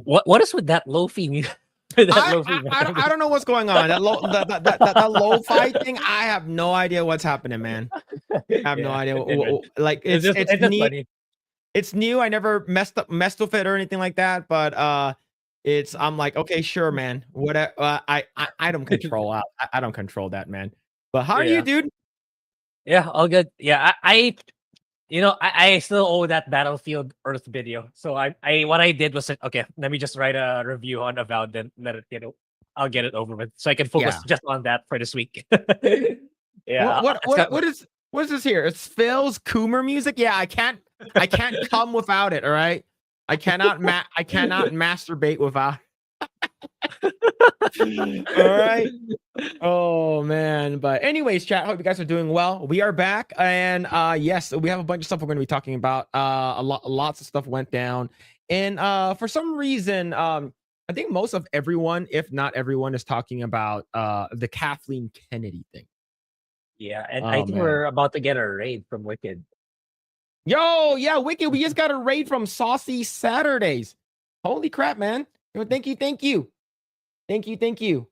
What is with that lofi music? That I don't know what's going on. That lo-fi thing. I have no idea what's happening, man. I have no idea. Like it's just new. funny. It's new. I never messed with it or anything like that. But I'm like, okay, sure, man. Whatever. I don't control. I don't control that, man. But how are you, dude? Yeah, all good. Yeah, I still owe that Battlefield Earth video. So what I did was okay, let me just write a review on Avowed, then let it I'll get it over with, so I can focus just on that for this week. Yeah. What is this here? It's Phil's Coomer music. Yeah, I can't come without it. All right, I cannot masturbate without. All right. Oh man. But anyways, chat, hope you guys are doing well. We are back, and yes, we have a bunch of stuff we're going to be talking about. Lots of stuff went down, and for some reason, I think most of everyone, if not everyone, is talking about the Kathleen Kennedy thing. Yeah, and I think we're about to get a raid from Wicked. Yo, yeah, Wicked. We just got a raid from Saucy Saturdays. Holy crap, man. Thank you.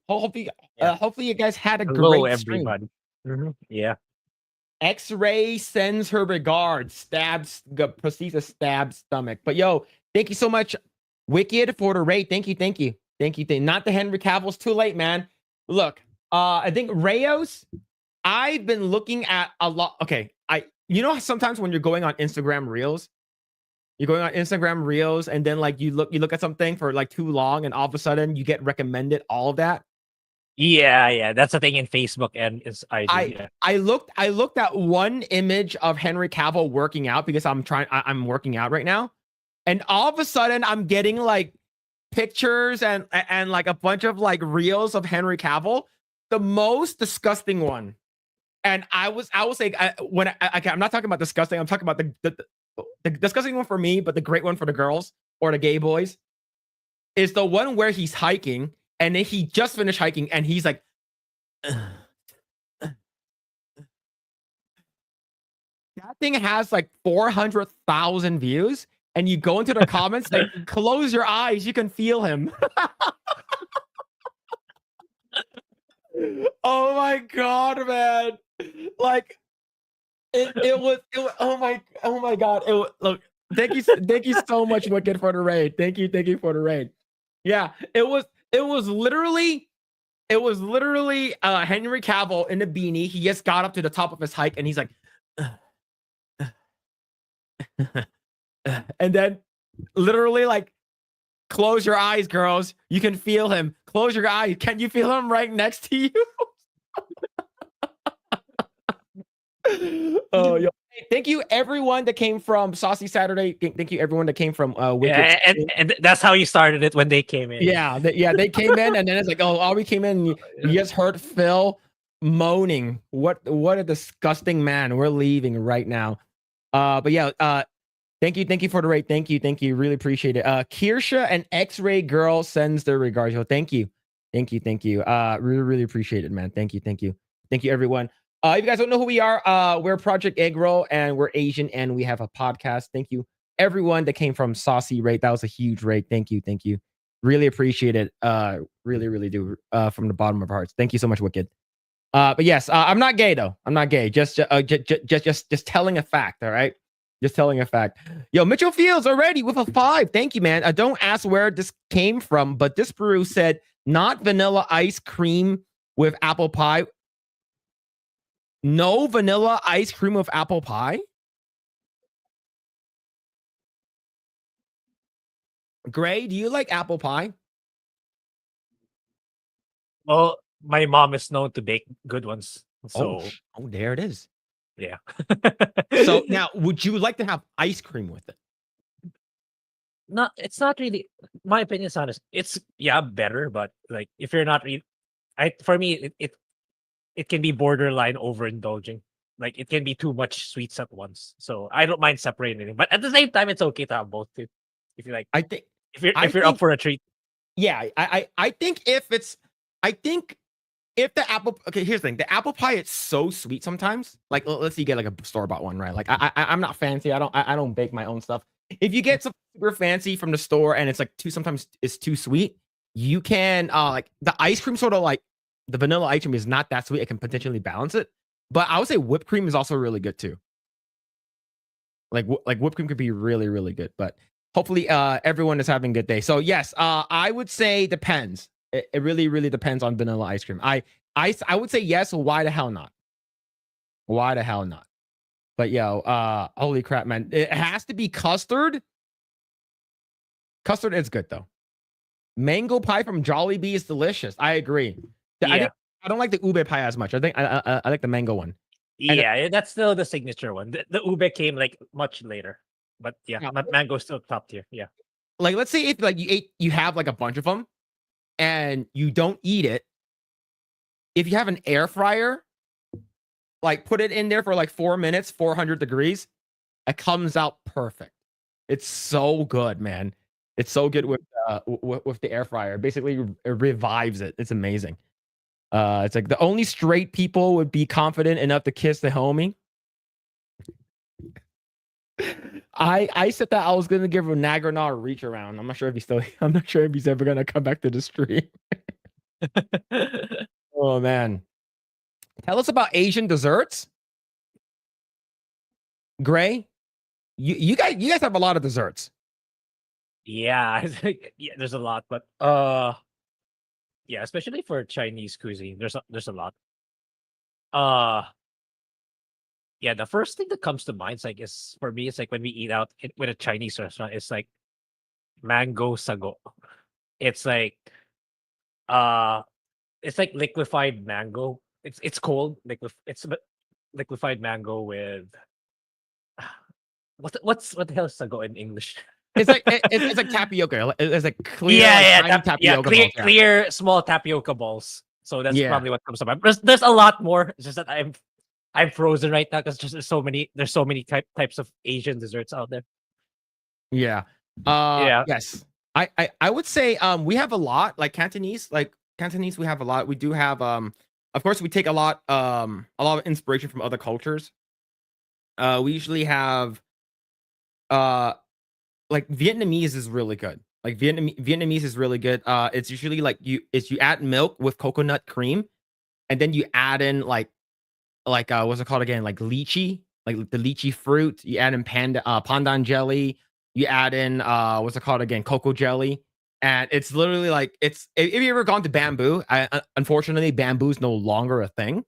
Hopefully you guys had a great stream. Everybody. Yeah. X-Ray sends her regards. Proceeds to stab stomach. But yo, thank you so much, Wicked, for the raid. Thank you. Not the Henry Cavill's too late, man. Look, I think Rayos. I've been looking at a lot. Okay, sometimes when you're going on Instagram Reels, and then like you look at something for like too long, and all of a sudden you get recommended all of that. Yeah, that's a thing in Facebook and it's IG. I looked at one image of Henry Cavill working out because I'm working out right now, and all of a sudden I'm getting like pictures and like a bunch of like reels of Henry Cavill, the most disgusting one. And I was like, I'm not talking about disgusting. I'm talking about the disgusting one for me, but the great one for the girls or the gay boys is the one where he's hiking and then he just finished hiking and he's like, that thing has like 400,000 views, and you go into the comments like, close your eyes, you can feel him. Oh my god, man. Like it was oh my god. Look, thank you so much, Wicked, for the raid. Thank you for the raid. Yeah, it was literally Henry Cavill in a beanie. He just got up to the top of his hike and he's like and then literally like, close your eyes, girls, you can feel him. Close your eyes. Can you feel him right next to you? Oh, yo. Thank you everyone that came from Saucy Saturday. Thank you everyone that came from Wicked. Yeah, and that's how you started it when they came in. Yeah, they came in, and then it's like, oh, we came in. You just heard Phil moaning. What a disgusting man. We're leaving right now. But yeah, thank you for the raid. Thank you. Really appreciate it. Kirsha and X-Ray Girl sends their regards. Yo, thank you. Really appreciate it, man. Thank you, everyone. If you guys don't know who we are, we're Project Eggroll, and we're Asian, and we have a podcast. Thank you, everyone that came from Saucy Raid. That was a huge raid. Thank you. Really appreciate it. Really do. From the bottom of our hearts. Thank you so much, Wicked. But yes, I'm not gay though. I'm not gay. Just telling a fact. All right. Just telling a fact. Yo, Mitchell Fields already with a 5. Thank you, man. Don't ask where this came from, but this brew said not vanilla ice cream with apple pie. No vanilla ice cream with apple pie? Grae, do you like apple pie? Well, my mom is known to bake good ones. So there it is. Yeah. So now, would you like to have ice cream with it? No, it's not really. My opinion is honest. It's better, but like if you're not really, for me it can be borderline overindulging. Like it can be too much sweets at once. So I don't mind separating it, but at the same time, it's okay to have both too. If you like, if you're up for a treat. Yeah, I think if the apple, okay, here's the thing. The apple pie, it's so sweet sometimes. Like, let's say you get like a store-bought one, right? Like, I'm not fancy. I don't bake my own stuff. if you get something super fancy from the store and it's like sometimes it's too sweet, you can like the ice cream sort of like the vanilla ice cream is not that sweet. It can potentially balance it, but I would say whipped cream is also really good too. Like whipped cream could be really really good, but hopefully everyone is having a good day. So yes, I would say depends. It really really depends on vanilla ice cream. I would say yes. Why the hell not? Why the hell not? But yo, holy crap, man! It has to be custard. Custard is good though. Mango pie from Jollibee is delicious. I agree. Yeah. I don't like the ube pie as much. I think I like the mango one. And Yeah, that's still the signature one. The ube came like much later, but yeah, mango's still top tier. Yeah. like let's say if like you have like a bunch of them and you don't eat it. If you have an air fryer, like put it in there for like 4 minutes, 400 degrees, it comes out perfect. It's so good, man. It's so good with the air fryer. Basically, it revives it. It's amazing. It's like the only straight people would be confident enough to kiss the homie. I said that I was gonna give Nagranor a reach around. I'm not sure if I'm not sure if he's ever gonna come back to the stream. Oh man. Tell us about Asian desserts. Grae, you guys have a lot of desserts. Yeah, I think yeah, there's a lot, but yeah, especially for Chinese cuisine, there's a lot. Uh yeah, the first thing that comes to mind is like is for me, it's like when we eat out with a Chinese restaurant, it's like mango sago. It's like uh it's like liquefied mango. It's cold, liquefied mango with what the hell is sago in English? It's like it's like tapioca. It's like clear, Yeah, like, tiny tapioca balls. Yeah. clear small tapioca balls. So that's Yeah. probably what comes to mind. There's a lot more. It's just that I'm frozen right now because there's so many types of Asian desserts out there. Yeah. Yeah. Yes. I would say we have a lot like Cantonese we have a lot. We do have of course we take a lot of inspiration from other cultures. We usually have uh like Vietnamese is really good. Like Vietnamese is really good. It's usually like you add milk with coconut cream and then you add in like what's it called again? Like lychee, like the lychee fruit. You add in pandan jelly. You add in what's it called again? Cocoa jelly. And it's literally like if you ever gone to Bamboo, unfortunately Bamboo's no longer a thing.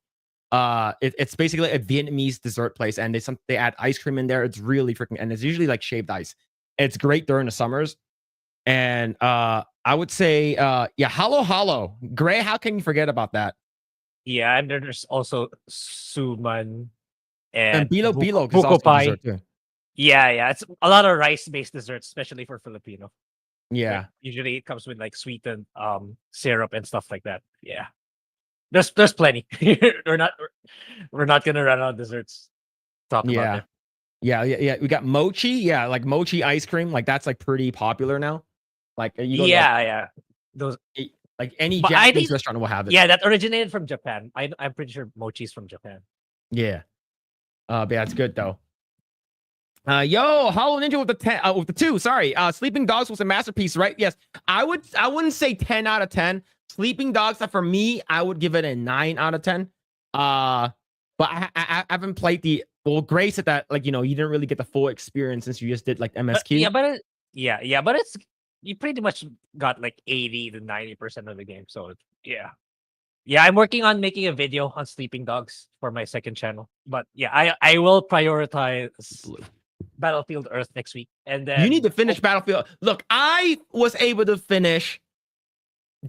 It's basically a Vietnamese dessert place, and they add ice cream in there. It's really freaking, and it's usually like shaved ice. It's great during the summers. And I would say yeah, halo. Grae, how can you forget about that? Yeah, and then there's also suman And and bilo is buko also pie. dessert too. Yeah, it's a lot of rice-based desserts, especially for Filipino. Yeah. Like, usually it comes with like sweetened syrup and stuff like that. Yeah. There's plenty. we're not gonna run out of desserts. Talk about Yeah. it. Yeah. We got mochi. Yeah, like mochi ice cream. Like that's like pretty popular now. Like you go to Yeah. Those like any but Japanese restaurant will have it. yeah, that originated from Japan. I'm pretty sure mochi's from Japan. Yeah. But yeah, it's good though. Yo, Hollow Ninja with the 2. Sorry. Sleeping Dogs was a masterpiece, right? Yes. I wouldn't say 10 out of 10. Sleeping Dogs, for me, I would give it a 9 out of 10. But I haven't played Grae said that like you didn't really get the full experience since you just did like MSQ. But it's you pretty much got like 80 to 90% of the game. So yeah. Yeah, I'm working on making a video on Sleeping Dogs for my second channel. But yeah, I will prioritize Battlefield Earth next week. And then you need to finish Battlefield. Look, I was able to finish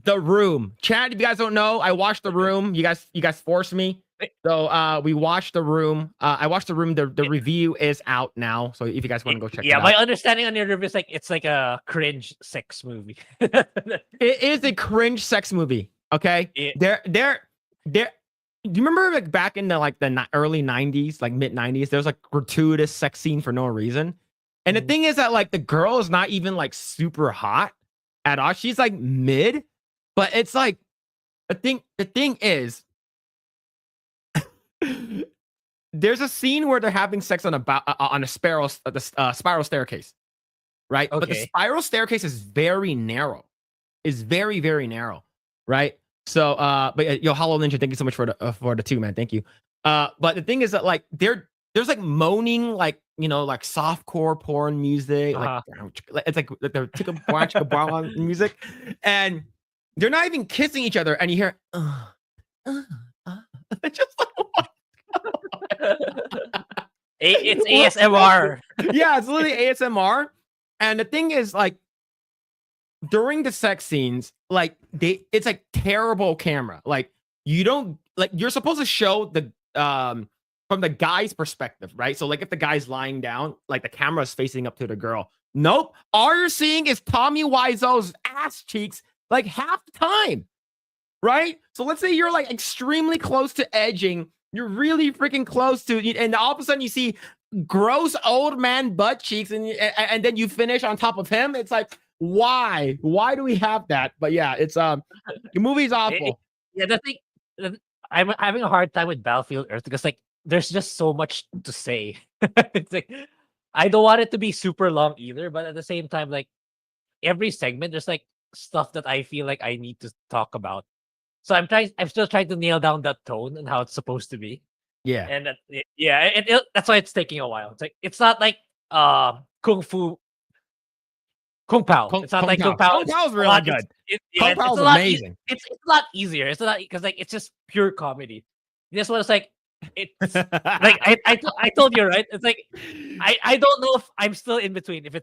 The Room. Chad, if you guys don't know, I watched The Room. You guys forced me. So we watched The Room. I watched The Room. The review is out now. So if you guys want to go check it out. Yeah, my understanding on your review is like it's like a cringe sex movie. It is a cringe sex movie. Okay. Do you remember like back in the early 90s, like mid 90s, there was like gratuitous sex scene for no reason. And the thing is that like the girl is not even like super hot at all. She's like mid, but it's like the thing is there's a scene where they're having sex on a spiral staircase. right? But the Okay. spiral staircase is very narrow. Is very, very narrow, right? So, but yo, Hollow Ninja, thank you so much for the 2, man. Thank you. But the thing is that like there's like moaning, like like softcore porn music, like it's like the chicka chicka music, and they're not even kissing each other, and you hear, just like It's ASMR. yeah, it's literally ASMR. And the thing is, like, during the sex scenes, like it's like terrible camera. Like you don't like you're supposed to show the from the guy's perspective, right? So like if the guy's lying down, like the camera is facing up to the girl. Nope. All you're seeing is Tommy Wiseau's ass cheeks like half the time. Right? So let's say you're like extremely close to edging. You're really freaking close to, and all of a sudden you see gross old man butt cheeks, and then you finish on top of him. It's like, why? Why do we have that? But yeah, it's the movie's awful. Yeah, the thing, I'm having a hard time with Battlefield Earth because like there's just so much to say. It's like I don't want it to be super long either, but at the same time, like every segment, there's like stuff that I feel like I need to talk about. So I'm still trying to nail down that tone and how it's supposed to be. Yeah. And that's why it's taking a while. It's like it's not like Kung Pao. It's not like Kung Pao. Kung Pao's really good. Kung Pao's amazing. It's a lot easier. It's not because like it's just pure comedy. This one is like it's like I told you, right? It's like I don't know if I'm still in between. If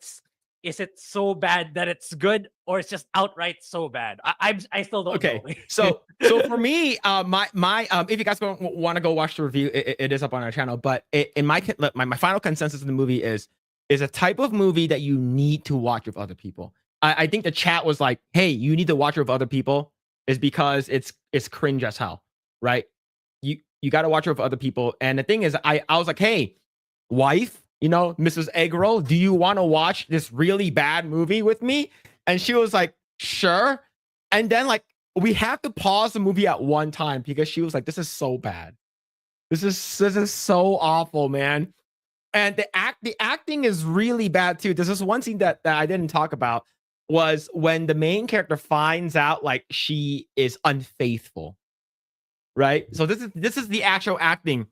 is it so bad that it's good, or it's just outright so bad? I still don't know. so for me, my if you guys want to go watch the review, it is up on our channel. But in my final consensus in the movie is a type of movie that you need to watch with other people. I think the chat was like, hey, you need to watch it with other people, is because it's cringe as hell, right? You got to watch it with other people. And the thing is, I was like, hey, wife, Mrs. Eggroll, do you want to watch this really bad movie with me? And she was like, sure. And then like we have to pause the movie at one time because she was like, this is so bad. This is so awful, man. And the acting is really bad too. There's this one scene that I didn't talk about, was when the main character finds out like she is unfaithful. Right? So this is the actual acting.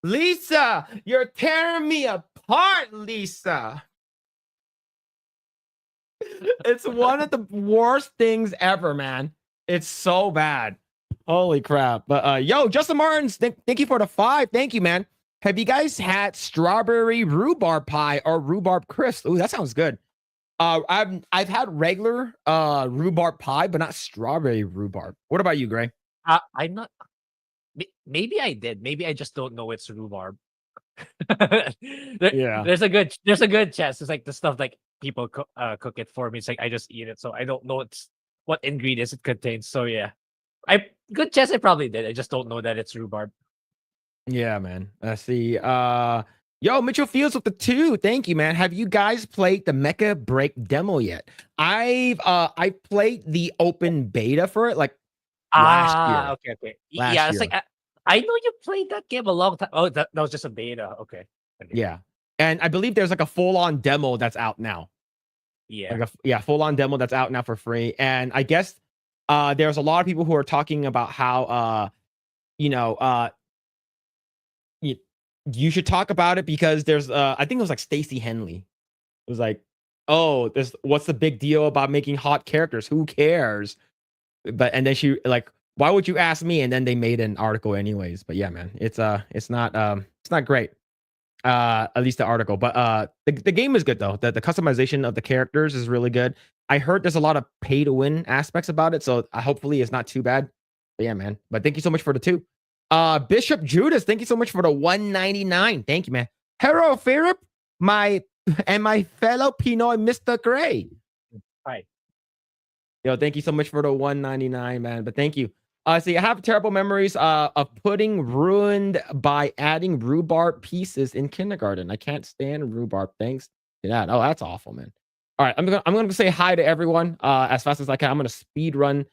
Lisa, you're tearing me apart, Lisa. It's one of the worst things ever, man. It's so bad. Holy crap. But yo, Justin Martins, thank you for the 5. Thank you, man. Have you guys had strawberry rhubarb pie or rhubarb crisp? Ooh, that sounds good. I've had regular rhubarb pie, but not strawberry rhubarb. What about you, Grae? I'm not. Maybe I did. Maybe I just don't know it's rhubarb. There's a good chance. It's like the stuff like people cook it for me. It's like I just eat it, so I don't know what ingredients it contains. So yeah, good chance I probably did. I just don't know that it's rhubarb. Yeah, man. Let's see. Yo, Mitchell Fields with the 2. Thank you, man. Have you guys played the Mecha Break demo yet? I played the open beta for it like last year. Okay. Yeah, it's like I know you played that game a long time. Oh, that was just a beta. Okay. Yeah, and I believe there's like a full-on demo that's out now. Yeah, like full-on demo that's out now for free. And I guess there's a lot of people who are talking about how you should talk about it because there's I think it was like Stacey Henley. It was like, oh, what's the big deal about making hot characters? Who cares? And then she like, why would you ask me? And then they made an article anyways. But yeah, man, it's not great. At least the article. But the game is good though. The customization of the characters is really good. I heard there's a lot of pay to win aspects about it, so hopefully it's not too bad. But yeah, man. But thank you so much for the 2. Bishop Judas, thank you so much for the 199. Thank you, man. Hello, Phillip, my fellow Pinoy, Mr. Grae. Hi. Yo, thank you so much for the 199, man. But thank you. See, I have terrible memories of pudding ruined by adding rhubarb pieces in kindergarten. I can't stand rhubarb. Thanks to that. Oh, that's awful, man. All right, I'm gonna say hi to everyone as fast as I can. I'm gonna speed run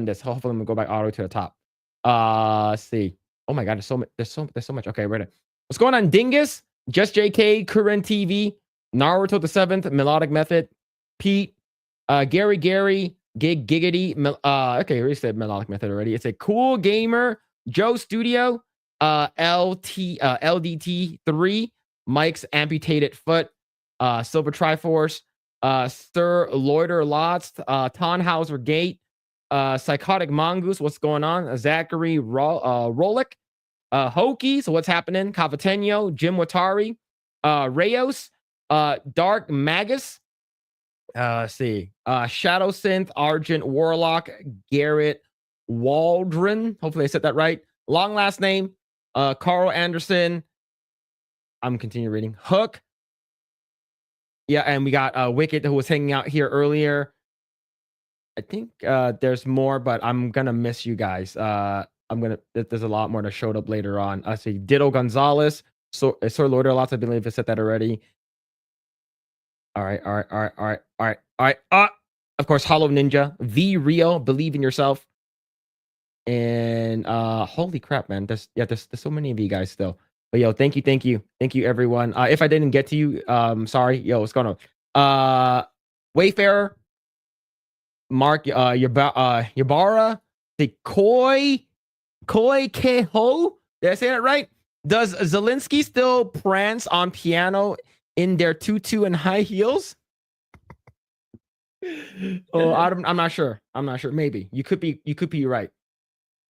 this. Hopefully, I'm gonna go back auto to the top. Let's see. Oh my god, there's so much. Okay, ready. What's going on, Dingus? Just JK, Current TV. Naruto the Seventh, Melodic Method, Pete, Gary, Giggity. Okay, we already said Melodic Method already. It's a Cool Gamer, Joe Studio, LDT3, Mike's Amputated Foot, Silver Triforce, Sir Loiter Lots, Tannhauser Gate, Psychotic Mongoose, what's going on? Zachary Rolick, Hokey, so what's happening? Cavatenio, Jim Watari, Rayos, Dark Magus, let's see, Shadow Synth, Argent Warlock, Garrett Waldron. Hopefully I said that right. Long last name. Carl Anderson. I'm continuing reading. Hook. Yeah, and we got Wicked, who was hanging out here earlier. I think there's more, but I'm gonna miss you guys. There's a lot more that showed up later on. I see Ditto Gonzalez, Sir Lord lots. I believe I said that already. All right. Of course, Hollow Ninja, V Rio, Believe in Yourself, and holy crap, man! There's so many of you guys still. But yo, thank you, everyone. If I didn't get to you, sorry. Yo, what's going on? Wayfarer, Mark, Yabara, the Koi Keho. Did I say that right? Does Zelensky still prance on piano in their tutu and high heels? Oh, I'm not sure. Maybe you could be right.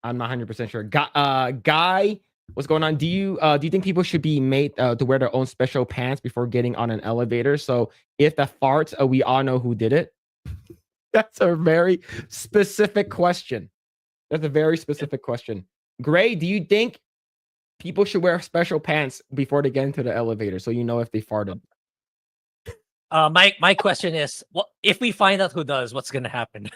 I'm not 100% sure. Guy, what's going on? Do you think people should be made to wear their own special pants before getting on an elevator? So if the farts, we all know who did it. That's a very specific question. Grae, do you think people should wear special pants before they get into the elevator so you know if they farted? My question is, what if we find out who does? What's gonna happen?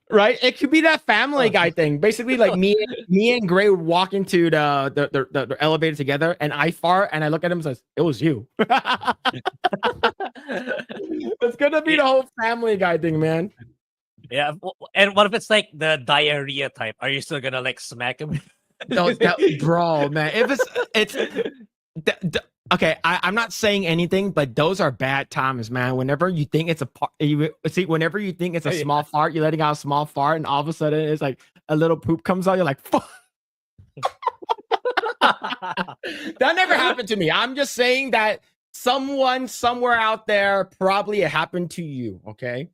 Right? It could be that Family Guy thing. Basically, like me and Grae would walk into the elevator together, and I fart, and I look at him and says, "It was you." It's gonna be the whole Family Guy thing, man. Yeah, and what if it's like the diarrhea type? Are you still gonna like smack him? No, bro, man. If it's okay, I'm not saying anything, but those are bad times, man. Whenever you think it's whenever you think it's a small fart, you're letting out a small fart, and all of a sudden it's like a little poop comes out. You're like, fuck. That never happened to me. I'm just saying that someone somewhere out there, probably it happened to you. Okay.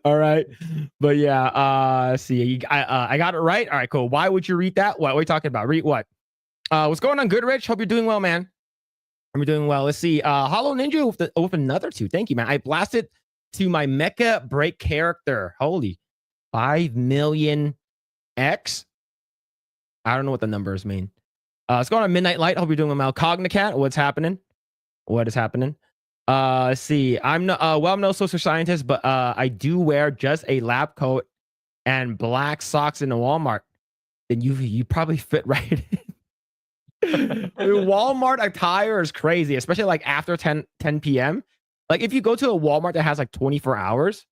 All right. But yeah, see, I got it right. All right, cool. Why would you read that? What are we talking about? Read what? What's going on, Goodrich? Hope you're doing well, man. I'm doing well. Let's see. Hollow Ninja with another 2. Thank you, man. I blasted to my mecha break character. Holy 5 million X. I don't know what the numbers mean. Let's go on Midnight Light. Hope you're doing well. Cognicat. What's happening? What is happening? Let's see. I'm no social scientist, but I do wear just a lab coat and black socks in the Walmart. Then you probably fit right in. Walmart attire is crazy, especially like after 10 p.m. Like if you go to a Walmart that has like 24 hours,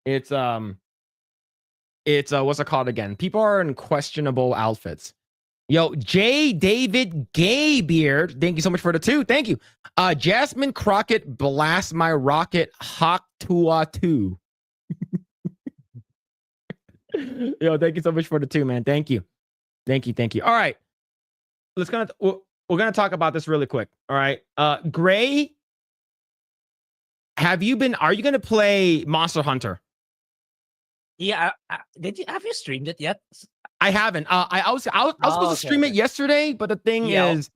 it's what's it called again? People are in questionable outfits. Yo, J. David Gaybeard, thank you so much for the 2. Thank you. Jasmine Crockett, Blast My Rocket, Hawk Tua 2. Yo, thank you so much for the 2, man. Thank you. All right. We're gonna talk about this really quick. All right. Grae, are you gonna play Monster Hunter? Yeah. Have you streamed it yet? I haven't. I was supposed to stream it yesterday, but the thing is,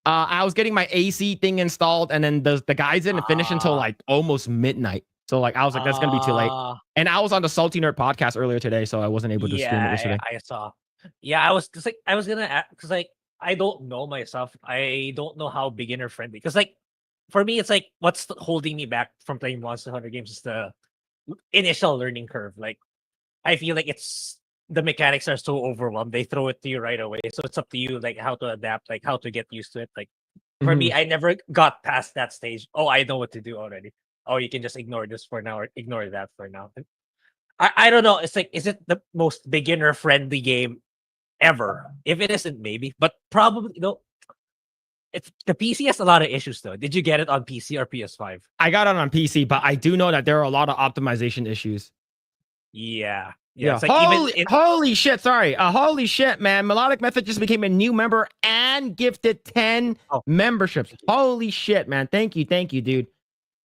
I was getting my AC thing installed, and then the guys didn't finish until like almost midnight. So like I was like, that's gonna be too late. And I was on the Salty Nerd podcast earlier today, so I wasn't able to stream it yesterday. I saw. Yeah, I was gonna because like I don't know myself. I don't know how beginner friendly. Because like for me, it's like what's holding me back from playing Monster Hunter games is the initial learning curve. Like I feel like the mechanics are so overwhelmed. They throw it to you right away. So it's up to you, like how to adapt, like how to get used to it. Like for me, I never got past that stage. Oh, I know what to do already. Oh, you can just ignore this for now or ignore that for now. I don't know. It's like, is it the most beginner friendly game ever? If it isn't, maybe, but probably It's the PC has a lot of issues though. Did you get it on PC or PS5? I got it on PC, but I do know that there are a lot of optimization issues. Yeah. Yeah. It's like even Holy shit. Sorry. Holy shit, man. Melodic Method just became a new member and gifted 10 memberships. Holy shit, man. Thank you, dude.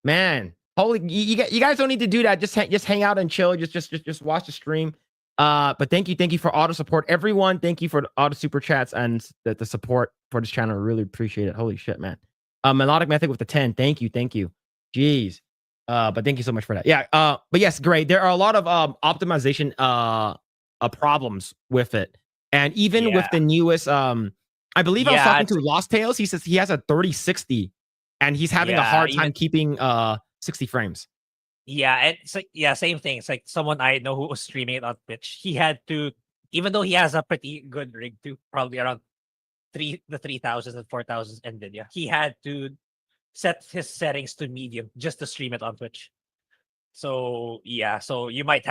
Man. Holy, you guys don't need to do that. Just hang out and chill. Just watch the stream. But thank you for auto support, everyone. Thank you for the auto super chats and the support for this channel. I really appreciate it. Holy shit, man. Melodic Method with the 10. Thank you. Jeez. But thank you so much for that. Yeah. But yes, great. There are a lot of optimization problems with it, and even with the newest I believe I was talking to Lost Tales. He says he has a 3060, and he's having a hard time keeping 60 frames. Yeah, and it's like same thing. It's like someone I know who was streaming it on Twitch. He had to, even though he has a pretty good rig too, probably around the 3000s and 4000s NVIDIA, he had to set his settings to medium just to stream it on Twitch. So yeah, so you might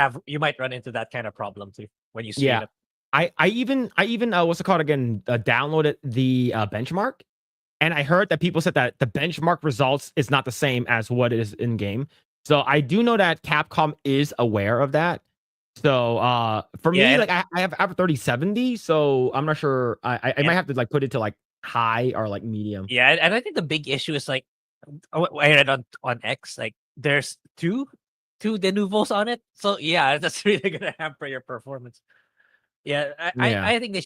run into that kind of problem too when you stream it. I even what's it called again? Downloaded the benchmark, and I heard that people said that the benchmark results is not the same as what is in game. So I do know that Capcom is aware of that. So for me, like I have a 3070, so I'm not sure. I might have to like put it to like high or like medium. Yeah, and I think the big issue is like I read on X, like there's two de novos on it. So yeah, that's really gonna hamper your performance. Yeah, I think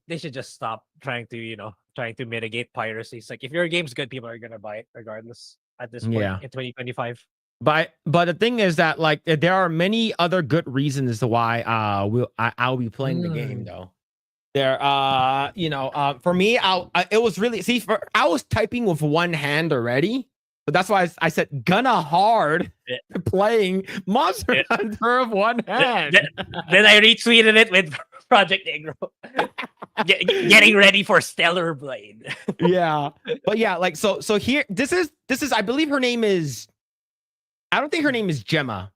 they should just stop trying to mitigate piracy. It's like if your game's good, people are gonna buy it regardless at this point in 2025. But the thing is that like there are many other good reasons as to why I'll be playing the game though. There for me it was really I was typing with one hand already. But that's why I said gonna hard playing Monster Hunter with one hand. Then I retweeted it with Project Eggroll. Getting ready for Stellar Blade. Yeah. But yeah, like so here this is I believe her name is, I don't think her name is Gemma.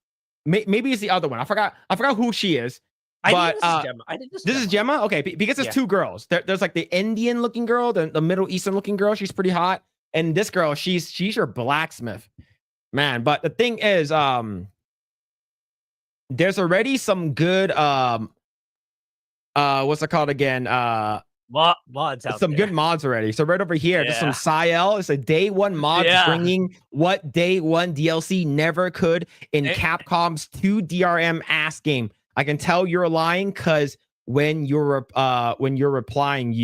Maybe it's the other one. I forgot who she is. But I think this is Gemma. Okay, because there's two girls. There's like the Indian looking girl, the Middle Eastern looking girl. She's pretty hot. And this girl, she's your blacksmith, man. But the thing is, there's already some good what's it called again? Mods out some there. Good mods already. So right over here, there's some Ciel. It's a day one mod bringing what day one DLC never could in Capcom's 2 DRM ass game. I can tell you're lying because when you're replying,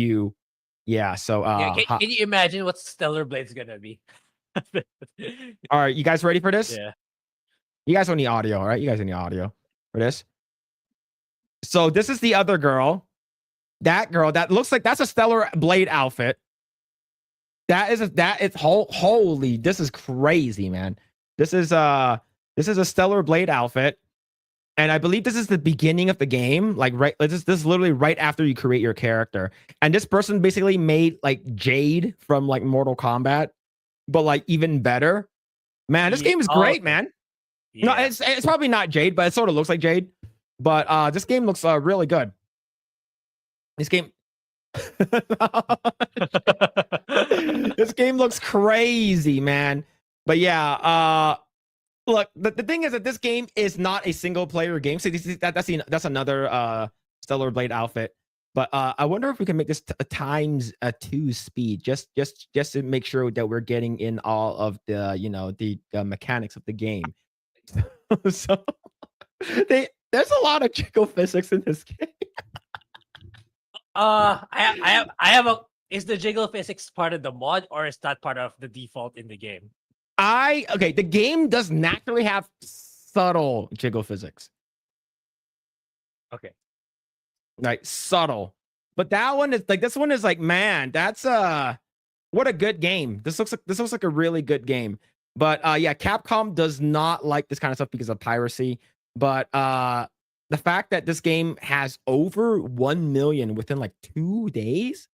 so can you imagine what Stellar Blade's gonna be? All right, you guys ready for this? Yeah. You guys don't need audio, all right? You guys don't need audio for this. So this is the other girl. That girl, that looks like that's a Stellar Blade outfit. Holy, this is crazy, man. This is a Stellar Blade outfit. And I believe this is the beginning of the game. Like this is literally right after you create your character. And this person basically made like Jade from like Mortal Kombat, but like even better. Man, this game is great, man. Yeah. No, it's probably not Jade, but it sort of looks like Jade. But this game looks really good. This game this game looks crazy, man. But yeah, look, the thing is that this game is not a single player game. So that's another Stellar Blade outfit. But I wonder if we can make this times 2 speed, just to make sure that we're getting in all of the mechanics of the game. So there's a lot of jiggle physics in this game. I have a. Is the jiggle physics part of the mod or is that part of the default in the game? The game does naturally have subtle jiggle physics. Okay. Like subtle. But that one is like, this one is like, man, that's what a good game. This looks like a really good game. But yeah, Capcom does not like this kind of stuff because of piracy. But the fact that this game has over 1 million within like 2 days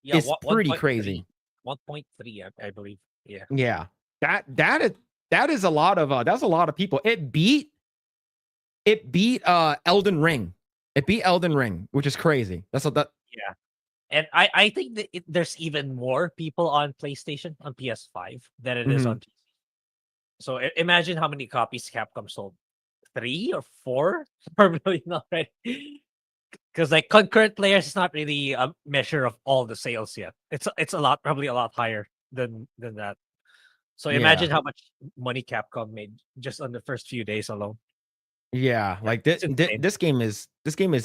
is pretty crazy. 1.3, I believe. Yeah. Yeah. That is a lot of that's a lot of people. It beat Elden Ring. It beat Elden Ring, which is crazy. Yeah. And I think that there's even more people on PlayStation on PS5 than it is Mhm. on PC. So imagine how many copies Capcom sold. 3 or 4 4 million already. Because like concurrent players is not really a measure of all the sales yet. It's a lot, probably a lot higher than that. So Yeah. imagine how much money Capcom made just on the first few days alone. Yeah, Yeah, like it's insane. this game is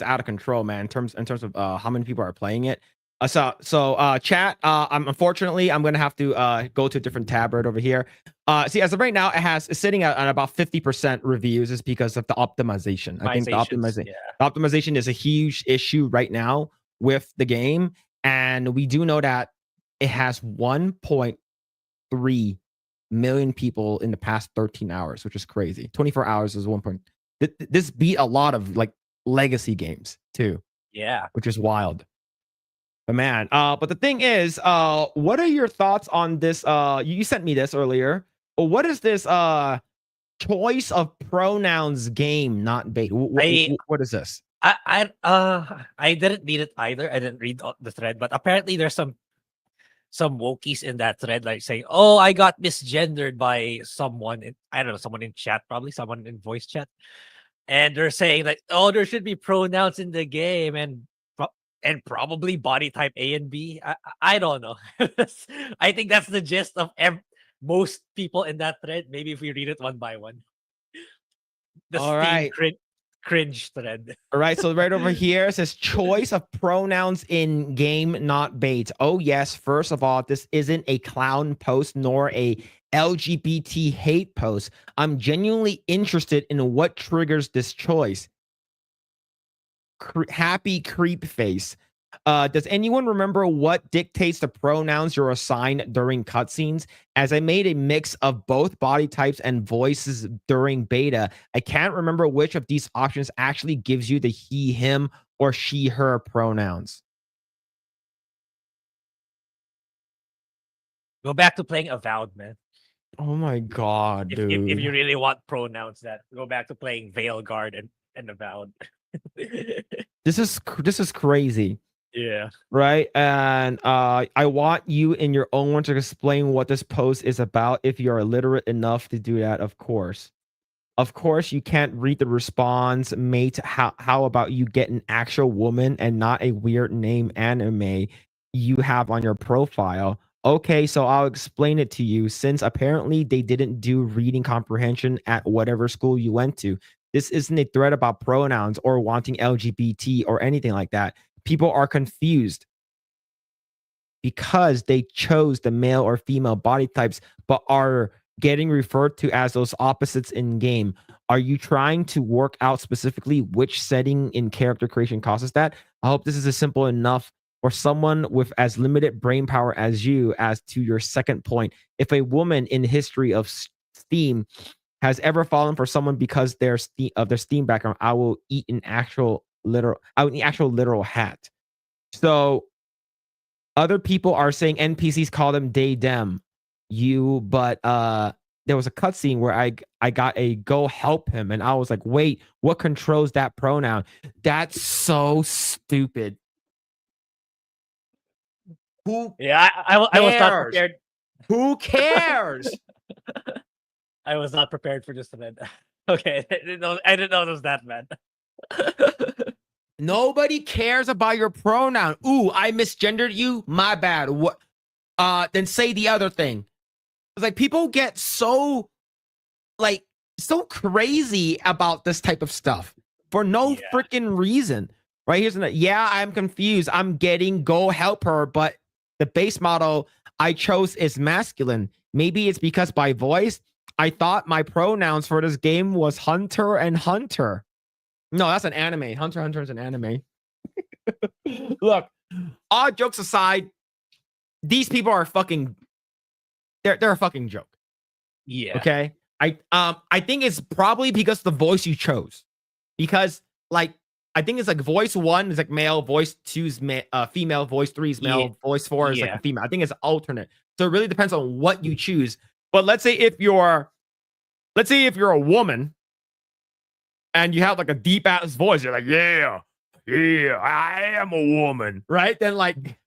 out of control, man. In terms of how many people are playing it. Chat. Unfortunately I'm gonna have to go to a different tab right over here. See, as of right now, it's sitting at about 50% reviews, is because of the optimization. I think Optimizations, yeah. the optimization is a huge issue right now with the game, and we do know that it has 1.3 million people in the past 13 hours, which is crazy. 24 hours is 1. This beat a lot of like legacy games too, Yeah. which is wild. But man, but the thing is, what are your thoughts on this? You sent me this earlier. What is this choice of pronouns game not bait? I What is this? I didn't read it either. I didn't read the thread, but apparently there's some wokies in that thread like saying, "Oh, I got misgendered by someone in, I don't know, someone in chat, probably someone in voice chat." And they're saying like, "Oh, there should be pronouns in the game and probably body type A and B." I don't know. I think that's the gist of most people in that thread. Maybe if we read it one by one, the All Steam right. cringe thread. All right, so right over here it says choice of pronouns in game not bait. Oh yes, first of all, this isn't a clown post nor a LGBT hate post. I'm genuinely interested in what triggers this choice. Happy creep face. Does anyone remember what dictates the pronouns you're assigned during cutscenes? As I made a mix of both body types and voices during beta, I can't remember which of these options actually gives you the he, him, or she, her pronouns. Go back to playing Avowed, man. Oh my god, If you dude. really want pronouns, that go back to playing Veilguard and Avowed. This is crazy. Yeah. Right? And I want you in your own words to explain what this post is about if you're illiterate enough to do that, of course. Of course, you can't read the response, mate. How about you get an actual woman and not a weird name anime you have on your profile? Okay, so I'll explain it to you since apparently they didn't do reading comprehension at whatever school you went to. This isn't a thread about pronouns or wanting LGBT or anything like that. People are confused because they chose the male or female body types, but are getting referred to as those opposites in game. Are you trying to work out specifically which setting in character creation causes that? I hope this is a simple enough for someone with as limited brain power as you. As to your second point, if a woman in history of Steam has ever fallen for someone because of their Steam background, I will eat an actual literal hat. So other people are saying NPCs call them they them you, but there was a cutscene where I got a go help him, and I was like, wait, what controls that pronoun? That's so stupid. Who Yeah, I was not cares? prepared. Who cares? I was not prepared for this thread. Okay, I didn't know it was that bad. Nobody cares about your pronoun. Ooh, I misgendered you. My bad. What? Then say the other thing. It's like people get so crazy about this type of stuff for no Yeah. freaking reason. Right? Here's another. Yeah, I'm confused. I'm getting go help her, but the base model I chose is masculine. Maybe it's because by voice, I thought my pronouns for this game was hunter and hunter. No, that's an anime. Hunter Hunter is an anime. Look, all jokes aside, these people are fucking. They're a fucking joke. Yeah. Okay. I think it's probably because the voice you chose. Because like I think it's like voice 1 is like male, voice 2 is female, voice 3 is male, voice 4 is like Yeah. a female. I think it's alternate. So it really depends on what you choose. But let's say if you're a woman and you have like a deep ass voice, you're like, yeah, yeah, I am a woman, right? Then like,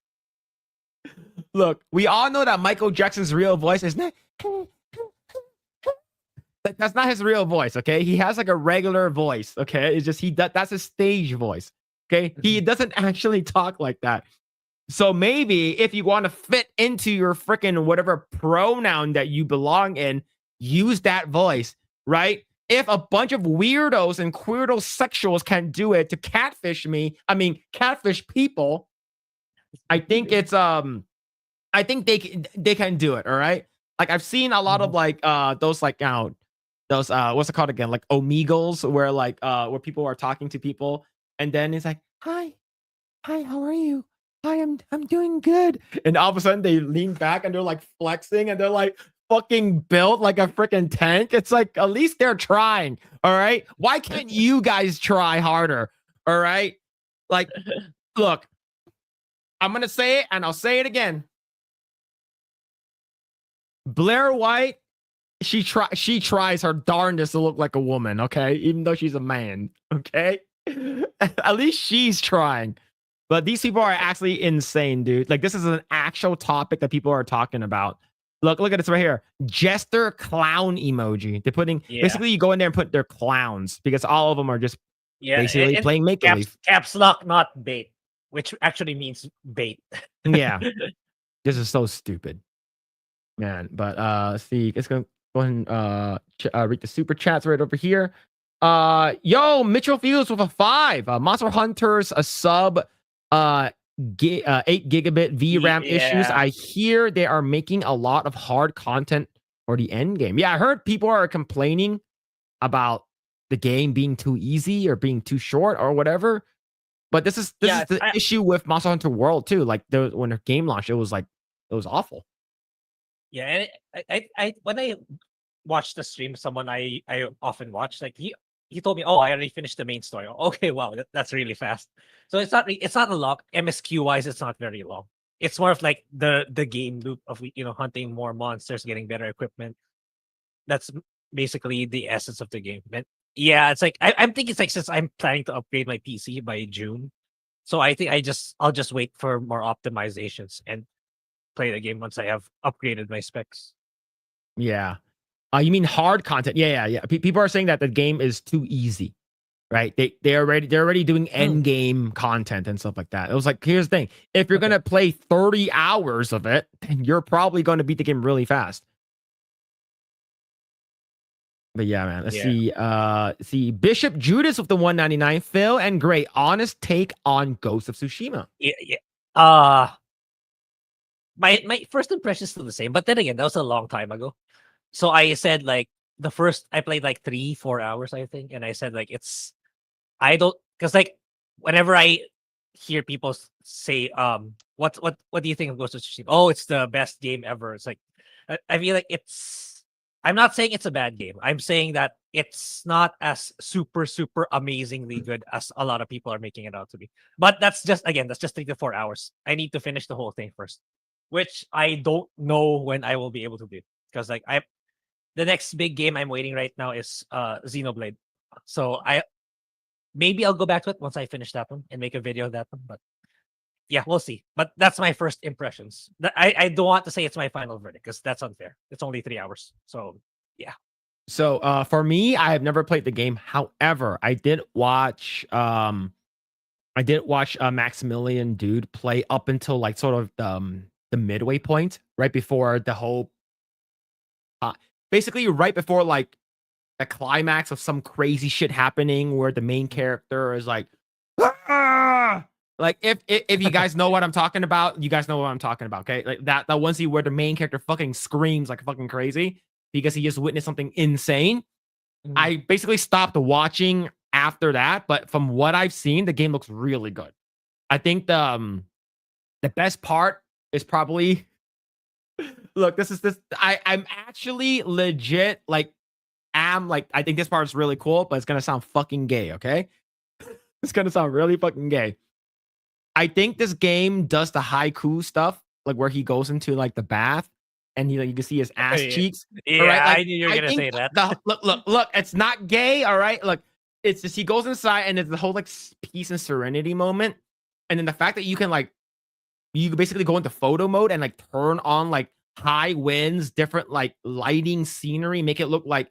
look, we all know that Michael Jackson's real voice is not. That's not his real voice, okay? He has like a regular voice, okay? It's just that's his stage voice, okay? He doesn't actually talk like that. So maybe if you want to fit into your freaking whatever pronoun that you belong in, use that voice, right? If a bunch of weirdos and queerdosexuals can do it to catfish me, I mean catfish people, I think it's I think they can do it, all right? Like I've seen a lot of like those like those what's it called again? Like Omegles, where like where people are talking to people and then it's like, hi, how are you? Hi, I'm doing good. And all of a sudden they lean back and they're like flexing and they're like fucking built like a freaking tank. It's like at least they're trying. All right. Why can't you guys try harder? All right. Like, look, I'm gonna say it and I'll say it again. Blair White, she tries her darndest to look like a woman, okay? Even though she's a man, okay? At least she's trying. But these people are actually insane, dude. Like, this is an actual topic that people are talking about. Look at this right here. Jester clown emoji. They're putting basically you go in there and put their clowns because all of them are just basically playing make believe. Caps lock, not bait, which actually means bait. Yeah. This is so stupid. Man, but see, let's go ahead and read the super chats right over here. Yo, Mitchell Fields with a 5. Monster Hunters a sub 8 gigabit VRAM issues. I hear they are making a lot of hard content for the end game. Yeah, I heard people are complaining about the game being too easy or being too short or whatever. But this is the issue with Monster Hunter World too. Like when the game launched, it was awful. Yeah, and I when I watched the stream, someone I often watch, like he told me, "Oh, I already finished the main story." Okay, wow, that's really fast. So it's not a lot. MSQ wise, it's not very long. It's more of like the game loop of hunting more monsters, getting better equipment. That's basically the essence of the game. But yeah, it's like I'm thinking it's like since I'm planning to upgrade my PC by June, so I think I'll just wait for more optimizations and play the game once I have upgraded my specs. Yeah. You mean hard content? Yeah. People are saying that the game is too easy, right? They're already doing end game content and stuff like that. It was like, here's the thing: if you're gonna play 30 hours of it, then you're probably going to beat the game really fast. But yeah, man. Let's see. Bishop Judas with the 199. Phil and Grae, honest take on Ghost of Tsushima. Yeah. My first impression is still the same, but then again, that was a long time ago. So I said like I played like 3-4 hours, I think, and I said like because like whenever I hear people say what do you think of Ghost of Tsushima? Oh, it's the best game ever. It's like I feel like I'm not saying it's a bad game. I'm saying that it's not as super amazingly good as a lot of people are making it out to be. But that's just 3-4 hours. I need to finish the whole thing first, which I don't know when I will be able to do, because like the next big game I'm waiting right now is Xenoblade. So maybe I'll go back to it once I finish that one and make a video of that one. But yeah, we'll see. But that's my first impressions. I don't want to say it's my final verdict because that's unfair. It's only 3 hours. So yeah. So for me, I have never played the game. However, I did watch Maximilian Dude play up until like sort of the midway point, right before the whole basically right before like the climax of some crazy shit happening where the main character is like, ah! Like if you guys know what I'm talking about, you guys know what I'm talking about, okay? Like that one scene where the main character fucking screams like fucking crazy because he just witnessed something insane. I basically stopped watching after that, but from what I've seen, the game looks really good. I think the best part is probably look, I'm actually legit like I think this part is really cool, but it's gonna sound fucking gay, okay? It's gonna sound really fucking gay. I think this game does the haiku stuff, like where he goes into like the bath and you can see his ass cheeks. Yeah, right? Like, I knew you were gonna say that. Look, it's not gay, all right? Look, it's just he goes inside and it's the whole like peace and serenity moment, and then the fact that you can like you can basically go into photo mode and like turn on like high winds, different like lighting, scenery, make it look like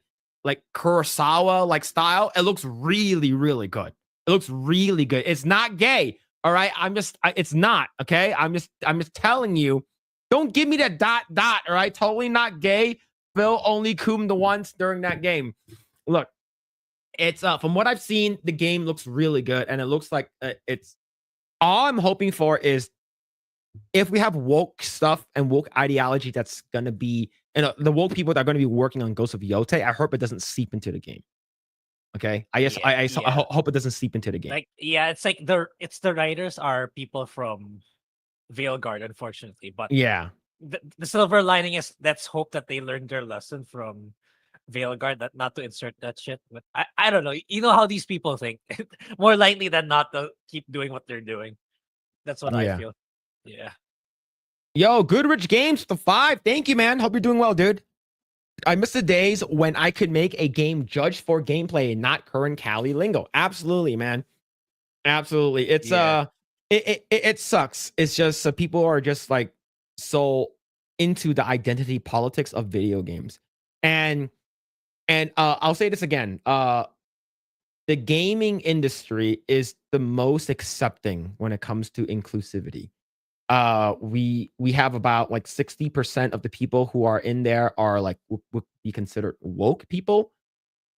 Kurosawa like style. It looks really, really good. It looks really good. It's not gay. All right. It's not. Okay. I'm just telling you, don't give me that dot. All right. Totally not gay. Phil only coomed the once during that game. Look, it's from what I've seen, the game looks really good. And it looks like it's all I'm hoping for is if we have woke stuff and woke ideology that's going to be, the woke people that are going to be working on Ghost of Yotei, I hope it doesn't seep into the game. Okay. I hope it doesn't seep into the game. Like, yeah, it's like the writers are people from Veilguard, unfortunately. But yeah, the silver lining is let's hope that they learned their lesson from Veilguard, that not to insert that shit. But I don't know. You know how these people think. More likely than not to keep doing what they're doing. That's what I feel. Yeah. Yo, Goodrich Games the 5. Thank you, man. Hope you're doing well, dude. I miss the days when I could make a game judged for gameplay, not current Cali lingo. Absolutely, man. Absolutely. It's it sucks. It's just people are just like so into the identity politics of video games. And I'll say this again. The gaming industry is the most accepting when it comes to inclusivity. We have about like 60% of the people who are in there are like would be considered woke people,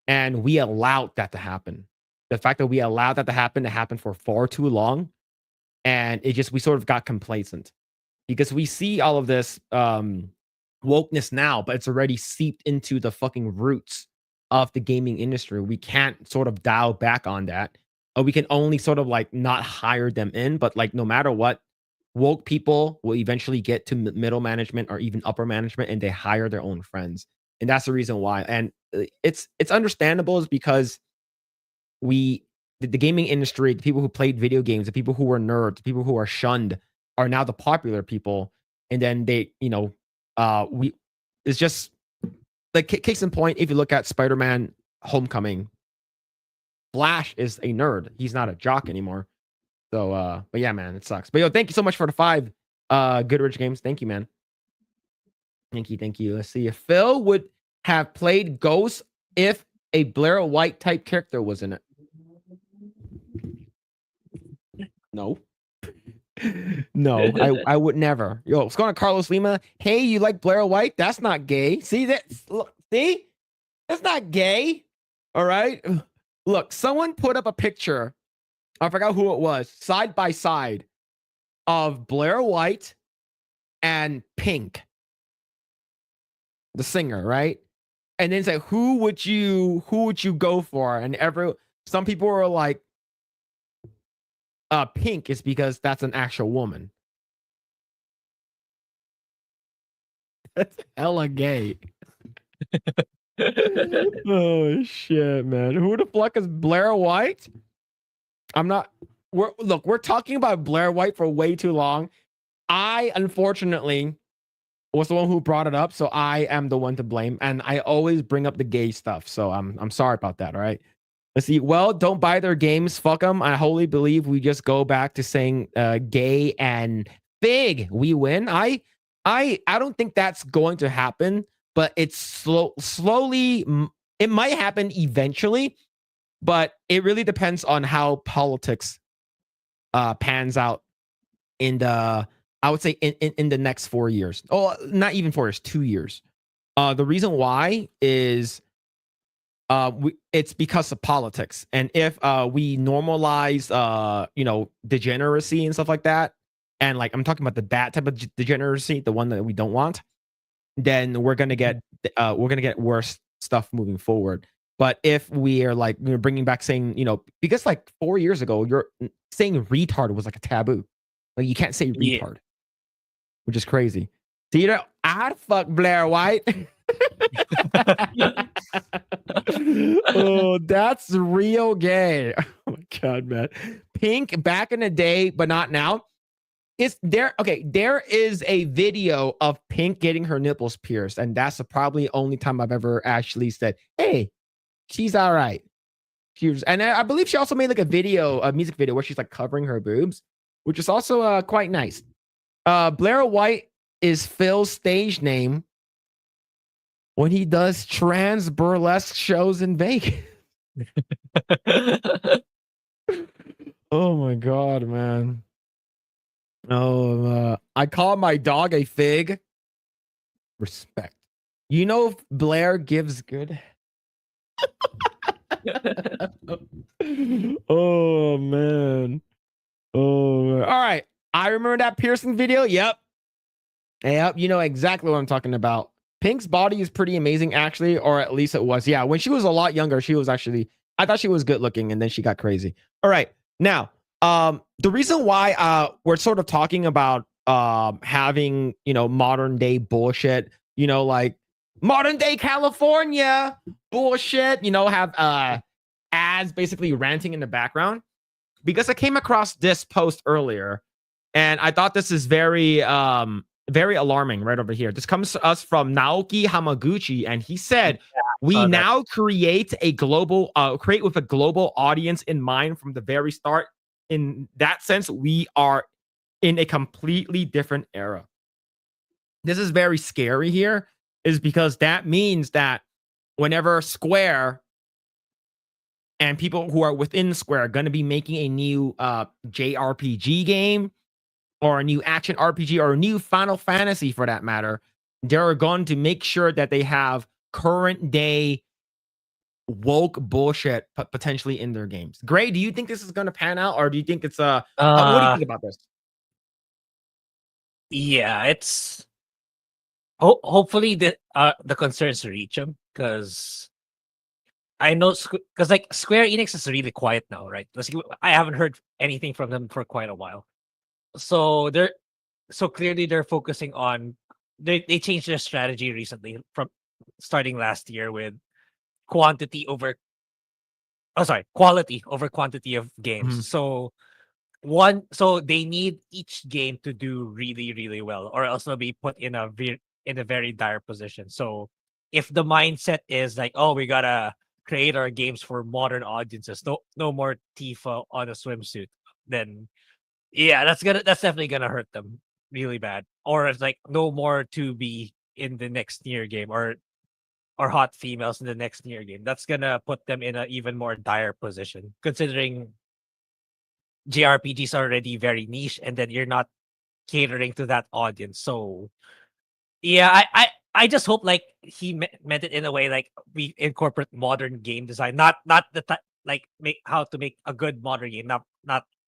and we allowed that to happen. The fact that we allowed that to happen for far too long, and we sort of got complacent because we see all of this wokeness now, but it's already seeped into the fucking roots of the gaming industry. We can't sort of dial back on that. We can only sort of like not hire them in, but like no matter what, woke people will eventually get to middle management or even upper management, and they hire their own friends. And that's the reason why. And it's understandable, is because the gaming industry, the people who played video games, the people who were nerds, the people who are shunned are now the popular people. And then they, it's just like case in point, if you look at Spider-Man Homecoming, Flash is a nerd. He's not a jock anymore. So, but yeah, man, it sucks. But yo, thank you so much for the 5 Goodrich Games. Thank you, man. Thank you. Let's see if Phil would have played Ghost if a Blair White type character was in it. No. No, I would never. Yo, what's going on, Carlos Lima? Hey, you like Blair White? That's not gay. See that? Look, see? That's not gay. All right. Look, someone put up a picture. I forgot who it was, side by side, of Blair White and Pink, the singer, right? And then it's like, who would you go for? And some people were like, Pink is because that's an actual woman. That's hella gay. Oh shit, man. Who the fuck is Blair White? We're talking about Blair White for way too long. I unfortunately was the one who brought it up, so I am the one to blame. And I always bring up the gay stuff, so I'm sorry about that. All right. Let's see. Well, don't buy their games. Fuck them. I wholly believe we just go back to saying gay and fig. We win. I don't think that's going to happen, but it's slowly. It might happen eventually. But it really depends on how politics pans out I would say in the next 4 years. Oh, not even 4 years, 2 years. The reason why is it's because of politics. And if we normalize degeneracy and stuff like that, and like I'm talking about the bad type of degeneracy, the one that we don't want, then we're gonna get worse stuff moving forward. But if we are like bringing back saying, because like 4 years ago, you're saying retard was like a taboo. Like you can't say retard, which is crazy. So I'd fuck Blair White. Oh, that's real gay. Oh my god, man. Pink back in the day, but not now. There is a video of Pink getting her nipples pierced, and that's probably the only time I've ever actually said, hey, she's all right. And I believe she also made like a music video where she's like covering her boobs, which is also quite nice. Blair White is Phil's stage name when he does trans burlesque shows in Vegas. Oh my god, man. Oh, I call my dog a fig. Respect. You know if Blair gives good. Oh man. Oh, all right. I remember that piercing video. Yep. You know exactly what I'm talking about. Pink's body is pretty amazing, actually, or at least it was. Yeah, when she was a lot younger, she was actually. I thought she was good looking, and then she got crazy. All right, now, the reason why we're sort of talking about having modern day bullshit, like modern day California bullshit, have ads basically ranting in the background, because I came across this post earlier, and I thought this is very alarming right over here. This comes to us from Naoki Hamaguchi, and he said, "We now create with a global audience in mind from the very start. In that sense, we are in a completely different era." This is very scary here, is because that means that whenever Square and people who are within Square are going to be making a new JRPG game, or a new action RPG, or a new Final Fantasy for that matter, they're going to make sure that they have current day woke bullshit potentially in their games. Grae, do you think this is going to pan out, or do you think it's what do you think about this? Yeah, it's hopefully the concerns reach them, because I know, because like Square Enix is really quiet now, right? I haven't heard anything from them for quite a while. So clearly they're focusing on, they changed their strategy recently from starting last year with quality over quantity of games. So they need each game to do really, really well, or else they'll be put in a very dire position. So if the mindset is like, oh, we gotta create our games for modern audiences, no more Tifa on a swimsuit, then yeah, that's definitely gonna hurt them really bad. Or it's like no more to be in the next Nier game, or hot females in the next Nier game. That's gonna put them in an even more dire position, considering JRPGs are already very niche, and then you're not catering to that audience. So yeah, I just hope like he meant it in a way like we incorporate modern game design, not like make how to make a good modern game, not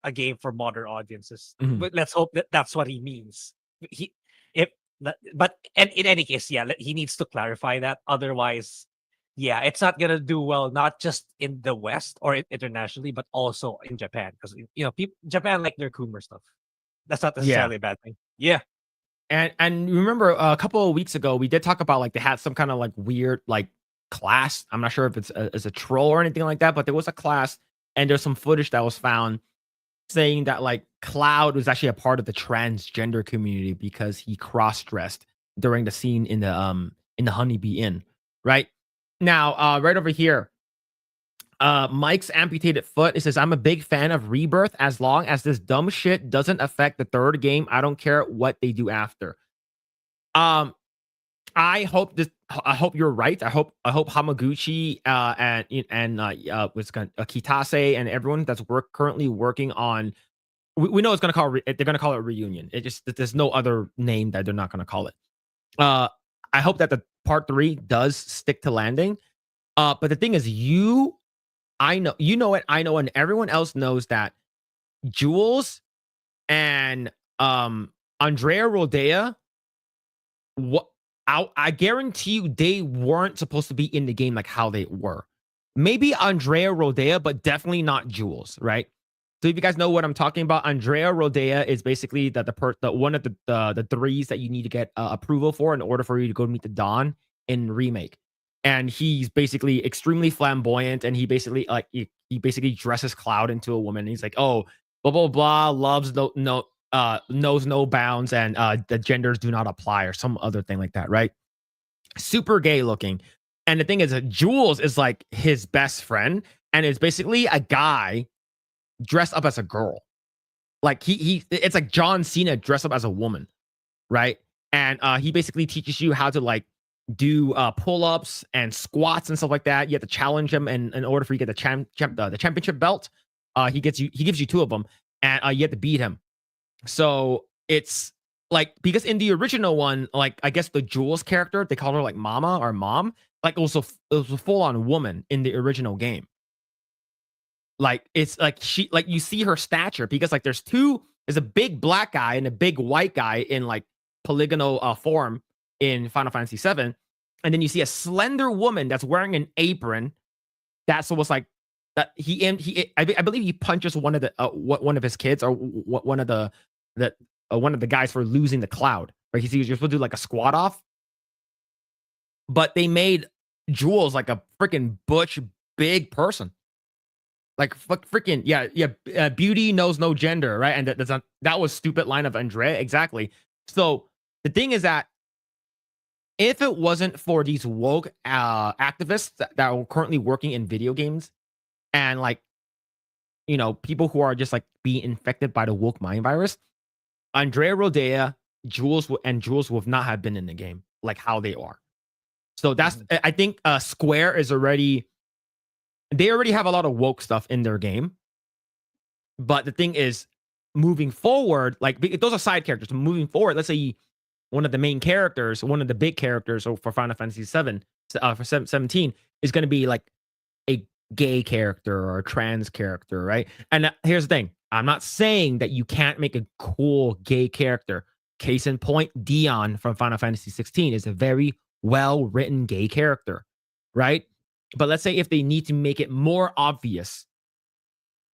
a game for modern audiences. But let's hope that that's what he means. He if but and in any case, yeah, he needs to clarify that. Otherwise, yeah, it's not gonna do well, not just in the West or internationally, but also in Japan, because people Japan like their Coomer stuff. That's not necessarily a bad thing. Yeah. And remember a couple of weeks ago, we did talk about like they had some kind of like weird like class. I'm not sure if it's a troll or anything like that, but there was a class, and there's some footage that was found saying that like Cloud was actually a part of the transgender community because he cross-dressed during the scene in the Honeybee Inn. Right now, right over here, Mike's amputated foot. It says, "I'm a big fan of Rebirth as long as this dumb shit doesn't affect the third game. I don't care what they do after." I hope you're right. I hope Hamaguchi and Kitase and everyone that's currently working on. We know it's gonna they're gonna call it Reunion. It just, there's no other name that they're not gonna call it. I hope that the part 3 does stick to landing. But the thing is, I know it, and everyone else knows that Jules and Andrea Rodea, I guarantee you they weren't supposed to be in the game like how they were. Maybe Andrea Rodea, but definitely not Jules, right? So if you guys know what I'm talking about, Andrea Rodea is basically the one of the threes that you need to get approval for in order for you to go meet the Dawn in Remake. And he's basically extremely flamboyant, and he basically he basically dresses Cloud into a woman. And he's like, oh, blah blah blah, loves knows no bounds, and the genders do not apply, or some other thing like that, right? Super gay looking. And the thing is, Jules is like his best friend, and it's basically a guy dressed up as a girl. Like it's like John Cena dressed up as a woman, right? And he basically teaches you how to like do pull-ups and squats and stuff like that. You have to challenge him, and in order for you to get the championship belt, he gives you 2 of them, and you have to beat him. So it's like, because in the original one, like I guess the Jules character, they call her like Mama or Mom. Like it was a full-on woman in the original game. Like it's like you see her stature, because like there's a big black guy and a big white guy in like polygonal form in Final Fantasy VII, and then you see a slender woman that's wearing an apron. That's almost like that I believe he punches one of his kids, or one of the guys for losing the cloud. Right, you're supposed to do like a squat off, but they made Jules like a freaking butch big person. Like freaking beauty knows no gender, right? And that was stupid line of Andrea, exactly. So the thing is that if it wasn't for these woke activists that are currently working in video games, and like, you know, people who are just like being infected by the woke mind virus, Andrea Rodea, Jules would not have been in the game like how they are. So that's I think Square is already. They already have a lot of woke stuff in their game. But the thing is, moving forward, like those are side characters. Moving forward, let's say one of the main characters, one of the big characters for Final Fantasy VII, for 17, is going to be like a gay character or a trans character, right? And here's the thing. I'm not saying that you can't make a cool gay character. Case in point, Dion from Final Fantasy 16 is a very well-written gay character, right? But let's say if they need to make it more obvious,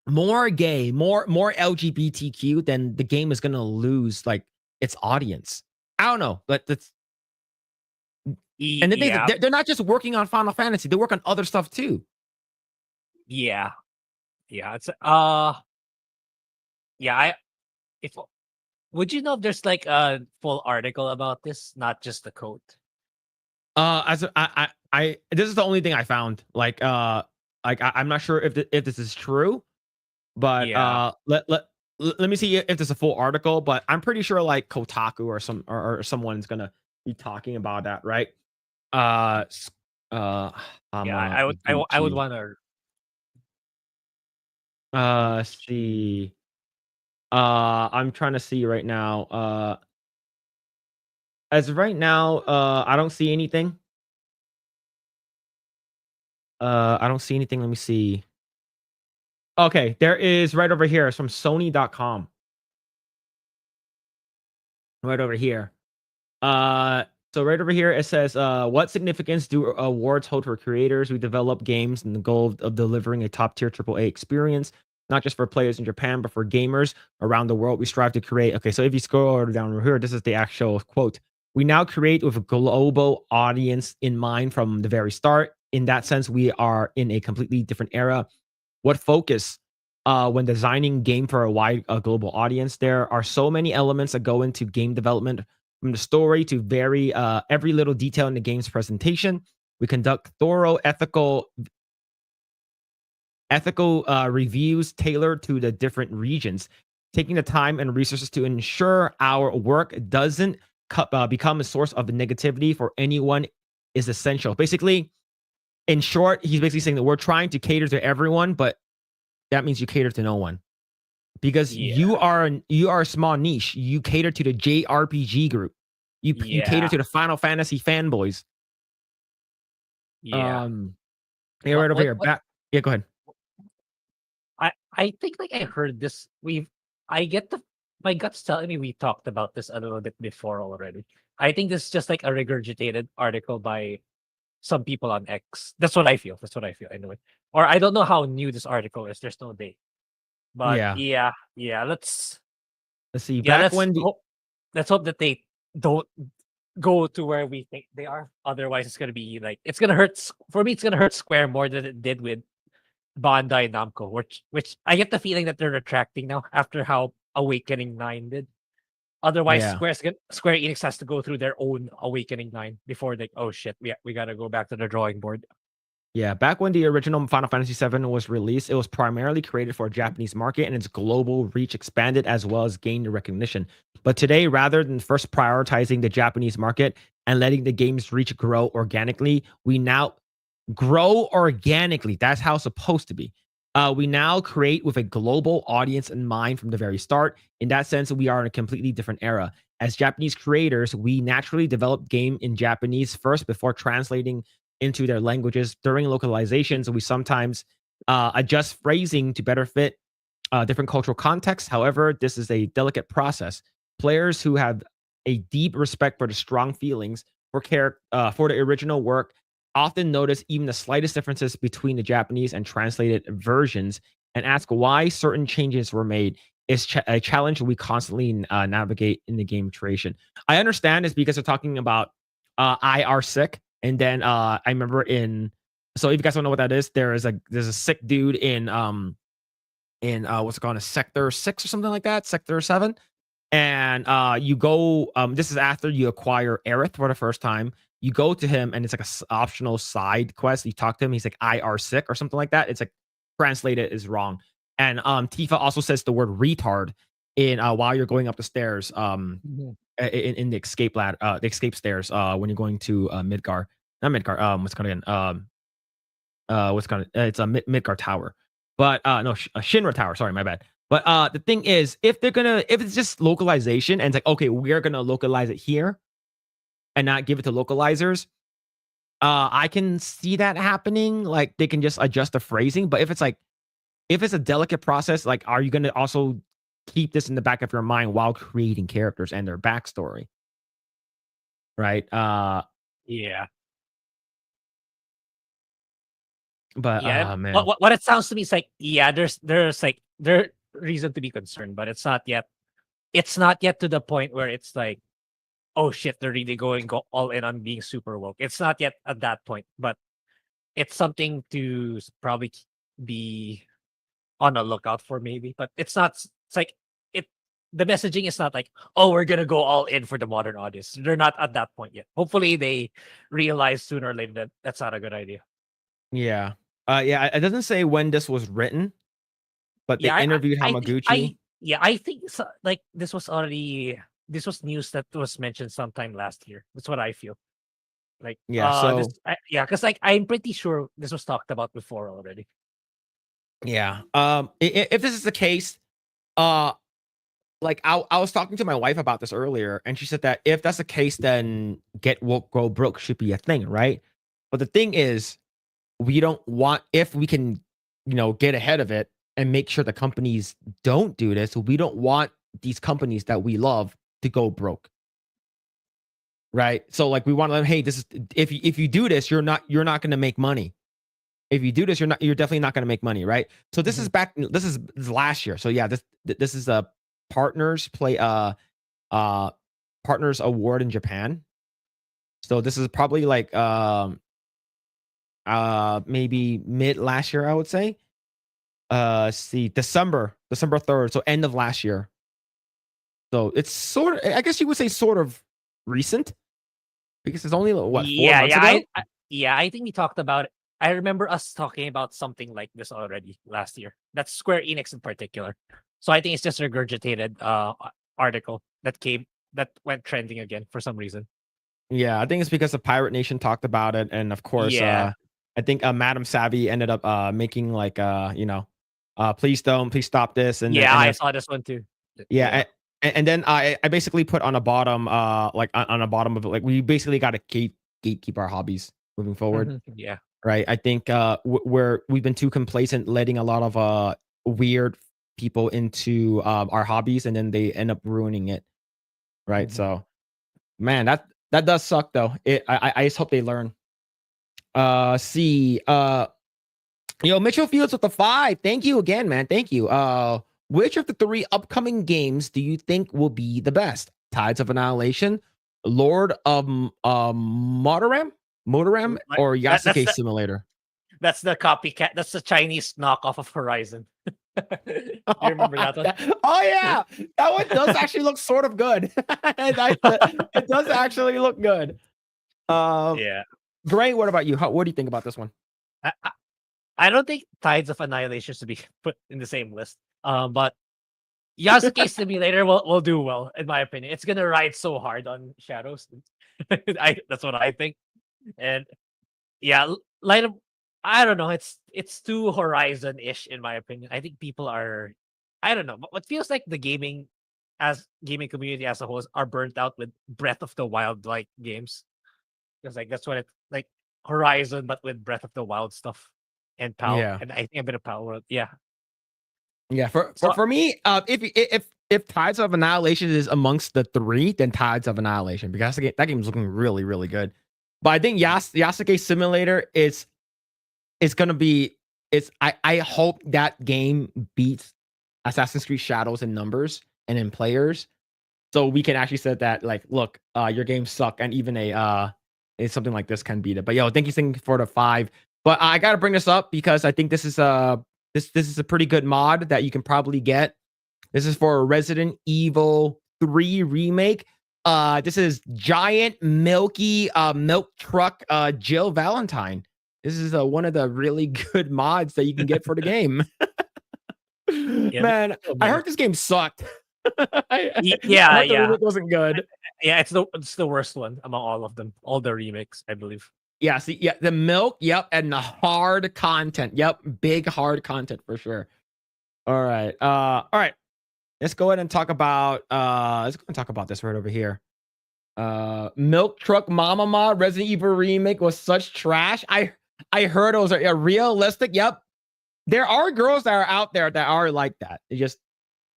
more gay, more LGBTQ, then the game is gonna lose like its audience. I don't know, but that's. And the thing is, they're not just working on Final Fantasy; they work on other stuff too. Yeah, it's if would you know if there's like a full article about this, not just the quote? As I this is the only thing I found. Like I'm not sure if this is true, but let me see if there's a full article. But I'm pretty sure like Kotaku or someone's gonna be talking about that, right? I would want to see. I'm trying to see right now. As of right now, I don't see anything. I don't see anything. Let me see. Okay, there is right over here. It's from Sony.com. Right over here. So right over here it says, what significance do awards hold for creators who develop games and the goal of delivering a top-tier AAA experience, not just for players in Japan, but for gamers around the world? We strive to create. Okay, so if you scroll down over here, this is the actual quote. We now create with a global audience in mind from the very start. In that sense, we are in a completely different era. What focus when designing game for a wide global audience? There are so many elements that go into game development, from the story to every little detail in the game's presentation. We conduct thorough ethical reviews tailored to the different regions, taking the time and resources to ensure our work doesn't become a source of negativity for anyone is essential. Basically, in short, he's basically saying that we're trying to cater to everyone, but that means you cater to no one, because you are a small niche. You cater to the JRPG group. You cater to the Final Fantasy fanboys. Yeah. Right over here. Back. Yeah, go ahead. I think like I heard this. My gut's telling me we talked about this a little bit before already. I think this is just like a regurgitated article by some people on X. That's what I feel. Anyway. Or I don't know how new this article is. There's no date. But yeah. Let's see. Let's hope that they don't go to where we think they are. Otherwise, it's gonna be like it's gonna hurt. For me, it's gonna hurt Square more than it did with Bandai Namco, which I get the feeling that they're retracting now after how Awakening 9 did. Otherwise, Square Enix has to go through their own Awakening 9 before they, oh shit, we gotta go back to the drawing board. Yeah, back when the original Final Fantasy VII was released, it was primarily created for a Japanese market, and its global reach expanded as well as gained recognition. But today, rather than first prioritizing the Japanese market and letting the game's reach grow organically, we now grow organically. That's how it's supposed to be. We now create with a global audience in mind from the very start. In that sense, we are in a completely different era. As Japanese creators, we naturally develop game in Japanese first before translating into their languages. During localizations, we sometimes adjust phrasing to better fit different cultural contexts. However, this is a delicate process. Players who have a deep respect for the strong feelings for the original work often notice even the slightest differences between the Japanese and translated versions and ask why certain changes were made. Is a challenge we constantly navigate in the game creation. I understand it's because they're talking about IR sick, and then I remember so if you guys don't know what that is, there's a sick dude in what's it called, a sector 6 or something like that, sector 7. And you go this is after you acquire Aerith for the first time. You go to him and it's like optional side quest. You talk to him, he's like IR sick or something like that. It's like translated is wrong. And Tifa also says the word retard in while you're going up the stairs in the escape stairs when you're going to Midgar. Not Midgar, what's it called again? It's a Midgar Tower. But no, Shinra Tower, sorry, my bad. But the thing is, if it's just localization and it's like, okay, we're gonna localize it here and not give it to localizers, I can see that happening. Like they can just adjust the phrasing. But if it's a delicate process, like, are you gonna also keep this in the back of your mind while creating characters and their backstory? Right. Yeah. But Yeah. man. What it sounds to me is like, yeah, there's like there reason to be concerned, but it's not yet to the point where it's like, oh shit, they're really go all in on being super woke. It's not yet at that point, but it's something to probably be on the lookout for, maybe. But it's not. It's like the messaging is not like, oh, we're gonna go all in for the modern audience. They're not at that point yet. Hopefully, they realize sooner or later that that's not a good idea. Yeah. Yeah, it doesn't say when this was written, but they Yeah, interviewed I think Hamaguchi. I think so, like this was news that was mentioned sometime last year. That's what I feel. Like Yeah, so yeah, because like I'm pretty sure this was talked about before already. yeah. If this is the case, uh like I was talking to my wife about this earlier, and she said that if that's the case, then get woke, go broke should be a thing, right? But the thing is, we don't want if we can, get ahead of it and make sure the companies don't do this. We don't want these companies that we love to go broke, right? So like we want to, hey, this is if you do this, you're not going to make money. If you do this, you're definitely not going to make money, right? So this is last year. So yeah, this is a uh partners award in Japan. So this is probably like maybe mid last year, I would say. See, December 3rd, so end of last year. So it's sort of, I guess you would say, sort of recent because it's only what, 4 months ago. Yeah, I think we talked about it. I remember us talking about something like this already last year. That's Square Enix in particular. So I think it's just a regurgitated article that went trending again for some reason. Yeah, I think it's because the Pirate Nation talked about it, and of course, Yeah. I think Madam Savvy ended up making like please stop this, and then Yeah, ended I up, saw this one too. yeah, and then I basically put on a bottom like on a bottom of it, like we basically got to gatekeep our hobbies moving forward, Yeah. right? I think we've been too complacent, letting a lot of weird people into our hobbies, and then they end up ruining it, right? Mhm. So man, that does suck though. I just hope they learn. See, Mitchell Fields with the 5. Thank you again, man. Thank you. Which of the 3 upcoming games do you think will be the best? Tides of Annihilation, Lord of Motoram, Like, or that Yasuke Simulator? that's the copycat. That's the Chinese knockoff of Horizon. You remember that one? Oh yeah, that one does actually look sort of good. It does actually look good. Yeah. Grae, what about you? What do you think about this one? I don't think Tides of Annihilation should be put in the same list. But Yasuke Simulator will do well, in my opinion. It's gonna ride so hard on Shadows. That's what I think. And yeah, Light of I don't know. It's too Horizon-ish in my opinion. I think people are, I don't know. What feels like the gaming community as a whole are burnt out with Breath of the Wild like games. Because like that's what it like Horizon, but with Breath of the Wild stuff and Yeah. and I think a bit of Power World. Yeah. Yeah, So for me, if Tides of Annihilation is amongst the three, then Tides of Annihilation because that game's looking really really good. But I think Yasuke Simulator is gonna be I hope that game beats Assassin's Creed Shadows in numbers and in players, so we can actually say that like, look, your games suck, and even it's something like this can beat it. But yo, thank you for the 5. But I gotta bring this up because I think this is this is a pretty good mod that you can probably get. This is for Resident Evil 3 remake. This is Giant Milky Milk Truck Jill Valentine. This is one of the really good mods that you can get for the game. Man, I heard this game sucked. I heard the remake wasn't good. Yeah, it's the worst one among all of them, all the remakes, I believe. Yeah, see, yeah, the milk, yep, and the hard content, yep, big hard content for sure. All right, all right. Let's go ahead and talk about this right over here. Milk Truck Mama mod Resident Evil remake was such trash. I heard it was a realistic. Yep, there are girls that are out there that are like that. It just,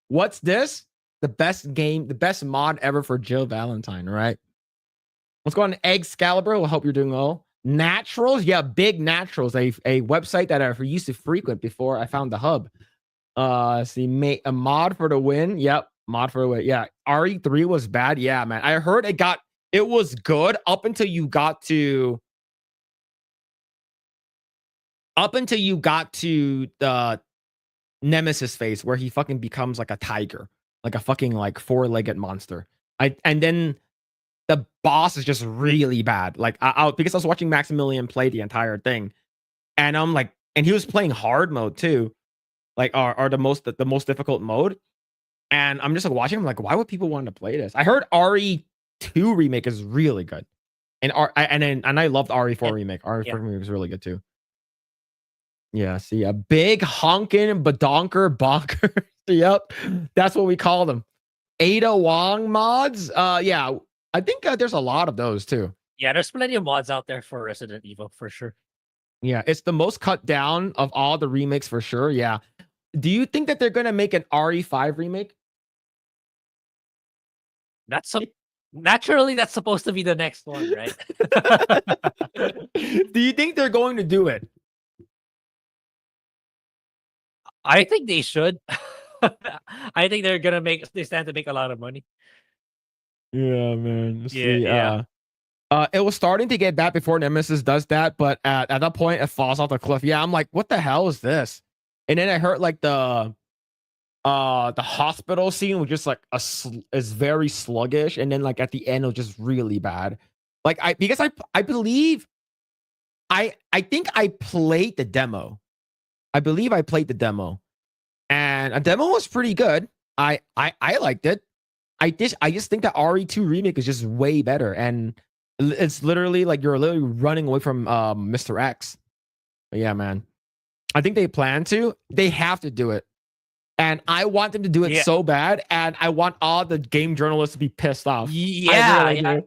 what's this? The best game, the best mod ever for Jill Valentine, right? Let's go on to Excalibur. I hope you're doing well. Naturals, yeah, Big Naturals, a website that I used to frequent before I found the hub. See, a mod for the win. Yep, mod for the win. Yeah, RE3 was bad. Yeah, man, I heard it was good up until you got to the Nemesis phase where he fucking becomes like a tiger, like a fucking like 4-legged monster. And then the boss is just really bad. Like because I was watching Maximilian play the entire thing, and I'm like, and he was playing hard mode too, like or the most difficult mode. And I'm just like watching. I'm like, why would people want to play this? I heard RE2 remake is really good, and I loved RE4 remake. RE4 remake was really good too. Yeah, see, a big honkin' badonker bonker. Yep, that's what we call them. Ada Wong mods. Yeah, I think there's a lot of those too. Yeah, there's plenty of mods out there for Resident Evil for sure. Yeah, it's the most cut down of all the remakes for sure. Yeah. Do you think that they're gonna make an RE5 remake? Naturally, that's supposed to be the next one, right? Do you think they're going to do it? I think they should. I think they stand to make a lot of money. Yeah, man. Yeah. It was starting to get bad before Nemesis does that, but at that point it falls off the cliff. Yeah, I'm like, what the hell is this? And then I heard like the hospital scene was just like is very sluggish, and then like at the end it was just really bad. Like I believe I think I played the demo. I believe I played the demo, and a demo was pretty good. I liked it. I just think that RE2 remake is just way better, and it's literally like you're literally running away from Mr. X. But yeah, man, I think they plan to. They have to do it, and I want them to do it so bad, and I want all the game journalists to be pissed off. Yeah,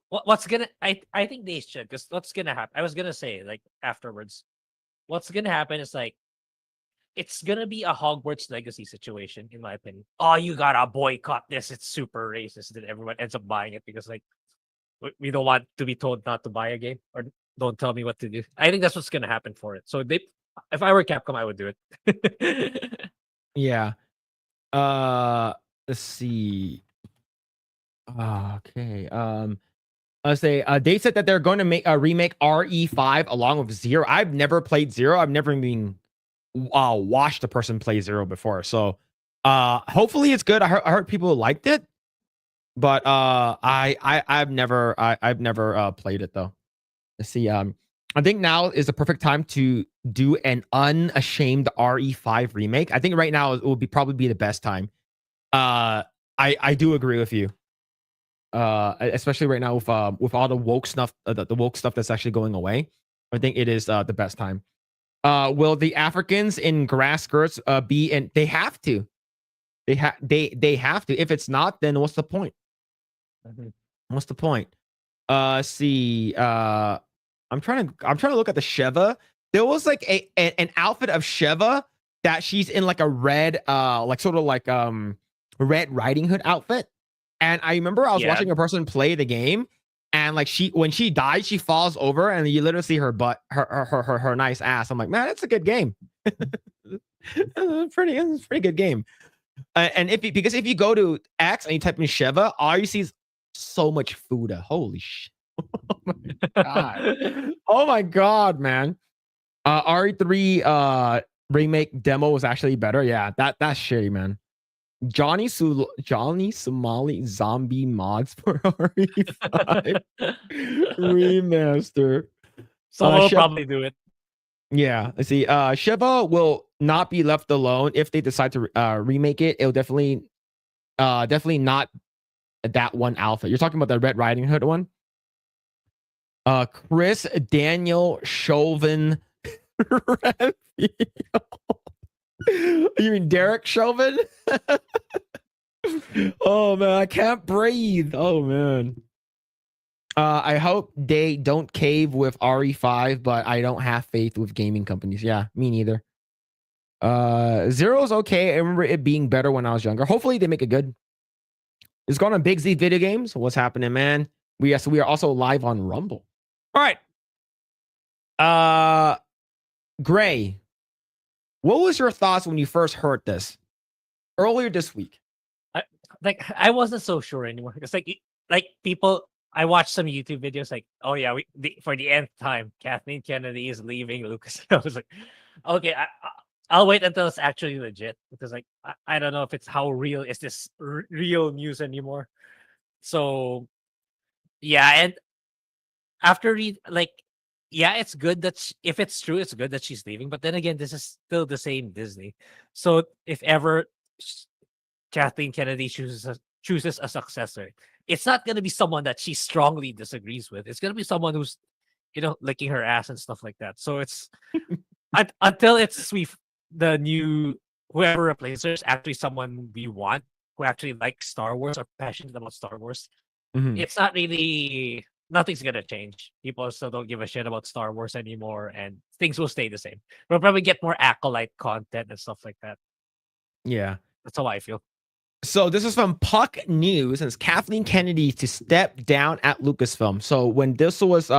what's gonna? I think they should, because what's gonna happen? I was gonna say like afterwards, what's gonna happen is like, it's gonna be a Hogwarts Legacy situation, in my opinion. Oh, you gotta boycott this. It's super racist. Then everyone ends up buying it because like we don't want to be told not to buy a game, or don't tell me what to do. I think that's what's gonna happen for it. So if I were Capcom, I would do it. Yeah. Let's see. Okay. I say they said that they're going to make a remake RE5 along with Zero. I've never played Zero. I've never even watched a person play Zero before. So hopefully it's good. I heard people liked it, but I've never played it though. Let's see. I think now is the perfect time to do an unashamed RE5 remake. I think right now it will probably be the best time. I do agree with you. Especially right now with all the woke stuff, the woke stuff that's actually going away. I think it is the best time. Will the Africans in grass skirts be in? They have to. They have to. If it's not, then what's the point? What's the point? See. I'm trying to look at the Sheva. There was like an outfit of Sheva that she's in like a red, like sort of like Red Riding Hood outfit. And I remember I was watching a person play the game, and like when she dies, she falls over, and you literally see her butt, her nice ass. I'm like, man, it's a good game. It's a pretty good game. And because if you go to X and you type in Sheva, all you see is so much food. Holy shit. Oh my god. Oh my god, man. RE3 remake demo was actually better. Yeah, that's shitty, man. Johnny Somali zombie mods for RE5 remaster. Someone will probably do it. Yeah, I see. Sheva will not be left alone if they decide to remake it. It'll definitely not that one outfit. You're talking about the Red Riding Hood one? Chris Daniel Chauvin. You mean Derek Chauvin? Oh man, I can't breathe. Oh man. I hope they don't cave with RE5, but I don't have faith with gaming companies. Yeah, me neither. Zero's okay. I remember it being better when I was younger. Hopefully they make it good. It's going on Big Z Video Games. What's happening, man? We are also live on Rumble. All right. Grae, what was your thoughts when you first heard this earlier this week? I wasn't so sure anymore. It's like people. I watched some YouTube videos like, oh yeah, for the nth time, Kathleen Kennedy is leaving Lucas. I was like, okay, I'll wait until it's actually legit, because like I don't know if it's how real is this real news anymore. So yeah, and after yeah, it's good that if it's true, it's good that she's leaving. But then again, this is still the same Disney. So if ever Kathleen Kennedy chooses a successor, it's not going to be someone that she strongly disagrees with. It's going to be someone who's, licking her ass and stuff like that. So it's until it's the new whoever replaces her is actually someone we want, who actually likes Star Wars or passionate about Star Wars. It's not really, nothing's going to change. People still don't give a shit about Star Wars anymore, and things will stay the same. We'll probably get more acolyte content and stuff like that. Yeah. That's how I feel. So this is from Puck News, and it's Kathleen Kennedy to step down at Lucasfilm. So when this was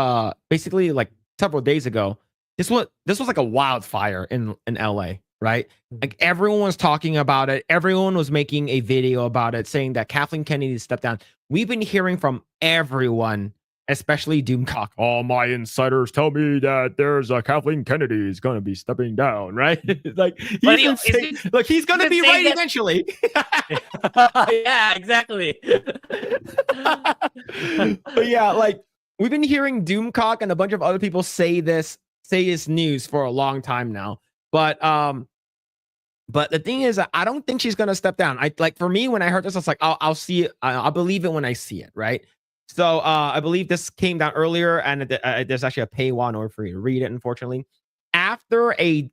basically like several days ago, this was like a wildfire in LA, right? Like everyone was talking about it. Everyone was making a video about it, saying that Kathleen Kennedy stepped down. We've been hearing from everyone, especially Doomcock. All my insiders tell me that there's a Kathleen Kennedy is going to be stepping down, right? Like he's going to be right eventually. Yeah, exactly. But yeah, like we've been hearing Doomcock and a bunch of other people say this news for a long time now. But the thing is, I don't think she's gonna step down. For me, when I heard this, I was like, I'll see it. I'll believe it when I see it, right? So I believe this came down earlier, and there's actually a paywall in order for you to read it, unfortunately. After a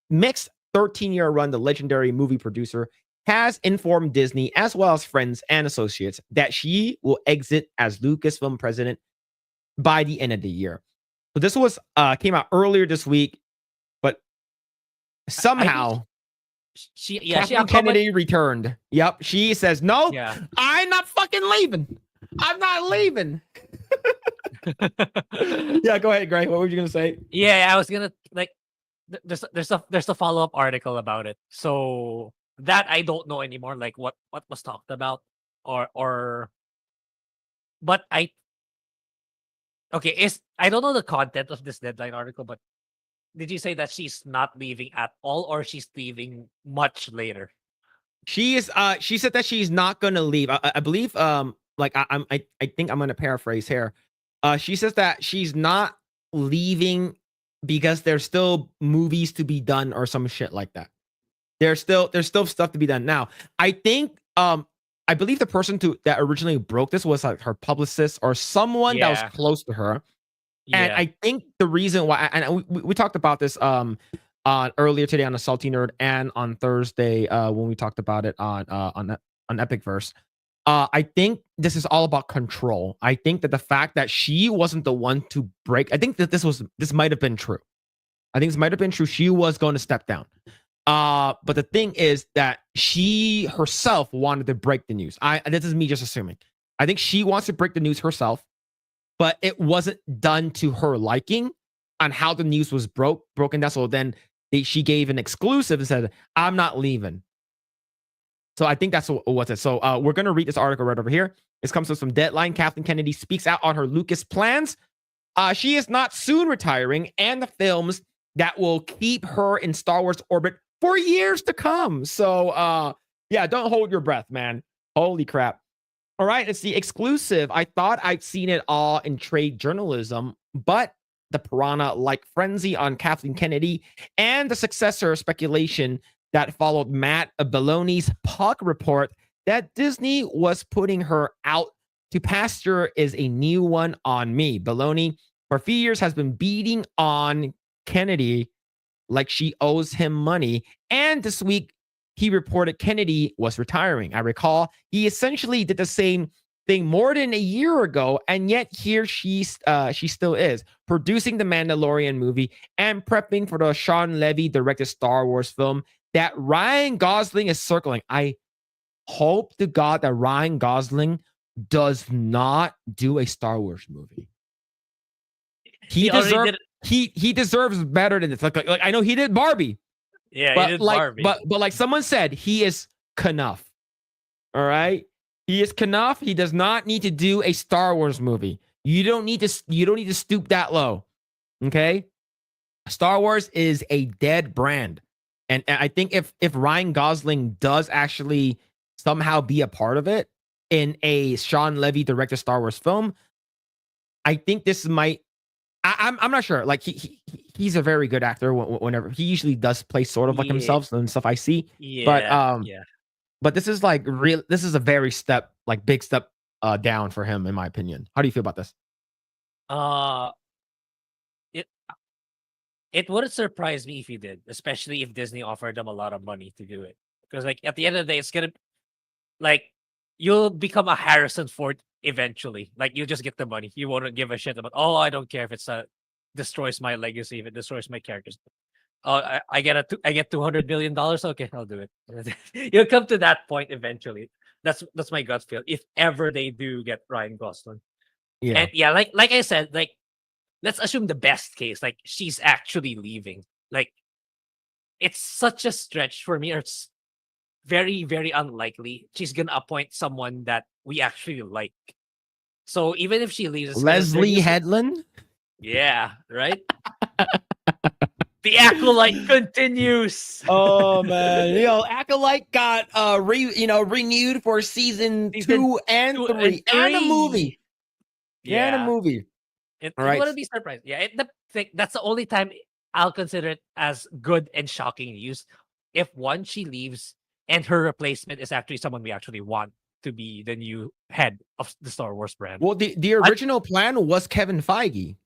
mixed 13-year run, the legendary movie producer has informed Disney, as well as friends and associates, that she will exit as Lucasfilm president by the end of the year. So this was came out earlier this week, but somehow Kathleen Kennedy returned. Yep, she says, no, I'm not fucking leaving. I'm not leaving. Yeah, go ahead, Grae. What were you gonna say? Yeah, I was gonna there's a follow-up article about it. So that I don't know anymore, like what was talked about, but I don't know the content of this Deadline article, but did you say that she's not leaving at all, or she's leaving much later? She said that she's not gonna leave. I believe I think I'm gonna paraphrase here. She says that she's not leaving because there's still movies to be done or some shit like that. There's still stuff to be done. Now, I think I believe the person that originally broke this was like her publicist or someone that was close to her. And I think the reason why, and we talked about this on earlier today on the Salty Nerd and on Thursday when we talked about it on Epicverse. I think this is all about control. I think that the fact that she wasn't the one to break, I think that this might have been true. I think this might have been true. She was going to step down. But the thing is that she herself wanted to break the news. This is me just assuming. I think she wants to break the news herself, but it wasn't done to her liking on how the news was broken down. So then she gave an exclusive and said, "I'm not leaving." So I think that's what's it. So we're going to read this article right over here. This comes from Deadline. Kathleen Kennedy speaks out on her Lucas plans. She is not soon retiring, and the films that will keep her in Star Wars orbit for years to come. So yeah, don't hold your breath, man. Holy crap. All right, it's the exclusive. I thought I'd seen it all in trade journalism, but the piranha-like frenzy on Kathleen Kennedy and the successor speculation that followed Matt Belloni's Puck report that Disney was putting her out to pasture is a new one on me. Belloni, for a few years, has been beating on Kennedy like she owes him money. And this week, he reported Kennedy was retiring. I recall he essentially did the same thing more than a year ago, and yet here she still is, producing the Mandalorian movie and prepping for the Sean Levy-directed Star Wars film that Ryan Gosling is circling. I hope to God that Ryan Gosling does not do a Star Wars movie. He deserves better than this. Like I know he did Barbie. Yeah, but he did like Barbie. but like someone said, he is Knuff. All right? He is Knuff. He does not need to do a Star Wars movie. You don't need to stoop that low. Okay? Star Wars is a dead brand. And I think if Ryan Gosling does actually somehow be a part of it in a Sean Levy directed Star Wars film, I think this might. I'm not sure. Like he's a very good actor. Whenever he usually does play sort of like himself and stuff I see. Yeah, but this is like real. This is a very big step down for him in my opinion. How do you feel about this? It wouldn't surprise me if he did, especially if Disney offered them a lot of money to do it. Because like at the end of the day, it's gonna like you'll become a Harrison Ford eventually. Like you just get the money. You won't give a shit about. Oh, I don't care if it's destroys my legacy, if it destroys my characters. Oh, I get $200 million. Okay, I'll do it. You'll come to that point eventually. That's my gut feel. If ever they do get Ryan Gosling, Yeah, and yeah, like I said, like let's assume the best case, like she's actually leaving. Like it's such a stretch for me. Or it's very, very unlikely she's gonna appoint someone that we actually like. So even if she leaves, Leslie Headland. Yeah, right. The acolyte continues. Oh man, Acolyte got renewed for season 2 and 3 and a movie. Yeah, and a movie. It wouldn't be surprised. Yeah, that's the only time I'll consider it as good and shocking news. If one, she leaves and her replacement is actually someone we actually want to be the new head of the Star Wars brand. Well, the original plan was Kevin Feige.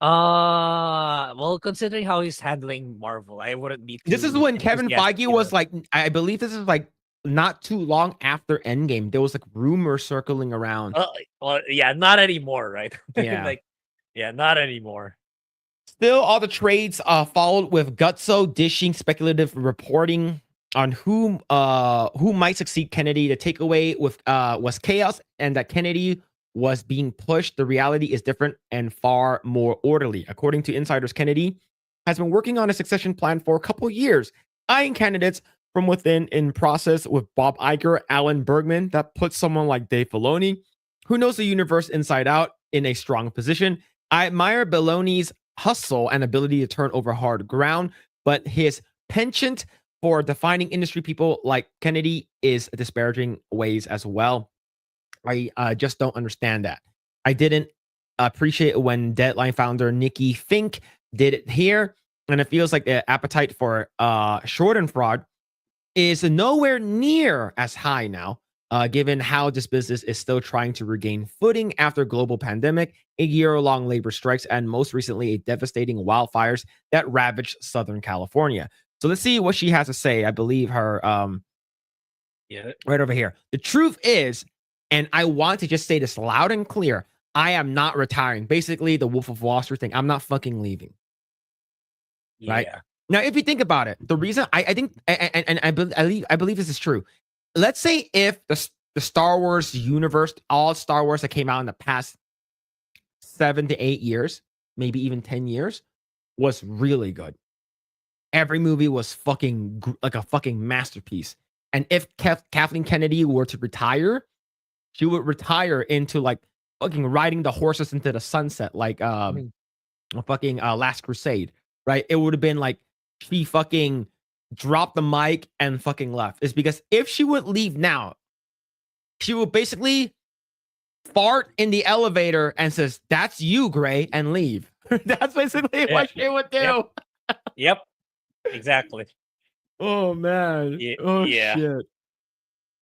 Well, considering how he's handling Marvel, I wouldn't be. This is when Kevin Feige was like, I believe this is like not too long after Endgame. There was like rumors circling around. Well, yeah, not anymore, right? Yeah, not anymore. Still, all the trades followed with Gutso dishing speculative reporting on who might succeed Kennedy. The takeaway was chaos and that Kennedy was being pushed. The reality is different and far more orderly. According to insiders, Kennedy has been working on a succession plan for a couple years, eyeing candidates from within in process with Bob Iger, Alan Bergman. That puts someone like Dave Filoni, who knows the universe inside out, in a strong position. I admire Belloni's hustle and ability to turn over hard ground, but his penchant for defining industry people like Kennedy is disparaging ways as well. I just don't understand that. I didn't appreciate when Deadline founder Nikki Fink did it here, and it feels like the appetite for Schadenfreude is nowhere near as high now, given how this business is still trying to regain footing after global pandemic, a year-long labor strikes, and most recently a devastating wildfires that ravaged Southern California. So let's see what she has to say. I believe her right over here. The truth is, and I want to just say this loud and clear, I am not retiring. Basically, the Wolf of Wall Street thing. I'm not fucking leaving. Right? Yeah. Now, if you think about it, the reason I think, and I believe this is true. Let's say if the Star Wars universe, all Star Wars that came out in the past 7 to 8 years, maybe even 10 years, was really good. Every movie was fucking like a fucking masterpiece. And if Kathleen Kennedy were to retire, she would retire into like fucking riding the horses into the sunset, like fucking Last Crusade, right? It would have been like she fucking dropped the mic and fucking left. It's because if she would leave now, she would basically fart in the elevator and says, "That's you, Grae," and leave. That's basically what she would do. Yep. Exactly. Oh man. Oh shit.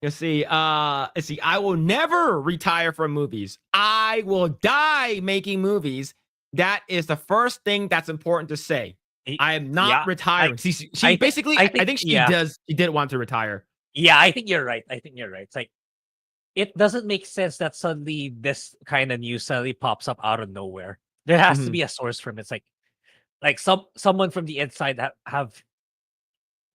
Let's see. I will never retire from movies. I will die making movies. That is the first thing that's important to say. I am not retiring. She basically, I think she does. She did want to retire. Yeah, I think you're right. It's like it doesn't make sense that suddenly this kind of news suddenly pops up out of nowhere. There has to be a source from it. It's like someone from the inside that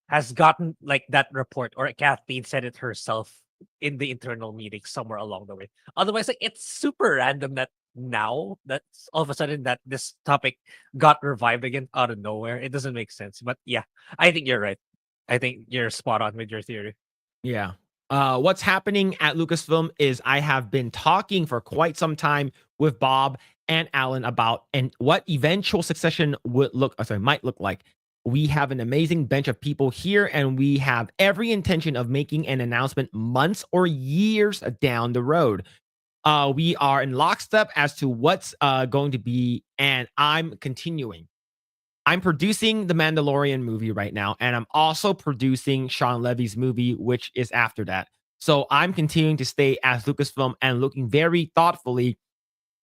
has gotten like that report, or Kathleen said it herself in the internal meeting somewhere along the way. Otherwise, like it's super random that now that's all of a sudden that this topic got revived again out of nowhere. It doesn't make sense. But yeah, I think you're right. I think you're spot on with your theory. Yeah. What's happening at Lucasfilm is I have been talking for quite some time with Bob and Alan about and what eventual succession might look like. We have an amazing bench of people here, and we have every intention of making an announcement months or years down the road. We are in lockstep as to what's going to be, and I'm continuing. I'm producing the Mandalorian movie right now, and I'm also producing Sean Levy's movie, which is after that. So I'm continuing to stay as Lucasfilm and looking very thoughtfully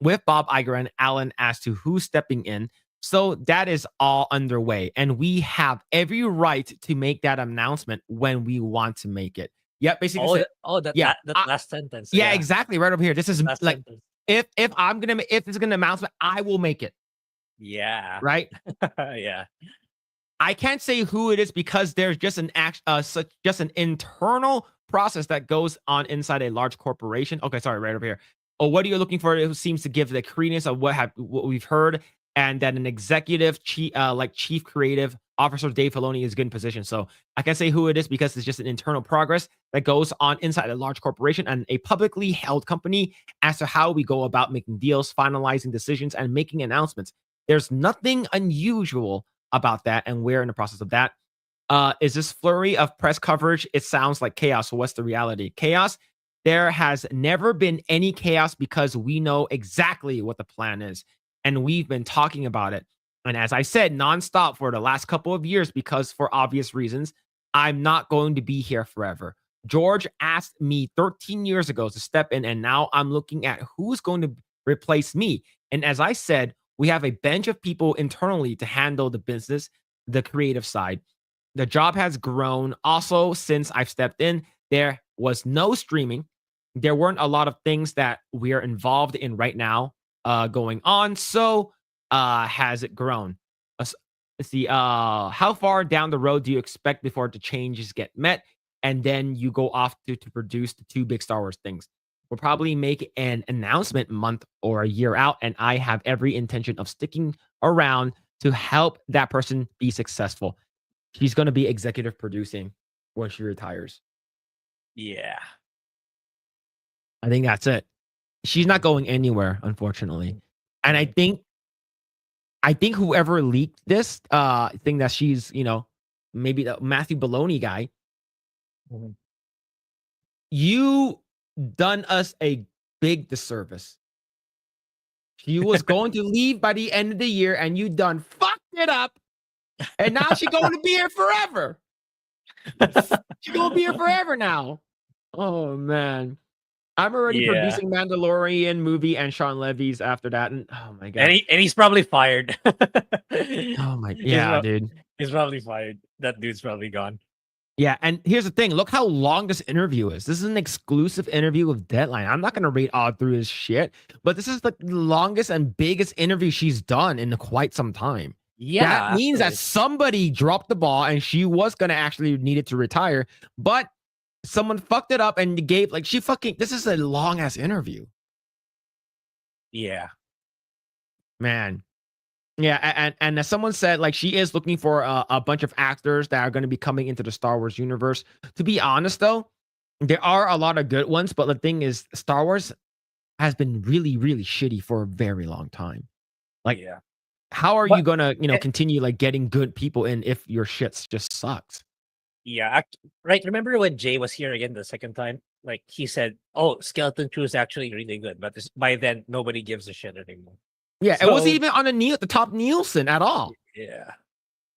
with Bob Iger and Alan as to who's stepping in. So that is all underway, and we have every right to make that announcement when we want to make it. Yeah, basically. That last sentence. Yeah, exactly. Right over here. This is last like sentence. if there's gonna announcement, I will make it. Yeah. Right. Yeah. I can't say who it is because there's just an internal process that goes on inside a large corporation. Okay, sorry, right over here. Oh, what are you looking for? It seems to give the credence of what we've heard, and that an executive chief creative officer Dave Filoni is good in position. So I can't say who it is because it's just an internal progress that goes on inside a large corporation and a publicly held company as to how we go about making deals, finalizing decisions, and making announcements. There's nothing unusual about that, and we're in the process of that. Is this flurry of press coverage? It sounds like chaos. So what's the reality? Chaos? There has never been any chaos because we know exactly what the plan is, and we've been talking about it. And as I said, nonstop for the last couple of years, because for obvious reasons, I'm not going to be here forever. George asked me 13 years ago to step in, and now I'm looking at who's going to replace me. And as I said, we have a bench of people internally to handle the business, the creative side. The job has grown. Also, since I've stepped in, there was no streaming. There weren't a lot of things that we're involved in right now going on. So has it grown? Let's see. How far down the road do you expect before the changes get met? And then you go off to produce the 2 big Star Wars things. We'll probably make an announcement a month or a year out, and I have every intention of sticking around to help that person be successful. She's going to be executive producing when she retires. Yeah. I think that's it. She's not going anywhere, unfortunately. And I think whoever leaked this thing that she's, maybe the Matthew Baloney guy, you done us a big disservice. She was going to leave by the end of the year, and you done fucked it up. And now she's going to be here forever. She's going to be here forever now. Oh man. I'm already producing Mandalorian movie and Sean Levy's after that. And oh my god. And he's probably fired. Oh my dude. He's probably fired. That dude's probably gone. Yeah, and here's the thing. Look how long this interview is. This is an exclusive interview with Deadline. I'm not gonna read all through his shit, but this is the longest and biggest interview she's done in quite some time. Yeah. That means that somebody dropped the ball and she was gonna actually needed to retire, but someone fucked it up and gave this is a long ass interview. Yeah. Man. Yeah, and as someone said, like, she is looking for a bunch of actors that are going to be coming into the Star Wars universe. To be honest, though, there are a lot of good ones, but the thing is, Star Wars has been really, really shitty for a very long time. Like, how are you gonna, continue like getting good people in if your shit just sucks? Yeah, right. Remember when Jay was here again the second time? Like, he said, "Oh, Skeleton Crew is actually really good," but by then nobody gives a shit anymore. Yeah, it wasn't even on the top Nielsen at all.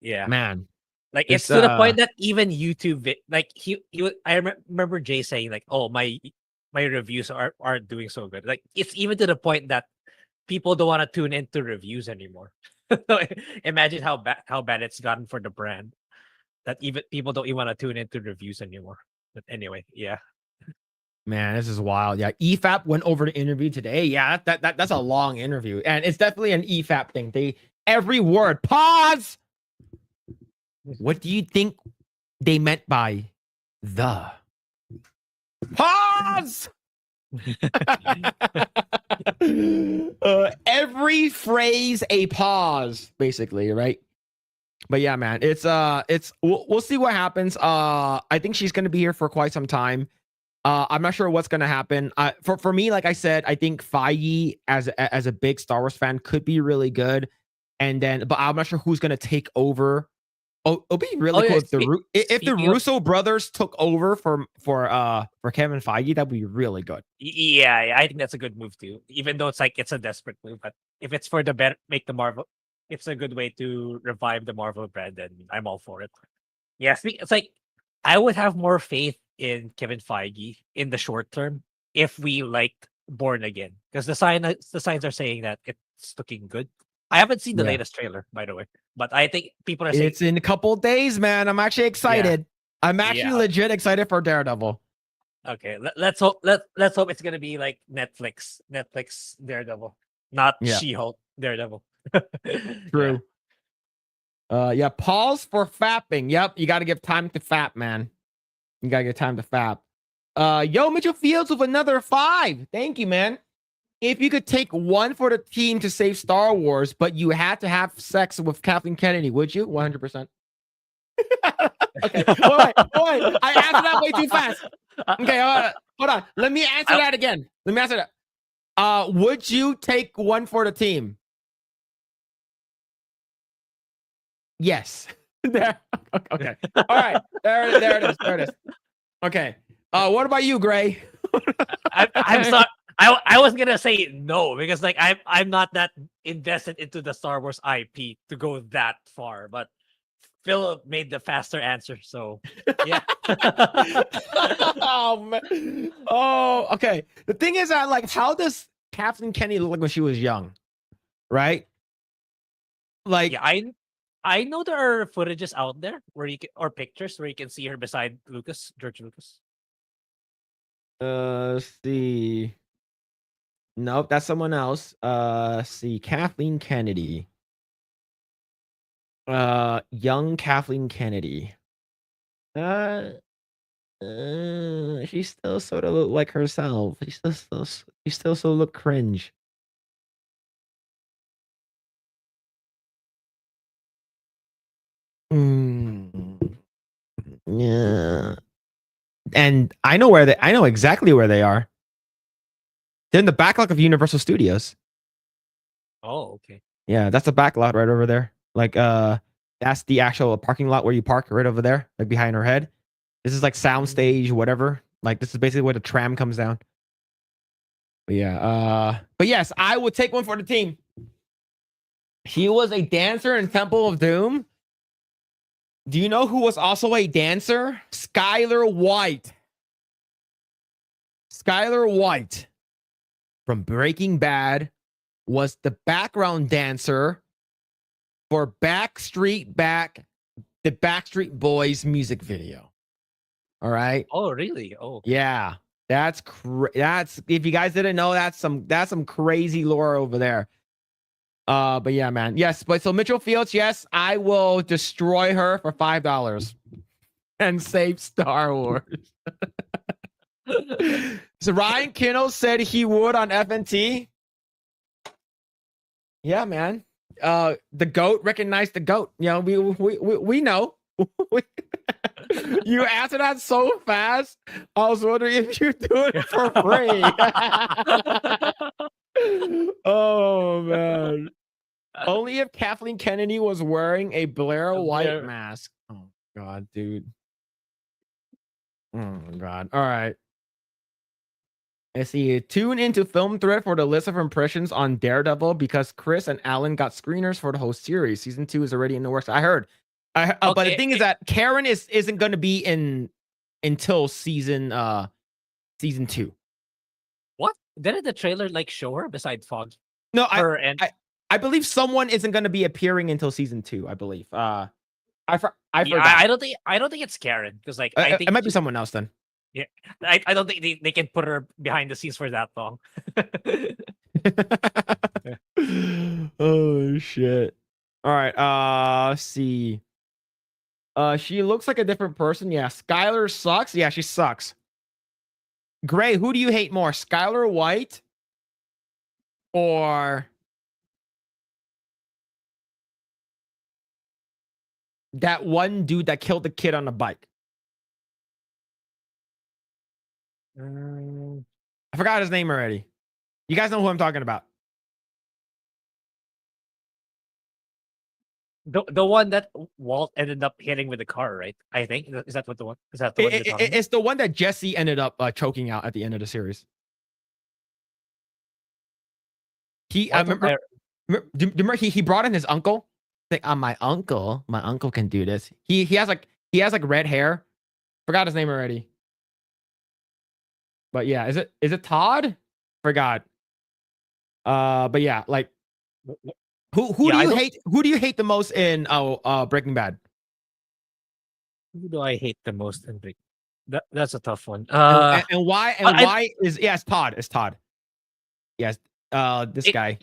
Yeah, man. Like, it's to the point that even YouTube, like I remember Jay saying like, "Oh, my reviews aren't doing so good." Like, it's even to the point that people don't want to tune into reviews anymore. Imagine how bad it's gotten for the brand that even people don't even want to tune into reviews anymore. But anyway, yeah. Man, this is wild. Yeah, EFAP went over to interview today. Yeah, that's a long interview, and it's definitely an EFAP thing. Every word. Pause. What do you think they meant by the? Pause. Every phrase a pause, basically, right? But yeah, man, we'll see what happens. I think she's gonna be here for quite some time. I'm not sure what's gonna happen. For me, like I said, I think Feige as a big Star Wars fan could be really good, but I'm not sure who's gonna take over. Oh, it'll be really cool if the Russo brothers took over for Kevin Feige. That'd be really good. Yeah, I think that's a good move too. Even though it's a desperate move, but if it's for the better, make the Marvel, it's a good way to revive the Marvel brand. Then I'm all for it. Yeah, it's like I would have more faith in Kevin Feige in the short term if we liked Born Again, because the signs are saying that it's looking good. I haven't seen the latest trailer, by the way, but I think people are saying it's in a couple of days, man. I'm actually excited. Yeah. I'm actually legit excited for Daredevil. Okay, let's hope it's gonna be like Netflix Daredevil, not She-Hulk Daredevil. True. Yeah, pause for fapping. Yep, you got to give time to fap, man. You got to give time to fap. Yo, Mitchell Fields with another 5. Thank you, man. If you could take one for the team to save Star Wars, but you had to have sex with Kathleen Kennedy, would you? 100%. Okay. Wait. I answered that way too fast. Okay, hold on. Let me answer that again. Would you take one for the team? Yes. There. Okay. All right. There it is. Okay. What about you, Grae? I'm sorry. I was gonna say no because like I'm not that invested into the Star Wars IP to go that far, but Phillip made the faster answer, so yeah. Oh man. Oh, okay. The thing is that like, how does Kathleen Kennedy look like when she was young? Right? Like, yeah, I know there are footages out there where or pictures where you can see her beside George Lucas. Let's see. Nope, that's someone else. See, Kathleen Kennedy. Young Kathleen Kennedy. She still sort of look like herself. She still so look cringe. Yeah. And I know exactly where they are. They're in the backlot of Universal Studios. Oh, okay. Yeah, that's the backlot right over there. Like, that's the actual parking lot where you park right over there, like behind her head. This is like soundstage, whatever. Like, this is basically where the tram comes down. But yeah, but yes, I would take one for the team. She was a dancer in Temple of Doom. Do you know who was also a dancer? Skylar White. Skylar White from Breaking Bad was the background dancer for the Backstreet Boys music video. All right. Oh, really? Oh, Yeah. That's if you guys didn't know, that's some crazy lore over there. But yeah, man. Yes, but so Mitchell Fields, yes, I will destroy her for $5 and save Star Wars. So Ryan Kinno said he would on FNT. Yeah, man. The goat recognized the goat. You know, we know. You answered that so fast. I was wondering if you do it for free. Oh man. Only if Kathleen Kennedy was wearing a Blair White mask. Oh god, dude. Oh god. All right. I see. Tune into Film Thread for the list of impressions on Daredevil because Chris and Alan got screeners for the whole series. Season 2 is already in the works. I heard. Okay, but the thing is that Karen isn't going to be in until season 2. What? Didn't the trailer like show her beside Fog? No, I believe someone isn't going to be appearing until season 2. I believe. I forgot. I don't think it's Karen because like I think it might be someone else then. Yeah, I don't think they can put her behind the scenes for that long. Oh shit! All right. Let's see. She looks like a different person. Yeah, Skylar sucks. Yeah, she sucks. Grae, who do you hate more, Skylar White or that one dude that killed the kid on the bike? I forgot his name already. You guys know who I'm talking about. The one that Walt ended up hitting with the car, right? I think is that what the one is that the one you're talking It's the one that Jesse ended up choking out at the end of the series. I remember. Do you remember he brought in his uncle? Like, my uncle can do this. He has like red hair. Forgot his name already. But yeah, is it Todd? Forgot. But yeah, like who do you hate? Who do you hate the most in Breaking Bad? Who do I hate the most in Breaking? That's a tough one. And why? And why is it's Todd? It's Todd. Yes. This guy.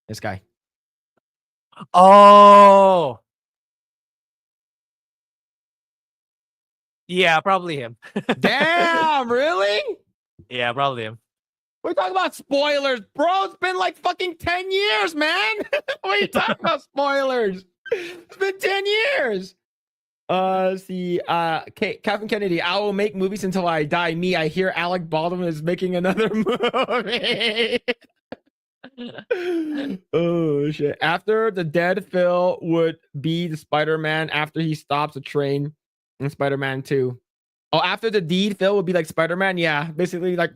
This guy. Oh. Yeah, probably him. Damn, really? Yeah, probably him. We're talking about spoilers, bro. It's been like fucking 10 years, man. What are you talking about spoilers? It's been 10 years. See, Kathleen Kennedy, I will make movies until I die. Me, I hear Alec Baldwin is making another movie. Oh shit. After the dead Phil would be the Spider-Man after he stops a train in Spider-Man 2. Oh, after the deed, Phil would be like Spider-Man. Yeah, basically like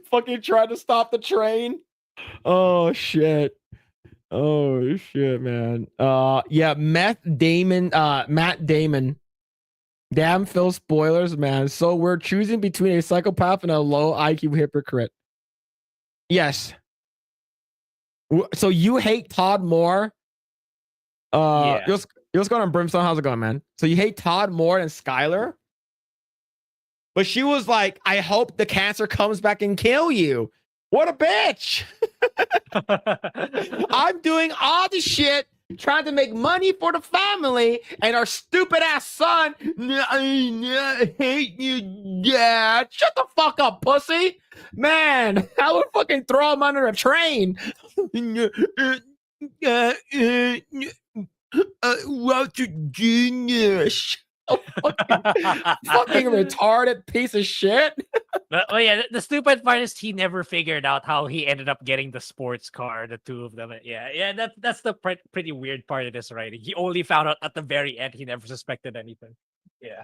fucking trying to stop the train. Oh shit. Oh shit, man. Yeah, Matt Damon. Damn Phil spoilers, man. So we're choosing between a psychopath and a low IQ hypocrite. Yes. So you hate Todd more? Yeah. What's going on, Brimstone? How's it going, man? So you hate Todd more than Skylar? But she was like, I hope the cancer comes back and kill you. What a bitch. I'm doing all the shit, trying to make money for the family, and our stupid ass son, I hate you, Dad. Shut the fuck up, pussy. Man, I would fucking throw him under a train. What a genius. Fucking retarded piece of shit. But yeah, the stupid part is he never figured out how he ended up getting the sports car, the two of them. Yeah, that's the pretty weird part of this writing. He only found out at the very end. He never suspected anything. Yeah.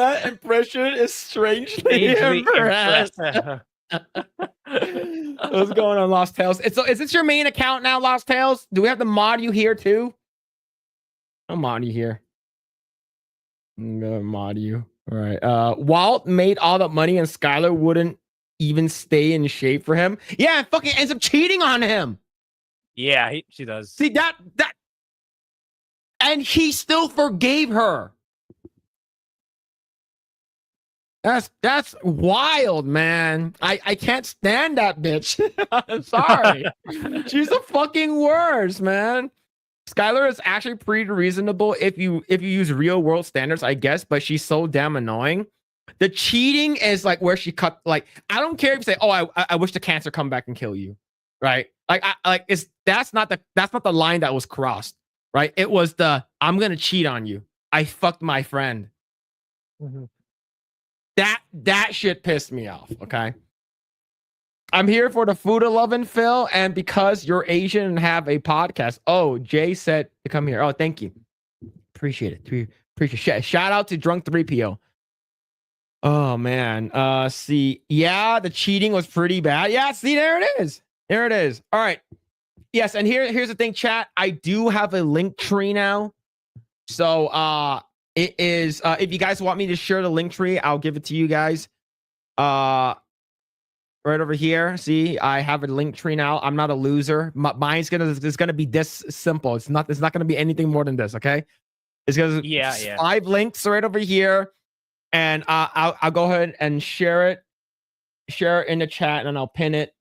That impression is strangely impressive. What's going on, Lost Tales? So is this your main account now, Lost Tales? Do we have to mod you here too? I'll mod you here. I'm gonna mod you. All right. Walt made all that money and Skylar wouldn't even stay in shape for him. Yeah, and fucking ends up cheating on him. Yeah, she does. See that and he still forgave her. That's wild, man. I can't stand that bitch. I'm sorry. She's the fucking worst, man. Skylar is actually pretty reasonable if you use real world standards, I guess, but she's so damn annoying. The cheating is like where she cut. Like, I don't care if you say, "Oh, I wish the cancer come back and kill you," right? Like that's not the line that was crossed, right? It was the I'm gonna cheat on you. I fucked my friend. Mm-hmm. That shit pissed me off. Okay. I'm here for the food of loving, Phil, and because you're Asian and have a podcast. Oh, Jay said to come here. Oh, thank you. Appreciate it. Appreciate it. Shout out to Drunk 3PO. Oh man. See, yeah, the cheating was pretty bad. Yeah, see, there it is. There it is. All right. Yes, and here's the thing, chat. I do have a link tree now. So it is if you guys want me to share the link tree, I'll give it to you guys. Right over here. See, I have a link tree now. I'm not a loser. Mine's gonna be this simple. It's not gonna be anything more than this. Okay. It's gonna 5 links right over here, and I'll go ahead and share it in the chat, and I'll pin it.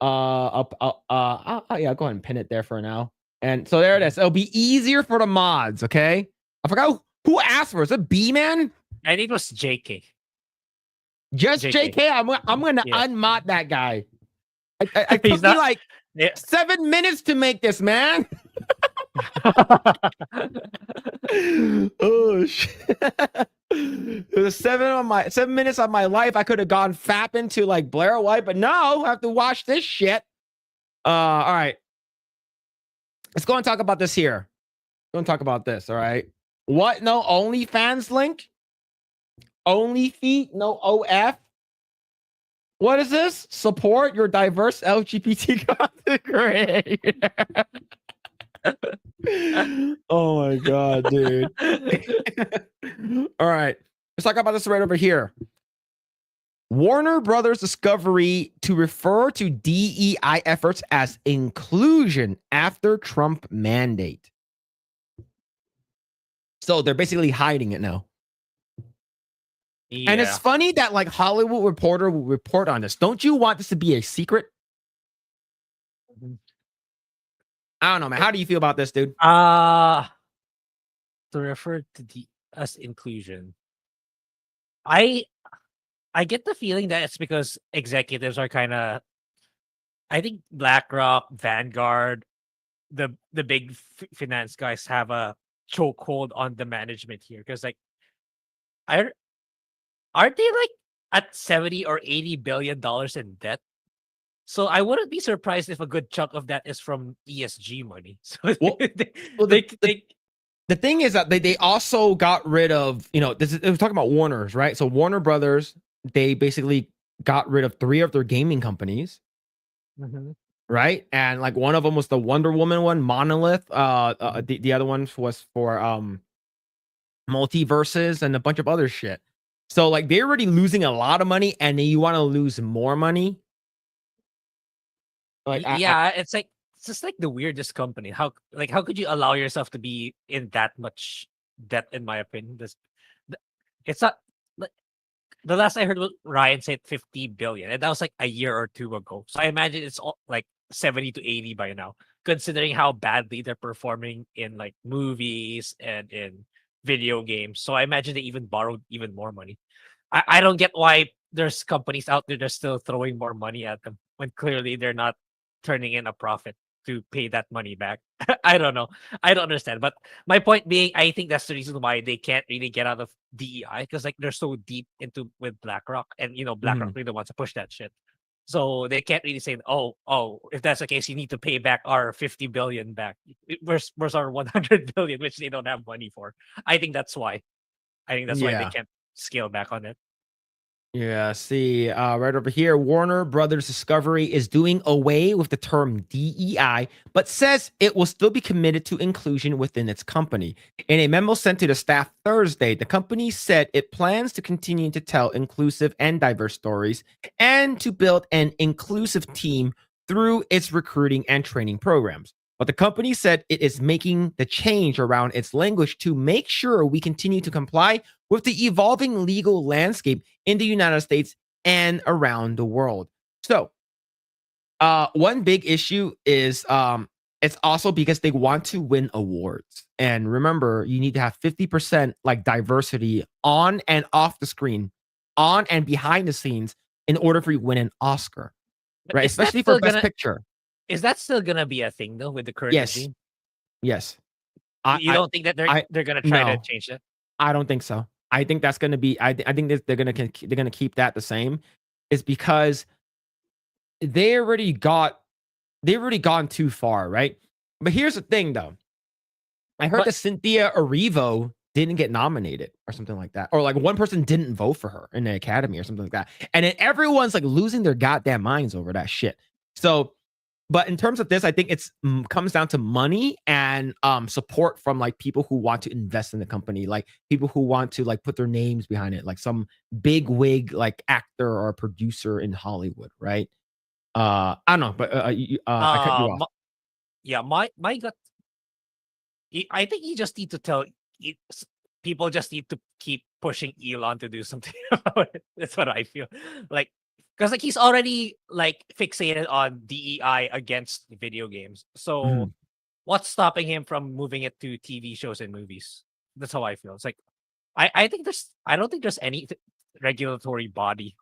Yeah, go ahead and pin it there for now. And so there it is. It'll be easier for the mods. Okay. I forgot who asked for it. Is it B-Man? I think it was JK. Just JK. I'm gonna unmod that guy. I took me like 7 minutes to make this, man. Oh shit. It was 7 minutes of my life. I could have gone fapping to like Blair White, but no, I have to watch this shit. All right. Let's go and talk about this here. Go and talk about this. All right. What? No OnlyFans link? Only feet, no OF. What is this? Support your diverse LGBT content creator. Oh my god, dude. All right. Let's talk about this right over here. Warner Brothers Discovery to refer to DEI efforts as inclusion after Trump mandate. So they're basically hiding it now. Yeah. And it's funny that like Hollywood Reporter will report on this. Don't you want this to be a secret? I don't know, man. How do you feel about this, dude? To refer to as inclusion, I get the feeling that it's because executives are kind of, I think BlackRock, Vanguard, the big finance guys have a chokehold on the management here, because like, aren't they like at 70 or 80 billion dollars in debt? So I wouldn't be surprised if a good chunk of that is from ESG money. So the thing is that they also got rid of, it was talking about Warner's, right? So Warner Brothers, they basically got rid of 3 of their gaming companies, right? And like one of them was the Wonder Woman one, Monolith. The other one was for multiverses and a bunch of other shit. So like they're already losing a lot of money, and then you want to lose more money. Like it's like it's just like the weirdest company. How could you allow yourself to be in that much debt? In my opinion, it's not. Like, the last I heard was Ryan said 50 billion, and that was like a year or 2 ago. So I imagine it's all like 70 to 80 by now, considering how badly they're performing in like movies and in video games. So I imagine they even borrowed even more money. I don't get why there's companies out there that's still throwing more money at them when clearly they're not turning in a profit to pay that money back. I don't know. I don't understand. But my point being, I think that's the reason why they can't really get out of DEI, because like they're so deep into with BlackRock, and BlackRock really wants to push that shit. So they can't really say, oh, if that's the case, you need to pay back our 50 billion back. Where's our 100 billion, which they don't have money for. I think that's why. Why they can't scale back on it. Yeah, see, right over here, Warner Brothers Discovery is doing away with the term DEI, but says it will still be committed to inclusion within its company. In a memo sent to the staff Thursday, the company said it plans to continue to tell inclusive and diverse stories and to build an inclusive team through its recruiting and training programs. But the company said it is making the change around its language to make sure we continue to comply with the evolving legal landscape in the United States and around the world. So, one big issue is it's also because they want to win awards. And remember, you need to have 50% like diversity on and off the screen, on and behind the scenes in order for you to win an Oscar, right? Is that Especially for still Best gonna Picture. is that still gonna be a thing though with the current Yes. regime? Yes. You don't think that they're gonna try to No, change that? I don't think so. I think that's going to be. I think that they're going to keep that the same. Is because they already gone too far, right? But here's the thing, though. I heard But that Cynthia Erivo didn't get nominated or something like that, or like one person didn't vote for her in the Academy or something like that, and then everyone's like losing their goddamn minds over that shit. So, but in terms of this, I think it's comes down to money and support from like people who want to invest in the company, like people who want to like put their names behind it, like some big wig like actor or producer in Hollywood, right? I don't know, but I cut you off. yeah, my gut. I think you just need to tell people just need to keep pushing Elon to do something about it. That's what I feel like. Because like he's already like fixated on DEI against video games. So Mhm. what's stopping him from moving it to TV shows and movies? That's how I feel. It's like I don't think there's any regulatory body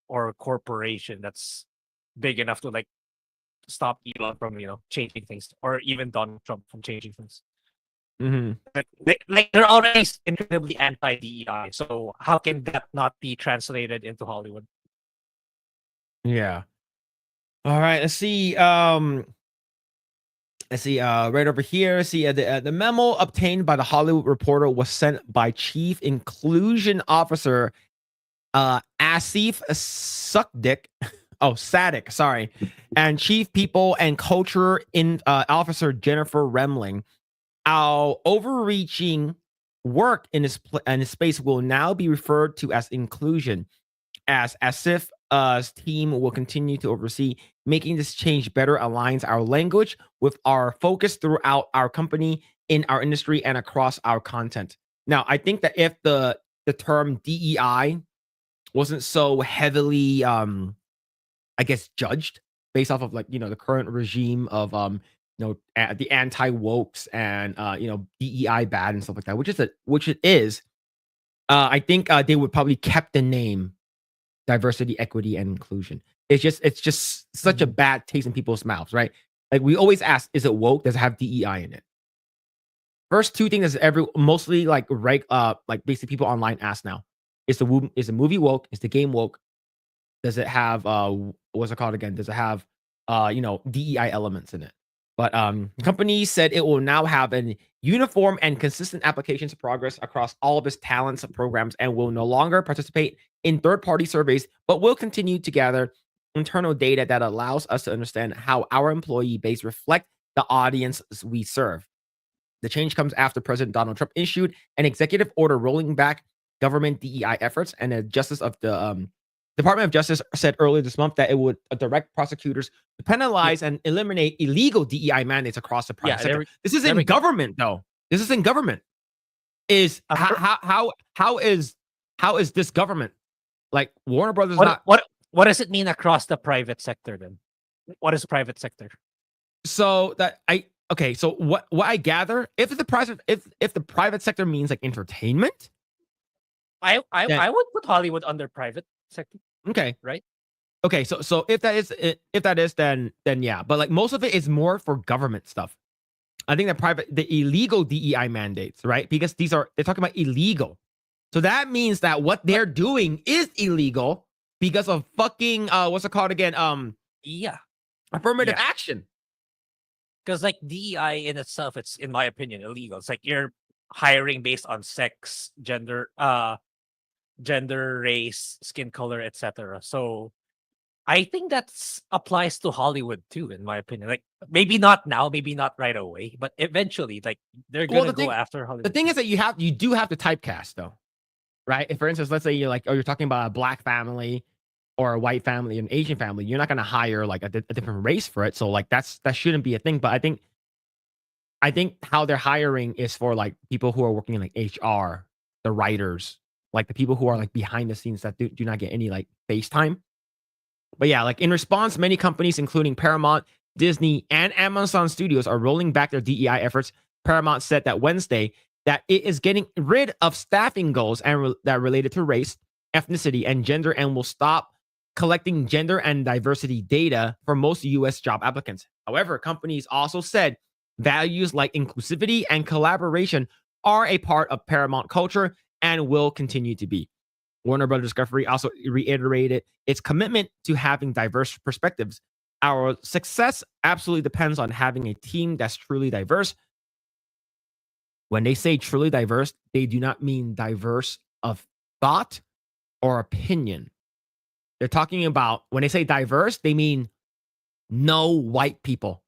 or corporation that's big enough to like stop Elon from changing things, or even Donald Trump from changing things. Mhm. They're already incredibly anti DEI, so how can that not be translated into Hollywood? Yeah. All right. Let's see. Let's see. Right over here. See the memo obtained by the Hollywood Reporter was sent by Chief Inclusion Officer Asif Suckdick. Oh, Sadik. Sorry, and Chief People and Culture Officer Jennifer Remling. Our overreaching work in this space will now be referred to as inclusion, as if team will continue to oversee making this change better aligns our language with our focus throughout our company, in our industry, and across our content. Now, I think that if the term DEI wasn't so heavily I guess judged based off of like the current regime of the anti wokes and DEI bad and stuff like that, which it is. I think they would probably kept the name diversity, equity, and inclusion. It's just such a bad taste in people's mouths, right? Like we always ask, is it woke? Does it have DEI in it? First two things mostly like like basically people online ask now. Is the movie woke? Is the game woke? Does it have what's it called again? Does it have DEI elements in it? But the company said it will now have an uniform and consistent applications progress across all of its talents and programs and will no longer participate in third-party surveys, but will continue to gather internal data that allows us to understand how our employee base reflect the audience we serve. The change comes after President Donald Trump issued an executive order rolling back government DEI efforts, and the Justice of the Department of Justice said earlier this month that it would direct prosecutors to Yeah, penalize and eliminate illegal DEI mandates across the private yeah. sector. This is There in we go. government, though. This is in government. Is Uh, how is this government? Like Warner Brothers What not what what does it mean across the private sector then? What is private sector? so that I okay. So what I gather, if the private sector means like entertainment, then I would put Hollywood under private sector, okay. right? Okay, so if that is then yeah, but like most of it is more for government stuff. I think the illegal DEI mandates, right? Because they're talking about illegal. So that means that what But they're doing is illegal because of fucking what's it called again? yeah, Affirmative yeah. action. Because like DEI in itself, it's in my opinion illegal. It's like you're hiring based on sex, gender, gender, race, skin color, etc. So I think that's applies to Hollywood too, in my opinion. Like maybe not now, maybe not right away, but eventually, like they're Well, gonna go after the Hollywood. thing is that you do have to typecast though, right? If for instance, let's say you're like, oh, you're talking about a black family or a white family, an Asian family, you're not gonna hire like a different race for it. So like that shouldn't be a thing. But I think how they're hiring is for like people who are working in like HR, the writers, like the people who are like behind the scenes that do not get any like face time. But yeah, like in response, many companies, including Paramount, Disney, and Amazon Studios, are rolling back their DEI efforts. Paramount said that Wednesday that it is getting rid of staffing goals that are related to race, ethnicity, and gender, and will stop collecting gender and diversity data for most U.S. job applicants. However, companies also said values like inclusivity and collaboration are a part of Paramount culture and will continue to be. Warner Brothers Discovery also reiterated its commitment to having diverse perspectives. Our success absolutely depends on having a team that's truly diverse. When they say truly diverse, they do not mean diverse of thought or opinion. They're talking about, when they say diverse, they mean no white people,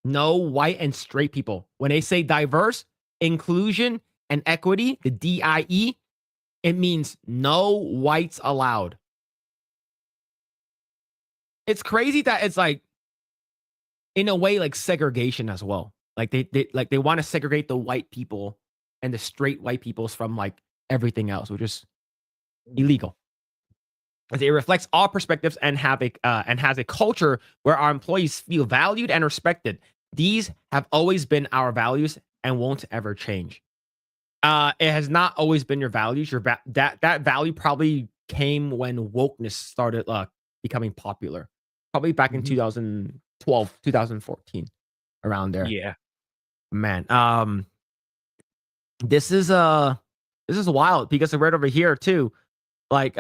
no white and straight people. When they say diverse, inclusion, and equity, the DIE, it means no whites allowed. It's crazy that it's like, in a way, like segregation as well. Like they want to segregate the white people and the straight white peoples from like everything else, which is illegal. As it reflects all perspectives and has a culture where our employees feel valued and respected. These have always been our values and won't ever change. It has not always been your values. That value probably came when wokeness started becoming popular, probably back in 2012, 2014, around there. Yeah. Man, this is wild because I read over here too, like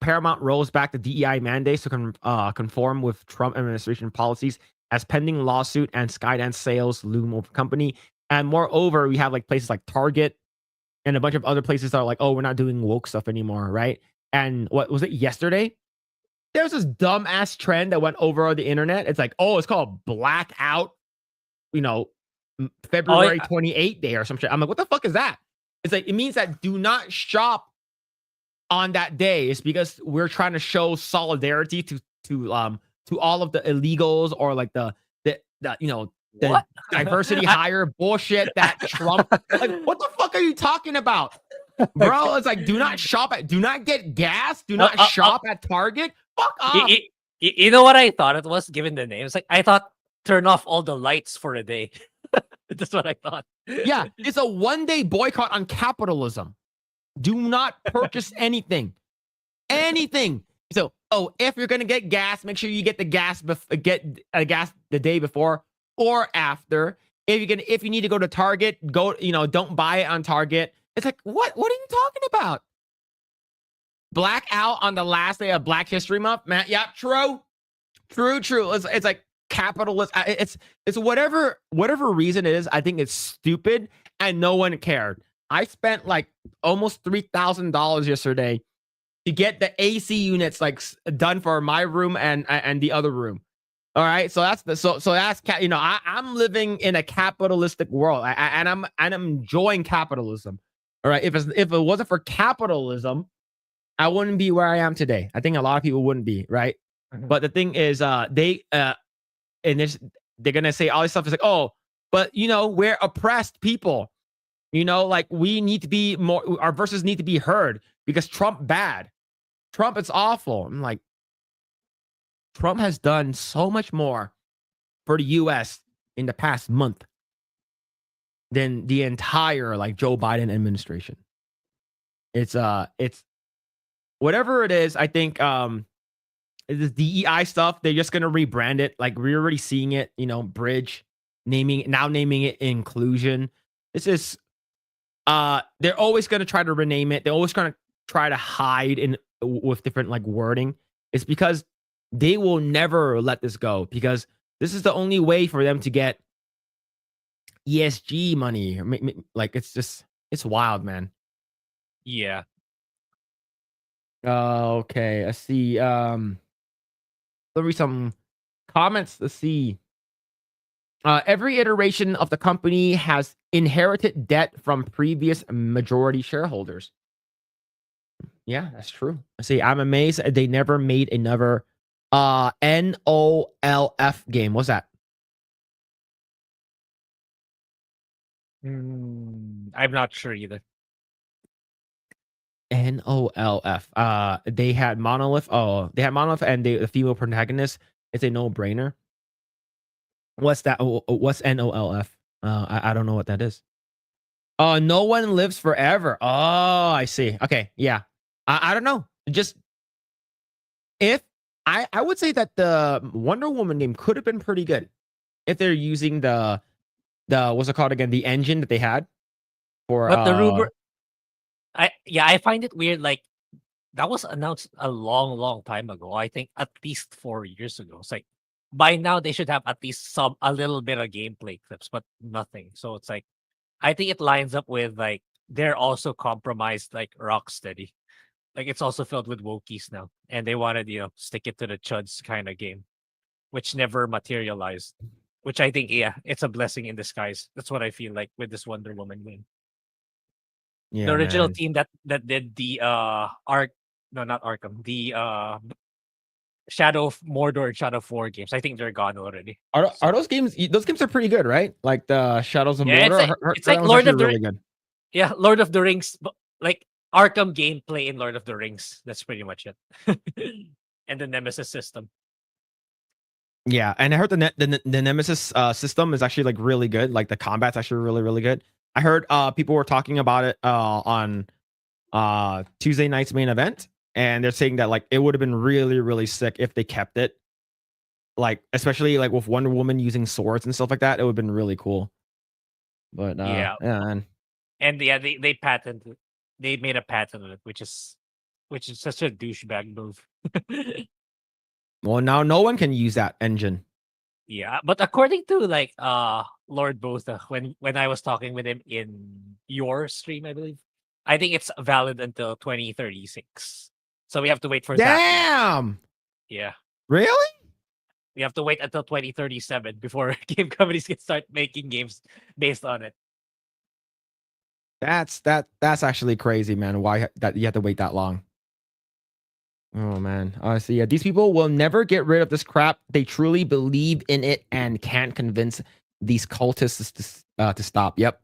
Paramount rolls back the DEI mandates to conform with Trump administration policies as pending lawsuit and Skydance sales loom over company. And moreover, we have like places like Target and a bunch of other places that are like, oh, we're not doing woke stuff anymore, right? And what was it yesterday? There's this dumbass trend that went over the internet. It's like, oh, it's called blackout, February 28th day or some shit. I'm like, what the fuck is that? It's like, it means that do not shop on that day. It's because we're trying to show solidarity to all of the illegals or like the diversity hire bullshit that Trump. Like, what the fuck are you talking about, bro? It's like, do not get gas, do not shop at Target. Fuck off. You know what I thought it was, given the name? It's like I thought turn off all the lights for a day. That's what I thought. Yeah, it's a one-day boycott on capitalism. Do not purchase anything. So, if you're gonna get gas, make sure you get the gas gas the day before or after. If you need to go to Target, don't buy it on Target. It's like, what are you talking about? Blackout on the last day of Black History Month, man. Yeah, true. It's like capitalist. It's whatever reason it is. I think it's stupid and no one cared. I spent like almost $3,000 yesterday to get the AC units like done for my room and the other room. All right, so I'm living in a capitalistic world, and I'm enjoying capitalism. All right, if it wasn't for capitalism, I wouldn't be where I am today. I think a lot of people wouldn't be, right? But the thing is, they're gonna say all this stuff is like, oh, but we're oppressed people. Like we need to be more. Our voices need to be heard because Trump bad. Trump is awful. I'm like, Trump has done so much more for the U.S. in the past month than the entire like Joe Biden administration. It's whatever it is. I think this DEI stuff. They're just gonna rebrand it. Like we're already seeing it. Bridge naming it inclusion. This is they're always gonna try to rename it. They're always gonna try to hide with different like wording. It's because they will never let this go because this is the only way for them to get ESG money. Like it's wild, man. Yeah. Okay, let's see. Let me read some comments. Let's see. Every iteration of the company has inherited debt from previous majority shareholders. Yeah, that's true. See, I'm amazed they never made another NOLF game. What's that? I'm not sure either. NOLF. They had Monolith. Oh, they had Monolith and the female protagonist. It's a no-brainer. What's that? What's NOLF? I don't know what that is. No one lives forever. Oh, I see. Okay, yeah. I don't know. Just if I would say that the Wonder Woman game could have been pretty good if they're using the what's it called again? The engine that they had for But the rumor, I find it weird. Like that was announced a long, long time ago. I think at least 4 years ago. It's like by now they should have at least a little bit of gameplay clips, but nothing. So it's like I think it lines up with like they're also compromised like Rocksteady. Like it's also filled with wokies now, and they wanted stick it to the chuds kind of game, which never materialized. Which I think it's a blessing in disguise. That's what I feel like with this Wonder Woman game. The yeah, original man. team that did the Ark no, not Arkham, the Shadow of Mordor and Shadow of War games. I think they're gone already. Are So those games? Those games are pretty good, right? Like the Shadows of yeah, Mordor. it's That like was Lord actually of the really good. yeah, Lord of the Rings, like Arkham gameplay in Lord of the Rings. That's pretty much it. And the Nemesis system. Yeah, and I heard the Nemesis system is actually like really good. Like the combat's actually really really good. I heard people were talking about it on Tuesday night's main event, and they're saying that like it would have been really really sick if they kept it. Like especially like with Wonder Woman using swords and stuff like that, it would have been really cool. But Yeah. yeah, man. And yeah, they patented they made a patent on it, which is such a douchebag move. Well, now no one can use that engine. Yeah, but according to like Lord Botha, when I was talking with him in your stream, I believe, I think it's valid until 2036. So we have to wait for that long. Damn. Yeah. Really? We have to wait until 2037 before game companies can start making games based on it. That's actually crazy, man. Why that you have to wait that long? Oh man. Honestly, yeah, these people will never get rid of this crap. They truly believe in it and can't convince these cultists to stop. Yep.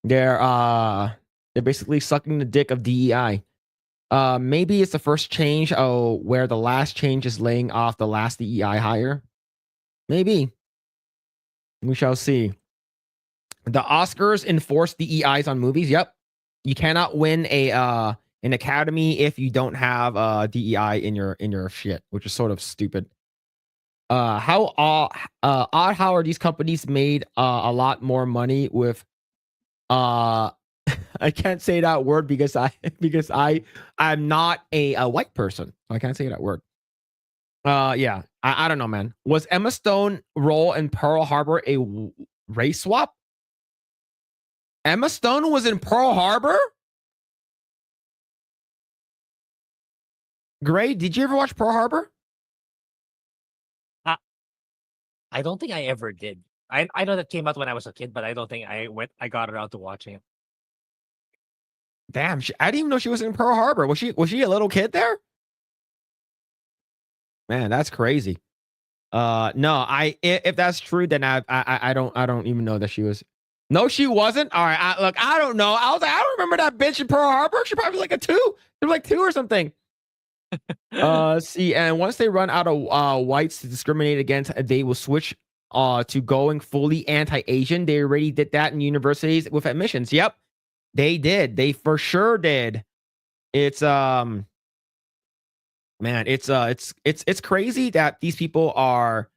They're basically sucking the dick of DEI. Maybe it's the first change, where the last change is laying off the last DEI hire. Maybe. We shall see. The Oscars enforce DEIs on movies. Yep. You cannot win an Academy if you don't have DEI in your shit, which is sort of stupid. How odd how are these companies made a lot more money with uh I can't say that word because I'm not a white person. I can't say that word. Yeah, I don't know, man. Was Emma Stone role in Pearl Harbor a race swap? Emma Stone was in Pearl Harbor? Grae, did you ever watch Pearl Harbor? Uh, I don't think I ever did. I know that came out when I was a kid, but I don't think I got around to watching it. Damn, I didn't even know she was in Pearl Harbor. Was she a little kid there? Man, that's crazy. No, if that's true, then I don't even know that she was. No, she wasn't. All right, look, I don't know. I was like, I don't remember that bitch in Pearl Harbor. She probably was like a two. They're like two or something. See, and once they run out of whites to discriminate against, they will switch to going fully anti-Asian. They already did that in universities with admissions. Yep, they did. They for sure did. It's man, it's crazy that these people are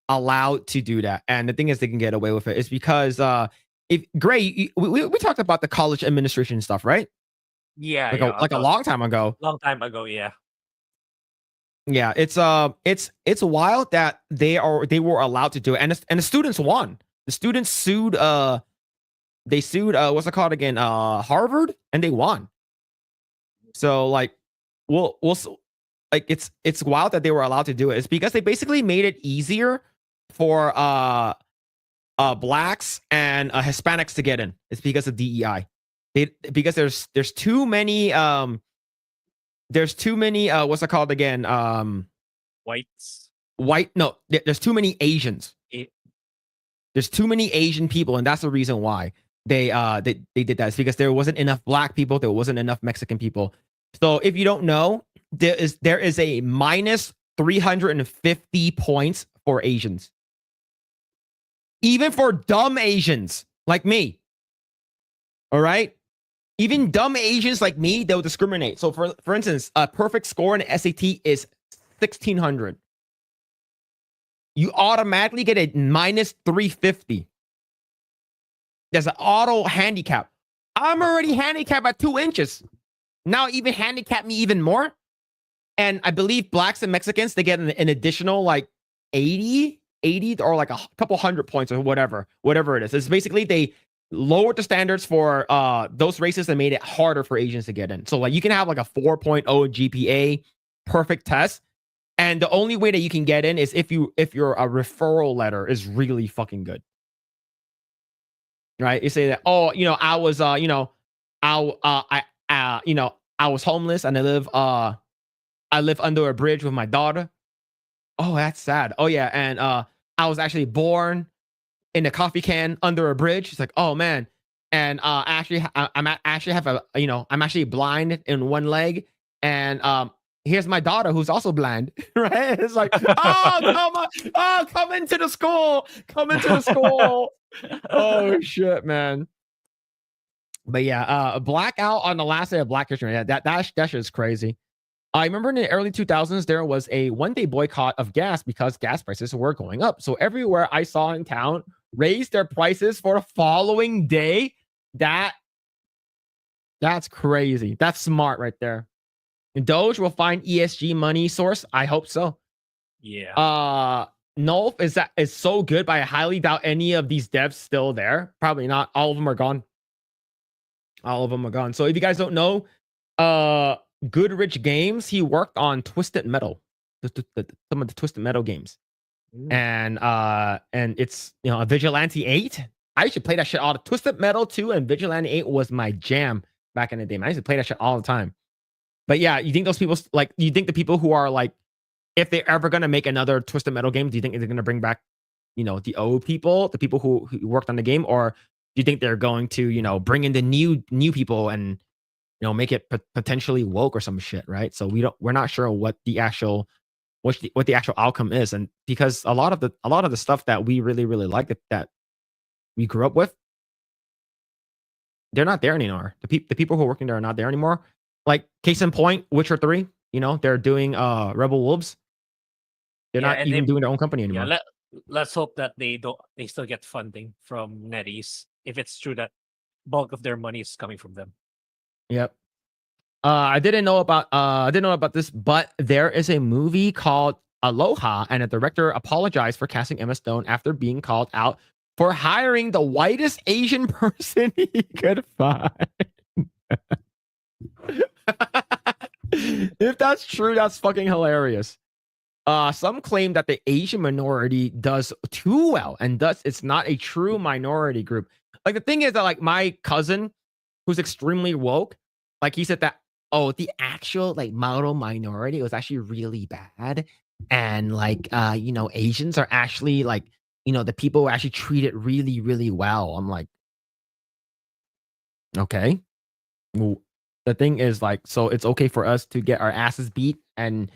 allowed to do that. And the thing is, they can get away with it. It's because if Grae, we talked about the college administration stuff, right? Yeah, Like yeah. a long time ago. Long time ago, yeah. Yeah, it's wild that they were allowed to do it, and the students won. The students sued. They sued. What's it called again? Harvard, and they won. So like, like it's wild that they were allowed to do it. It's because they basically made it easier for blacks and Hispanics to get in. It's because of DEI. Because there's too many what's it called again? Whites. There's too many Asians. There's too many Asian people, and that's the reason why they did that. It's because there wasn't enough black people, there wasn't enough Mexican people. So if you don't know, there is a minus 350 points for Asians. Even for dumb Asians like me. All right? Even dumb Asians like me, they'll discriminate. So for instance, a perfect score in SAT is 1600. You automatically get a minus 350. There's an auto handicap. I'm already handicapped at 2 inches. Now even handicap me even more. And I believe blacks and Mexicans, they get an additional like 80 or like a couple hundred points or whatever it is. It's basically they lowered the standards for those races and made it harder for Asians to get in. So like you can have like a 4.0 GPA, perfect test. And the only way that you can get in is if your referral letter is really fucking good. Right? You say that, oh, I was I was homeless and I live under a bridge with my daughter. Oh, that's sad. Oh yeah, and I was actually born in a coffee can under a bridge. It's like, oh man. And I'm actually blind in one leg, and here's my daughter who's also blind, right? It's like, come into the school. Oh shit, man. But yeah, blackout on the last day of Black History. Yeah, that shit is crazy. I remember in the early 2000s, there was a one-day boycott of gas because gas prices were going up. So everywhere I saw in town raised their prices for the following day. That's crazy. That's smart right there. And Doge will find ESG money source. I hope so. Yeah. Nulf is so good, but I highly doubt any of these devs still there. Probably not. All of them are gone. So if you guys don't know, Goodrich Games, he worked on Twisted Metal, some of the Twisted Metal games. And it's a Vigilante 8. I used to play that shit all the Twisted Metal 2 and Vigilante 8 was my jam back in the day. Man, I used to play that shit all the time. But yeah, you think those people you think the people who are like, if they're ever gonna make another Twisted Metal game, do you think they're gonna bring back the old people, the people who worked on the game, or do you think they're going to bring in the new people and make it potentially woke or some shit, right? So we're not sure what the actual outcome is, and because a lot of the stuff that we really like that we grew up with, they're not there anymore. The people who are working there are not there anymore. Like case in point, Witcher 3. They're doing Rebel Wolves. They're not even doing their own company anymore. Yeah, let's hope that they still get funding from NetEase if it's true that bulk of their money is coming from them. Yep. I didn't know about this, but there is a movie called Aloha, and a director apologized for casting Emma Stone after being called out for hiring the whitest Asian person he could find. If that's true, that's fucking hilarious. Some claim that the Asian minority does too well, and thus it's not a true minority group. Like the thing is that like my cousin, who's extremely woke, like he said that the actual like model minority was actually really bad, and like Asians are actually like the people who actually treat it really well. I'm like, okay. Well, the thing is like, so it's okay for us to get our asses beat and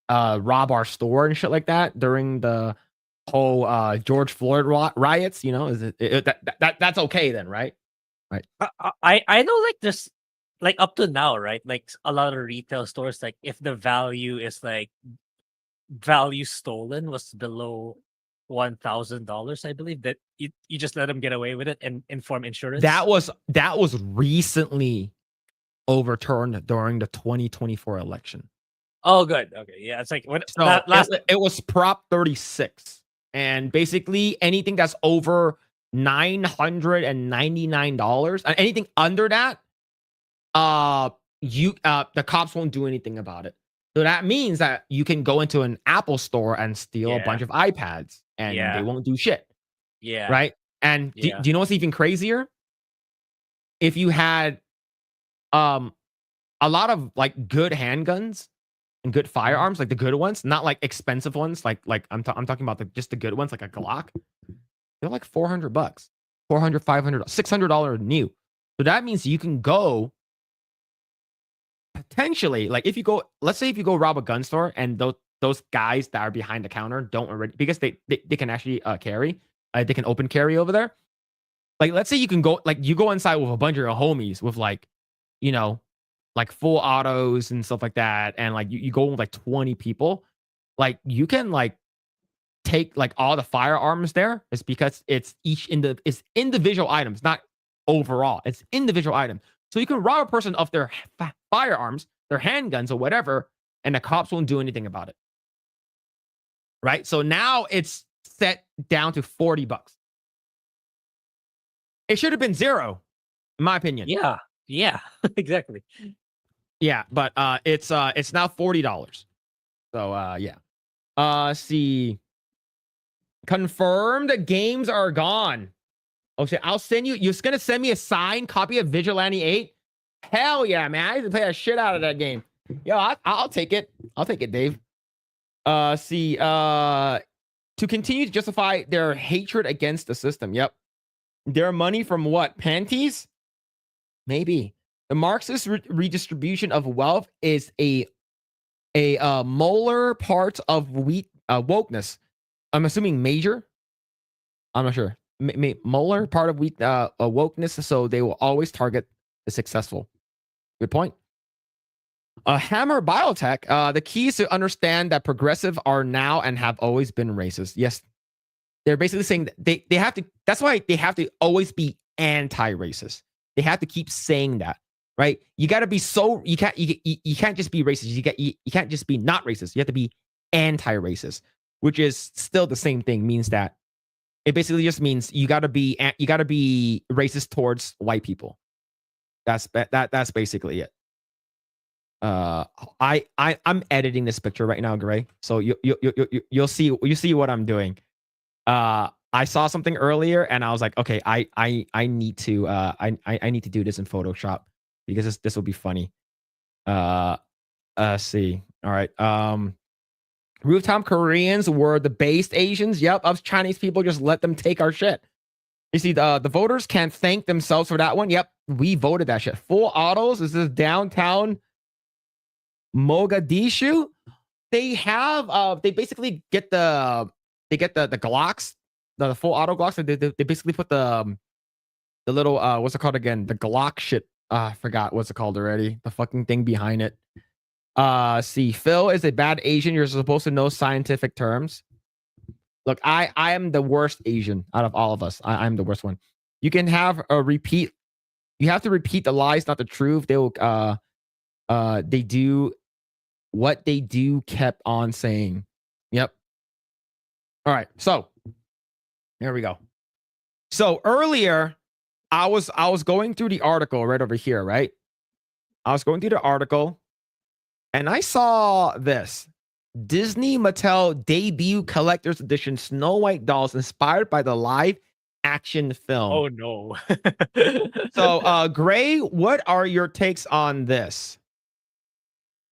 rob our store and shit like that during the whole George Floyd riots, that's okay then, right? I know, like there's like up to now, right? Like a lot of retail stores, like if the value is like value stolen was below $1,000, I believe, that you just let them get away with it and inform insurance. That was recently overturned during the 2024 election. Oh, good. Okay, yeah, it's like when it was Prop 36, and basically anything that's over $999, anything under that, the cops won't do anything about it. So that means that you can go into an Apple store and steal a bunch of iPads and they won't do shit, Yeah. right? And do Yeah. you know what's even crazier? If you had a lot of like good handguns and good firearms, like the good ones, not like expensive ones, like I'm talking about just the good ones, like a Glock. They're like $400, $400, $500, $600 new. So that means you can go potentially, like if you go, let's say if you go rob a gun store and those guys that are behind the counter don't already, because they can actually carry, they can open carry over there. Like let's say you can go, like you go inside with a bunch of your homies with like, you know, like full autos and stuff like that, and like you go with like 20 people, like you can like take like all the firearms there. It's because it's it's individual items, not overall. It's individual items. So you can rob a person of their firearms, their handguns or whatever, and the cops won't do anything about it. Right? So now it's set down to $40. It should have been zero, in my opinion. Yeah. Yeah. Exactly. Yeah, but it's now $40. So yeah. See. Confirmed games are gone. Oh shit, I'll send you. You're gonna send me a signed copy of Vigilante 8? Hell yeah, man. I used to play a shit out of that game. Yo, I'll take it. I'll take it, Dave. See, to continue to justify their hatred against the system. Yep. Their money from what? Panties? Maybe. The Marxist redistribution of wealth is a molar part of wokeness. I'm assuming major. I'm not sure. Molar part of wokeness, so they will always target the successful. Good point. Hammer Biotech. The key is to understand that progressive are now and have always been racist. Yes, they're basically saying that they have to. That's why they have to always be anti-racist. They have to keep saying that, right? You got to be so you can't just be racist. You can't just be not racist. You have to be anti-racist, which is still the same thing. Means that it basically just means you got to be racist towards white people. That's basically it. I'm editing this picture right now, Grae. So you'll see what I'm doing. I saw something earlier and I was like, okay, I need to I need to do this in Photoshop because this will be funny. See. All right. Rooftop Koreans were the based Asians. Yep, us Chinese people just let them take our shit. You see, the voters can't thank themselves for that one. Yep, we voted that shit. Full autos. This is downtown Mogadishu. They have they basically get the Glocks, the full auto Glocks. They basically put the little what's it called again? The Glock shit. I forgot what's it called already. The fucking thing behind it. See, Phil is a bad Asian. You're supposed to know scientific terms. Look, I am the worst Asian out of all of us. I'm the worst one. You can have a repeat. You have to repeat the lies, not the truth. They will. They do what they do. Kept on saying. Yep. All right. So here we go. So earlier, I was going through the article right over here. Right. I was going through the article. And I saw this. Disney Mattel debut collector's edition Snow White dolls inspired by the live action film. Oh no. So, Grae, what are your takes on this?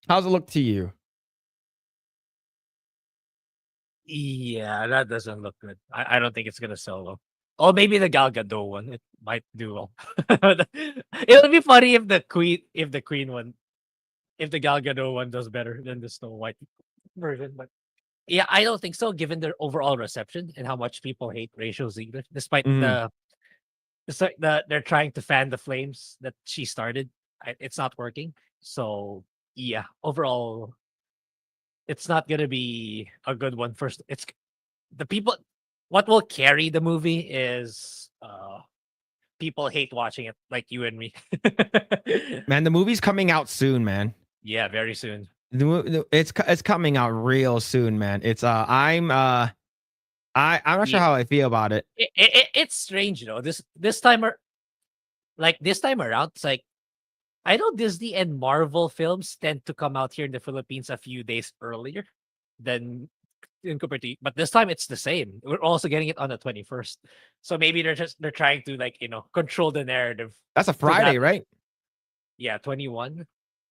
How's it look to you? Yeah, that doesn't look good. I don't think it's gonna sell well. Oh, maybe the Gal Gadot one. It might do well. It'll be funny if the queen one, if the Gal Gadot one does better than the Snow White version. But yeah, I don't think so, given their overall reception and how much people hate Rachel Ziegler, despite they're trying to fan the flames that she started. It's not working. So yeah, overall, it's not gonna be a good one. First, it's the people. What will carry the movie is people hate watching it, like you and me. Man, the movie's coming out soon, man. Yeah, very soon. It's coming out real soon, man. It's I'm not sure how I feel about it. It's strange, you know. This time around, it's like I know Disney and Marvel films tend to come out here in the Philippines a few days earlier than in compared to, but this time it's the same. We're also getting it on the 21st. So maybe they're trying to like, control the narrative. That's a To Friday, that, right? yeah, 21.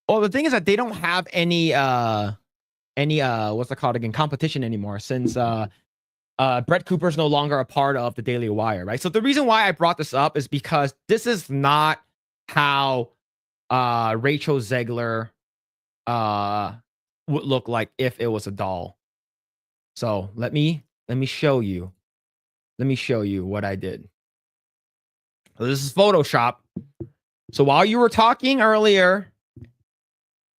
Well, the thing is that they don't have any what's it called again, competition anymore, since Brett Cooper's no longer a part of the Daily Wire, right? So the reason why I brought this up is because this is not how Rachel Zegler would look like if it was a doll. So let me show you. Let me show you what I did. So this is Photoshop. So while you were talking earlier,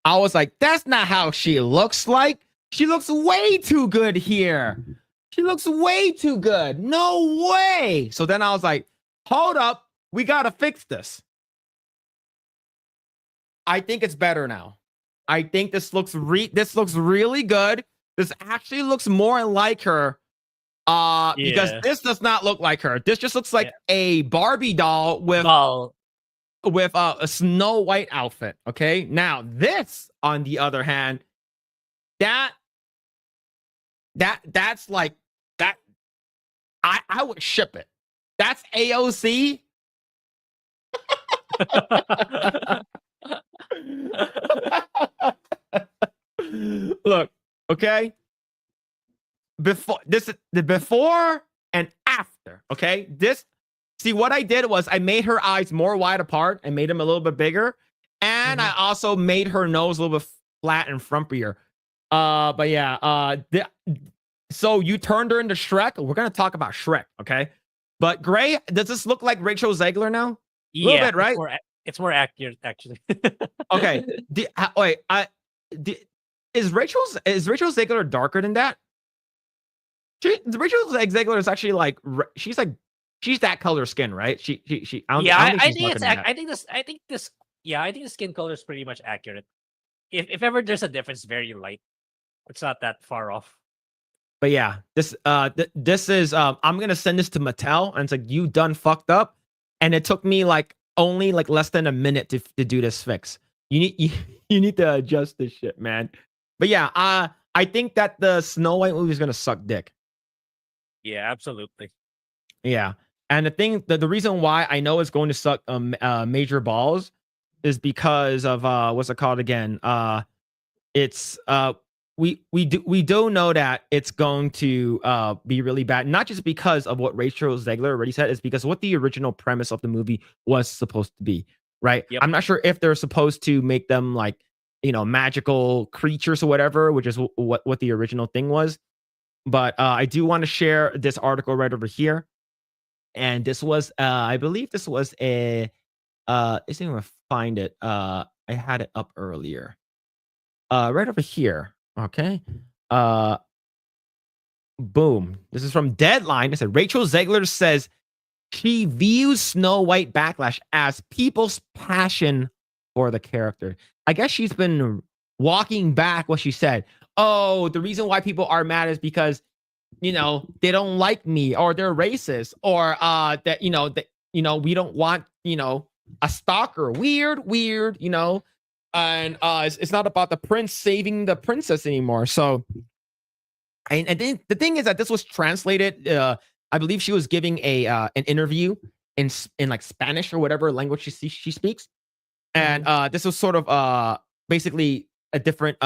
I was like, that's not how she looks like. She looks way too good here. She looks way too good. No way. So then I was like, hold up. We got to fix this. I think it's better now. I think this looks really good. This actually looks more like her. Because this does not look like her. This just looks like a Barbie doll with a Snow White outfit. Okay. Now this, on the other hand, that's like that. I would ship it. That's AOC. Look, okay. The before and after. Okay. See, what I did was I made her eyes more wide apart and made them a little bit bigger. And I also made her nose a little bit flat and frumpier. But yeah, so you turned her into Shrek. We're gonna talk about Shrek, okay? But Grae, does this look like Rachel Zegler now? Yeah, a little bit, right? It's more accurate, actually. Okay. Wait, is Rachel Zegler darker than that? Rachel Zegler is actually like she's that color skin, right? I think the skin color is pretty much accurate. If ever there's a difference, very light. It's not that far off. But yeah, this is I'm gonna send this to Mattel, and it's like, you done fucked up, and it took me only less than a minute to do this fix. You need to adjust this shit, man. But yeah, I think that the Snow White movie is gonna suck dick. Yeah, absolutely. Yeah, and the reason why I know it's going to suck major balls is because of what's it called again? It's we do know that it's going to be really bad, not just because of what Rachel Zegler already said, it's because what the original premise of the movie was supposed to be, right? Yep. I'm not sure if they're supposed to make them magical creatures or whatever, which is what the original thing was. But I do want to share this article right over here. And this was, I believe this was I didn't even find it. I had it up earlier. Right over here. Okay. Boom. This is from Deadline. It said Rachel Zegler says she views Snow White backlash as people's passion for the character. I guess she's been walking back what she said. Oh, the reason why people are mad is because they don't like me, or they're racist, or that we don't want a stalker. Weird, and it's not about the prince saving the princess anymore. So, and then the thing is that this was translated. I believe she was giving an interview in Spanish or whatever language she speaks, and this was sort of basically a different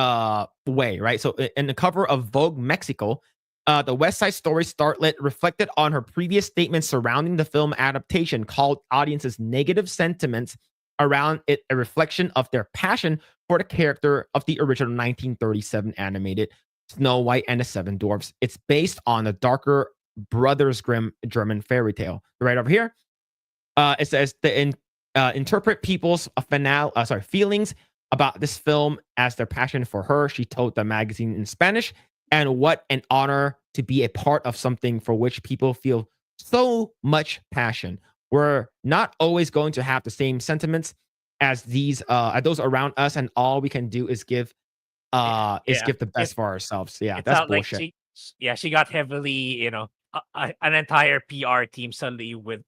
way, right? So in the cover of Vogue Mexico, the West Side Story starlet reflected on her previous statements surrounding the film adaptation, called audiences' negative sentiments around it a reflection of their passion for the character of the original 1937 animated Snow White and the Seven Dwarfs. It's based on a darker Brothers Grimm German fairy tale. Right over here, it says interpret people's feelings about this film as their passion for her. She told the magazine in Spanish, and what an honor to be a part of something for which people feel so much passion. We're not always going to have the same sentiments as those around us, and all we can do is give give the best for ourselves. Yeah, that's bullshit. She got heavily, an entire PR team suddenly with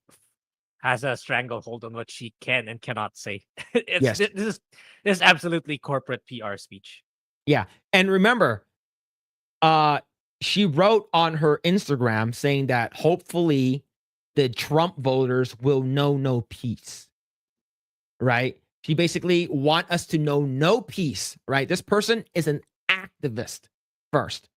has a stranglehold on what she can and cannot say. It's Yes. this is absolutely corporate PR speech. Yeah. And remember, she wrote on her Instagram saying that hopefully the Trump voters will know no peace. Right? She basically want us to know no peace, right? This person is an activist first.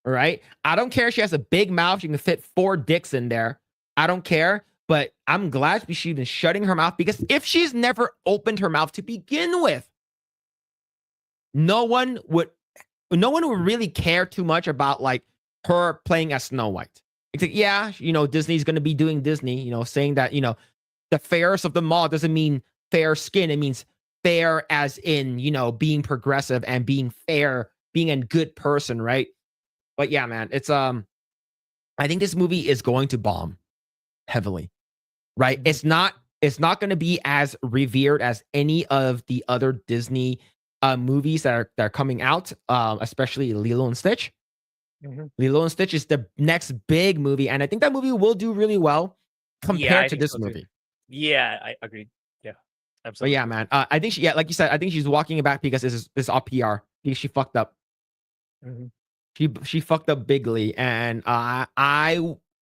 All right. I don't care if she has a big mouth. She can fit 4 dicks in there. I don't care. But I'm glad she's been shutting her mouth, because if she's never opened her mouth to begin with, no one would really care too much about like her playing as Snow White. It's like, yeah, Disney's going to be doing Disney, saying that, the fairest of them all doesn't mean fair skin. It means fair as in, being progressive and being fair, being a good person, right? But yeah, man, it's I think this movie is going to bomb heavily, right? Mhm. It's not going to be as revered as any of the other Disney movies that are coming out, especially Lilo and Stitch. Mhm. Lilo and Stitch is the next big movie, and I think that movie will do really well Yeah, compared I to think this so too. movie. Yeah, I agreed. Yeah, But yeah, absolutely. man, I think like you said, I think she's walking it back because this is all PR. Because she fucked up. Mhm. She fucked up bigly, and I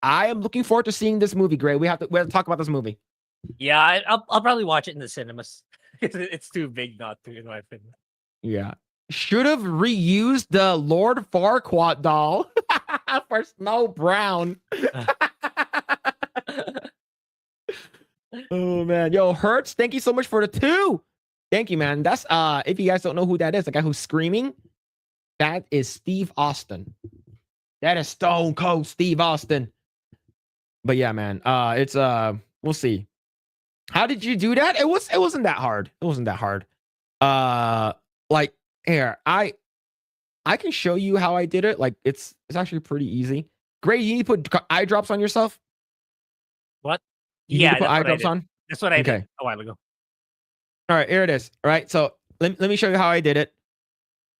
am looking forward to seeing this movie. Gray, we have to talk about this movie. Yeah, I'll probably watch it in the cinemas. It's too big not to, in my opinion. Yeah, should have reused the Lord Farquaad doll for Snow Brown. Oh man, yo, Hertz, thank you so much for the 2. Thank you, man. That's if you guys don't know who that is, the guy who's screaming, that is Steve Austin. That is Stone Cold Steve Austin. But yeah, man, it's we'll see. How did you do that? It wasn't that hard. It wasn't that hard. Uh, like here, I can show you how I did it. Like it's actually pretty easy. Great, you need to put eye drops on yourself. What? You need to Yeah, put that's eye what I drops did. on. That's what I did Okay. a while ago. All right, here it is. All right, so let me show you how I did it.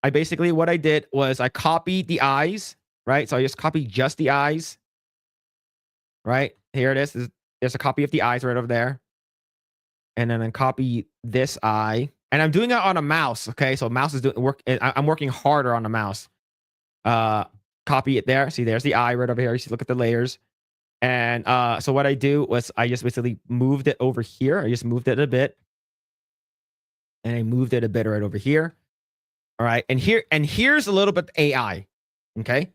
I basically what I did was I copied the eyes, right? So I just copied just the eyes, right? Here it is. There's a copy of the eyes right over there. And then I copy this eye. And I'm doing it on a mouse, okay? So mouse is doing work. I'm working harder on the mouse. Copy it there. See, there's the eye right over here. You see, look at the layers. And so what I do was I just basically moved it over here. I just moved it a bit. And I moved it a bit right over here. All right. And here's a little bit AI. Okay.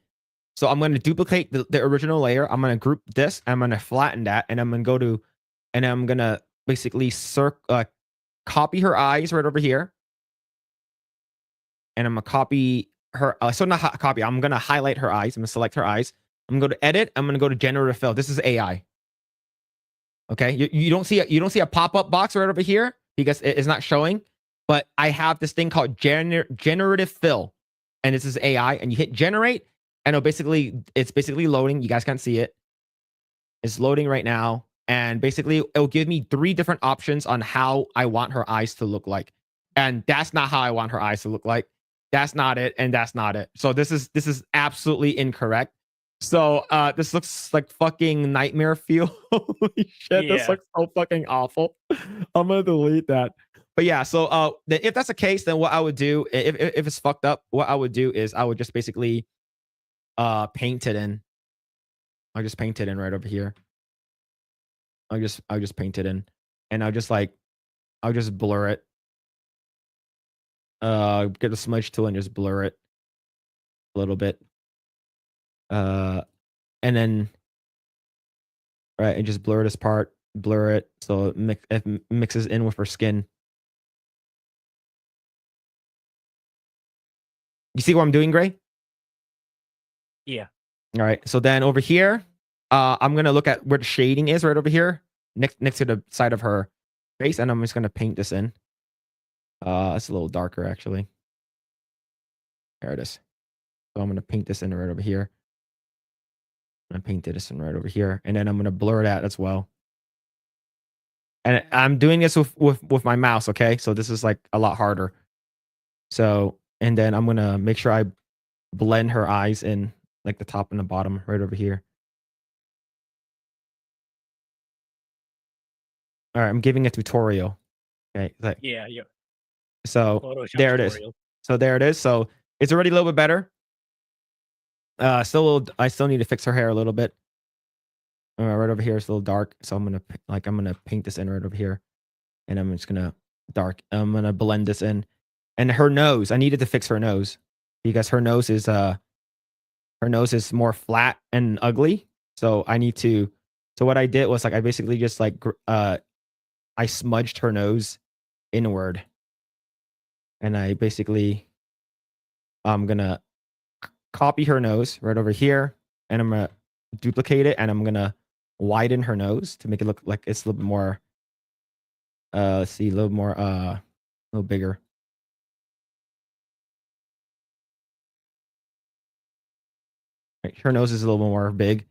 So I'm going to duplicate the original layer. I'm going to group this. I'm going to flatten that. And I'm going to go to, and I'm going to basically copy her eyes right over here. And I'm going to copy her. So not copy. I'm going to highlight her eyes. I'm going to select her eyes. I'm going to go to edit. I'm going to go to generative fill. This is AI. Okay. You don't see a pop-up box right over here because it's not showing. But I have this thing called generative fill. And this is AI. And you hit generate. And it's basically loading. You guys can't see it. It's loading right now. And basically, it'll give me 3 different options on how I want her eyes to look like. And that's not how I want her eyes to look like. That's not it. And that's not it. So this is absolutely incorrect. So this looks like fucking nightmare fuel. Holy shit, this Yeah. looks so fucking awful. I'm gonna delete that. But yeah, so if that's the case, then what I would do, if it's fucked up, what I would do is I would just basically paint it in. I'll just paint it in right over here. I'll just paint it in. And I'll just blur it. Get the smudge tool and just blur it a little bit. And then right, and just blur this part, blur it so it mixes in with her skin. You see what I'm doing, Gray? Yeah. All right. So then over here, I'm gonna look at where the shading is right over here, next to the side of her face, and I'm just gonna paint this in. It's a little darker actually. There it is. So I'm gonna paint this in right over here. I'm gonna paint this in right over here, and then I'm gonna blur that as well. And I'm doing this with my mouse, okay? So this is like a lot harder. So and then I'm gonna make sure I blend her eyes in, like the top and the bottom, right over here. All right, I'm giving a tutorial. Okay, like, Yeah. so Photoshop there it is. tutorial. So there it is. So it's already a little bit better. Still, I still need to fix her hair a little bit. Right over here, it's a little dark, so I'm gonna paint this in right over here, and I'm just gonna I'm gonna blend this in, and her nose. I needed to fix her nose because her nose is more flat and ugly. So I need to. So what I did was like I basically just like I smudged her nose inward, and I basically I'm gonna copy her nose right over here, and I'm gonna duplicate it, and I'm gonna widen her nose to make it look like it's a little bit more. Let's see, a little bigger. Right, her nose is a little more big,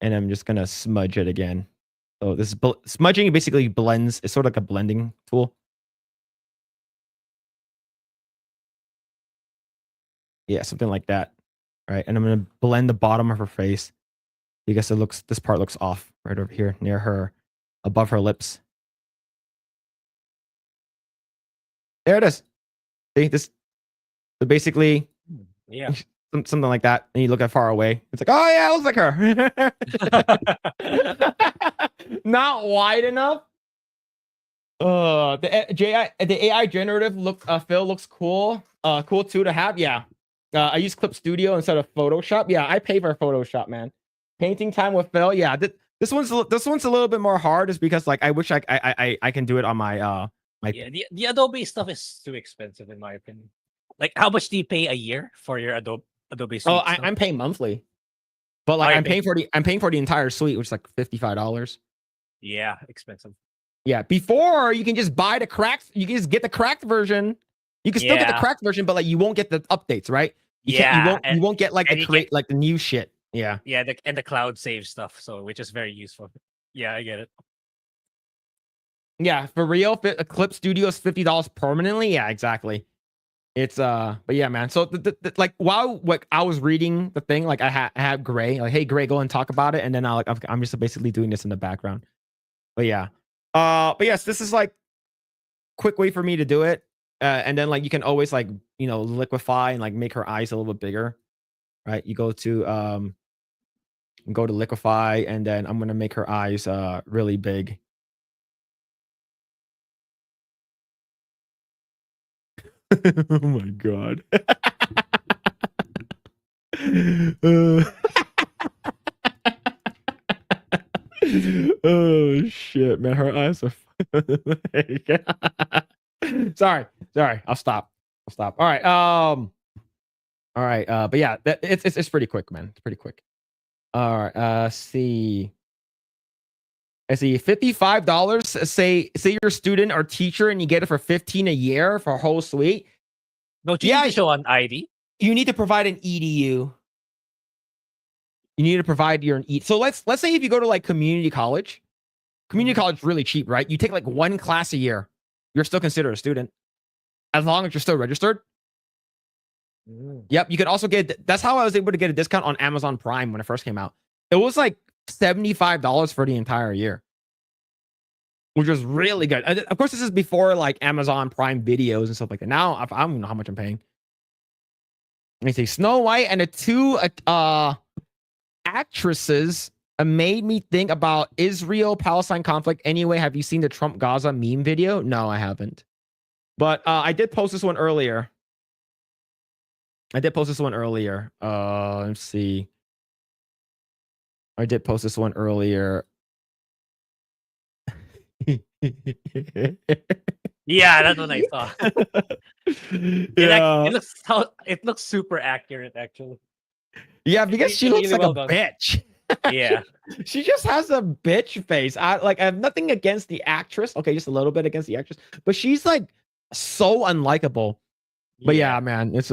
and I'm just gonna smudge it again. So this smudging basically blends. It's sort of like a blending tool. Yeah, something like that. Right, and I'm gonna blend the bottom of her face because this part looks off right over here near her, above her lips. There it is. See this? So basically, Yeah. something like that, and you look at far away. It's like, oh yeah, it looks like her. Not wide enough. The AI generative Phil looks cool. Cool too to have. Yeah. I use Clip Studio instead of Photoshop. Yeah, I pay for Photoshop, man. Painting time with Phil. Yeah, this one's a little bit more hard, is because like I wish I can do it on my my. Yeah, the Adobe stuff is too expensive in my opinion. Like, how much do you pay a year for your Adobe Suite? Oh, I'm paying monthly, but like I'm paying for the entire suite, which is like $55. Yeah, expensive. Yeah, before you can just buy the cracked. You can just get the cracked version. You can still get the cracked version, but like you won't get the updates, right? You won't get like the new shit. Yeah. Yeah, and the cloud save stuff, so which is very useful. Yeah, I get it. Yeah, for real, Clip Studio is $50 permanently. Yeah, exactly. It's but yeah, man. So like while like I was reading the thing, like I had Grae, like, hey Grae, go and talk about it, and then I'm just basically doing this in the background. But yeah, but yes, this is like quick way for me to do it, and then like you can always like liquefy and like make her eyes a little bit bigger, right? You go to liquefy, and then I'm gonna make her eyes really big. Oh my god. Oh shit, man. Her eyes are sorry. I'll stop. All right. But yeah, it's pretty quick, man. It's pretty quick. All right. See. I see $55. Say you're a student or teacher and you get it for $15 a year for a whole suite. No, you need to show an ID. You need to provide an EDU. You need to provide your So let's say if you go to like community college is really cheap, right? You take like one class a year, you're still considered a student as long as you're still registered. Yep, you could also that's how I was able to get a discount on Amazon Prime when it first came out. It was like $75 for the entire year, which was really good. Of course, this is before like Amazon Prime videos and stuff like that. Now I don't know how much I'm paying. Let me see. Snow White and the two actresses made me think about Israel-Palestine conflict. Anyway, have you seen the Trump-Gaza meme video? No, I haven't. But I did post this one earlier. Let's see. I did post this one earlier. Yeah, that's what I saw. Yeah. It looks super accurate, actually. Yeah, because she looks like a bitch. Yeah. She just has a bitch face. I have nothing against the actress. Okay, just a little bit against the actress, but she's like so unlikable. But yeah, man, it's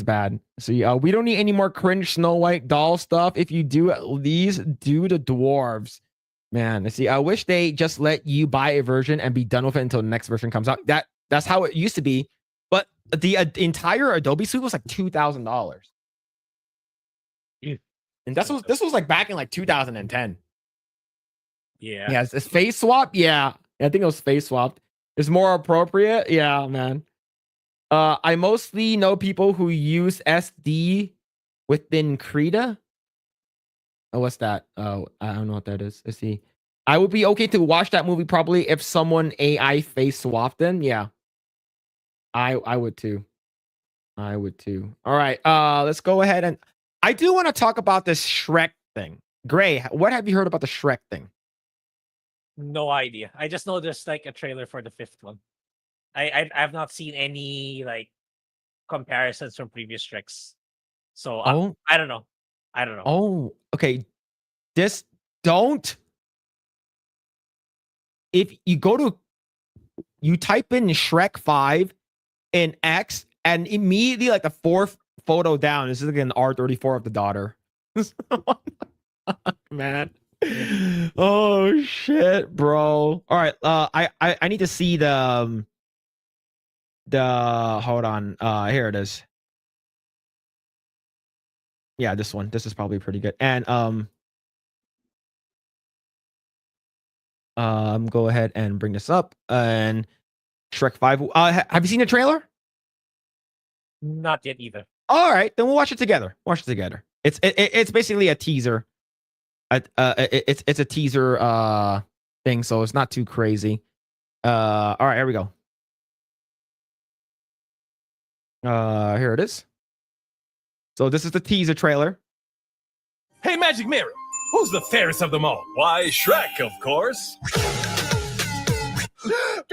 bad. So yeah, we don't need any more cringe Snow White doll stuff. If you do, at least do the dwarves. Man, see, I wish they just let you buy a version and be done with it until the next version comes out. That's how it used to be. But the entire Adobe suite was like $2,000. And this was like back in like 2010. Yeah. Yeah, it's face swap. Yeah, I think it was face swapped. It's more appropriate. Yeah, man. I mostly know people who use SD within Krita. Oh, what's that? Oh, I don't know what that is. Let's see. I would be okay to watch that movie probably if someone AI face swapped them. Yeah, I would too. I would too. All right. Let's go ahead and I do want to talk about this Shrek thing. Grae, what have you heard about the Shrek thing? No idea. I just know there's like a trailer for the 5th one. I've not seen any like comparisons from previous Shreks. So Oh, I don't know. I don't know. oh, okay. This don't. If you go to you type in Shrek 5 in X and immediately like the 4th photo down is like an R34 of the daughter. Man. Oh shit, bro. All right. I need to see the hold on. Here it is. Yeah, this one. This is probably pretty good. And go ahead and bring this up. And Shrek 5. Have you seen the trailer? Not yet either. All right, then we'll watch it together. Watch it together. It's basically a teaser. It's a teaser thing, so it's not too crazy. All right, here we go. Here it is. So this is the teaser trailer. Hey, Magic Mirror, who's the fairest of them all? Why, Shrek, of course.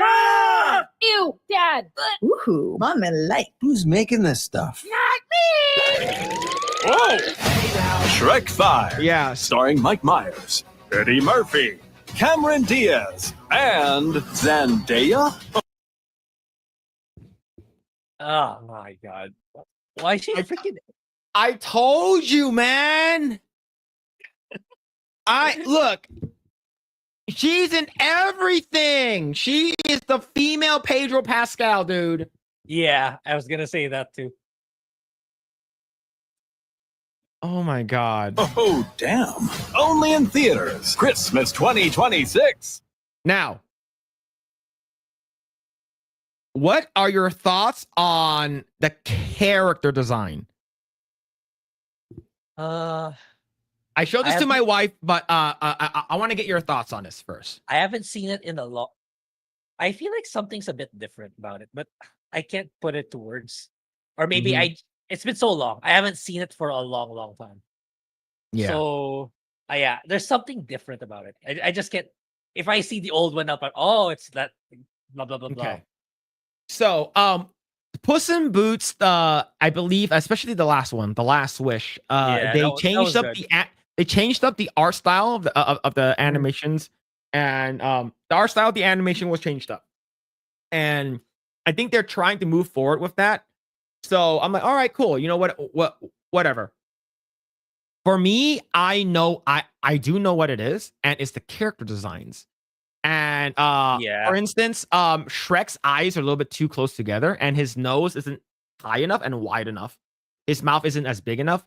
Ah! Ew, Dad. Woohoo, Mama like. Who's making this stuff? Whoa! Shrek 5. Yeah. Starring Mike Myers, Eddie Murphy, Cameron Diaz, and Zendaya. Oh my god. Why is she freaking I told you, man. Look. She's in everything. She is the female Pedro Pascal, dude. Yeah, I was gonna say that too. Oh my god. Oh, damn. Only in theaters. Christmas 2026. Now, what are your thoughts on the character design? I showed this to my wife, but I want to get your thoughts on this first. I haven't seen it in a lot. I feel like something's a bit different about it, but I can't put it to words. Or maybe it's been so long. I haven't seen it for a long, long time. Yeah. So yeah, there's something different about it. I just can't. If I see the old one up, like, oh, it's that blah blah blah blah. Okay. So, Puss in Boots, I believe, especially the last one, The Last Wish. They changed up they changed up the art style of the animations, and the art style of the animation was changed up, and I think they're trying to move forward with that. So I'm like, all right, cool. You know what, whatever. For me, I do know what it is, and it's the character designs. And for instance, Shrek's eyes are a little bit too close together, and his nose isn't high enough and wide enough. His mouth isn't as big enough.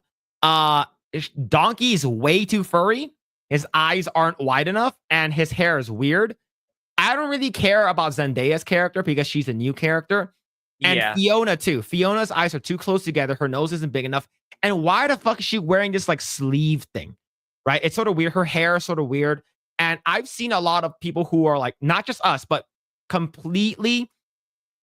Donkey is way too furry. His eyes aren't wide enough, and his hair is weird. I don't really care about Zendaya's character because she's a new character. And Fiona too. Fiona's eyes are too close together. Her nose isn't big enough. And why the fuck is she wearing this like sleeve thing? Right? It's sort of weird. Her hair is sort of weird. And I've seen a lot of people who are like, not just us, but completely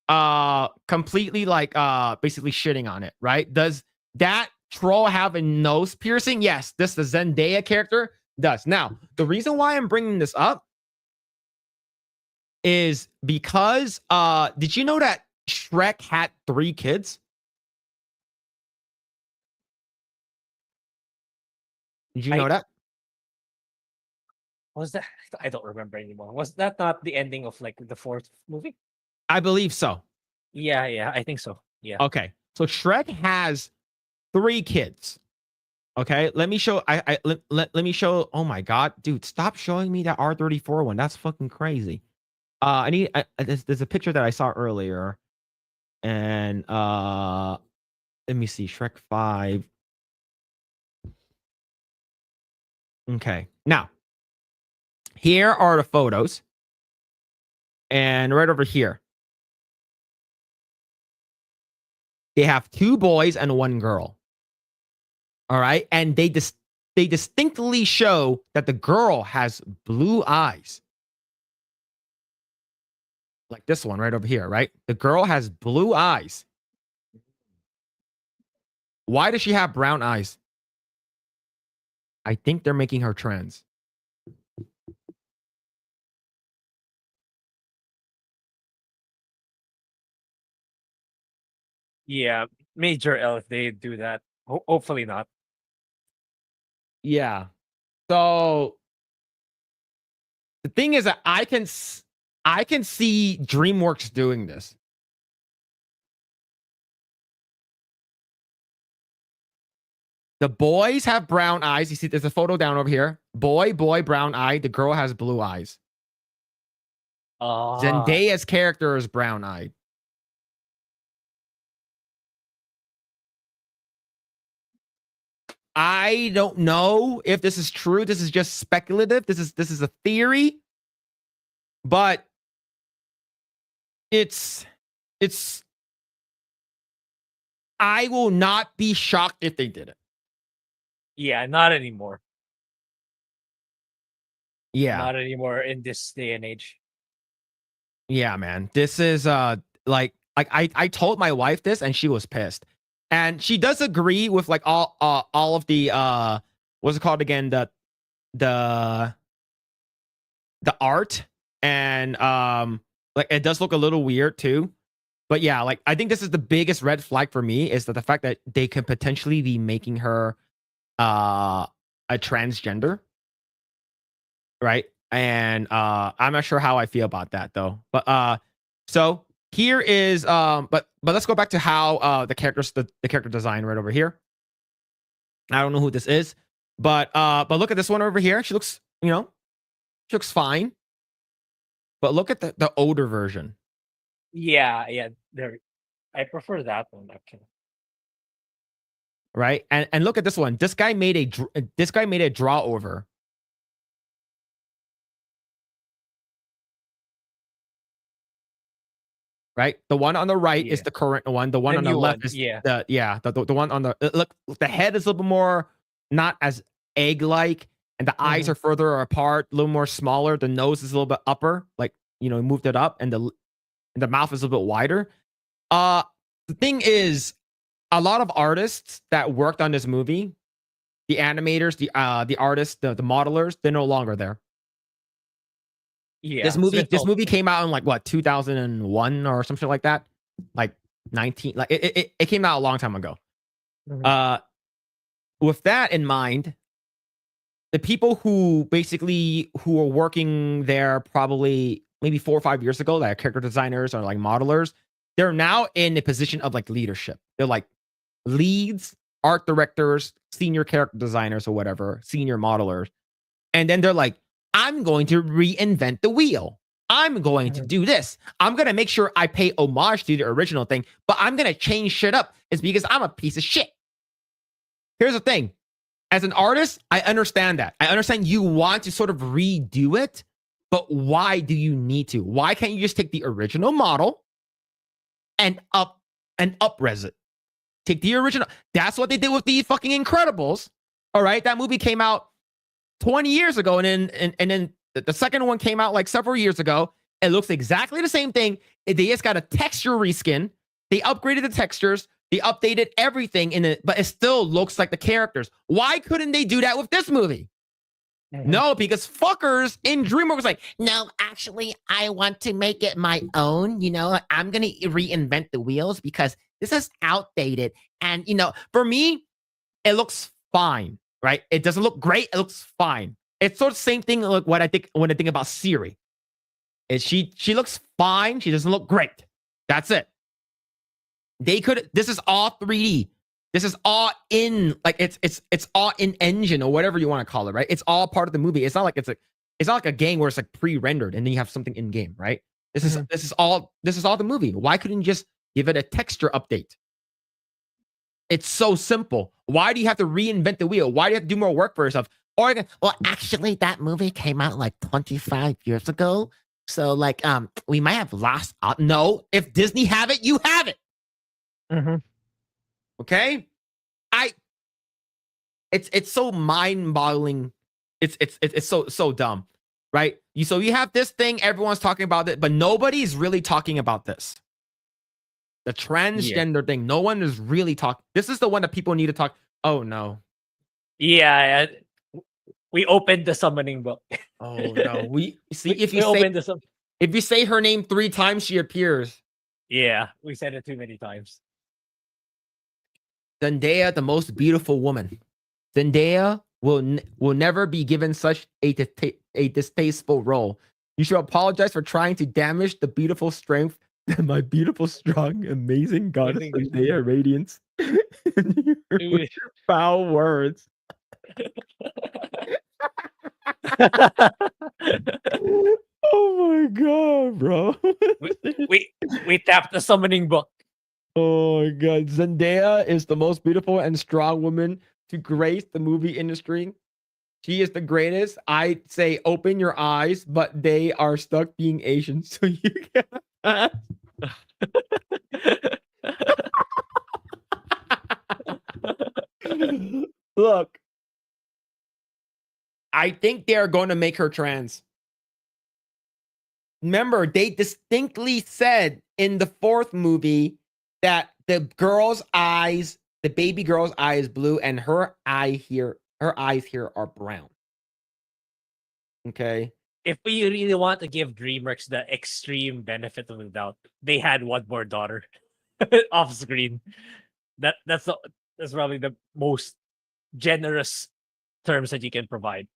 like basically shitting on it, right? Does that troll have a nose piercing? Yes, the Zendaya character does. Now, the reason why I'm bringing this up is because did you know that Shrek had 3 kids? Did you know that? Was that? I don't remember anymore. Was that not the ending of like the 4th movie? I believe so. Yeah, I think so. Yeah. Okay. So Shrek has 3 kids. Okay, let me show. Let me show. Oh my god, dude, stop showing me that R34 one. That's fucking crazy. I need. There's a picture that I saw earlier, and let me see. Shrek 5. Okay, now Here are the photos. And right over here, they have 2 boys and 1 girl. All right. And they distinctly show that the girl has blue eyes. Like this one right over here, right? The girl has blue eyes. Why does she have brown eyes? I think they're making her trans. Yeah, major L if they do that. Hopefully not. Yeah. So the thing is that I can see DreamWorks doing this. The boys have brown eyes. You see, there's a photo down over here. Boy, brown eye. The girl has blue eyes. Zendaya's character is brown eyed. I don't know if this is true. This is just speculative. This is a theory. But it's I will not be shocked if they did it. Yeah, not anymore. Yeah. Not anymore in this day and age. Yeah, man. This is like I told my wife this and she was pissed. And she does agree with like all of the what's it called again? The art and like it does look a little weird too. But yeah, like I think this is the biggest red flag for me is that the fact that they could potentially be making her a transgender. Right? And I'm not sure how I feel about that though. But so here is but let's go back to how the character design right over here. I don't know who this is, but look at this one over here. She looks, she looks fine. But look at the older version. Yeah. I prefer that one actually. Right? And look at this one. This guy made a draw over. Right, the one on the right is the current one. The one on the left is the one on the look. The head is a little bit more not as egg-like, and the eyes are further apart, a little more smaller. The nose is a little bit upper, like moved it up, and the mouth is a little bit wider. The thing is, a lot of artists that worked on this movie, the animators, the artists, the modelers, they're no longer there. Yeah. This movie came out in like what 2001 or something like that, like 19. Like it came out a long time ago. With that in mind, the people who were working there probably maybe 4 or 5 years ago, like character designers or like modelers, they're now in a position of like leadership. They're like leads, art directors, senior character designers or whatever, senior modelers, and then they're like, I'm going to reinvent the wheel. I'm going to do this. I'm going to make sure I pay homage to the original thing, but I'm going to change shit up. It's because I'm a piece of shit. Here's the thing. As an artist, I understand that. I understand you want to sort of redo it, but why do you need to? Why can't you just take the original model and up-res it? Take the original. That's what they did with the fucking Incredibles. All right? That movie came out 20 years ago, and then the second one came out like several years ago. It looks exactly the same thing. They just got a texture reskin. They upgraded the textures. They updated everything in it, but it still looks like the characters. Why couldn't they do that with this movie? No, because fuckers in DreamWorks was like, no, actually, I want to make it my own. I'm going to reinvent the wheels because this is outdated. And, for me, it looks fine. Right? It doesn't look great. It looks fine. It's sort of the same thing like what I think when I think about Siri. She looks fine. She doesn't look great. That's it. This is all 3D. This is all in like it's all in engine or whatever you want to call it, right? It's all part of the movie. It's not like it's not like a game where it's like pre-rendered and then you have something in game, right? This is all the movie. Why couldn't you just give it a texture update? It's so simple. Why do you have to reinvent the wheel? Why do you have to do more work for yourself? Or well, actually, that movie came out like 25 years ago. So like, we might have lost. No, if Disney have it, you have it. Mm-hmm. Okay, it's so mind-boggling. It's so dumb, right? You have this thing, everyone's talking about it, but nobody's really talking about this. The transgender thing, no one is really talking. This is the one that people need to talk. Oh no. Yeah, we opened the summoning book. Oh no. We see We opened the if you say her name 3 times, she appears. Yeah, we said it too many times. Zendaya, the most beautiful woman. Zendaya will never be given such a distasteful role. You should apologize for trying to damage the beautiful strength that my beautiful, strong, amazing goddess Zendaya radiance. With your foul words. Oh my god, bro. we tapped the summoning book. Oh my god. Zendaya is the most beautiful and strong woman to grace the movie industry. She is the greatest. I say open your eyes, but they are stuck being Asian, so you can't. Look, I think they are going to make her trans. Remember, they distinctly said in the 4th movie that the girl's eyes, the baby girl's eye is blue, and her eyes here are brown. Okay. If we really want to give DreamWorks the extreme benefit of the doubt, they had one more daughter off screen. That's probably the most generous terms that you can provide.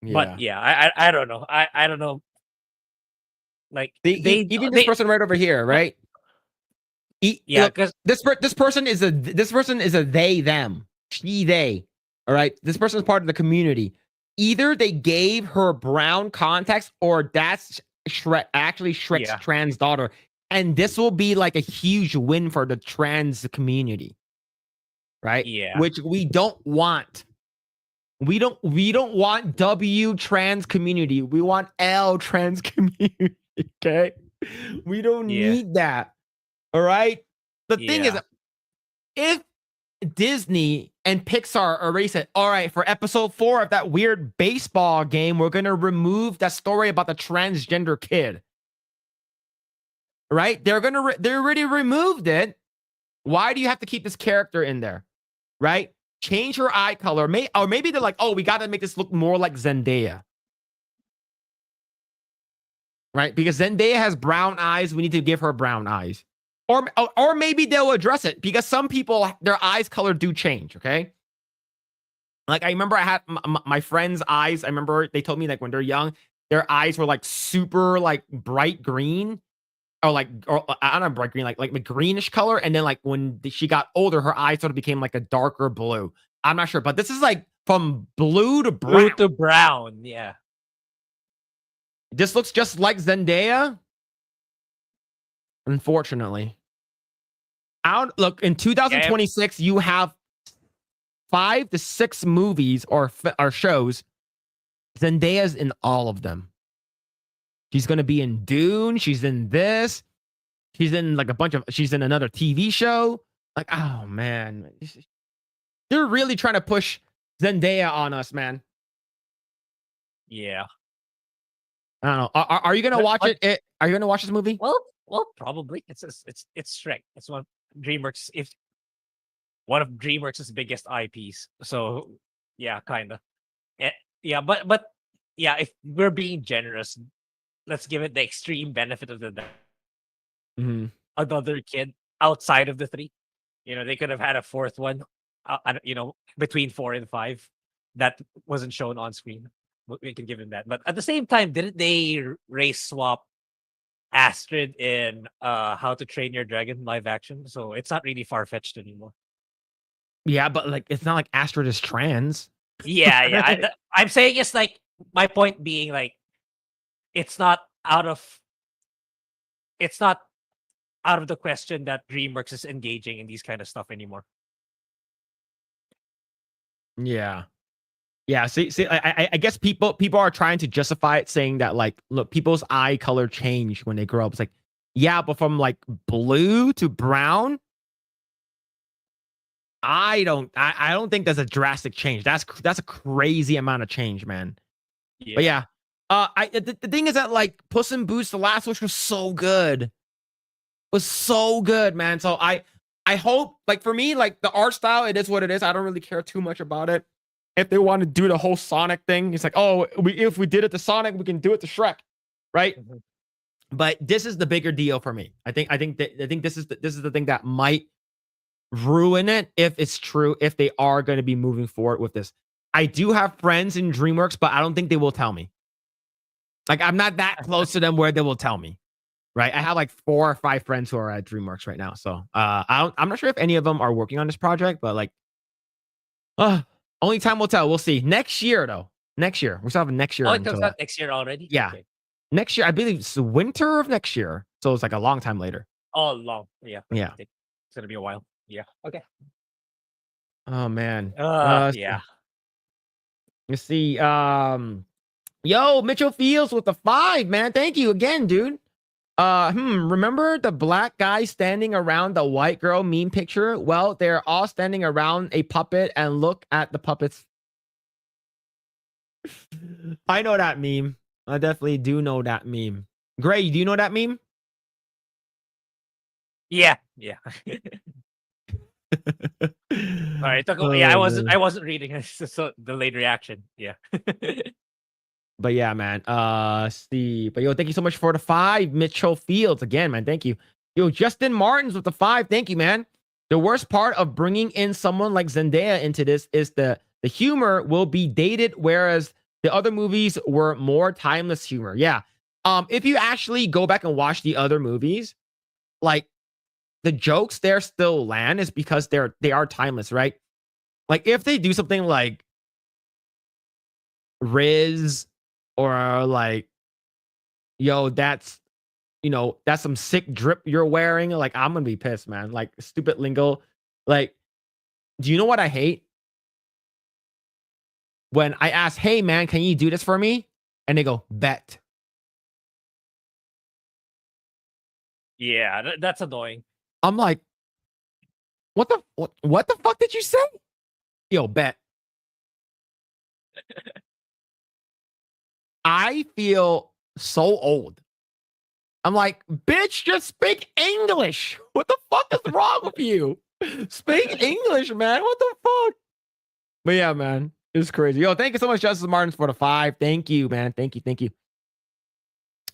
Yeah. But yeah, I don't know. I don't know. Like even this person right over here, right? Yeah, look, because this person is a they them, she they. All right, this person is part of the community. Either they gave her brown contacts, or that's actually Shrek's trans daughter, and this will be like a huge win for the trans community, right? Yeah, which we don't want. We don't want W trans community. We want L trans community. Okay, we don't need that. All right. The thing is, if Disney and Pixar erase it, all right, for episode 4 of that weird baseball game, we're gonna remove that story about the transgender kid. Right? They already removed it. Why do you have to keep this character in there? Right? Change her eye color. Or maybe they're like, oh, we got to make this look more like Zendaya. Right? Because Zendaya has brown eyes. We need to give her brown eyes. Or maybe they'll address it, because some people, their eyes color do change, okay? Like, I remember I had my friend's eyes. I remember they told me, like, when they're young, their eyes were, like, super, like, bright green. Or I don't know, bright green, like a greenish color. And then, like, when she got older, her eyes sort of became like a darker blue. I'm not sure, but this is like from blue to brown. Blue to brown, yeah. This looks just like Zendaya. Unfortunately. Look, in 2026, you have 5 to 6 movies or shows. Zendaya's in all of them. She's going to be in Dune. She's in this. She's in like she's in another TV show. Like, oh man. They're really trying to push Zendaya on us, man. Yeah. I don't know. Are you going to watch it? Are you going to watch this movie? Well, probably. It's Shrek. It's one of DreamWorks' biggest IPs. So, yeah, kind of. Yeah, but yeah, if we're being generous, let's give it the extreme benefit of the doubt. Mm-hmm. Another kid outside of the 3. They could have had a 4th one, between 4 and 5 that wasn't shown on screen. We can give him that. But at the same time, didn't they race swap Astrid in How to Train Your Dragon live action? So it's not really far-fetched anymore. Yeah, but like, it's not like Astrid is trans. Yeah. I'm saying it's like, my point being, like, it's not out of the question that DreamWorks is engaging in these kind of stuff anymore. Yeah. Yeah, see, I guess people are trying to justify it, saying that like, look, people's eye color change when they grow up. It's like, yeah, but from like blue to brown, I don't think that's a drastic change. That's a crazy amount of change, man. But yeah, the thing is that like Puss in Boots: The Last Wish was so good, man. So I hope, like, for me, like, the art style, it is what it is. I don't really care too much about it. If they want to do the whole Sonic thing, it's like, oh, if we did it to Sonic, we can do it to Shrek, right? But this is the bigger deal for me. I think this is the thing that might ruin it if it's true, if they are going to be moving forward with this. I do have friends in DreamWorks, but I don't think they will tell me. Like, I'm not that close to them where they will tell me. Right, I have like 4 or 5 friends who are at DreamWorks right now, so I'm not sure if any of them are working on this project, but like, only time will tell. We'll see. Next year, though. Next year, we still have next year. Oh, it comes out next year already. Yeah, okay. Next year. I believe it's the winter of next year, so it's like a long time later. Oh, long. Yeah. Yeah. It's gonna be a while. Yeah. Okay. Oh man. Yeah. Let's see. Yo, Mitchell Fields with the 5, man. Thank you again, dude. Remember the black guy standing around the white girl meme picture? Well, they're all standing around a puppet and look at the puppets. I know that meme. I definitely do know that meme. Grae, do you know that meme? Yeah. All right. I wasn't reading it, so the late reaction. Yeah. But yeah, man. See. But yo, thank you so much for the 5, Mitchell Fields. Again, man. Thank you. Yo, Justin Martins with the 5. Thank you, man. The worst part of bringing in someone like Zendaya into this is the humor will be dated, whereas the other movies were more timeless humor. Yeah. If you actually go back and watch the other movies, like, the jokes there still land is because they are timeless, right? Like, if they do something like Riz, or like, yo, that's some sick drip you're wearing, like, I'm gonna be pissed, man. Like, stupid lingo. Like, do you know what I hate? When I ask, hey man, can you do this for me? And they go, bet. Yeah, that's annoying. I'm like, what the fuck did you say? Yo, bet. I feel so old. I'm like, bitch, just speak English. What the fuck is wrong with you? Speak English, man. What the fuck? But yeah, man, it's crazy. Yo, thank you so much, Justice Martins, for the 5. Thank you, man. Thank you.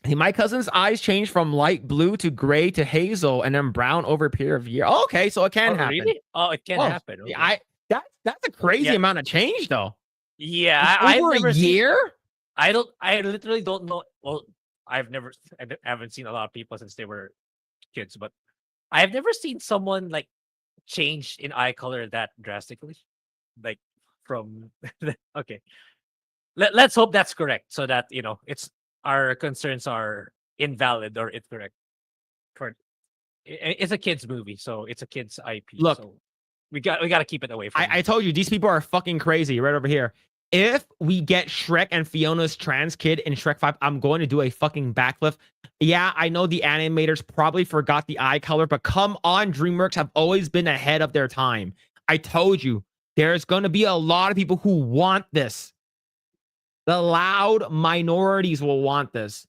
Hey, my cousin's eyes changed from light blue to gray to hazel and then brown over a period of years. Oh, okay, so it can happen. Really? Oh, it can happen. Okay. That's a crazy amount of change, though. Yeah, over a year. I literally don't know. Well, I haven't seen a lot of people since they were kids, but I've never seen someone like change in eye color that drastically. Like, from okay. Let's hope that's correct, so that it's our concerns are invalid or incorrect. It's a kids movie, so it's a kids IP. Look, so we got to keep it away from. I told you, these people are fucking crazy. Right over here. If we get Shrek and Fiona's trans kid in Shrek 5, I'm going to do a fucking backflip. Yeah, I know the animators probably forgot the eye color, but come on, DreamWorks have always been ahead of their time. I told you, there's going to be a lot of people who want this. The loud minorities will want this.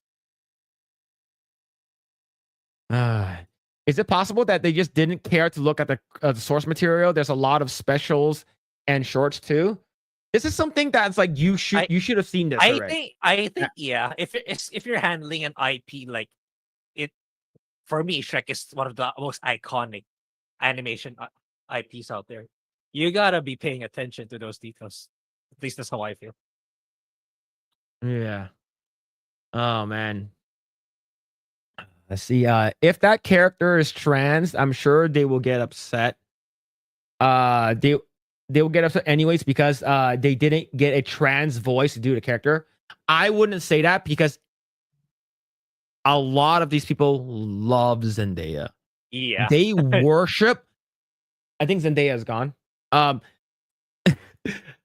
Is it possible that they just didn't care to look at the source material? There's a lot of specials and shorts too. This is something that's like you should have seen this already. I think yeah. If you're handling an IP like it, for me, Shrek is one of the most iconic animation IPs out there. You gotta be paying attention to those details. At least that's how I feel. Yeah. Oh man. Let's see. If that character is trans, I'm sure they will get upset. They will get upset anyways because they didn't get a trans voice to do the character. I wouldn't say that because a lot of these people love Zendaya. Yeah. They worship. I think Zendaya is gone.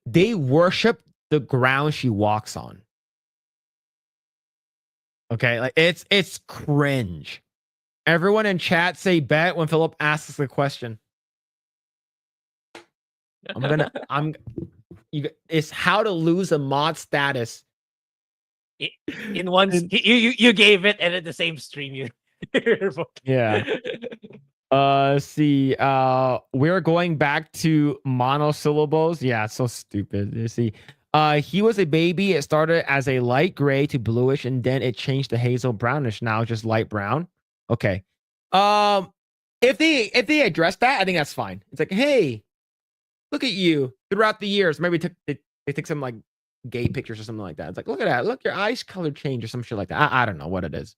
They worship the ground she walks on. Okay, like it's cringe. Everyone in chat say bet when Phillip asks the question. It's how to lose a mod status. In one, you gave it, and in the same stream you. Yeah. See, we're going back to monosyllables. Yeah, it's so stupid. You see, he was a baby. It started as a light gray to bluish, and then it changed to hazel brownish. Now just light brown. Okay. If they address that, I think that's fine. It's like, hey, look at you throughout the years. Maybe they took some like gay pictures or something like that. It's like, look at that. Look, your eyes color change or some shit like that. I don't know what it is.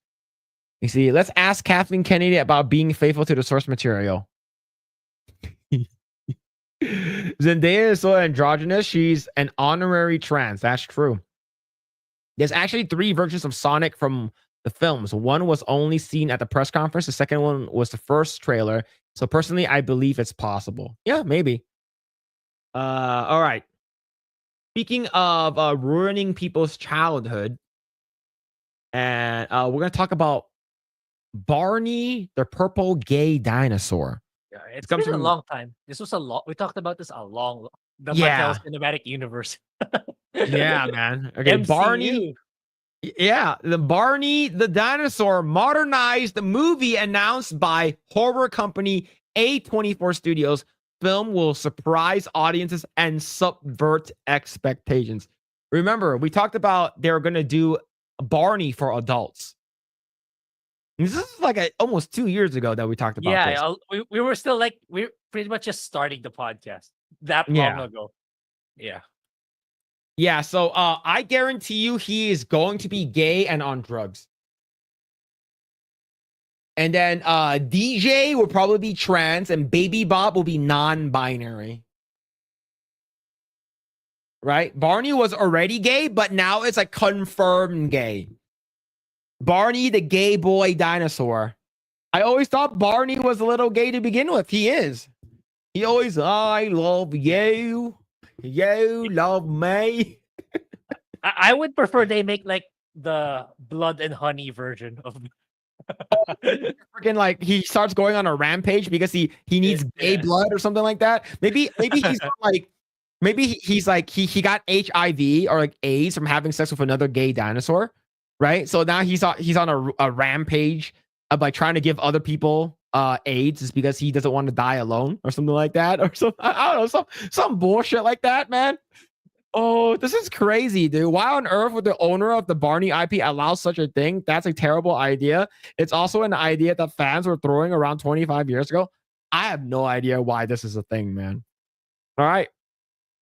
You see, let's ask Kathleen Kennedy about being faithful to the source material. Zendaya is so androgynous. She's an honorary trans. That's true. There's actually 3 versions of Sonic from the films. One was only seen at the press conference. The second one was the first trailer. So personally, I believe it's possible. Yeah, maybe. All right. Speaking of ruining people's childhood, and we're gonna talk about Barney, the purple gay dinosaur. Yeah, it's been a long time. This was a lot. We talked about this a long. The Yeah. Mattel Cinematic Universe. Yeah, man. Okay, MCU. Barney. Yeah, the Barney the dinosaur modernized movie announced by horror company A24 Studios. Film will surprise audiences and subvert expectations. Remember, we talked about they're going to do Barney for adults. This is like almost 2 years ago that we talked about this. Yeah, we were still like, we're pretty much just starting the podcast that long ago. Yeah. Yeah, so I guarantee you he is going to be gay and on drugs. And then DJ will probably be trans and Baby Bob will be non-binary. Right? Barney was already gay, but now it's like confirmed gay. Barney, the gay boy dinosaur. I always thought Barney was a little gay to begin with. He is. He always, I love you. You love me. I would prefer they make like the blood and honey version of freaking like he starts going on a rampage because he needs gay blood or something like that. Maybe he's like he's like he got HIV or like AIDS from having sex with another gay dinosaur, right? So now he's on a rampage of like trying to give other people AIDS is because he doesn't want to die alone or something like that, or some I don't know, some bullshit like that, man. Oh, this is crazy, dude. Why on earth would the owner of the Barney IP allow such a thing? That's a terrible idea. It's also an idea that fans were throwing around 25 years ago. I have no idea why this is a thing, man. All right.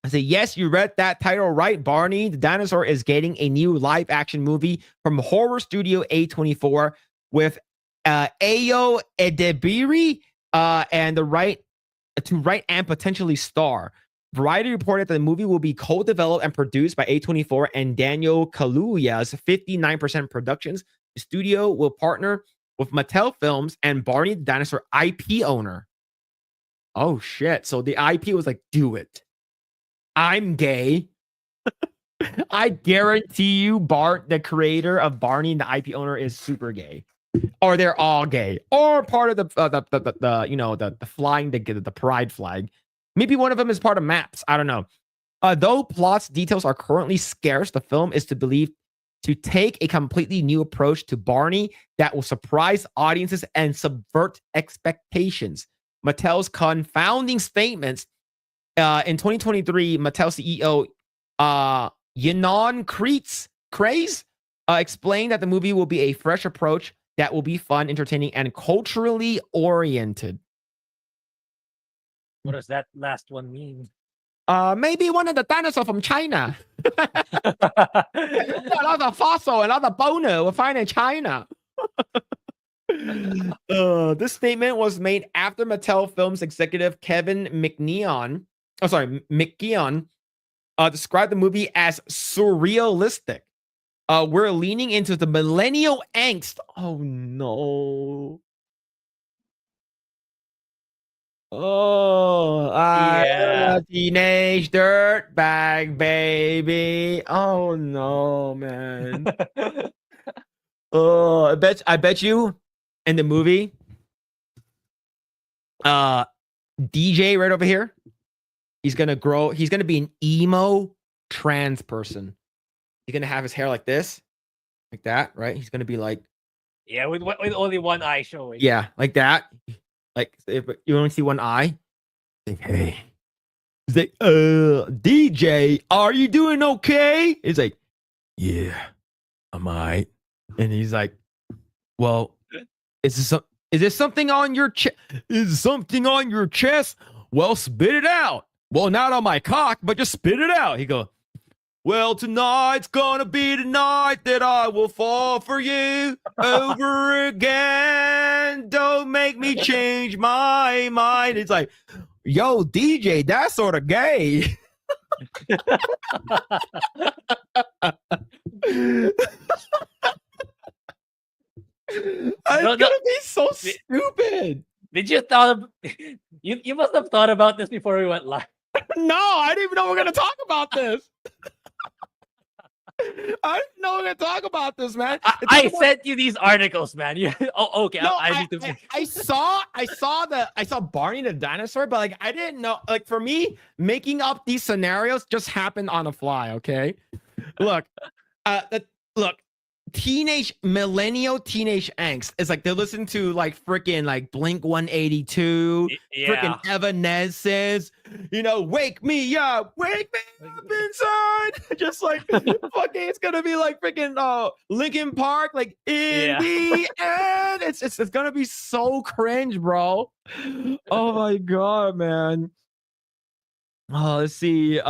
I say, yes, you read that title right. Barney the dinosaur is getting a new live action movie from horror studio A24 with Ayo Edebiri and the right to write and potentially star. Variety reported that the movie will be co-developed and produced by A24 and Daniel Kaluuya's 59% Productions. The studio will partner with Mattel Films and Barney the Dinosaur IP owner. Oh, shit. So the IP was like, do it. I'm gay. I guarantee you Bart, the creator of Barney and the IP owner, is super gay. Or they're all gay. Or part of the flying the pride flag. Maybe one of them is part of Maps. I don't know. Though plots details are currently scarce, the film is to believe to take a completely new approach to Barney that will surprise audiences and subvert expectations. Mattel's confounding statements in 2023, Mattel CEO Ynon Craze explained that the movie will be a fresh approach that will be fun, entertaining, and culturally oriented. What does that last one mean? Maybe one of the dinosaurs from China. A lot of fossil and a lot of boner we find in China. This statement was made after Mattel Films executive Kevin McKeon described the movie as surrealistic. We're leaning into the millennial angst. Oh no. Oh, Yeah. teenage dirt bag baby. Oh no, man. Oh, I bet you in the movie, DJ right over here, he's gonna grow. He's gonna be an emo trans person. He's gonna have his hair like this, like that, right? He's gonna be like, Yeah, with only one eye showing. yeah, like that. Like if you only see one eye, like, hey, he's like, DJ, are you doing okay? He's like, yeah, I might. And he's like, well, is this something on your chest? Is something on your chest? Well, spit it out. Well, not on my cock, but just spit it out. He goes, well, tonight's gonna be the night that I will fall for you over again. Don't make me change my mind. It's like, yo, DJ, that's sort of gay. It's gonna be so stupid. Did you thought of, you must have thought about this before we went live. No, I didn't even know we were gonna talk about this. I didn't know we were gonna talk about this, man. I sent you these articles, man. Okay. No, I need to. I saw Barney the dinosaur, but like I didn't know. Like for me, making up these scenarios just happened on the fly. Okay, look, look. Millennial teenage angst. It's like they listen to like freaking like Blink 182, freaking Evanescence, wake me up inside. Just like fucking, it's gonna be like freaking Linkin Park, like in the end. It's gonna be so cringe, bro. Oh my god, man. Oh, let's see.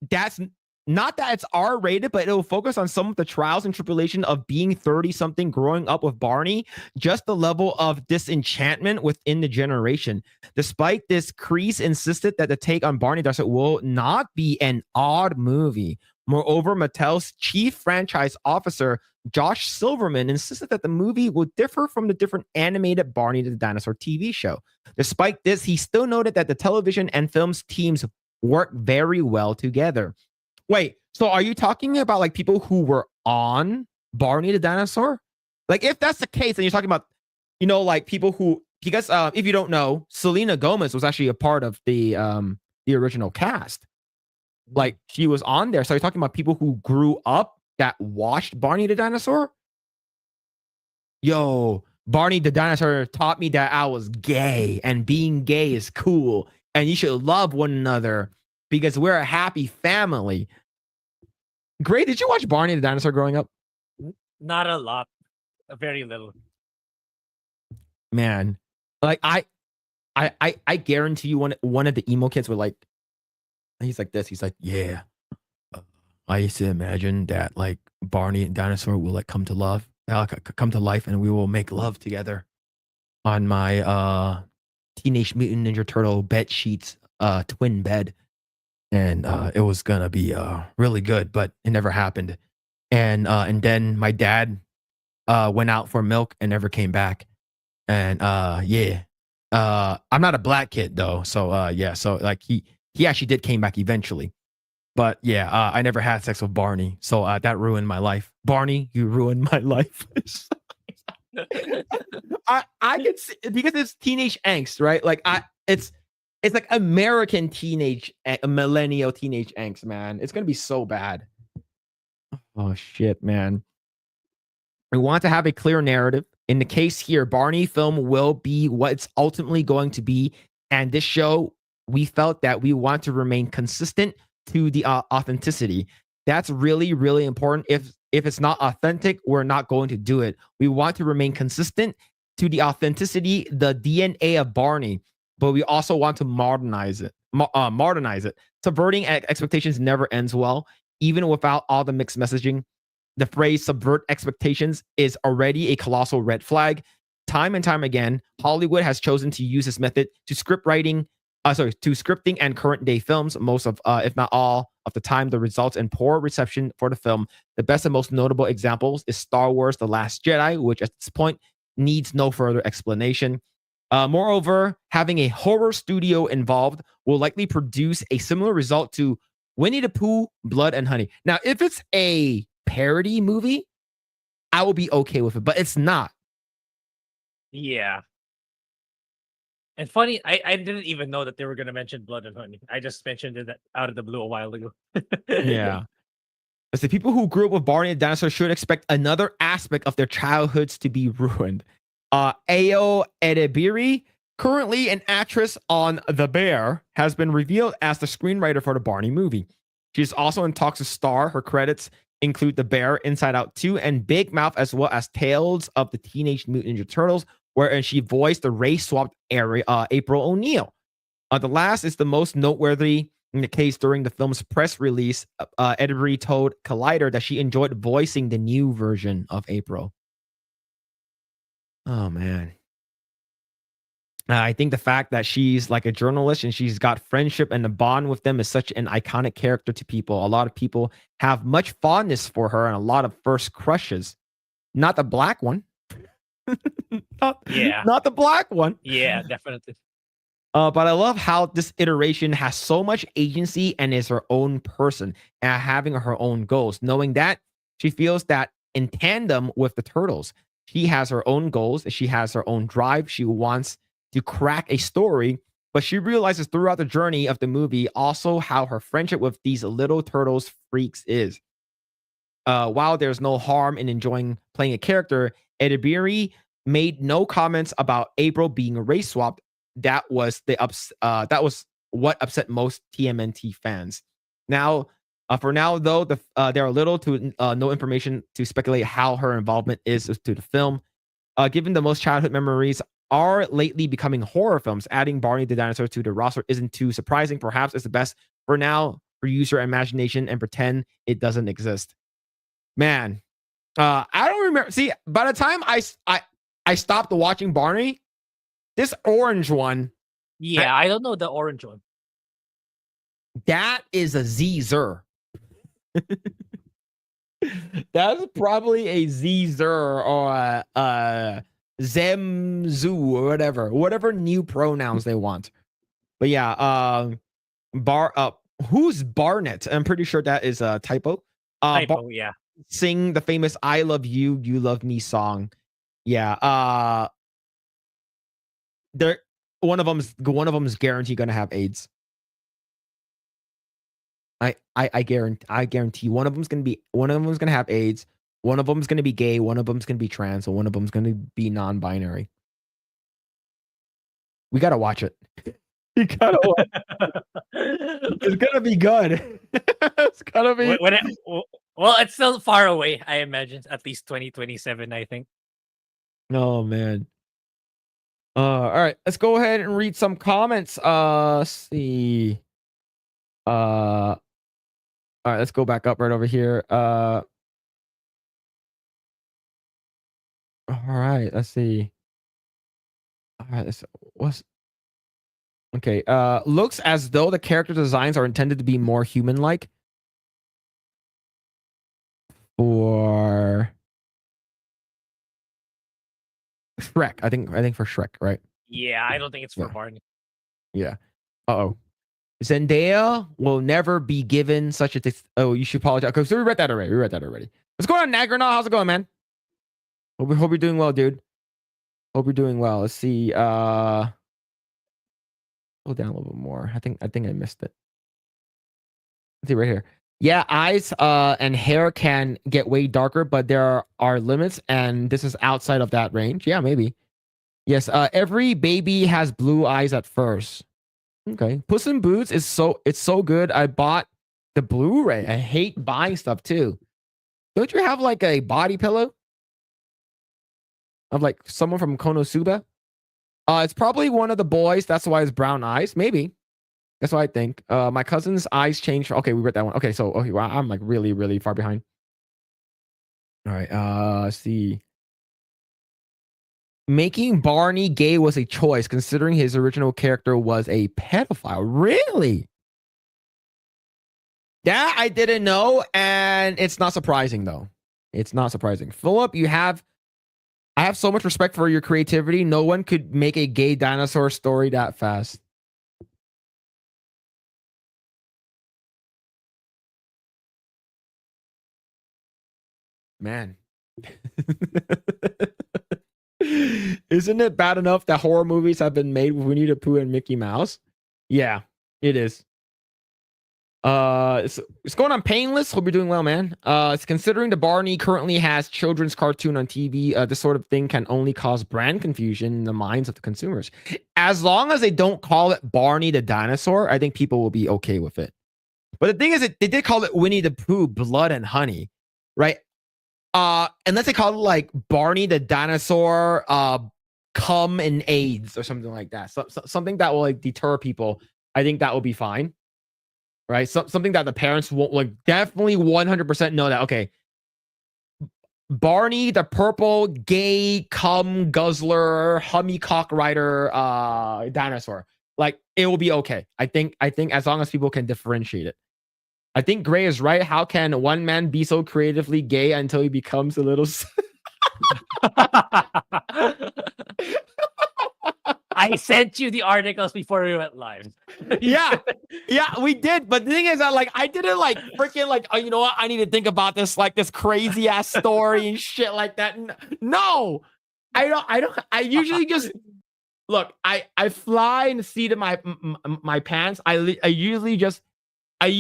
That's not that it's R-rated, but it'll focus on some of the trials and tribulation of being 30-something growing up with Barney, just the level of disenchantment within the generation. Despite this, Kreese insisted that the take on Barney Dinosaur will not be an odd movie. Moreover, Mattel's chief franchise officer, Josh Silverman, insisted that the movie will differ from the different animated Barney the Dinosaur TV show. Despite this, he still noted that the television and films teams work very well together. Wait, so are you talking about like people who were on Barney the Dinosaur? Like if that's the case, then you're talking about, like people who, because if you don't know, Selena Gomez was actually a part of the original cast. Like she was on there. So you're talking about people who grew up that watched Barney the Dinosaur? Yo, Barney the Dinosaur taught me that I was gay and being gay is cool and you should love one another because we're a happy family. Grae, did you watch Barney the Dinosaur growing up? Not a lot. Very little. Man, like I guarantee you one of the emo kids were like, he's like this. He's like, yeah. I used to imagine that like Barney and Dinosaur will like come to life and we will make love together on my Teenage Mutant Ninja Turtle bed sheets twin bed. And it was gonna be really good, but it never happened. And then my dad went out for milk and never came back. And I'm not a black kid though, so so like he actually did came back eventually. But I never had sex with Barney, so that ruined my life. Barney, you ruined my life. I could see, because it's teenage angst, right? Like it's like American millennial teenage angst, man. It's gonna be so bad. Oh shit, man. We want to have a clear narrative. In the case here, Barney film will be what it's ultimately going to be, and this show, we felt that we want to remain consistent to the authenticity. That's really, really important. If it's not authentic, we're not going to do it. We want to remain consistent to the authenticity, the DNA of Barney. But we also want to modernize it. Subverting expectations never ends well, even without all the mixed messaging. The phrase subvert expectations is already a colossal red flag. Time and time again, Hollywood has chosen to use this method to scripting and current day films. Most of, if not all of the time, the results in poor reception for the film. The best and most notable examples is Star Wars: The Last Jedi, which at this point needs no further explanation. Moreover, having a horror studio involved will likely produce a similar result to Winnie the Pooh, Blood and Honey. Now, if it's a parody movie, I will be okay with it, but it's not. Yeah. And funny, I didn't even know that they were gonna mention Blood and Honey. I just mentioned it out of the blue a while ago. Yeah. As the people who grew up with Barney the dinosaur should expect another aspect of their childhoods to be ruined. Ayo Edebiri, currently an actress on The Bear, has been revealed as the screenwriter for the Barney movie. She's also in talks to star. Her credits include The Bear, Inside Out 2, and Big Mouth, as well as Tales of the Teenage Mutant Ninja Turtles, wherein she voiced the race-swapped April O'Neil. The last is the most noteworthy in the case. During the film's press release, Edebiri told Collider that she enjoyed voicing the new version of April. Oh, man. I think the fact that she's like a journalist and she's got friendship and a bond with them is such an iconic character to people. A lot of people have much fondness for her and a lot of first crushes. Not the black one. Not the black one. Yeah, definitely. But I love how this iteration has so much agency and is her own person and having her own goals, knowing that she feels that in tandem with the turtles, she has her own goals. She has her own drive. She wants to crack a story, but she realizes throughout the journey of the movie also how her friendship with these little turtles freaks is. While there's no harm in enjoying playing a character, Edebiri made no comments about April being race swapped. That was what upset most TMNT fans. Now, for now though, there are little to no information to speculate how her involvement is to the film. Given the most childhood memories are lately becoming horror films, adding Barney the dinosaur to the roster isn't too surprising. Perhaps it's the best for now for user imagination and pretend it doesn't exist. Man, I don't remember. See, by the time I stopped watching Barney, this orange one. Yeah, I don't know the orange one. That is a Zer. That's probably a Zer or a Zemzu or whatever new pronouns they want. But yeah, who's Barnett? I'm pretty sure that is a typo. Yeah. Sing the famous "I Love You, You Love Me" song. Yeah. One of them's guaranteed gonna have AIDS. I guarantee one of them's gonna have AIDS. One of them's gonna be gay. One of them's gonna be trans. And one of them's gonna be non-binary. We gotta watch it. You gotta watch it. It's gonna be good. It's gonna be. Well, it's still far away. I imagine at least 2027. I think. Oh man. All right, let's go ahead and read some comments. Let's see. All right, let's go back up right over here. All right, let's see. All right, okay. Looks as though the character designs are intended to be more human-like. For Shrek, I think for Shrek, right? Yeah, I don't think it's for Barney. Yeah. Uh-oh. Zendaya will never be given such a oh, you should apologize. Okay, so we read that already. What's going on, Nagrana? How's it going, man? Hope you're doing well, dude. Hope you're doing well. Let's see. Go down a little bit more. I think I missed it. Let's see right here. Yeah, eyes and hair can get way darker, but there are limits, and this is outside of that range. Yeah, maybe. Yes, every baby has blue eyes at first. Okay. Puss in Boots is so good. I bought the Blu-ray. I hate buying stuff too. Don't you have like a body pillow of like someone from Konosuba? It's probably one of the boys. That's why it's brown eyes. Maybe. That's what I think. My cousin's eyes changed. Okay, we read that one. Okay, so wow, I'm like really, really far behind. All right. Let's see. Making Barney gay was a choice, considering his original character was a pedophile. Really? That I didn't know, and it's not surprising though. It's not surprising. Phillip, you have I have so much respect for your creativity. No one could make a gay dinosaur story that fast. Man. Isn't it bad enough that horror movies have been made with Winnie the Pooh and Mickey Mouse? Yeah, it is. It's going on painless. Hope you're doing well, man. It's considering the Barney currently has children's cartoon on TV. This sort of thing can only cause brand confusion in the minds of the consumers. As long as they don't call it Barney the dinosaur, I think people will be okay with it. But the thing is, they did call it Winnie the Pooh, Blood and Honey, right? Unless they call it like Barney the dinosaur, cum and AIDS or something like that. Something that will like deter people. I think that will be fine. Right? Something that the parents won't like definitely 100% know that, okay, Barney, the purple, gay, cum guzzler, hummy-cock rider dinosaur. Like, it will be okay. I think as long as people can differentiate it. I think Grae is right. How can one man be so creatively gay until he becomes a little... I sent you the articles before we went live. Yeah, we did. But the thing is that, like, I didn't like freaking like, oh, you know what? I need to think about this, like this crazy ass story and shit like that. No, I don't. I usually just look. I fly in the seat of my pants. I usually just like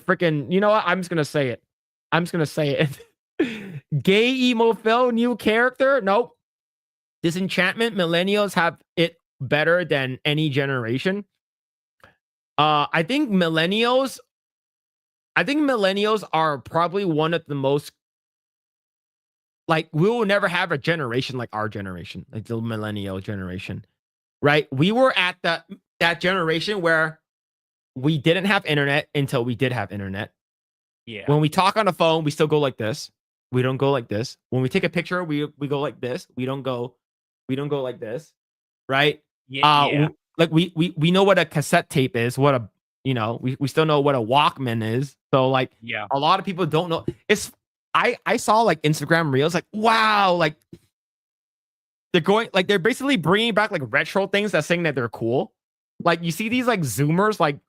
freaking. You know what? I'm just gonna say it. Gay emo Phil, new character. Nope. Disenchantment. Millennials have it better than any generation. I think millennials are probably one of the most, like, we will never have a generation like our generation, like the millennial generation, right? We were at that generation where we didn't have internet until we did have internet. Yeah. When we talk on the phone, we still go like this. We don't go like this. When we take a picture, we go like this. We don't go like this, right? Yeah. Like we know what a cassette tape is. What a we still know what a Walkman is. So like, yeah, a lot of people don't know. I saw like Instagram reels, like, wow, like they're basically bringing back like retro things that's saying that they're cool. Like you see these like Zoomers like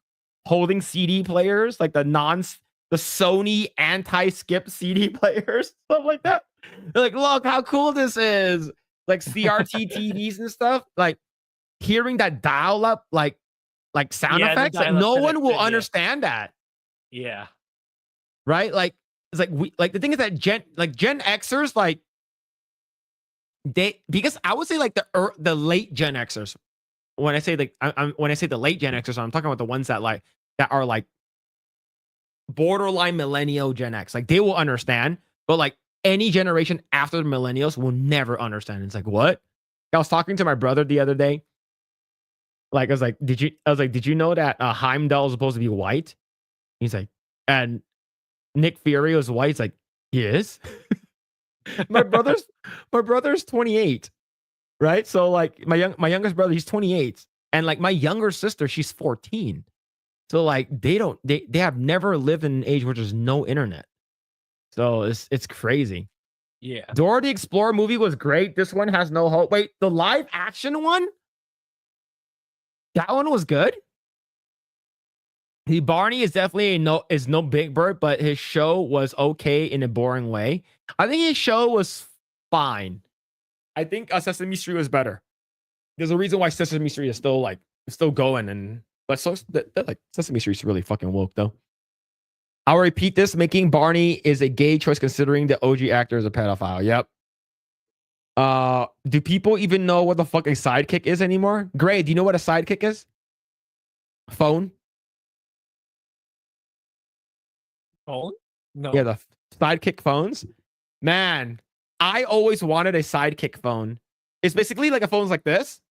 holding CD players, like the Sony anti-skip CD players, stuff like that. They're like, look how cool this is. Like CRT TVs and stuff. Like hearing that dial up, like sound effects. Like no one will understand that. Yeah. Right? Like it's like the thing is that Gen Xers, like because I would say like the late Gen Xers. When I say like when I say the late Gen Xers, I'm talking about the ones that are like borderline millennial Gen X. Like they will understand, but like any generation after the millennials will never understand. It's like, what? I was talking to my brother the other day. Like I was like, did you know that Heimdall is supposed to be white? He's like, and Nick Fury was white. He's like, he is. my brother's 28, right? So like my youngest brother, he's 28, and like my younger sister, she's 14. So like they have never lived in an age where there's no internet. So it's crazy. Yeah. Dora the Explorer movie was great. This one has no hope. Wait, the live action one? That one was good. The Barney is definitely no Big Bird, but his show was okay in a boring way. I think his show was fine. I think Sesame Street was better. There's a reason why Sesame Street is still going, and but like Sesame Street's really fucking woke though. I'll repeat this: making Barney is a gay choice considering the OG actor is a pedophile. Yep. Do people even know what the fuck a sidekick is anymore? Grae, do you know what a sidekick is? Phone. Phone? No. Yeah, the sidekick phones. Man, I always wanted a sidekick phone. It's basically like a phone's like this,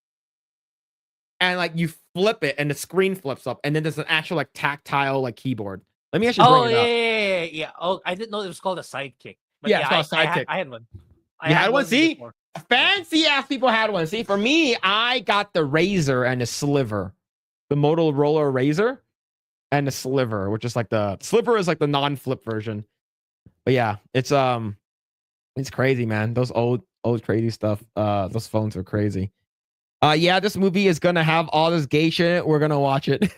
and like you flip it, and the screen flips up, and then there's an actual like tactile like keyboard. Let me actually bring it up. Yeah. Oh, I didn't know it was called a sidekick. But yeah, it's called a sidekick. I had one. You had one? See? Before. Fancy ass people had one. See, for me, I got the Razor and the Sliver. The Motorola Razor and the Sliver, which is like the Sliver is like the non-flip version. But yeah, it's crazy, man. Those old crazy stuff. Those phones are crazy. Yeah, this movie is gonna have all this gay shit. We're gonna watch it.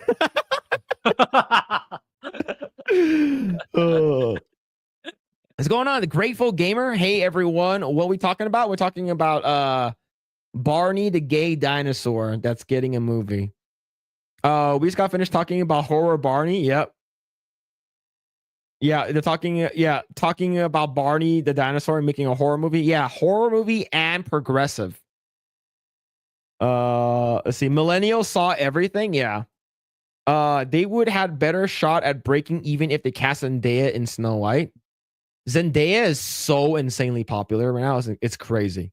What's going on? The Grateful Gamer. Hey everyone. What are we talking about? We're talking about Barney the gay dinosaur that's getting a movie. We just got finished talking about horror Barney. Yep. Yeah, they're talking about Barney the dinosaur and making a horror movie. Yeah, horror movie and progressive. Let's see. Millennials saw everything. Yeah. They would have better shot at breaking even if they cast Zendaya in Snow White. Zendaya is so insanely popular right now. It's crazy.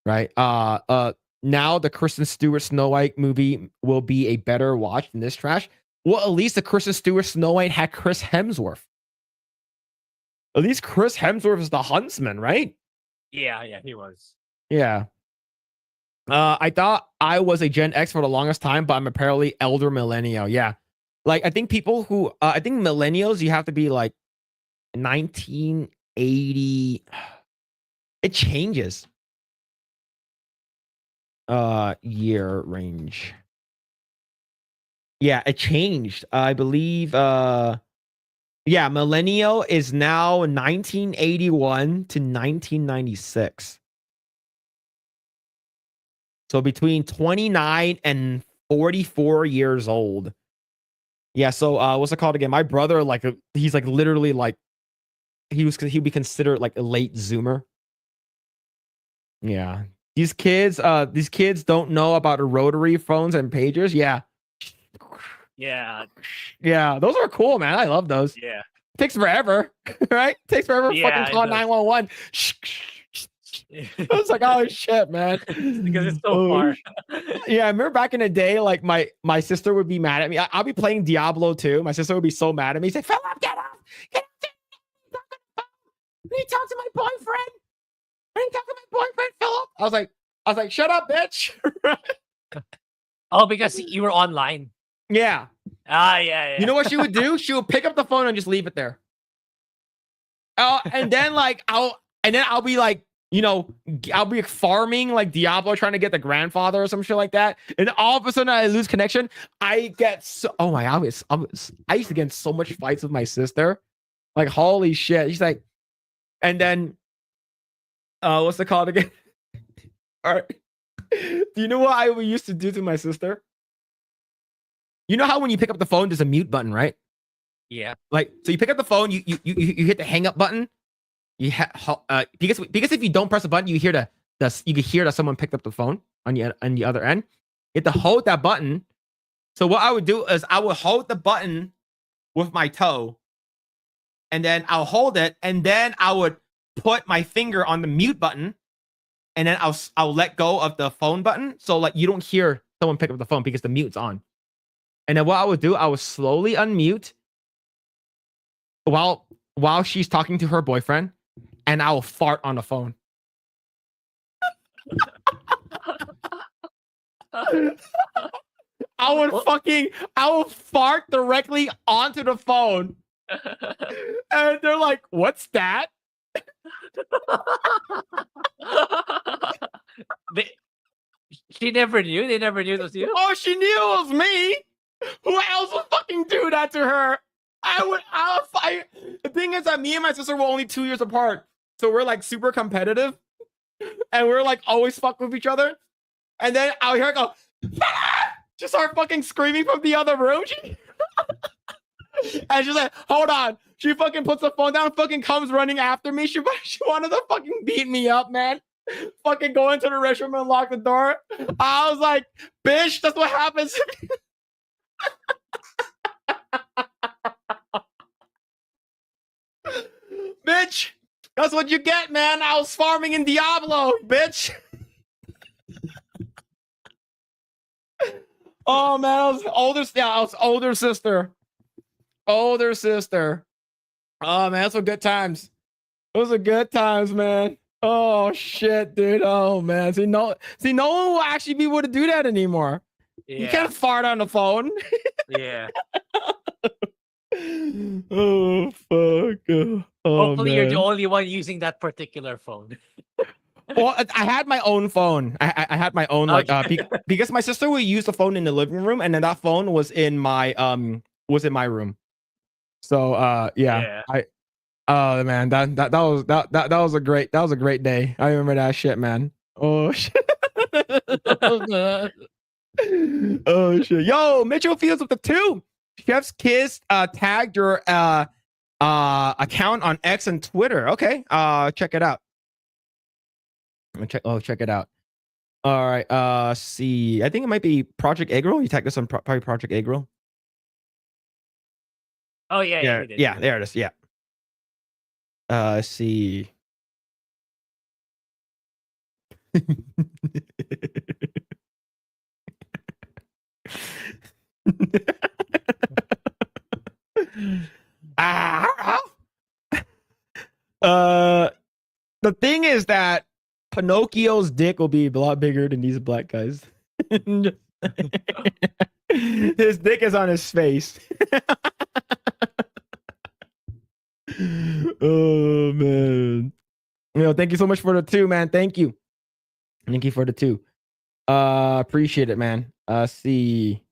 Right? Now the Kristen Stewart Snow White movie will be a better watch than this trash. Well, at least the Kristen Stewart Snow White had Chris Hemsworth. At least Chris Hemsworth is the huntsman, right? Yeah, he was. Yeah. I thought I was a Gen X for the longest time, but I'm apparently elder millennial. Yeah. Like, I think people who, I think millennials, you have to be like 1980. It changes. Year range. Yeah, it changed. I believe, yeah, millennial is now 1981 to 1996. So between 29 and 44 years old. Yeah, so what's it called again? My brother, like, he's like literally like, he'd be considered like a late Zoomer. Yeah. These kids don't know about rotary phones and pagers. Yeah. Yeah, those are cool, man. I love those. Yeah. Takes forever, right? Takes forever to fucking call 911. I was like, oh shit, man. Because it's so far. Yeah, I remember back in the day, like my sister would be mad at me. I'll be playing Diablo 2. My sister would be so mad at me. She's like, Phillip, get off! Get off! I need to talk to my boyfriend. I need to talk to my boyfriend, Phillip. I was like, shut up, bitch. Oh, because you were online. Yeah. Yeah. You know what she would do? She would pick up the phone and just leave it there. And then like I'll be like, you know, I'll be farming like Diablo trying to get the grandfather or some shit like that. And all of a sudden I lose connection. I get so, oh my God, I used to get in so much fights with my sister. Like, holy shit. She's like, and then, what's it called again? All right. Do you know what I used to do to my sister? You know how when you pick up the phone, there's a mute button, right? Yeah. Like, so you pick up the phone, you hit the hang up button. Because if you don't press the button, you can hear that someone picked up the phone on the other end. You have to hold that button. So what I would do is I would hold the button with my toe, and then I'll hold it, and then I would put my finger on the mute button, and then I'll let go of the phone button, so like you don't hear someone pick up the phone because the mute's on. And then what I would do, I would slowly unmute while she's talking to her boyfriend, and I will fart on the phone. I will fart directly onto the phone. And they're like, what's that? She never knew? They never knew it was you? Oh, she knew it was me. Who else would fucking do that to her? The thing is that me and my sister were only 2 years apart. So we're like super competitive. And we're like always fuck with each other. And then I'll hear her go, just start fucking screaming from the other room. And she's like, hold on. She fucking puts the phone down, fucking comes running after me. She wanted to fucking beat me up, man. Fucking go into the restroom and lock the door. I was like, bitch, that's what happens. Bitch, that's what you get, man. I was farming in Diablo, bitch. Oh man, I was older sister. Older sister. Oh man, those were good times. Those are good times, man. Oh shit, dude. Oh man. See, no one will actually be able to do that anymore. Yeah. You can't fart on the phone. Yeah. Oh fuck. Oh, Hopefully, you're the man. only one using that particular phone. Well, I had my own phone. I had my own like Okay. because my sister would use the phone in the living room, and then that phone was in my room. So yeah, Yeah. oh man, that was a great day. I remember that shit, man. Oh shit. Oh shit. Yo, Mitchell Fields with the 2. Chef's Kiss tagged your account on X and Twitter. Okay. Check it out. Check it out. All right. See. I think it might be Project Eggroll. You tagged us on probably Project Eggroll. Oh yeah, Yeah, we did. yeah, there it is. Yeah. See. Ah. The thing is that Pinocchio's dick will be a lot bigger than these black guys. His dick is on his face. Oh man. Thank you so much for the 2, man. Thank you. Thank you for the 2. Appreciate it, man. See.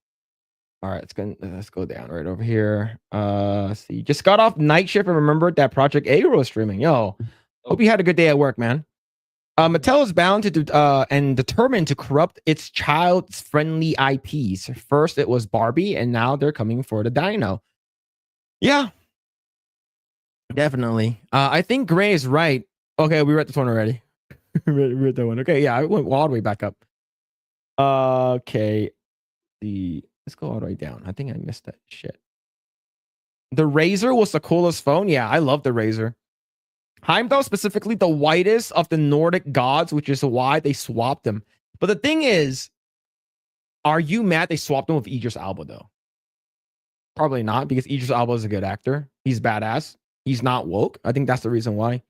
All right, let's go down right over here. See. Just got off night shift and remembered that Project Eggroll was streaming. Yo, hope you had a good day at work, man. Mattel is bound to and determined to corrupt its child's friendly IPs. First, it was Barbie, and now they're coming for the Dino. Yeah, definitely. I think Grae is right. Okay, we read this one already. we read that one. Okay, yeah, I went all the way back up. Okay, let's go all the way down. I think I missed that shit. The Razor was the coolest phone. Yeah, I love the Razor. Heimdall specifically the whitest of the Nordic gods, which is why they swapped him. But the thing is, are you mad they swapped him with Idris Elba though? Probably not, because Idris Elba is a good actor. He's badass. He's not woke. I think that's the reason why.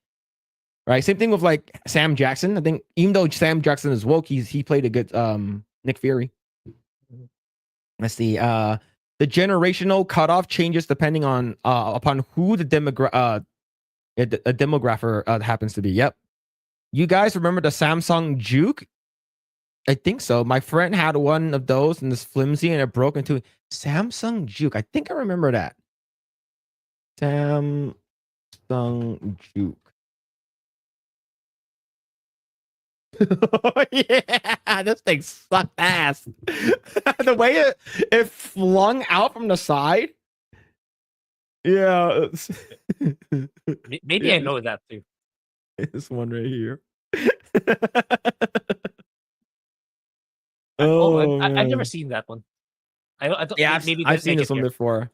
Right? Same thing with like Sam Jackson. I think even though Sam Jackson is woke, he played a good Nick Fury. Let's see. The generational cutoff changes depending on upon who the a demographer happens to be. Yep. You guys remember the Samsung Juke? I think so. My friend had one of those and this flimsy and it broke into Samsung Juke. I think I remember that. Samsung Juke. Yeah, this thing sucked ass. The way it flung out from the side. Yeah. Maybe I know that too. This one right here. I've never seen that one. I don't. Yeah, I've seen this one before.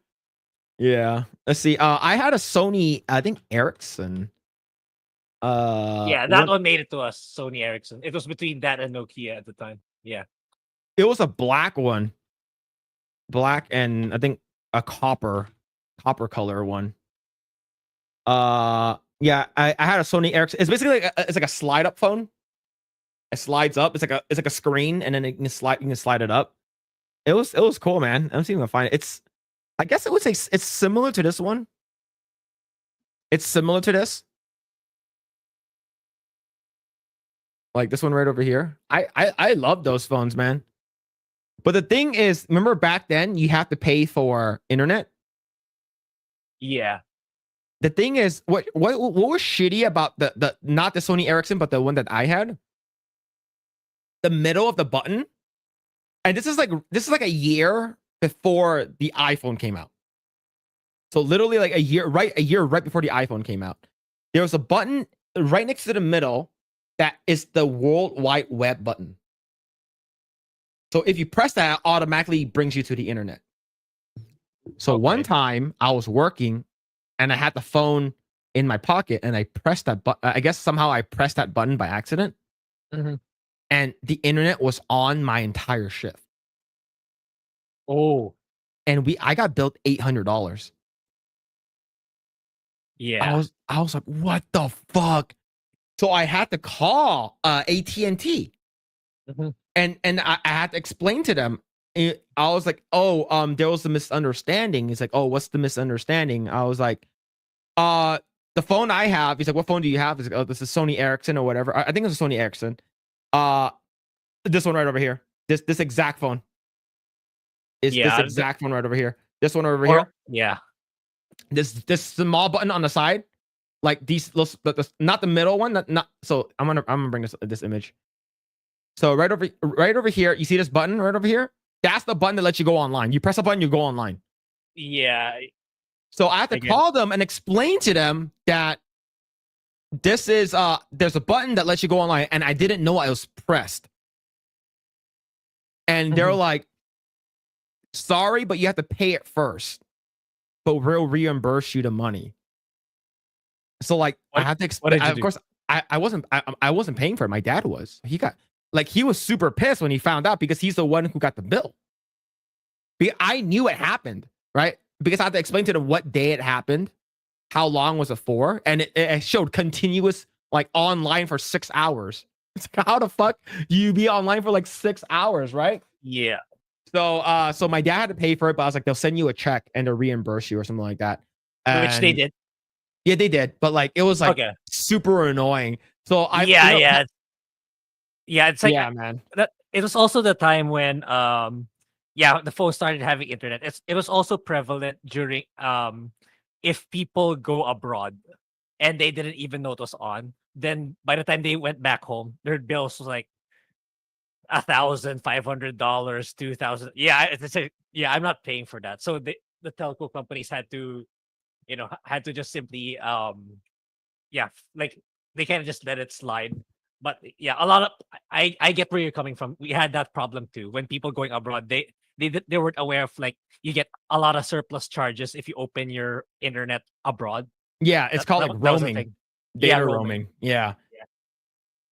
Yeah. Let's see. I had a Sony, I think Ericsson. Yeah, that one made it to us, Sony Ericsson. It was between that and Nokia at the time. Yeah. It was a black one. Black and I think a copper color one. Yeah, I had a Sony Ericsson. It's basically like a slide up phone. It slides up. It's like a screen, and then you can slide it up. It was cool, man. I'm seeing if I find it. I guess I would say it's similar to this one. It's similar to this. Like this one right over here. I love those phones, man. But the thing is, remember back then you have to pay for internet? Yeah. The thing is, what was shitty about the not the Sony Ericsson, but the one that I had? The middle of the button. And this is like a year before the iPhone came out. So literally like a year right before the iPhone came out. There was a button right next to the middle that is the World Wide Web button. So if you press that, it automatically brings you to the internet. So one time I was working and I had the phone in my pocket and I pressed that button. I guess somehow I pressed that button by accident. Mm-hmm. And the internet was on my entire shift. Oh. And I got billed $800. Yeah. I was like, what the fuck? So I had to call AT&T. Mm-hmm. And I had to explain to them. I was like, there was a misunderstanding. He's like, oh, what's the misunderstanding? I was like, the phone I have, he's like, what phone do you have? He's like, oh, this is Sony Ericsson or whatever. I think it's a Sony Ericsson. This one right over here. This exact phone. Is this exact phone right over here. This one over here. Yeah. This small button on the side. Like these, not the middle one. Not so. I'm gonna bring this image. So right over here, you see this button right over here? That's the button that lets you go online. You press a button, you go online. Yeah. So I have to call them and explain to them that this is there's a button that lets you go online, and I didn't know I was pressed. And they're like, sorry, but you have to pay it first. But we'll reimburse you the money. So like I have to explain. Of course, I wasn't paying for it. My dad was. He was super pissed when he found out because he's the one who got the bill. I knew it happened, right? Because I had to explain to them what day it happened, how long was it for, and it showed continuous like online for 6 hours. It's like, how the fuck do you be online for like 6 hours, right? Yeah. So my dad had to pay for it, but I was like, they'll send you a check and they'll reimburse you or something like that. Which they did. Yeah, they did. But like it was like super annoying. So it's like, yeah, man. It was also the time when the phone started having internet. It was also prevalent during if people go abroad and they didn't even know it was on, then by the time they went back home, their bills was like $1,500, $2,000. Yeah, I'm not paying for that. So the telco companies had to just simply like they kind of just let it slide. But yeah, a lot of I get where you're coming from. We had that problem too when people going abroad. They weren't aware of like you get a lot of surplus charges if you open your internet abroad. Yeah, it's called like roaming. Data roaming. Yeah.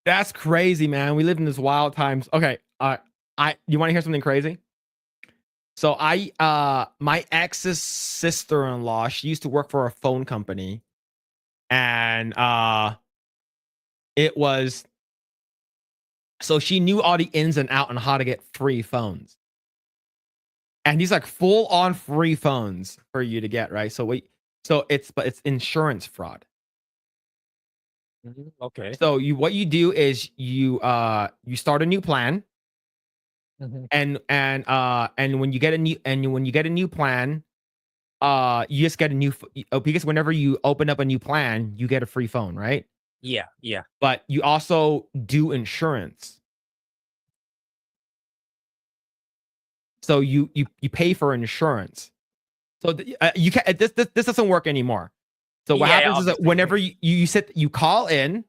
That's crazy, man. We live in this wild times. Okay. You want to hear something crazy? So my ex's sister-in-law, she used to work for a phone company, and it was so she knew all the ins and out on how to get free phones. And these like full on free phones for you to get, right? So it's insurance fraud. Okay. So what you do is you start a new plan, and when you get a new plan, you just get a new because whenever you open up a new plan, you get a free phone, right? Yeah. But you also do insurance. So you pay for insurance. So you can this doesn't work anymore. So what happens is that whenever you call in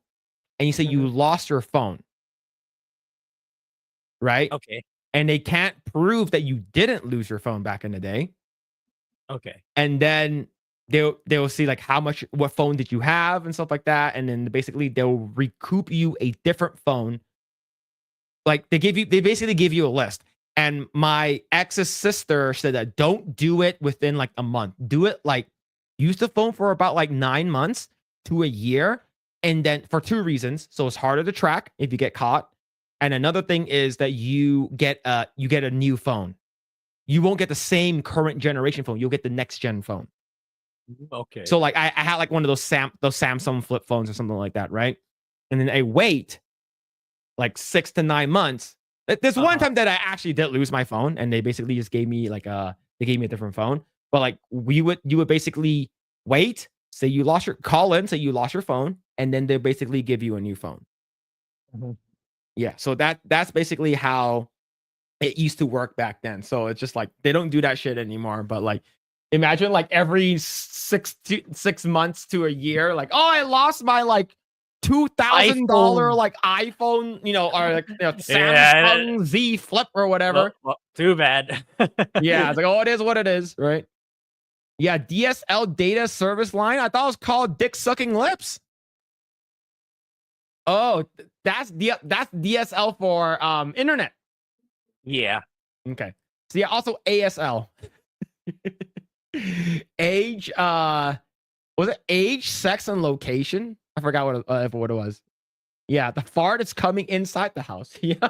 and you say you lost your phone, right? Okay. And they can't prove that you didn't lose your phone back in the day. Okay. And then they'll see like what phone did you have and stuff like that, and then basically they'll recoup you a different phone. Like they basically give you a list. And my ex's sister said that don't do it within like a month. Do it like use the phone for about like 9 months to a year, and then for 2 reasons. So it's harder to track if you get caught, and another thing is that you get a new phone. You won't get the same current generation phone. You'll get the next gen phone. Okay. So like I had like one of those Samsung flip phones or something like that, right? And then I wait like 6 to 9 months. There's one time that I actually did lose my phone, and they basically just gave me like a different phone. But like you would basically wait, say you lost your phone, and then they basically give you a new phone. Yeah, so that's basically how it used to work back then. So it's just like they don't do that shit anymore. But like, imagine like every 6 months to a year, like, oh, I lost my like $2,000 like iPhone, or like Samsung Z Flip or whatever. Well, too bad. Yeah, it's like, oh, it is what it is, right? Yeah, DSL data service line. I thought it was called Dick Sucking Lips. Oh, that's DSL for internet. Yeah. Okay. So yeah, also ASL. Age, was it age, sex, and location? I forgot what it was. Yeah, the fart is coming inside the house. Yeah.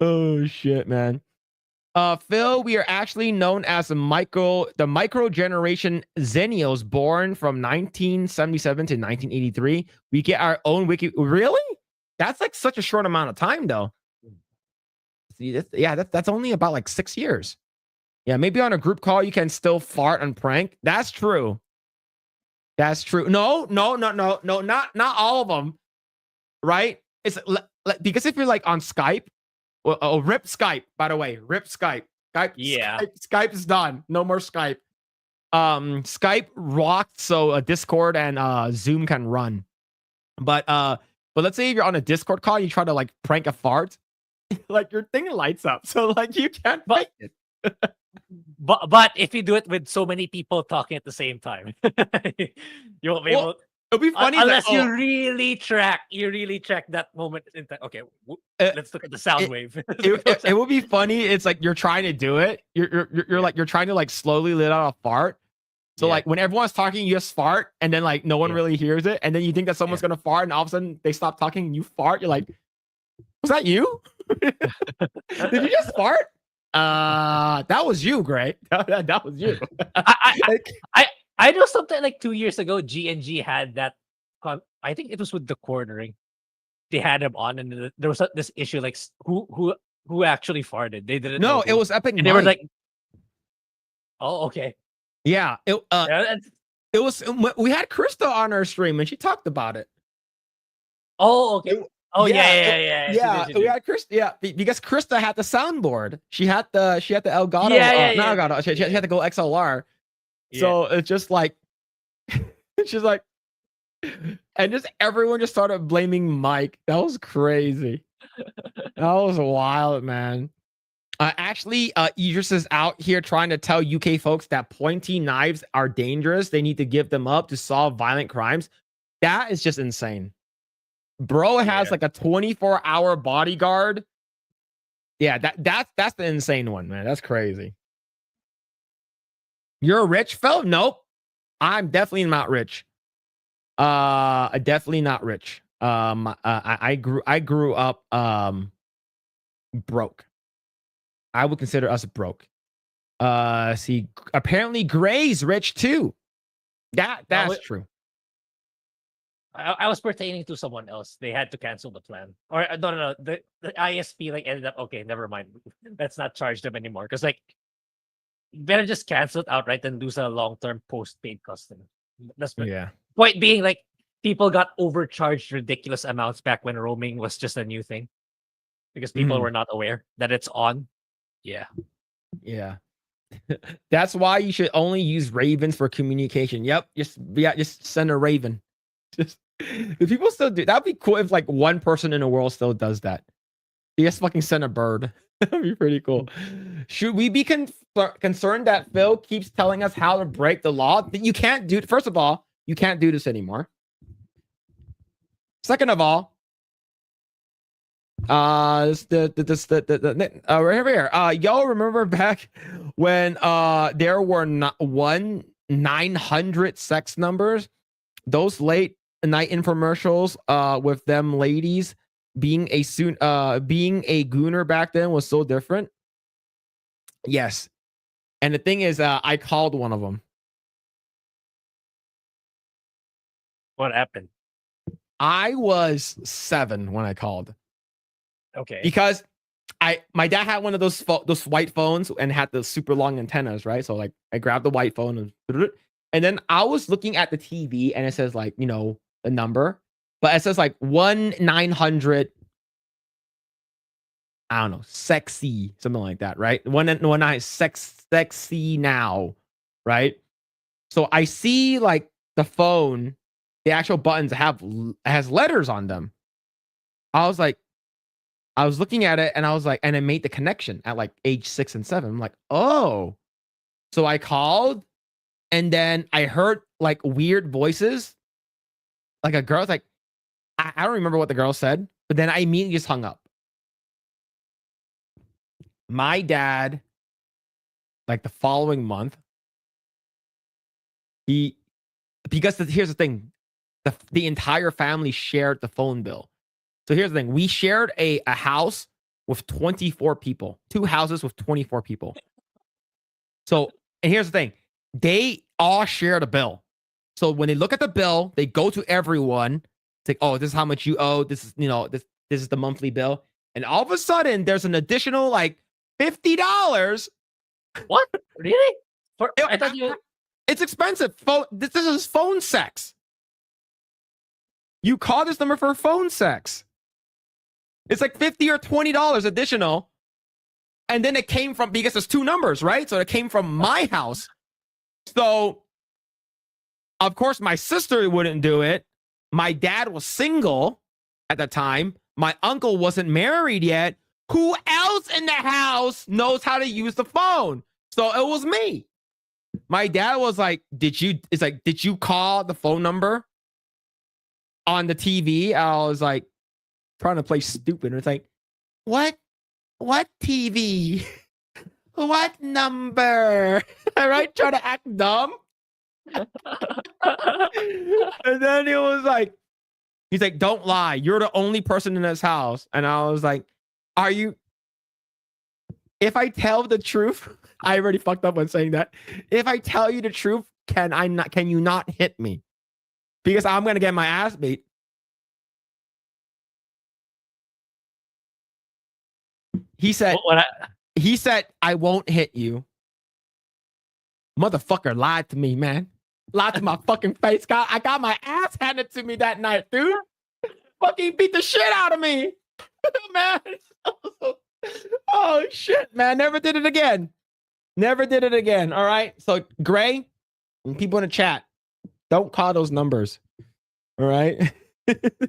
Oh shit, man. Phil, we are actually known as the micro generation Zennials born from 1977 to 1983. We get our own wiki. Really? That's like such a short amount of time, though. See, that's only about like 6 years. Yeah, maybe on a group call you can still fart and prank. That's true. That's true. No, not all of them. Right? It's because if you're like on Skype, well, rip Skype, by the way, rip Skype. Yeah. Skype is done. No more Skype. Skype rocked, so Discord and Zoom can run. But let's say if you're on a Discord call, you try to like prank a fart, like your thing lights up, so like you can't fake it. But if you do it with so many people talking at the same time, you won't be able. It'll be funny unless you really track that moment in time. Okay, let's look at the sound wave. It will be funny. It's like you're trying to do it. You're trying to like slowly let out a fart. So like when everyone's talking, you just fart, and then like no one really hears it, and then you think that someone's gonna fart, and all of a sudden they stop talking, and you fart. You're like, was that you? Did you just fart? That was you, Grae. That was you. I know something like 2 years ago, G&G had that. I think it was with the cornering. They had him on, and there was this issue like who actually farted. They didn't. No, know it was Epic. And they were like, "Oh, okay." Yeah, it was. We had Krista on our stream, and she talked about it. Oh, okay. Yeah. We had Krista. Yeah, because Krista had the soundboard. She had the Elgato. Not Elgato. She had to go XLR. Yeah. So it's just like, she's like, and just everyone just started blaming Mike. That was crazy. That was wild, man. Actually, Idris is out here trying to tell UK folks that pointy knives are dangerous. They need to give them up to solve violent crimes. That is just insane. Bro has like a 24-hour bodyguard. Yeah, that's the insane one, man. That's crazy. You're rich, Phil? Nope. I'm definitely not rich. Definitely not rich. I grew up broke. I would consider us broke. See, apparently Grae's rich too. That's true. I was pertaining to someone else. They had to cancel the plan. Or no. The ISP like ended up, okay, never mind. Let's not charge them anymore. Because like, better just cancel it outright than lose a long-term postpaid customer. That's point being, like, people got overcharged ridiculous amounts back when roaming was just a new thing. Because people were not aware that it's on. Yeah. That's why you should only use ravens for communication. Yep. Just send a raven. Do people still do that'd be cool if like one person in the world still does that. You just fucking send a bird. That'd be pretty cool. Should we be concerned that Phil keeps telling us how to break the law? You can't do. First of all, you can't do this anymore. Second of all, right here. Y'all remember back when there were not 900 sex numbers? Those late night infomercials with them ladies being a gooner back then was so different. Yes. And the thing is, I called one of them. What happened? I was 7 when I called. Okay. Because my dad had one of those white phones and had the super long antennas, right? So like I grabbed the white phone and then I was looking at the TV and it says like, you know, a number, but it says like 1-900, I don't know, sexy, something like that, right? 1-9 sexy now, right? So I see like the phone, the actual buttons has letters on them. I was looking at it and I was like, and it made the connection at like age 6 and 7. I'm like, oh. So I called and then I heard like weird voices. Like a girl's like, I don't remember what the girl said, but then I immediately just hung up. My dad, like the following month, here's the thing, the entire family shared the phone bill. So here's the thing, we shared a house with 24 people. 2 houses with 24 people. So, and here's the thing. They all share the bill. So when they look at the bill, they go to everyone. It's like, oh, this is how much you owe. This is, this is the monthly bill. And all of a sudden, there's an additional like $50. What? Really? I thought It's expensive. This is phone sex. You call this number for phone sex. It's like $50 or $20 additional. And then it came from, because there's 2 numbers, right? So it came from my house. So, of course, my sister wouldn't do it. My dad was single at the time. My uncle wasn't married yet. Who else in the house knows how to use the phone? So it was me. My dad was like, did you call the phone number on the TV? I was like, trying to play stupid. It's like, what TV? What number? Right? Trying to act dumb. And then he's like, don't lie. You're the only person in this house. And I was like, are you? If I tell the truth, I already fucked up when saying that. If I tell you the truth, can you not hit me? Because I'm gonna get my ass beat. He said, I won't hit you. Motherfucker lied to me, man. Lied to my fucking face. I got my ass handed to me that night, dude. Fucking beat the shit out of me. Man. Oh, shit, man. Never did it again. Never did it again. All right. So, Grae, and people in the chat, don't call those numbers. All right.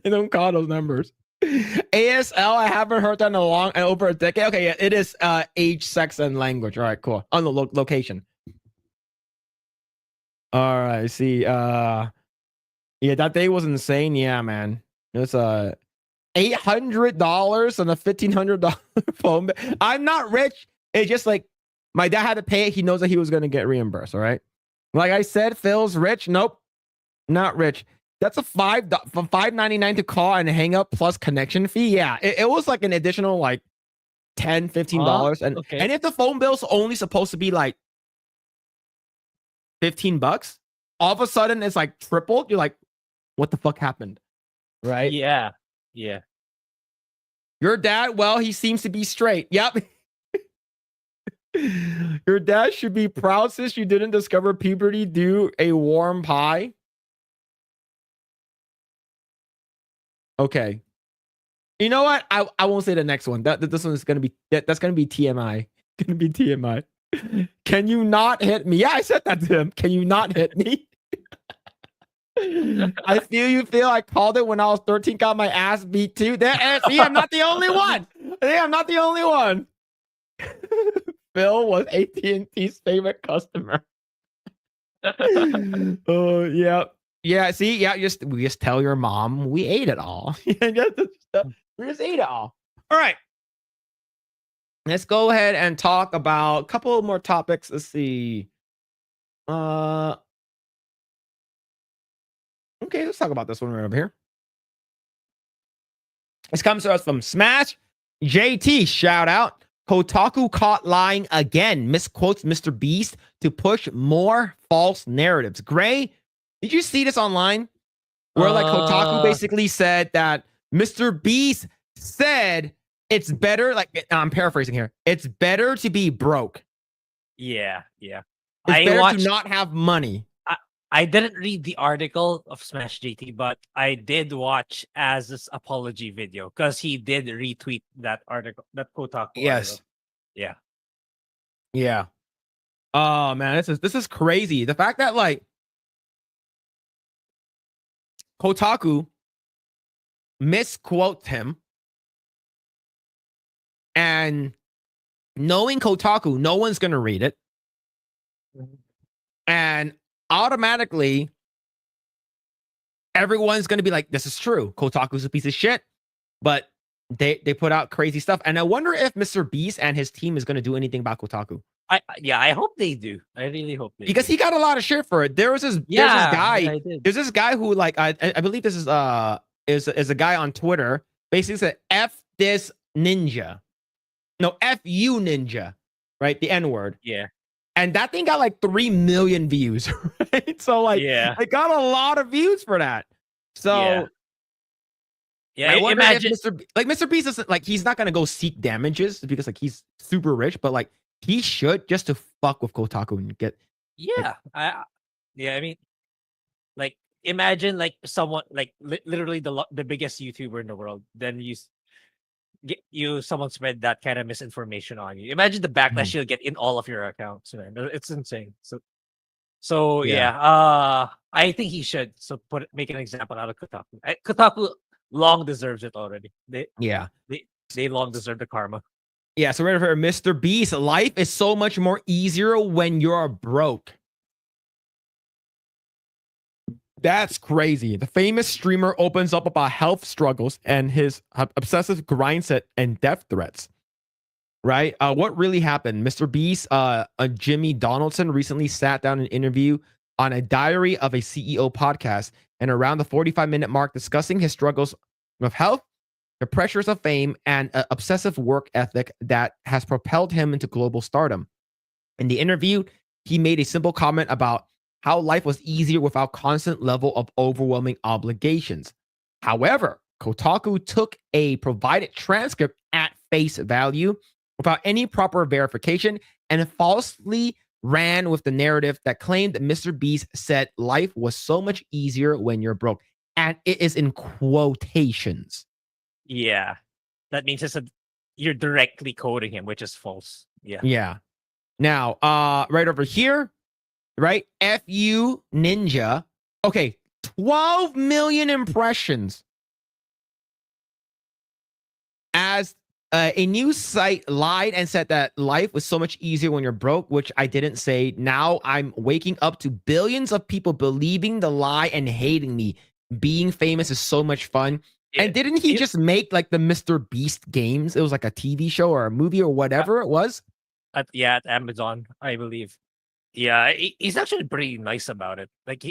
Don't call those numbers. ASL, I haven't heard that in over a decade. Okay, yeah, it is age, sex, and language. All right, cool. On the location. All right, see. Yeah, that day was insane. Yeah, man. It was $800 and a $1,500 phone bill. I'm not rich. It's just like my dad had to pay it. He knows that he was gonna get reimbursed. All right. Like I said, Phil's rich. Nope, not rich. That's a $5.99 to call and hang up plus connection fee. Yeah, it was like an additional like $10, $15. And if the phone bill's only supposed to be like $15, all of a sudden it's like tripled. You're like, what the fuck happened? Right? Yeah. Your dad, well, he seems to be straight. Yep. Your dad should be proud since you didn't discover puberty. Do a warm pie. Okay. You know what? I won't say the next one. This one is gonna be that's gonna be TMI. Gonna be TMI. Can you not hit me? Yeah, I said that to him. Can you not hit me? I feel I called it when I was 13, got my ass beat too. See, I'm not the only one. I'm not the only one. Phil was AT&T's favorite customer. Oh, yeah. Yeah, see, yeah, we just tell your mom we ate it all. We just ate it all. All right. Let's go ahead and talk about a couple more topics. Let's see. Okay, let's talk about this one right over here. This comes to us from Smash JT. Shout out. Kotaku caught lying again. Misquotes Mr. Beast to push more false narratives. Grae, did you see this online? Where like Kotaku basically said that Mr. Beast said it's better, like I'm paraphrasing here, it's better to be broke. Yeah. It's better to not have money. I didn't read the article of Smash GT, but I did watch Az's apology video because he did retweet that article, that Kotaku Yes. article. Yeah. Oh man, this is crazy. The fact that like Kotaku misquotes him, and knowing Kotaku, no one's gonna read it, and automatically everyone's gonna be like, "This is true. Kotaku's a piece of shit," but they put out crazy stuff, and I wonder if Mr. Beast and his team is gonna do anything about Kotaku. I hope they do. I really hope they because do. he got a lot of shit for it. There's this guy. There's this guy who like I believe this is a guy on Twitter basically said F this ninja. No, FU Ninja, right? The N word. Yeah. And that thing got like 3 million views, right? So like, Yeah. it got a lot of views for that. So Yeah. I wonder Imagine. if Mr. Beast isn't like he's not gonna go seek damages because like he's super rich, but like he should just to fuck with Kotaku and get Yeah. I mean, like, imagine like someone like literally the biggest YouTuber in the world. Then someone spread that kind of misinformation on you. Imagine the backlash you'll get in all of your accounts, man. It's insane. So Yeah. I think he should. So make an example out of Kotaku. Kotaku long deserves it already. Yeah. They long deserve the karma. Yeah, so right over here, Mr. Beast, life is so much more easier when you're broke. That's crazy. The famous streamer opens up about health struggles and his obsessive grind set and death threats. Right? What really happened? Mr. Beast, Jimmy Donaldson recently sat down an interview on a Diary of a CEO podcast and around the 45-minute mark discussing his struggles with health, the pressures of fame, and an obsessive work ethic that has propelled him into global stardom. In the interview, he made a simple comment about how life was easier without constant level of overwhelming obligations. However, Kotaku took a provided transcript at face value without any proper verification and falsely ran with the narrative that claimed that Mr. Beast said life was so much easier when you're broke. And it is in quotations. Yeah, that means you're directly quoting him, which is false. Yeah. Yeah. Now, right over here, right? FU Ninja. Okay, 12 million impressions. As a news site lied and said that life was so much easier when you're broke, which I didn't say. Now I'm waking up to billions of people believing the lie and hating me. Being famous is so much fun. Yeah. And didn't he just make like the Mr. Beast games? It was like a TV show or a movie or whatever it was. At Amazon, I believe. Yeah, he's actually pretty nice about it. Like,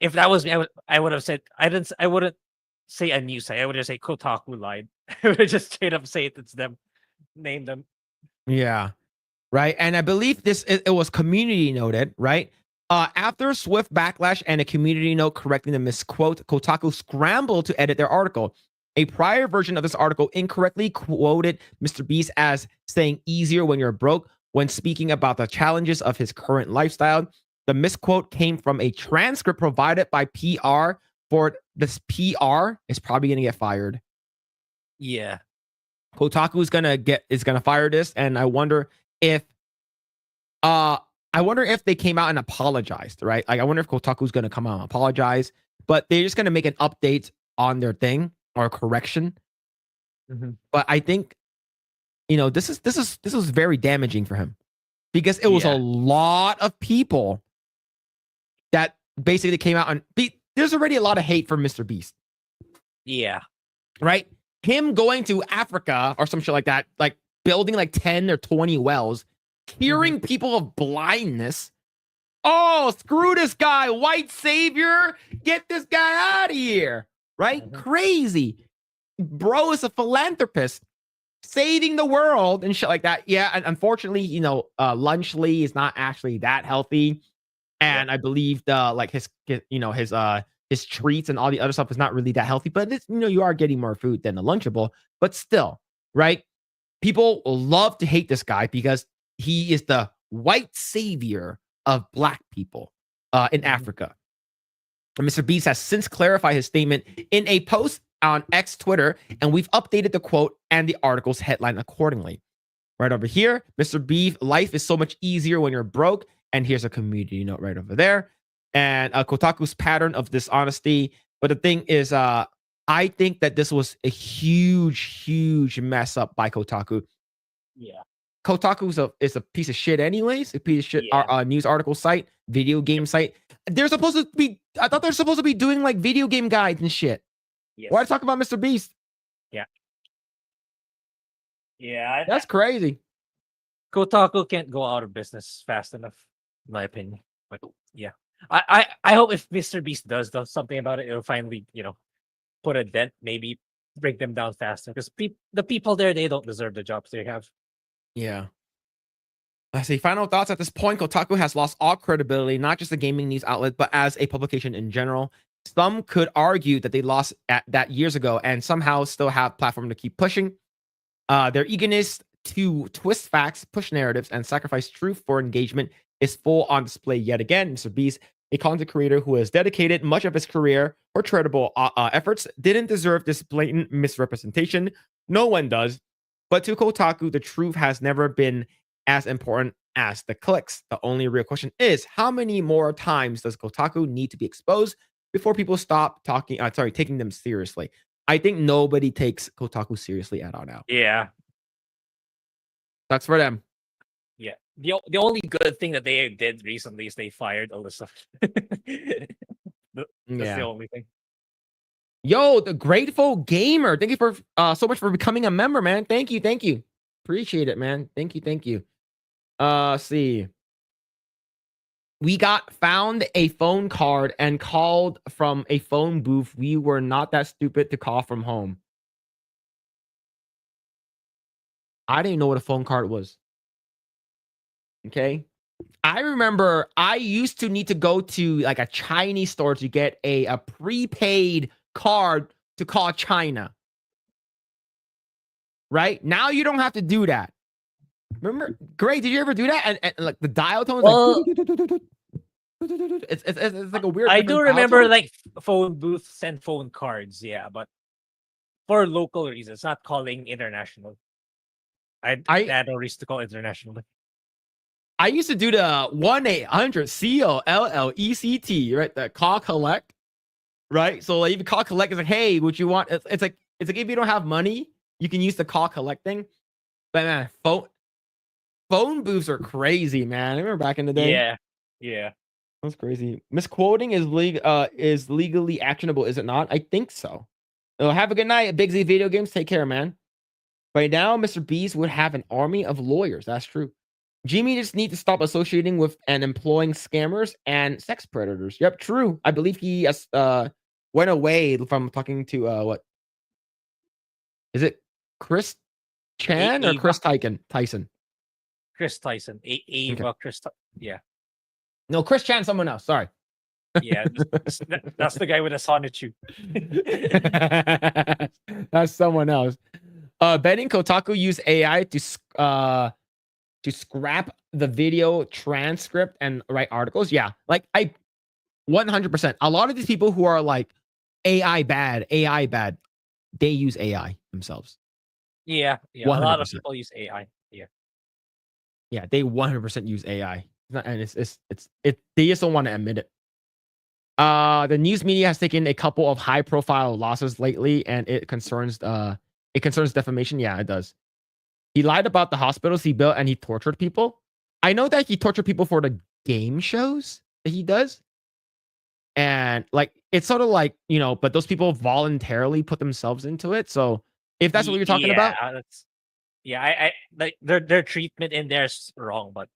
if that was me, I would have said I wouldn't say a news site. I would just say Kotaku lied. I would just straight up say it's them, name them. Yeah, right. And I believe it was community noted, right? After a swift backlash and a community note correcting the misquote, Kotaku scrambled to edit their article. A prior version of this article incorrectly quoted Mr. Beast as saying easier when you're broke when speaking about the challenges of his current lifestyle. The misquote came from a transcript provided by PR. For this PR is probably going to get fired. Yeah. Kotaku is gonna fire this, and I wonder if they came out and apologized, right? Like I wonder if Kotaku's gonna come out and apologize, but they're just gonna make an update on their thing or a correction. Mm-hmm. But I think this is very damaging for him because it was a lot of people that basically came out and there's already a lot of hate for Mr. Beast. Yeah. Right? Him going to Africa or some shit like that, like building like 10 or 20 wells, curing people of blindness. Oh, screw this guy, white savior. Get this guy out of here. Right? Crazy. Bro is a philanthropist saving the world and shit like that. Yeah, and unfortunately, Lunchley is not actually that healthy. And I believe his treats and all the other stuff is not really that healthy, but it's, you are getting more food than a Lunchable, but still, right? People love to hate this guy because he is the white savior of black people in Africa. And Mr. Beast has since clarified his statement in a post on X Twitter, and we've updated the quote and the article's headline accordingly. Right over here, Mr. Beast, life is so much easier when you're broke, and here's a community note right over there. And Kotaku's pattern of dishonesty. But the thing is, I think that this was a huge mess up by Kotaku. Yeah. Kotaku is a piece of shit anyways. A piece of shit news article site, video game site. I thought they're supposed to be doing like video game guides and shit. Yes. Why talk about Mr. Beast? Yeah. Yeah. That's crazy. Kotaku can't go out of business fast enough, in my opinion. But yeah. I hope if Mr. Beast does something about it, it'll finally, put a dent, maybe break them down faster. Because the people there, they don't deserve the jobs they have. Yeah. Let's see. Final thoughts at this point. Kotaku has lost all credibility, not just a gaming news outlet, but as a publication in general. Some could argue that they lost that years ago and somehow still have platform to keep pushing. Their eagerness to twist facts, push narratives, and sacrifice truth for engagement is full on display yet again. Mr. Beast, a content creator who has dedicated much of his career for charitable efforts, didn't deserve this blatant misrepresentation. No one does. But to Kotaku, the truth has never been as important as the clicks. The only real question is, how many more times does Kotaku need to be exposed before people stop taking them seriously? I think nobody takes Kotaku seriously at all now. Yeah. That's for them. Yeah. The only good thing that they did recently is they fired Alyssa. That's the only thing. Yo, the Grateful Gamer. Thank you for so much for becoming a member, man. Thank you. Appreciate it, man. Thank you. See. We found a phone card and called from a phone booth. We were not that stupid to call from home. I didn't know what a phone card was. Okay. I remember I used to need to go to like a Chinese store to get a prepaid card to call China. Right? Now you don't have to do that. Remember, Grae, did you ever do that? And like the dial tone is like it's like a weird. I do remember like phone booths and phone cards, yeah, but for local reasons, not calling international. I had no reason to call internationally. I used to do the 1-800-COLLECT, right? The call collect, right? So like, even call collect is like, hey, would you want? It's like if you don't have money, you can use the call collect thing. But man, phone booths are crazy, man. I remember back in the day. Yeah. That's crazy. Misquoting is legally actionable, is it not? I think so. Have a good night, Big Z Video Games. Take care, man. Right now, Mr. Beast would have an army of lawyers. That's true. Jimmy just need to stop associating with and employing scammers and sex predators. Yep, true. I believe he went away from talking to what? Is it Chris Chan or Chris Tyson? Chris Tyson. Ava. Okay. Yeah. No, Chris Chan, someone else. Sorry. Yeah, that's the guy with a sonnet. That's someone else. Betting Kotaku use AI to scrap the video transcript and write articles. Yeah, like I 100%. A lot of these people who are like AI bad, they use AI themselves. Yeah. 100%. A lot of people use AI. Yeah, they 100% use AI. And they just don't want to admit it. The news media has taken a couple of high-profile losses lately, and it concerns defamation. Yeah, it does. He lied about the hospitals he built, and he tortured people. I know that he tortured people for the game shows that he does, and like it's sort of like, you know, but those people voluntarily put themselves into it. So if that's what you're talking about, I like their treatment in there is wrong, but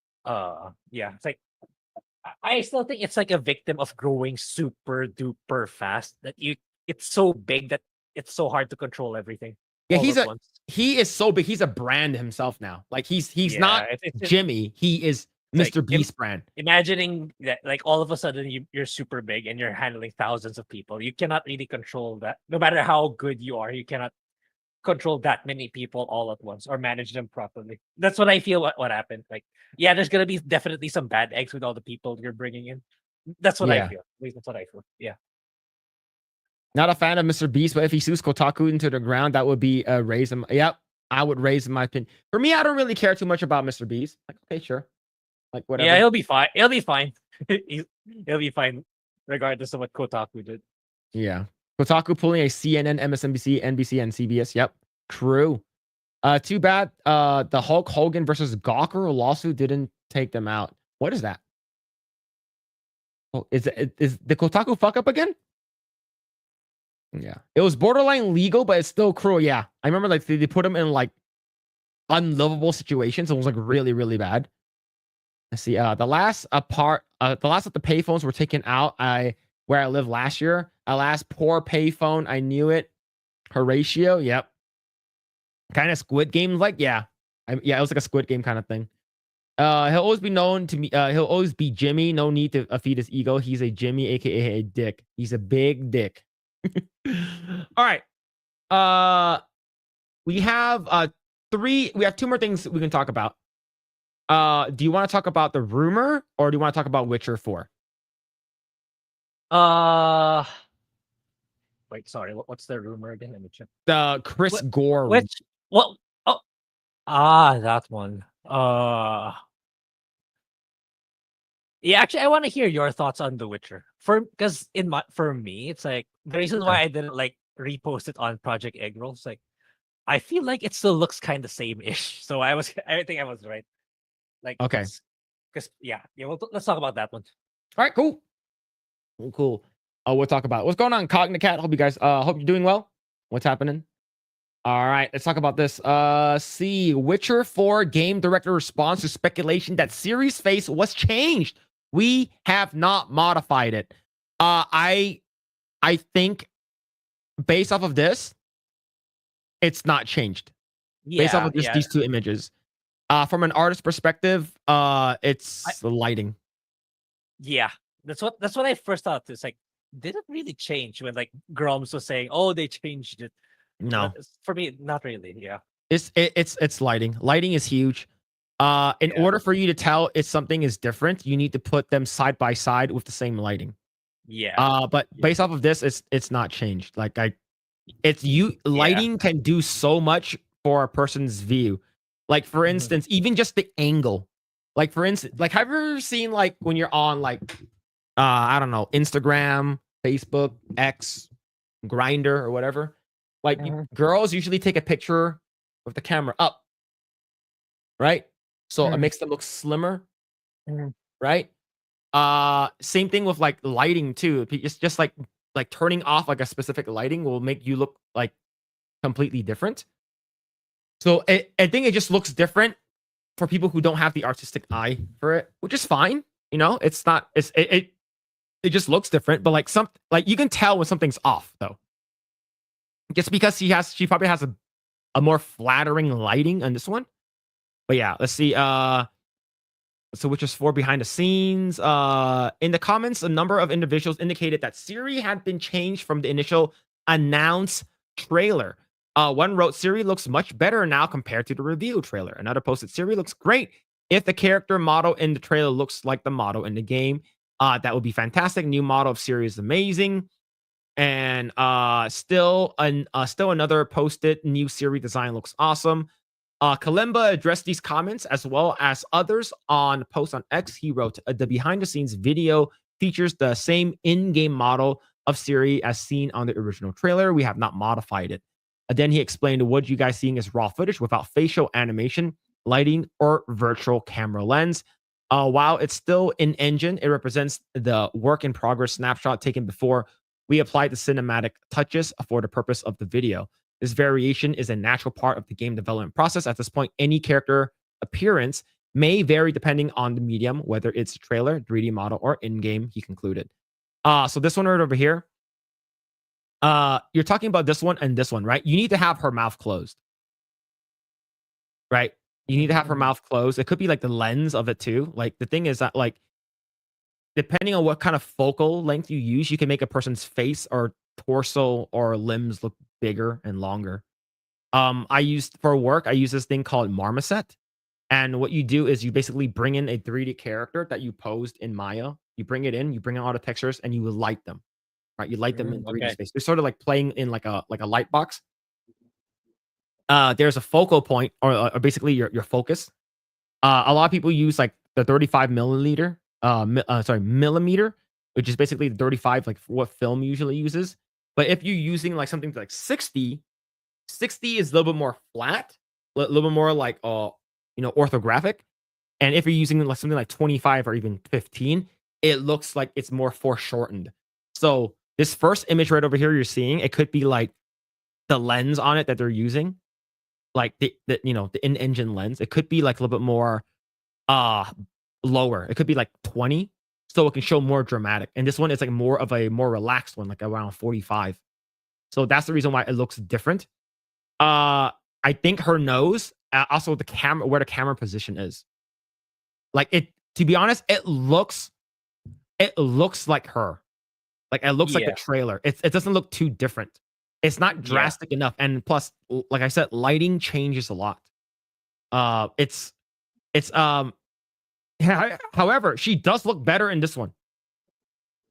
yeah, it's like I still think it's like a victim of growing super duper fast that it's so big that it's so hard to control everything. Yeah, he is so big. He's a brand himself now. Like he's not Jimmy. He is Mr. Like, Beast brand. Imagining that like all of a sudden you're super big and you're handling thousands of people. You cannot really control that. No matter how good you are, you cannot control that many people all at once or manage them properly. That's what I feel what happened. Like, yeah, there's gonna be definitely some bad eggs with all the people you're bringing in. That's what I feel. At least that's what I feel. Yeah. Not a fan of Mr. Beast, but if he sues Kotaku into the ground, that would be a raise him. Yep, I would raise in my opinion. For me, I don't really care too much about Mr. Beast. Like, okay, sure. Like whatever. Yeah, he'll be fine. He'll be fine. He'll be fine, regardless of what Kotaku did. Yeah. Kotaku pulling a CNN, MSNBC, NBC, and CBS. Yep. True. Too bad the Hulk Hogan versus Gawker lawsuit didn't take them out. What is that? Oh, is the Kotaku fuck up again? Yeah. It was borderline legal, but it's still cruel. Yeah. I remember like they put him in like unlovable situations. It was like really, really bad. Let's see. The last of the payphones were taken out. Where I lived last year. A last poor payphone. I knew it. Horatio. Yep. Kind of Squid Game like, yeah. Yeah, it was like a Squid Game kind of thing. He'll always be known to me. He'll always be Jimmy. No need to feed his ego. He's a Jimmy, aka a dick. He's a big dick. All right. We have We have two more things we can talk about. Do you want to talk about the rumor, or do you want to talk about Witcher 4? Wait, sorry. What's the rumor again? Let me check. The Chris Gore. Which? Well, that one. Yeah, actually, I want to hear your thoughts on The Witcher. For me, it's like the reason why I didn't like repost it on Project Eggroll. Like, I feel like it still looks kind of same-ish. So I think I was right. Like, Okay. Because well, let's talk about that one. All right, cool. Cool. We'll talk about it. What's going on, Cognicat? Hope you guys hope you're doing well. What's happening? All right, let's talk about this. Witcher 4 game director response to speculation that Ciri's face was changed. We have not modified it. I think based off of this, it's not changed. Based off of these two images. From an artist perspective, it's the lighting. Yeah, that's what I first thought. It's like, did it really change when like Groms was saying, "Oh, they changed it"? No, for me, not really. Yeah, it's lighting. Lighting is huge. In order for you to tell if something is different, you need to put them side by side with the same lighting. Yeah. But based off of this, it's not changed. Like lighting can do so much for a person's view. Like for instance, even just the angle. Like for instance, like have you ever seen like when you're on like I don't know, Instagram, Facebook, X, Grinder, or whatever. Like girls usually take a picture with the camera up, right? So it makes them look slimmer, right? Same thing with like lighting too. It's just like turning off like a specific lighting will make you look like completely different. So I think it just looks different for people who don't have the artistic eye for it, which is fine. You know, it's not. It just looks different, but like you can tell when something's off though. Just because she probably has a more flattering lighting on this one. But yeah, let's see. So Witcher 4 behind the scenes. In the comments, a number of individuals indicated that Ciri had been changed from the initial announced trailer. One wrote, Ciri looks much better now compared to the reveal trailer. Another posted, Ciri looks great. If the character model in the trailer looks like the model in the game, that would be fantastic. New model of Ciri is amazing. And still another posted, new Ciri design looks awesome. Kalimba addressed these comments as well as others on post on X. He wrote, the behind the scenes video features the same in-game model of Ciri as seen on the original trailer. We have not modified it. Then he explained what you guys seeing is raw footage without facial animation, lighting, or virtual camera lens. While it's still in engine, it represents the work in progress snapshot taken before we applied the cinematic touches for the purpose of the video. This variation is a natural part of the game development process. At this point, any character appearance may vary depending on the medium, whether it's a trailer, 3D model, or in-game, he concluded. So this one right over here, you're talking about this one and this one, right? You need to have her mouth closed, right? You need to have her mouth closed. It could be like the lens of it too. Like the thing is that like, depending on what kind of focal length you use, you can make a person's face or torso or limbs look bigger and longer. I use this thing called Marmoset. And what you do is you basically bring in a 3D character that you posed in Maya. You bring it in all the textures, and you light them. Right? You light them in 3D space. They're sort of like playing in like a light box. There's a focal point or basically your focus. A lot of people use like the 35 millimeter, which is basically the 35, like what film usually uses. But if you're using like something like 60 is a little bit more flat, a little bit more like orthographic. And if you're using like something like 25 or even 15, it looks like it's more foreshortened. So this first image right over here you're seeing, it could be like the lens on it that they're using, like the in-engine lens. It could be like a little bit more lower. It could be like 20, so it can show more dramatic. And this one is like more of a more relaxed one, like around 45. So that's the reason why it looks different. I think her nose also the camera, where the camera position is. Like it, to be honest, it looks like her. Like it looks like the Yeah. trailer. It doesn't look too different. It's not Yeah. drastic enough. And plus, like I said, lighting changes a lot. It's however, she does look better in this one.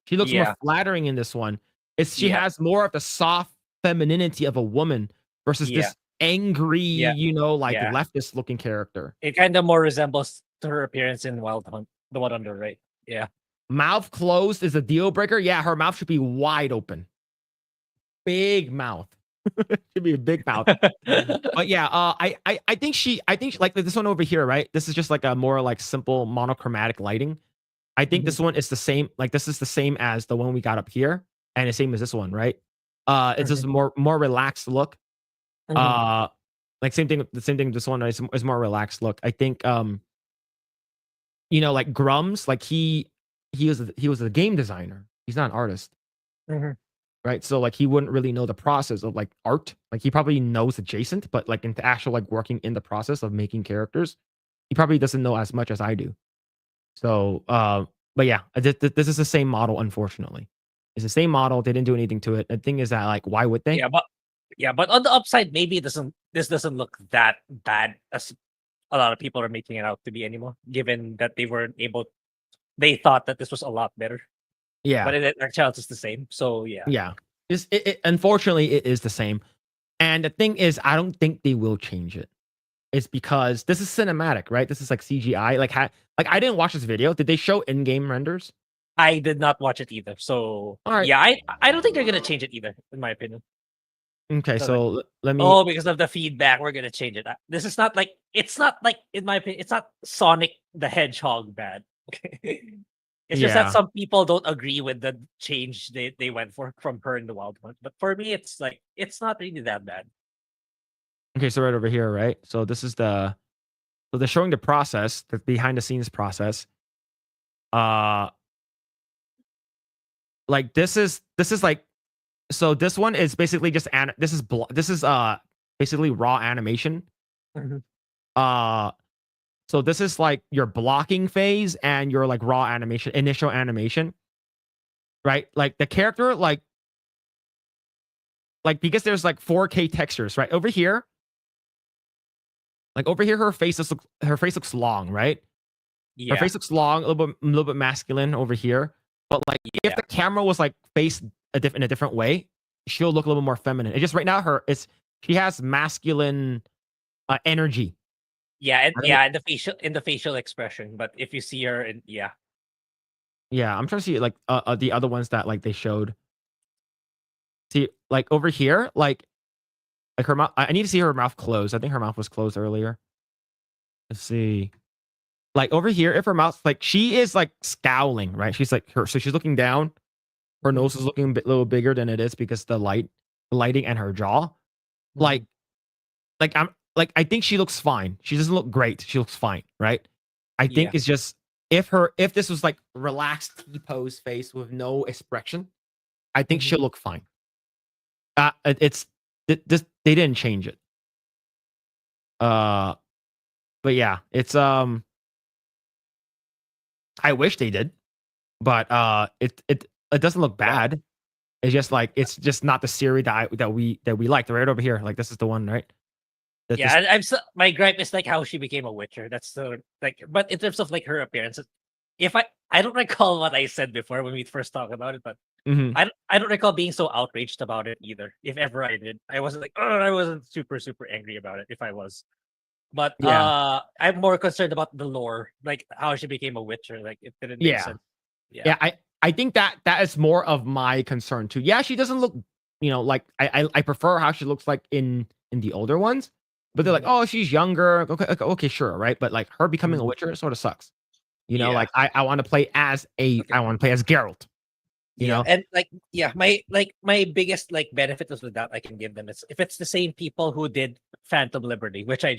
She looks more Yeah. flattering in this one. She Yeah. has more of the soft femininity of a woman versus Yeah. this angry, Yeah. like Yeah. leftist looking character. It kind of more resembles to her appearance in Wild Hunt, the one on the right. Yeah. Mouth closed is a deal breaker. Yeah, her mouth should be wide open. Big mouth. Should be a big mouth. But yeah, I think like this one over here, right? This is just like a more like simple monochromatic lighting. I think this one is the same. Like this is the same as the one we got up here, and the same as this one, right? It's just more relaxed look. Like same thing. The same thing. This one is more relaxed look. I think like Grums, like he was a game designer. He's not an artist. Right. So like he wouldn't really know the process of like art. Like he probably knows adjacent, but like into actual like working in the process of making characters, he probably doesn't know as much as I do. So but yeah, this is the same model, unfortunately. It's the same model. They didn't do anything to it. The thing is that like why would they? But on the upside, maybe this doesn't look that bad as a lot of people are making it out to be anymore, given that they thought that this was a lot better. Yeah. But it actually it's the same. So yeah. Yeah. Unfortunately, it is the same. And the thing is, I don't think they will change it. It's because this is cinematic, right? This is like CGI. Like I didn't watch this video. Did they show in-game renders? I did not watch it either. So All right. yeah, I don't think they're gonna change it either, in my opinion. Okay, So, so let me. Oh, because of the feedback, we're gonna change it. This is not like it's not like, in my opinion, it's not Sonic the Hedgehog bad. It's just that Yeah. some people don't agree with the change they went for from her in the Wild Hunt. But for me, it's like it's not really that bad. Okay, so right over here, right? So this is so they're showing the process, the behind the scenes process. Like this is like, so this one is basically just this is basically raw animation. So this is like your blocking phase and your like raw animation, initial animation, right? Like the character, like because there's like 4K textures, right? Over here, her face looks long, right? Yeah. Her face looks long, a little bit masculine over here. But like if the camera was like faced in a different way, she'll look a little more feminine. It's just right now she has masculine energy. Yeah, and in the facial expression. But if you see her, Yeah, I'm trying to see like the other ones that like they showed. See, like over here, like her mouth. I need to see her mouth closed. I think her mouth was closed earlier. Let's see. Like over here, if her mouth, like she is like scowling, right? She's like so she's looking down. Her nose is looking a little bigger than it is because the lighting and her jaw. Like I think she looks fine. She doesn't look great. She looks fine, right? I think it's just if this was like relaxed T-pose face with no expression, I think she'll look fine. They didn't change it. But yeah, it's I wish they did, but it doesn't look bad. It's just like it's just not the series that we liked. Right over here, like this is the one, right? My gripe is like how she became a Witcher. That's the like, but in terms of like her appearance, if I don't recall what I said before when we first talked about it, but I don't recall being so outraged about it either. If ever I did, I wasn't like, I wasn't super angry about it. If I was, but I'm more concerned about the lore, like how she became a Witcher. Like it didn't make sense. Yeah, I think that is more of my concern too. Yeah, she doesn't look, like I prefer how she looks like in the older ones, but they're like, oh, she's younger. Okay, sure, right? But like her becoming a Witcher sort of sucks. Like I want to play as I want to play as Geralt. You know, and my biggest like benefit is with that I can give them is if it's the same people who did Phantom Liberty, which I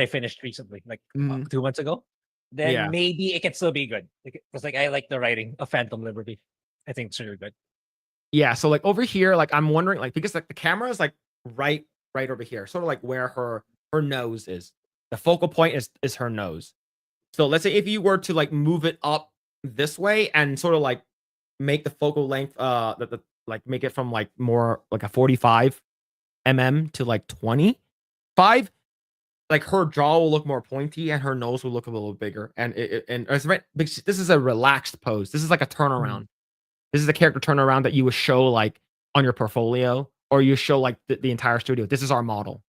finished recently, like 2 months ago, then maybe it can still be good because like I like the writing of Phantom Liberty. I think it's really good. Yeah, so like over here, like I'm wondering, like because like the camera is like right over here, sort of like where her nose is. The focal point is her nose. So let's say if you were to like move it up this way and sort of like make the focal length, like make it from like more like a 45 to like 25, like her jaw will look more pointy and her nose will look a little bigger. And it's right. This is a relaxed pose. This is like a turnaround. This is a character turnaround that you would show like on your portfolio or you show like the entire studio. This is our model.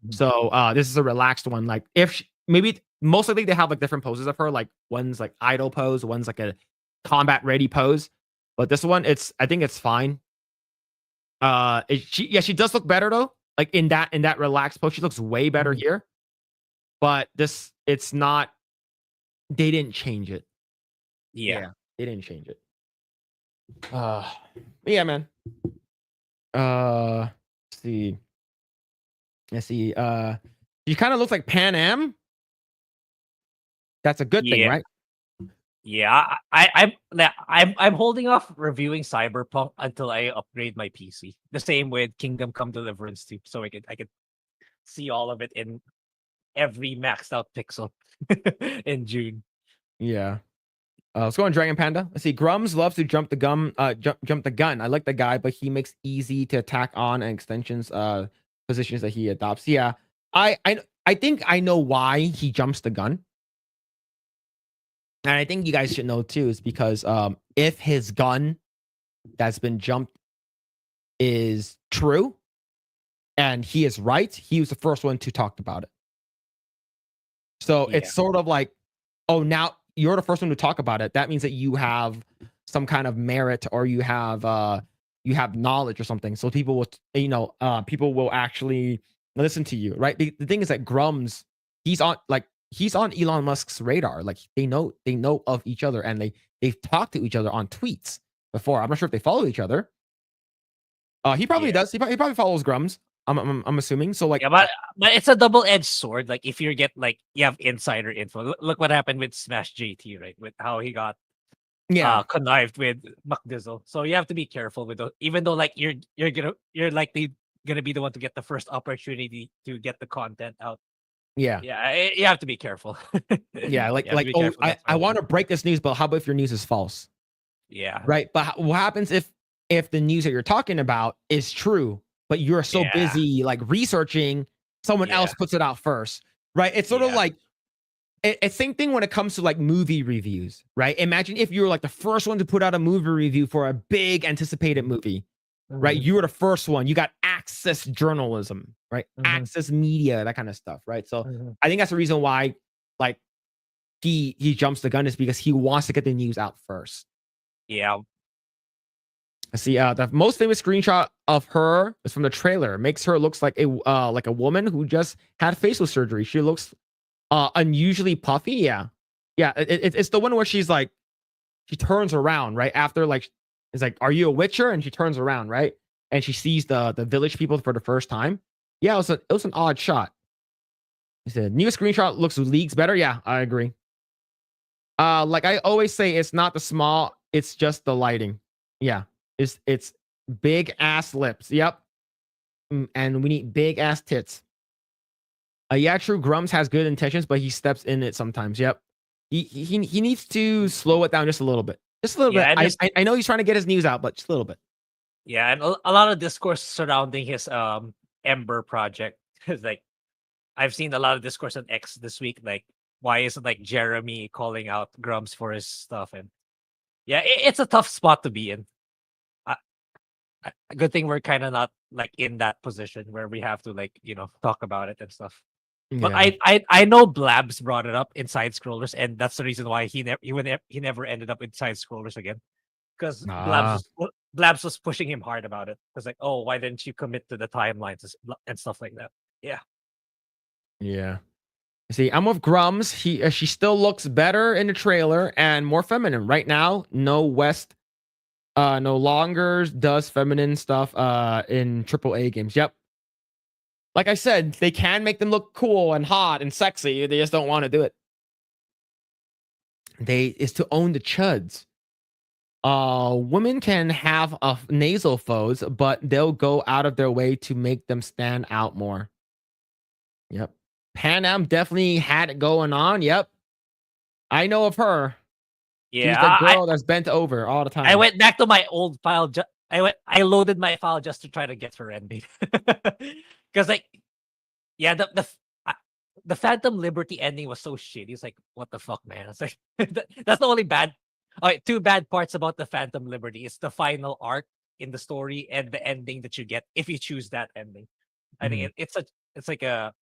So this is a relaxed one. Like if maybe most likely they have like different poses of her. Like one's like idle pose, one's like a combat ready pose. But this one, I think it's fine. She does look better though. Like in that relaxed pose, she looks way better here. But it's not. They didn't change it. Yeah. They didn't change it. Yeah, man. Let's see. She kind of looks like Pan Am. That's a good thing, right? Yeah, I'm holding off reviewing Cyberpunk until I upgrade my PC. The same with Kingdom Come Deliverance too, so I could see all of it in every maxed out pixel in June. Yeah. Let's go on Dragon Panda. Let's see. Grums loves to jump the gun. Jump the gun. I like the guy, but he makes easy to attack on and extensions. Positions that he adopts. Yeah. I think I know why he jumps the gun. And I think you guys should know too, is because if his gun that's been jumped is true and he is right, he was the first one to talk about it. So it's sort of like, oh, now you're the first one to talk about it. That means that you have some kind of merit or you have knowledge or something. So people will actually listen to you, right? The thing is that Grums, he's on Elon Musk's radar. Like they know of each other and they've talked to each other on tweets before. I'm not sure if they follow each other. He probably does. He probably follows Grums. I'm assuming. So like, but it's a double-edged sword. Like if you have insider info. Look what happened with Smash JT, right? With how he got connived with McDizzle. So you have to be careful with those. Even though like you're likely gonna be the one to get the first opportunity to get the content out. Yeah, you have to be careful. I want to break this news, but how about if your news is false? Yeah. Right. But what happens if the news that you're talking about is true, but you're so busy like researching, someone else puts it out first, right? It's sort of like it's same thing when it comes to like movie reviews, right? Imagine if you were like the first one to put out a movie review for a big anticipated movie, right? You were the first one. You got access journalism, right? Access media, that kind of stuff, right? So I think that's the reason why like he jumps the gun is because he wants to get the news out first. Yeah. See, the most famous screenshot of her is from the trailer. It makes her looks like a woman who just had facial surgery. She looks unusually puffy. Yeah. It's the one where she's like, she turns around right after like it's like, are you a Witcher? And she turns around right, and she sees the village people for the first time. Yeah, it was an odd shot. He said, new screenshot looks leagues better. Yeah, I agree. Like I always say, it's not the small, it's just the lighting. Yeah. It's big ass lips. Yep. And we need big ass tits. Yeah, true. Grums has good intentions, but he steps in it sometimes. Yep. He needs to slow it down just a little bit. Just a little bit. I know he's trying to get his news out, but just a little bit. Yeah, and a lot of discourse surrounding his Ember project. Like I've seen a lot of discourse on X this week. Like, why isn't like Jeremy calling out Grums for his stuff? And yeah, it's a tough spot to be in. A good thing we're kind of not like in that position where we have to like talk about it and stuff. But I know Blabs brought it up in Side Scrollers, and that's the reason why he never ended up in Side Scrollers again, because Blabs was pushing him hard about it. It's like, oh, why didn't you commit to the timelines and stuff like that? Yeah. See, I'm with Grums. She still looks better in the trailer and more feminine right now. No longer does feminine stuff in AAA games. Yep. Like I said, they can make them look cool and hot and sexy. They just don't want to do it. Is to own the chuds. Women can have nasal foes, but they'll go out of their way to make them stand out more. Yep. Pan Am definitely had it going on. Yep. I know of her. She's Yeah, the girl that's bent over all the time. I went back to my old file. I loaded my file just to try to get her ending. Because like, yeah, the Phantom Liberty ending was so shitty. It's like, what the fuck, man? It's like that's the only bad. Two bad parts about the Phantom Liberty. It's the final arc in the story and the ending that you get if you choose that ending. I think it's like a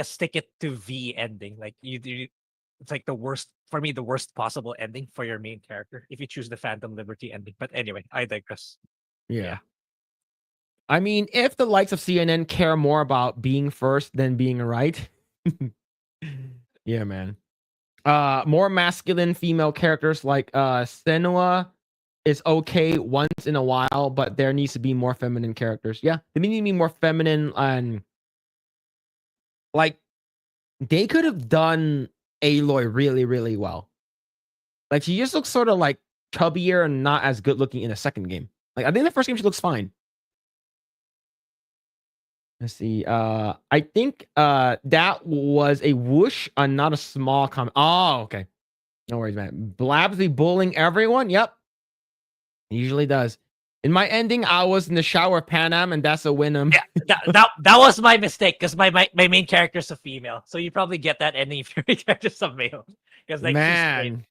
stick it to V ending. Like it's like the worst for me, the worst possible ending for your main character if you choose the Phantom Liberty ending. But anyway, I digress. Yeah. I mean, if the likes of CNN care more about being first than being right, yeah, man. More masculine female characters like Senua is okay once in a while, but there needs to be more feminine characters. Yeah, they need to be more feminine, and like they could have done Aloy really, really well. Like she just looks sort of like chubbier and not as good looking in the second game. Like I think the first game she looks fine. Let's see. I think that was a whoosh and not a small comment. Oh, okay. No worries, man. Blabsy bullying everyone. Yep. He usually does. In my ending, I was in the shower of Pan Am, and that's a win. Yeah, that was my mistake because my main character's a female, so you probably get that ending if your main character's a male. Because like, man.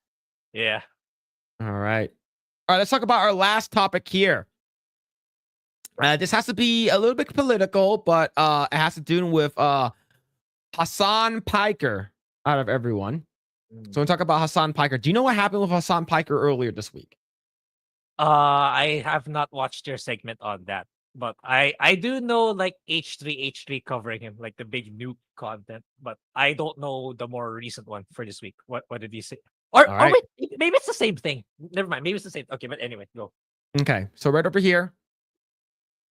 Yeah. All right. Let's talk about our last topic here. This has to be a little bit political, but it has to do with Hassan Piker out of everyone. So we'll talk about Hassan Piker. Do you know what happened with Hassan Piker earlier this week? I have not watched your segment on that, but I do know like H3 covering him, like the big nuke content, but I don't know the more recent one for this week. What did he say? Or wait, maybe it's the same thing. Never mind, maybe it's the same. Okay, but anyway, go. Okay, so right over here.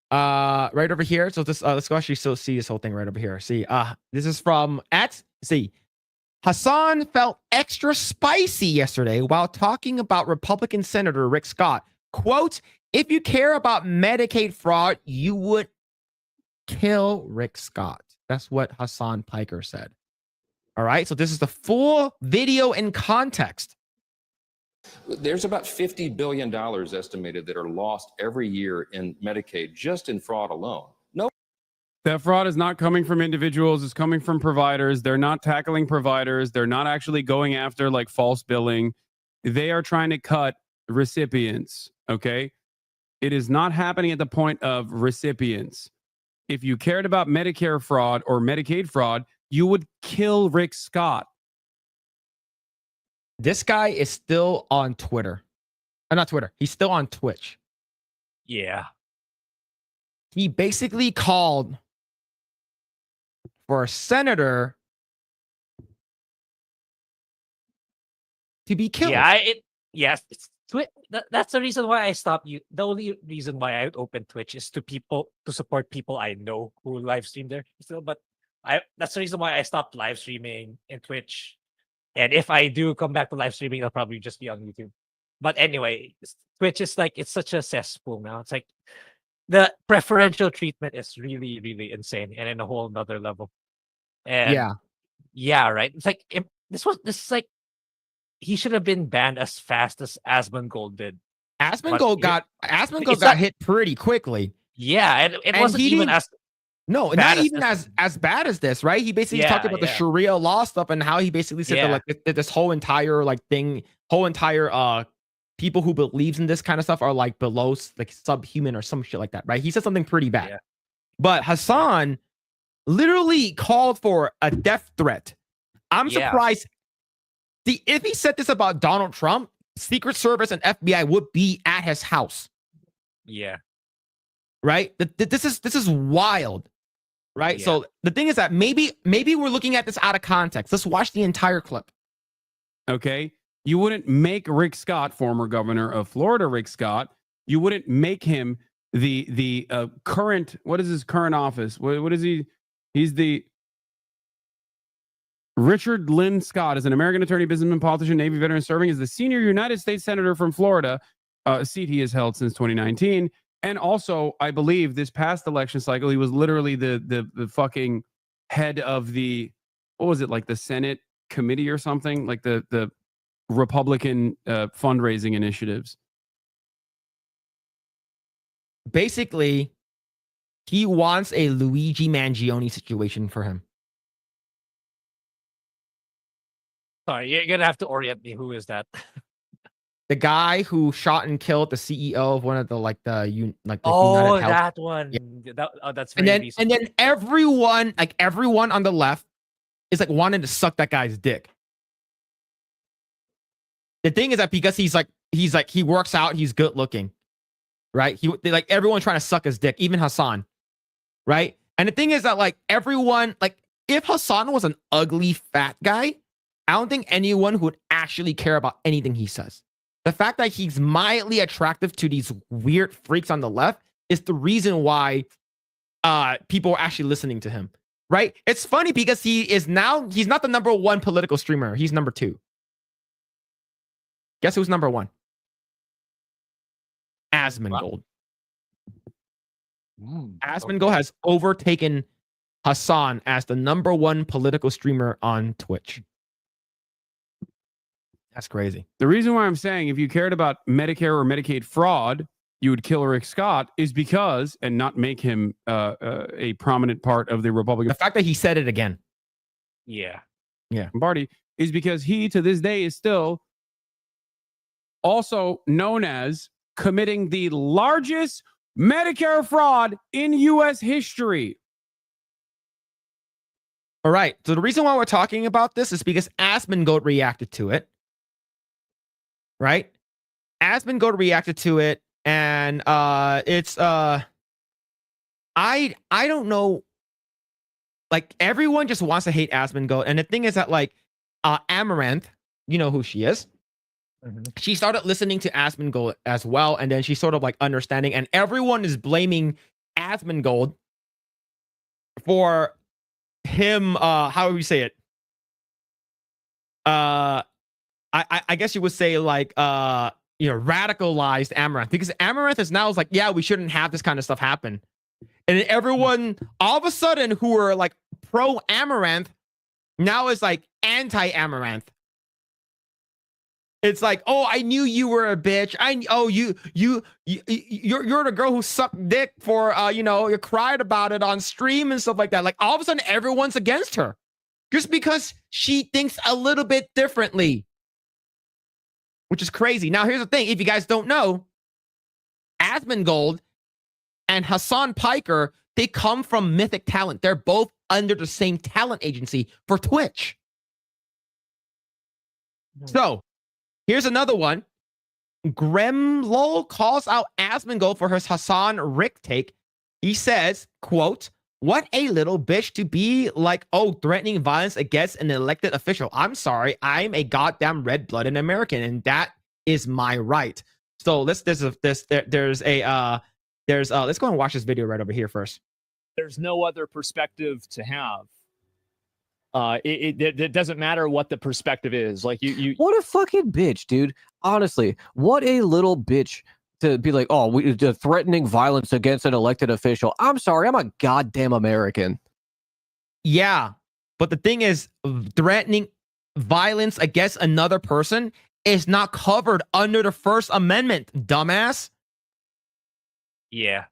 Right over here. So this let's go actually see this whole thing right over here. See, this is from Hassan felt extra spicy yesterday while talking about Republican Senator Rick Scott. Quote, if you care about Medicaid fraud, you would kill Rick Scott. That's what Hassan Piker said. All right, so this is the full video in context. There's about $50 billion estimated that are lost every year in Medicaid, just in fraud alone. No. That fraud is not coming from individuals. It's coming from providers. They're not tackling providers. They're not actually going after like false billing. They are trying to cut recipients. Okay. It is not happening at the point of recipients. If you cared about Medicare fraud or Medicaid fraud, you would kill Rick Scott. This guy is still on Twitter. Not Twitter. He's still on Twitch. Yeah. He basically called for a senator to be killed. Yeah, that's the reason why I stopped you. The only reason why I would open Twitch is to support people I know who live stream there still. But that's the reason why I stopped live streaming in Twitch. And if I do come back to live streaming, it'll probably just be on YouTube. But anyway, Twitch is like, it's such a cesspool now. It's like the preferential treatment is really, really insane and in a whole nother level. And yeah, right. It's like this is like he should have been banned as fast as Asmongold did. Asmongold got hit pretty quickly. Yeah, and it wasn't even as no, not even as bad as this, right? He basically talked about the Sharia law stuff and how he basically said that like this whole entire people who believes in this kind of stuff are like below like subhuman or some shit like that, right? He said something pretty bad. Yeah. But Hassan literally called for a death threat. I'm surprised. See, if he said this about Donald Trump, Secret Service and FBI would be at his house. Yeah. Right? This is wild. Right? Yeah. So the thing is that maybe we're looking at this out of context. Let's watch the entire clip. Okay. You wouldn't make Rick Scott, former governor of Florida, Rick Scott, you wouldn't make him the current, what is his current office? What is he? He's the Richard Lynn Scott is an American attorney, businessman, politician, Navy veteran, serving as the senior United States Senator from Florida, a seat he has held since 2019. And also, I believe this past election cycle, he was literally the fucking head of the, what was it, like the Senate committee or something, like the Republican fundraising initiatives. Basically, he wants a Luigi Mangione situation for him. Sorry, you're gonna have to orient me. Who is that? The guy who shot and killed the CEO of one of the United Oh, Health. that one. That's very And then everyone on the left is like wanting to suck that guy's dick. The thing is that because he works out, he's good looking, right? Everyone trying to suck his dick, even Hassan, right? And the thing is that everyone, if Hassan was an ugly fat guy, I don't think anyone would actually care about anything he says. The fact that he's mildly attractive to these weird freaks on the left is the reason why people are actually listening to him, right? It's funny because he's not the #1 political streamer. He's number 2. Guess who's number 1? Asmongold. Asmongold has overtaken Hassan as the #1 political streamer on Twitch. That's crazy. The reason why I'm saying if you cared about Medicare or Medicaid fraud, you would kill Rick Scott is because, and not make him a prominent part of the Republican The fact that he said it again. Yeah. Party is because he, to this day, is still also known as committing the largest Medicare fraud in U.S. history. All right. So the reason why we're talking about this is because Asmongold reacted to it. Right? Asmongold reacted to it, and it's I don't know. Everyone just wants to hate Asmongold, and the thing is that Amaranth, you know who she is. Mm-hmm. She started listening to Asmongold as well, and then she's sort of understanding, and everyone is blaming Asmongold for him. How would we say it? I guess you would say radicalized Amaranth, because Amaranth is now yeah, we shouldn't have this kind of stuff happen. And everyone all of a sudden who are pro Amaranth now is anti Amaranth. It's oh, I knew you were a bitch. You're the girl who sucked dick for you cried about it on stream and stuff like that. All of a sudden everyone's against her just because she thinks a little bit differently. Which is crazy. Now, here's the thing. If you guys don't know, Asmongold and Hassan Piker, they come from Mythic Talent. They're both under the same talent agency for Twitch. So, here's another one. Gremlol calls out Asmongold for his Hassan Rick take. He says, quote, "What a little bitch to be threatening violence against an elected official. I'm sorry, I'm a goddamn red-blooded American, and that is my right." So let's go and watch this video right over here first. There's no other perspective to have. It doesn't matter what the perspective is. You What a fucking bitch, dude. Honestly, what a little bitch. To be threatening violence against an elected official. I'm sorry, I'm a goddamn American. Yeah, but the thing is, threatening violence against another person is not covered under the First Amendment, dumbass. Yeah.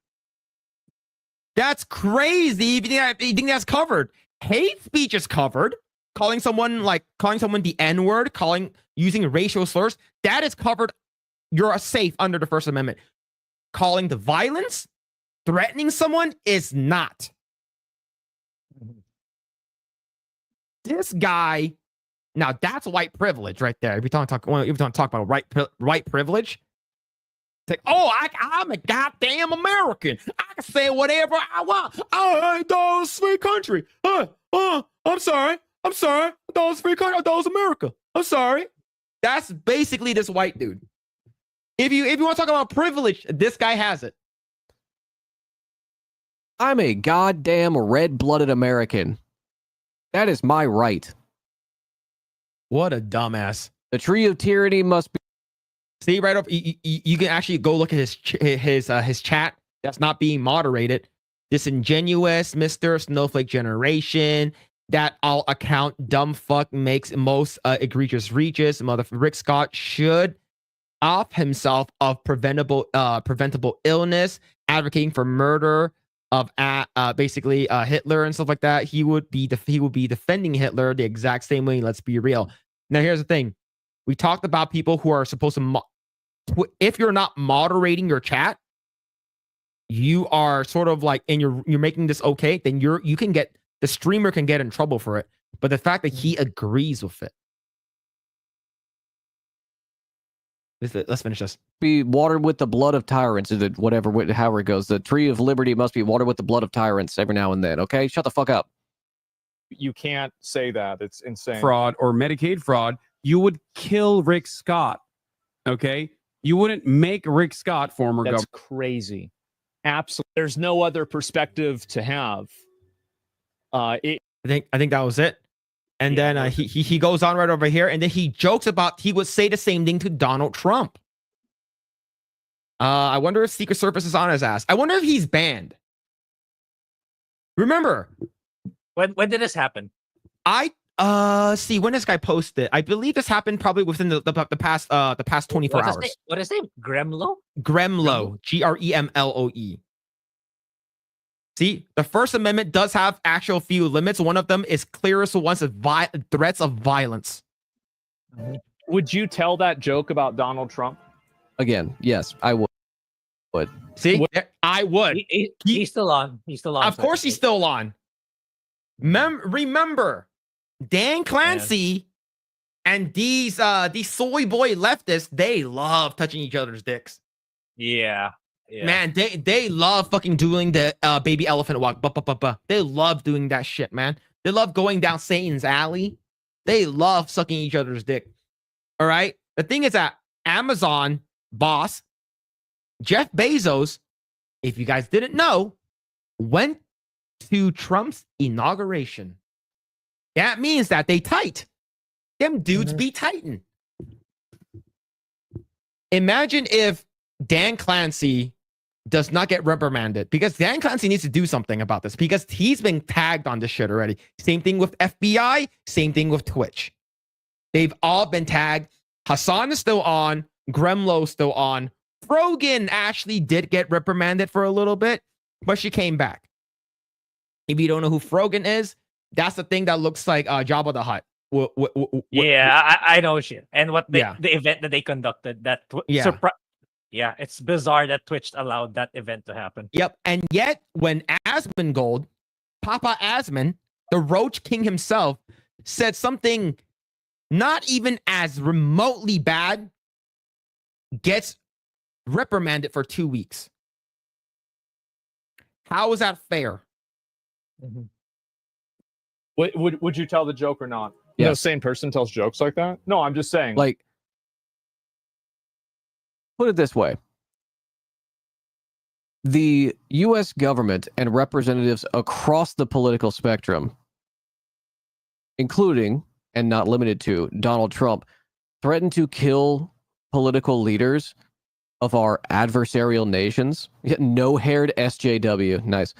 That's crazy. If you think that's covered. Hate speech is covered. Calling someone the N-word, using racial slurs, that is covered. You're safe under the First Amendment. Calling the violence, threatening someone is not. This guy, now that's white privilege right there. If you talk about white privilege, it's I'm a goddamn American. I can say whatever I want. I thought it was a free country. I'm sorry. I thought it was a free country. I thought it was America. I'm sorry. That's basically this white dude. If you want to talk about privilege, this guy has it. I'm a goddamn red-blooded American. That is my right. What a dumbass. The tree of tyranny must be. See right up. You can actually go look at his chat. That's not being moderated. disingenuous, Mr. Snowflake generation. That all account dumb fuck makes most egregious reaches. Rick Scott should off himself of preventable illness, advocating for murder of basically Hitler and stuff like that. He would be defending Hitler the exact same way. Let's be real. Now here's the thing: we talked about people who are supposed to. If you're not moderating your chat, you are sort of like, and you're making this okay. Then you can get, the streamer can get in trouble for it. But the fact that he agrees with it. Let's finish this. Be watered with the blood of tyrants, or however it goes. The tree of liberty must be watered with the blood of tyrants every now and then. Okay, shut the fuck up. You can't say that. It's insane. Fraud or Medicaid fraud, you would kill Rick Scott. Okay, you wouldn't make Rick Scott former governor. That's crazy. Absolutely. There's no other perspective to have. I think that was it. And then he goes on right over here, and then he jokes about he would say the same thing to Donald Trump. I wonder if Secret Service is on his ass. I wonder if he's banned. Remember, when did this happen? See when this guy posted. I believe this happened probably within the past 24 hours. What is his name? Gremlo? Gremlo. Gremloe. See, the First Amendment does have actual few limits. One of them is clearest ones of threats of violence. Would you tell that joke about Donald Trump? Again, yes, I would. See, I would. He's still on. He's still on. Of course, he's still on. Remember, Dan Clancy and these soy boy leftists, they love touching each other's dicks. Yeah. Man, they love fucking doing the baby elephant walk. They love doing that shit, man. They love going down Satan's alley. They love sucking each other's dick. All right. The thing is that Amazon boss Jeff Bezos, if you guys didn't know, went to Trump's inauguration. That means that they tight. Them dudes be tightin'. Imagine if Dan Clancy does not get reprimanded, because Dan Clancy needs to do something about this, because he's been tagged on this shit already. Same thing with FBI, same thing with Twitch. They've all been tagged. Hassan is still on. Gremlo's still on. Frogan actually did get reprimanded for a little bit, but she came back. If you don't know who Frogan is, that's the thing that looks like Jabba the Hutt. I know shit. And what the event that they conducted, it's bizarre that Twitch allowed that event to happen. Yep. And yet, when Asmongold, Papa Asmon, the Roach King himself, said something not even as remotely bad, gets reprimanded for 2 weeks. How is that fair? Would you tell the joke or not? Yeah. No sane person tells jokes like that. No, I'm just saying. Like, put it this way. The U.S. government and representatives across the political spectrum, including and not limited to Donald Trump, threatened to kill political leaders of our adversarial nations. No-haired SJW. Nice.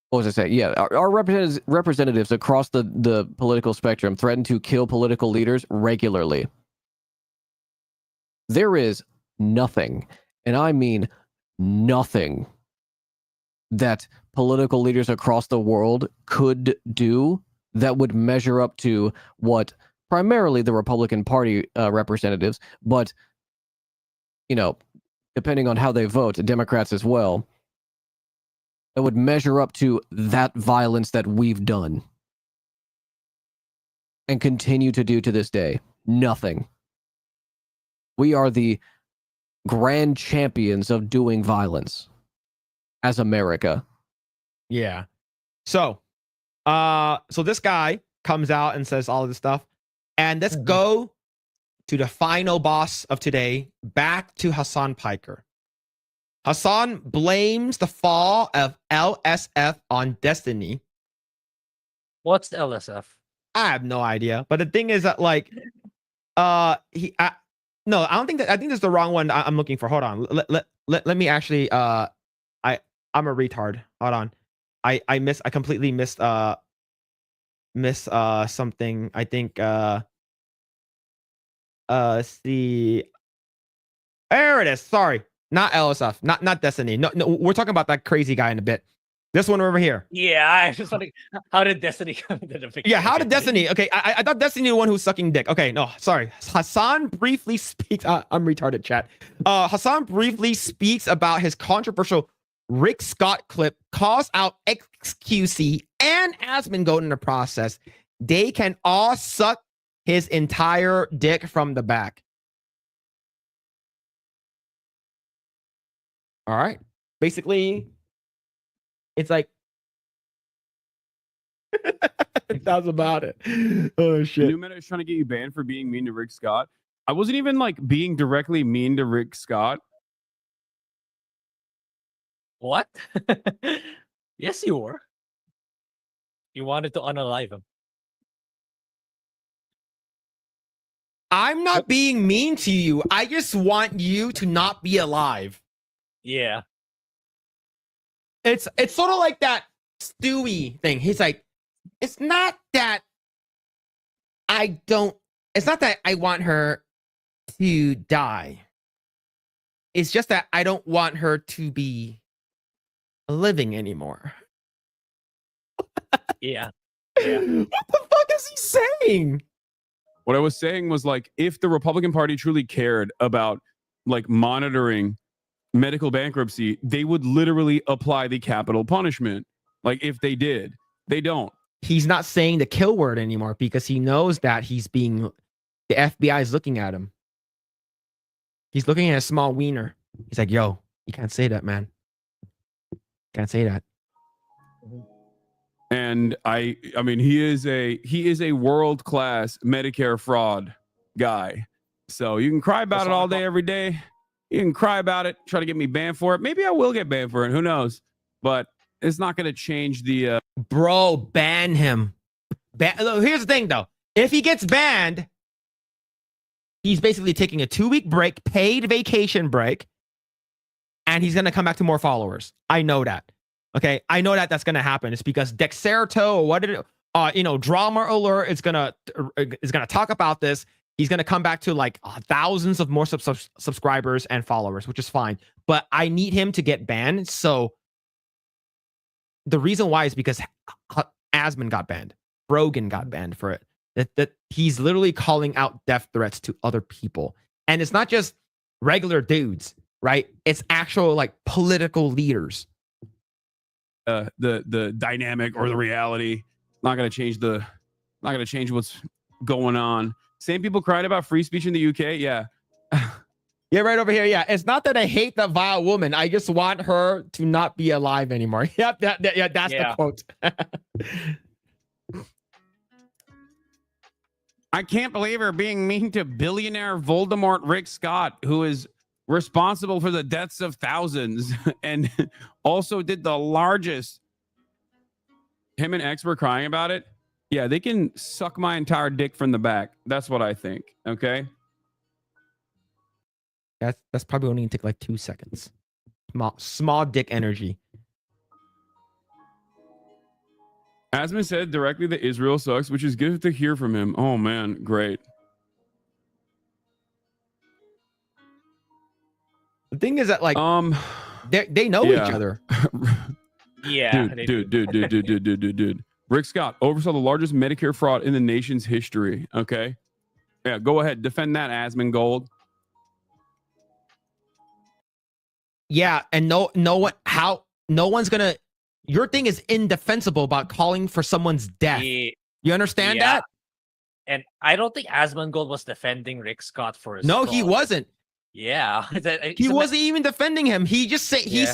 What was I saying? Yeah, our representatives across the political spectrum threaten to kill political leaders regularly. There is nothing, and I mean nothing, that political leaders across the world could do that would measure up to what primarily the Republican Party representatives, but, you know, depending on how they vote, Democrats as well, that would measure up to that violence that we've done and continue to do to this day. Nothing. We are the grand champions of doing violence as America. Yeah. So this guy comes out and says all of this stuff. And let's go to the final boss of today, back to Hassan Piker. Hassan blames the fall of LSF on Destiny. What's the LSF? I have no idea. But the thing is that, like, no, I don't think that. I think that's the wrong one I'm looking for. Hold on. let me actually I'm a retard. Hold on. I completely missed something. I think see, there it is. Sorry. Not LSF. Not Destiny. No, we're talking about that crazy guy in a bit. This one over here. Yeah, I was just wondering, how did Destiny come into the picture? Yeah, how did Destiny? Okay, I thought Destiny the one who's sucking dick. Okay, no, sorry. Hassan briefly speaks. I'm retarded, chat. Hassan briefly speaks about his controversial Rick Scott clip, calls out XQC and Asmongold in the process. They can all suck his entire dick from the back. All right. Basically, it's like that's about it. Oh shit. New Meta is trying to get you banned for being mean to Rick Scott. I wasn't even like being directly mean to Rick Scott. What? Yes, you were. You wanted to unalive him. I'm not being mean to you. I just want you to not be alive. Yeah. It's sort of like that Stewie thing. He's like, it's not that I want her to die. It's just that I don't want her to be living anymore. Yeah. What the fuck is he saying? What I was saying was like, if the Republican Party truly cared about like monitoring medical bankruptcy, they would literally apply the capital punishment. Like if they did, they don't. He's not saying the kill word anymore because he knows that the FBI is looking at him. He's looking at a small wiener. He's like, yo, you can't say that, man. Can't say that. And I mean, he is a world-class Medicare fraud guy. So you can cry about it all day, every day. You can cry about it, try to get me banned for it. Maybe I will get banned for it. Who knows? But it's not going to change the. Bro, ban him. Look, here's the thing, though. If he gets banned, he's basically taking a 2-week break, paid vacation break, and he's going to come back to more followers. I know that. Okay, I know that that's going to happen. It's because Dexerto or what did it, Drama Alert is gonna talk about this. He's gonna come back to like thousands of more subscribers and followers, which is fine. But I need him to get banned. So the reason why is because Asmon got banned, Brogan got banned for it. That he's literally calling out death threats to other people, and it's not just regular dudes, right? It's actual like political leaders. The dynamic or the reality. Not going to change what's going on. Same people cried about free speech in the UK. Yeah. Yeah, right over here. Yeah, it's not that I hate that vile woman. I just want her to not be alive anymore. Yep, that's the quote. I can't believe her being mean to billionaire Voldemort Rick Scott, who is responsible for the deaths of thousands and also did the largest. Him and X were crying about it. Yeah, they can suck my entire dick from the back. That's what I think. Okay. That's probably only gonna take like 2 seconds. Small dick energy. Asman said directly that Israel sucks, which is good to hear from him. Oh man, great. The thing is that like they know each other. Yeah. Dude. Rick Scott oversaw the largest Medicare fraud in the nation's history. Okay. Yeah, go ahead. Defend that, Asmongold. Yeah, and no one's gonna. Your thing is indefensible about calling for someone's death. You understand that? And I don't think Asmongold was defending Rick Scott for his No, fraud. he wasn't. Yeah. He wasn't even defending him. He just said he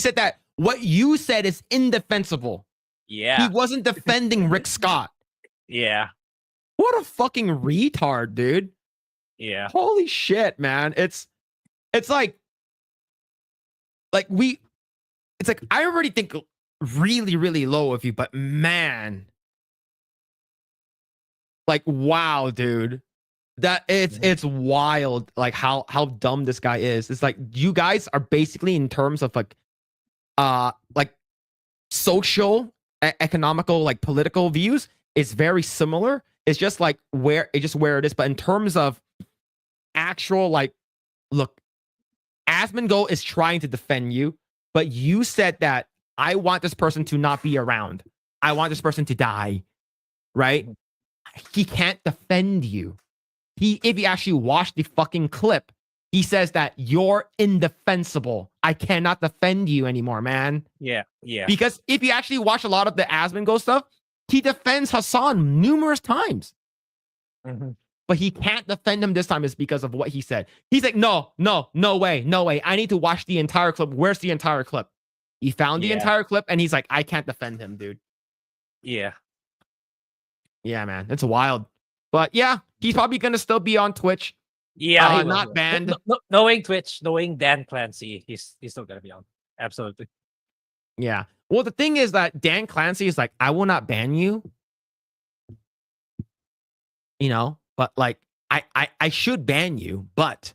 said that what you said is indefensible. Yeah. He wasn't defending Rick Scott. Yeah. What a fucking retard, dude. Yeah. Holy shit, man. It's like it's like I already think really, really low of you, but man. Like, wow, dude. That it's wild, like how dumb this guy is. It's like you guys are basically in terms of like social, economical, like political views, it's very similar. It's just like where it is. But in terms of actual, like, look, Asmongold is trying to defend you, but you said that I want this person to not be around. I want this person to die, right? He can't defend you. If you actually watch the fucking clip, he says that you're indefensible. I cannot defend you anymore, man. Yeah. Because if you actually watch a lot of the Asmongold stuff, he defends Hassan numerous times. But he can't defend him this time is because of what he said. He's like, no way. I need to watch the entire clip. Where's the entire clip? He found the entire clip and he's like, I can't defend him, dude. Yeah, man. It's wild. But yeah, he's probably going to still be on Twitch. Yeah, not banned. Knowing Twitch, knowing Dan Clancy, he's still gonna be on. Absolutely. Yeah. Well, the thing is that Dan Clancy is like, I will not ban you. You know, but like, I should ban you. But,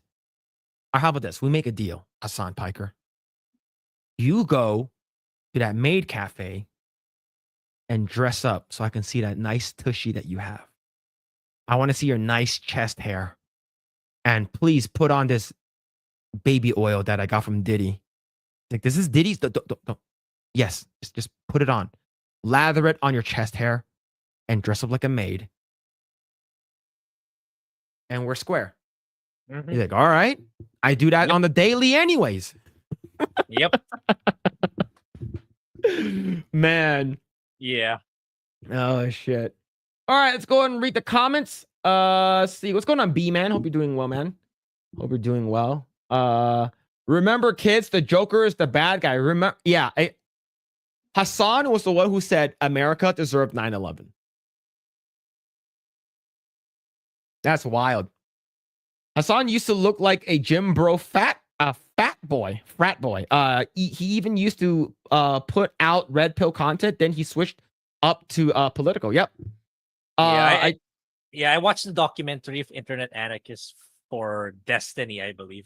or how about this? We make a deal, Hassan Piker. You go to that maid cafe and dress up so I can see that nice tushy that you have. I want to see your nice chest hair. And please put on this baby oil that I got from Diddy. Like, this is Diddy's. Don't. Yes, just put it on. Lather it on your chest hair and dress up like a maid. And we're square. He's like, all right. I do that on the daily anyways. Yep. Man. Yeah. Oh, shit. All right, let's go ahead and read the comments. See what's going on, B-Man. Hope you're doing well, man. Hope you're doing well. Remember, kids, the Joker is the bad guy. Remember, Hassan was the one who said America deserved 9/11. That's wild. Hassan used to look like a gym bro frat boy. He even used to put out red pill content. Then he switched up to political. Yep. I watched the documentary of Internet Anarchists for Destiny, I believe.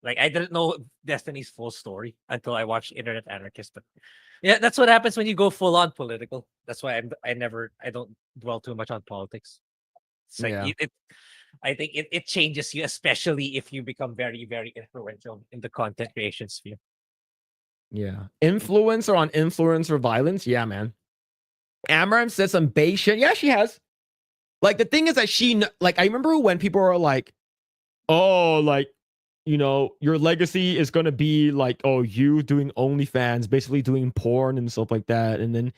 I didn't know Destiny's full story until I watched Internet Anarchists. But yeah, that's what happens when you go full on political. That's why I don't dwell too much on politics. It's like I think it changes you, especially if you become very, very influential in the content creation sphere. Yeah. Influencer on influencer violence. Yeah, man. Amaram said some base shit. Yeah, she has. Like, the thing is that I remember when people were like, oh, like, you know, your legacy is going to be like, oh, you doing OnlyFans, basically doing porn and stuff like that. And then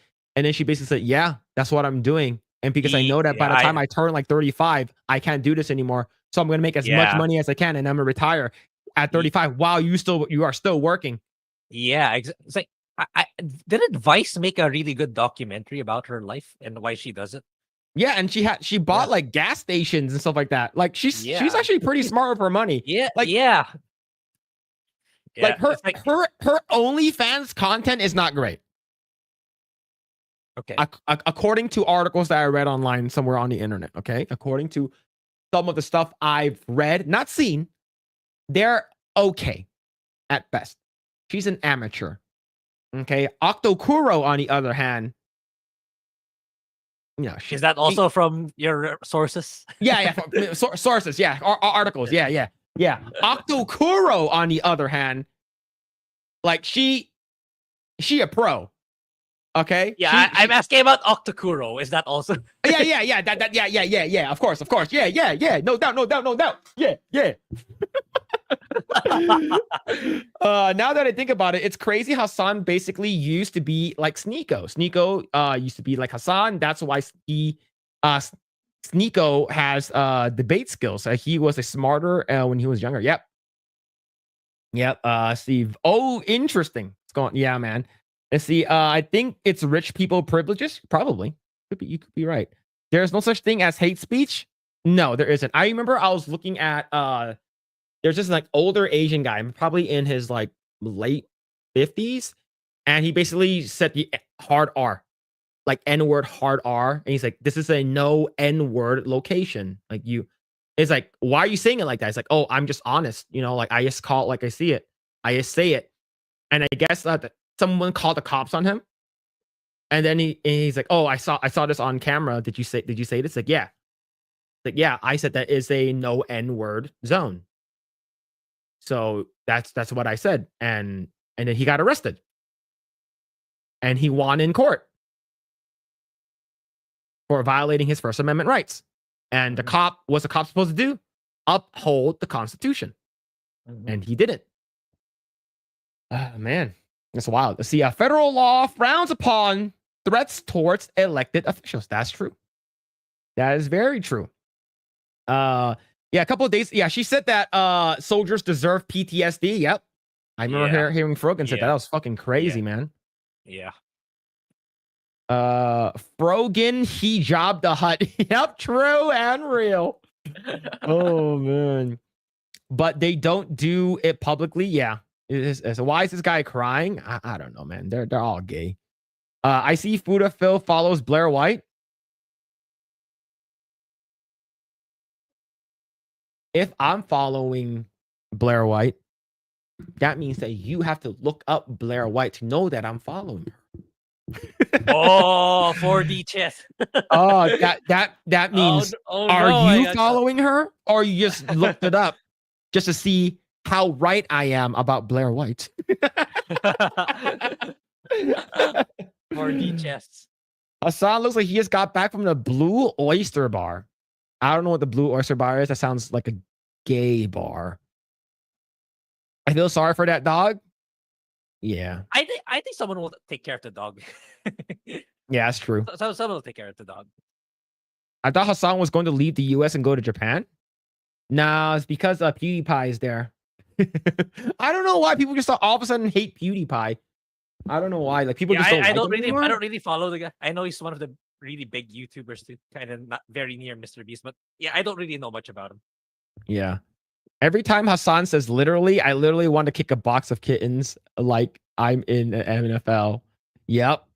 she basically said, yeah, that's what I'm doing. And because I know that by the time I turn like 35, I can't do this anymore. So I'm going to make as much money as I can and I'm going to retire at 35 while you are still working. Yeah. It's like, didn't Vice make a really good documentary about her life and why she does it? Yeah, and she bought like gas stations and stuff like that. Like she's actually pretty smart with her money. Yeah, like like her OnlyFans content is not great. Okay. According to articles that I read online somewhere on the internet. Okay, according to some of the stuff I've read, not seen, they're okay at best. She's an amateur. Okay, Octokuro on the other hand. You know, is that also from your sources? Yeah. Sources, yeah. Articles, yeah. Octokuro, on the other hand, like she a pro. Okay. Yeah, I'm asking about Octokuro. Is that also? Yeah. Yeah. Of course. Yeah. No doubt. Yeah. Now that I think about it, it's crazy. Hassan basically used to be like Sneeko. Sneeko used to be like Hassan. That's why Sneeko has debate skills. He was a smarter when he was younger. Yep. Steve. Oh, interesting. It's going. Yeah, man. Let's see. I think it's rich people privileges. Probably. You could be right. There's no such thing as hate speech. No, there isn't. I remember I was looking at there's this like older Asian guy, probably in his like late 50s, and he basically said the hard R, like N-word hard R, and he's like, this is a no N-word location. Like It's like, why are you saying it like that? It's like, oh, I'm just honest. You know, like I just call it like I see it. I just say it. And I guess that someone called the cops on him. And then he's like, oh, I saw this on camera. Did you say this? Like, yeah. Like, yeah, I said that is a no N-word zone. So that's what I said. And then he got arrested. And he won in court for violating his First Amendment rights. And what's the cop supposed to do? Uphold the Constitution. And he didn't. Man, that's wild. See, federal law frowns upon threats towards elected officials. That's true. That is very true. Yeah, a couple of days. Yeah, she said that soldiers deserve PTSD. Yep. I remember hearing Frogan said that. That was fucking crazy, man. Yeah. Frogan, he jobbed the hut. Yep, true and real. Oh man. But they don't do it publicly. Yeah. Why is this guy crying? I don't know, man. They're all gay. I see Fuda Phil follows Blair White. If I'm following Blair White, that means that you have to look up Blair White to know that I'm following her. Oh, 4D chess. Oh, that means are you following her, or you just looked it up just to see how right I am about Blair White? 4D chess. Hassan looks like he just got back from the Blue Oyster Bar. I don't know what the Blue Oyster Bar is. That sounds like a gay bar. I feel sorry for that dog. Yeah. I think someone will take care of the dog. Yeah, that's true. So someone will take care of the dog. I thought Hassan was going to leave the US and go to Japan. No, it's because PewDiePie is there. I don't know why people just all of a sudden hate PewDiePie. I don't know why. Like people just don't. I don't really follow the guy. I know he's one of the really big YouTubers too, kind of not very near Mr. Beast, but yeah, I don't really know much about him. Yeah. Every time Hassan says literally, I literally want to kick a box of kittens like I'm in an NFL. Yep.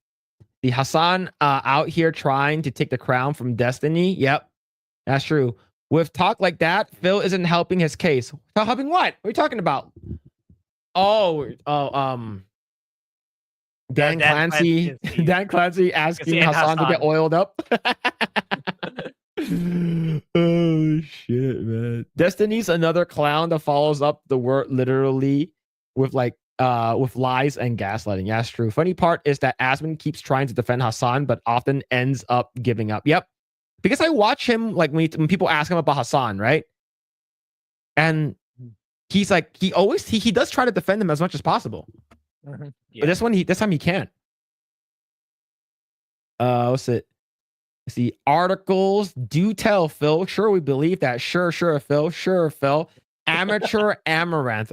The Hassan out here trying to take the crown from Destiny. Yep. That's true. With talk like that, Phil isn't helping his case. Helping what? What are you talking about? Dan Clancy. Dan Clancy asking Hassan to get oiled up. Oh shit, man. Destiny's another clown that follows up the word literally with with lies and gaslighting. Yeah, that's true. Funny part is that Asmund keeps trying to defend Hassan, but often ends up giving up. Yep. Because I watch him like when people ask him about Hassan, right? And he's like, he does try to defend him as much as possible. Yeah. But this time he can't. What's it? See, articles do tell Phil. Sure, we believe that. Sure, Phil. Sure, Phil. Amateur Amaranth.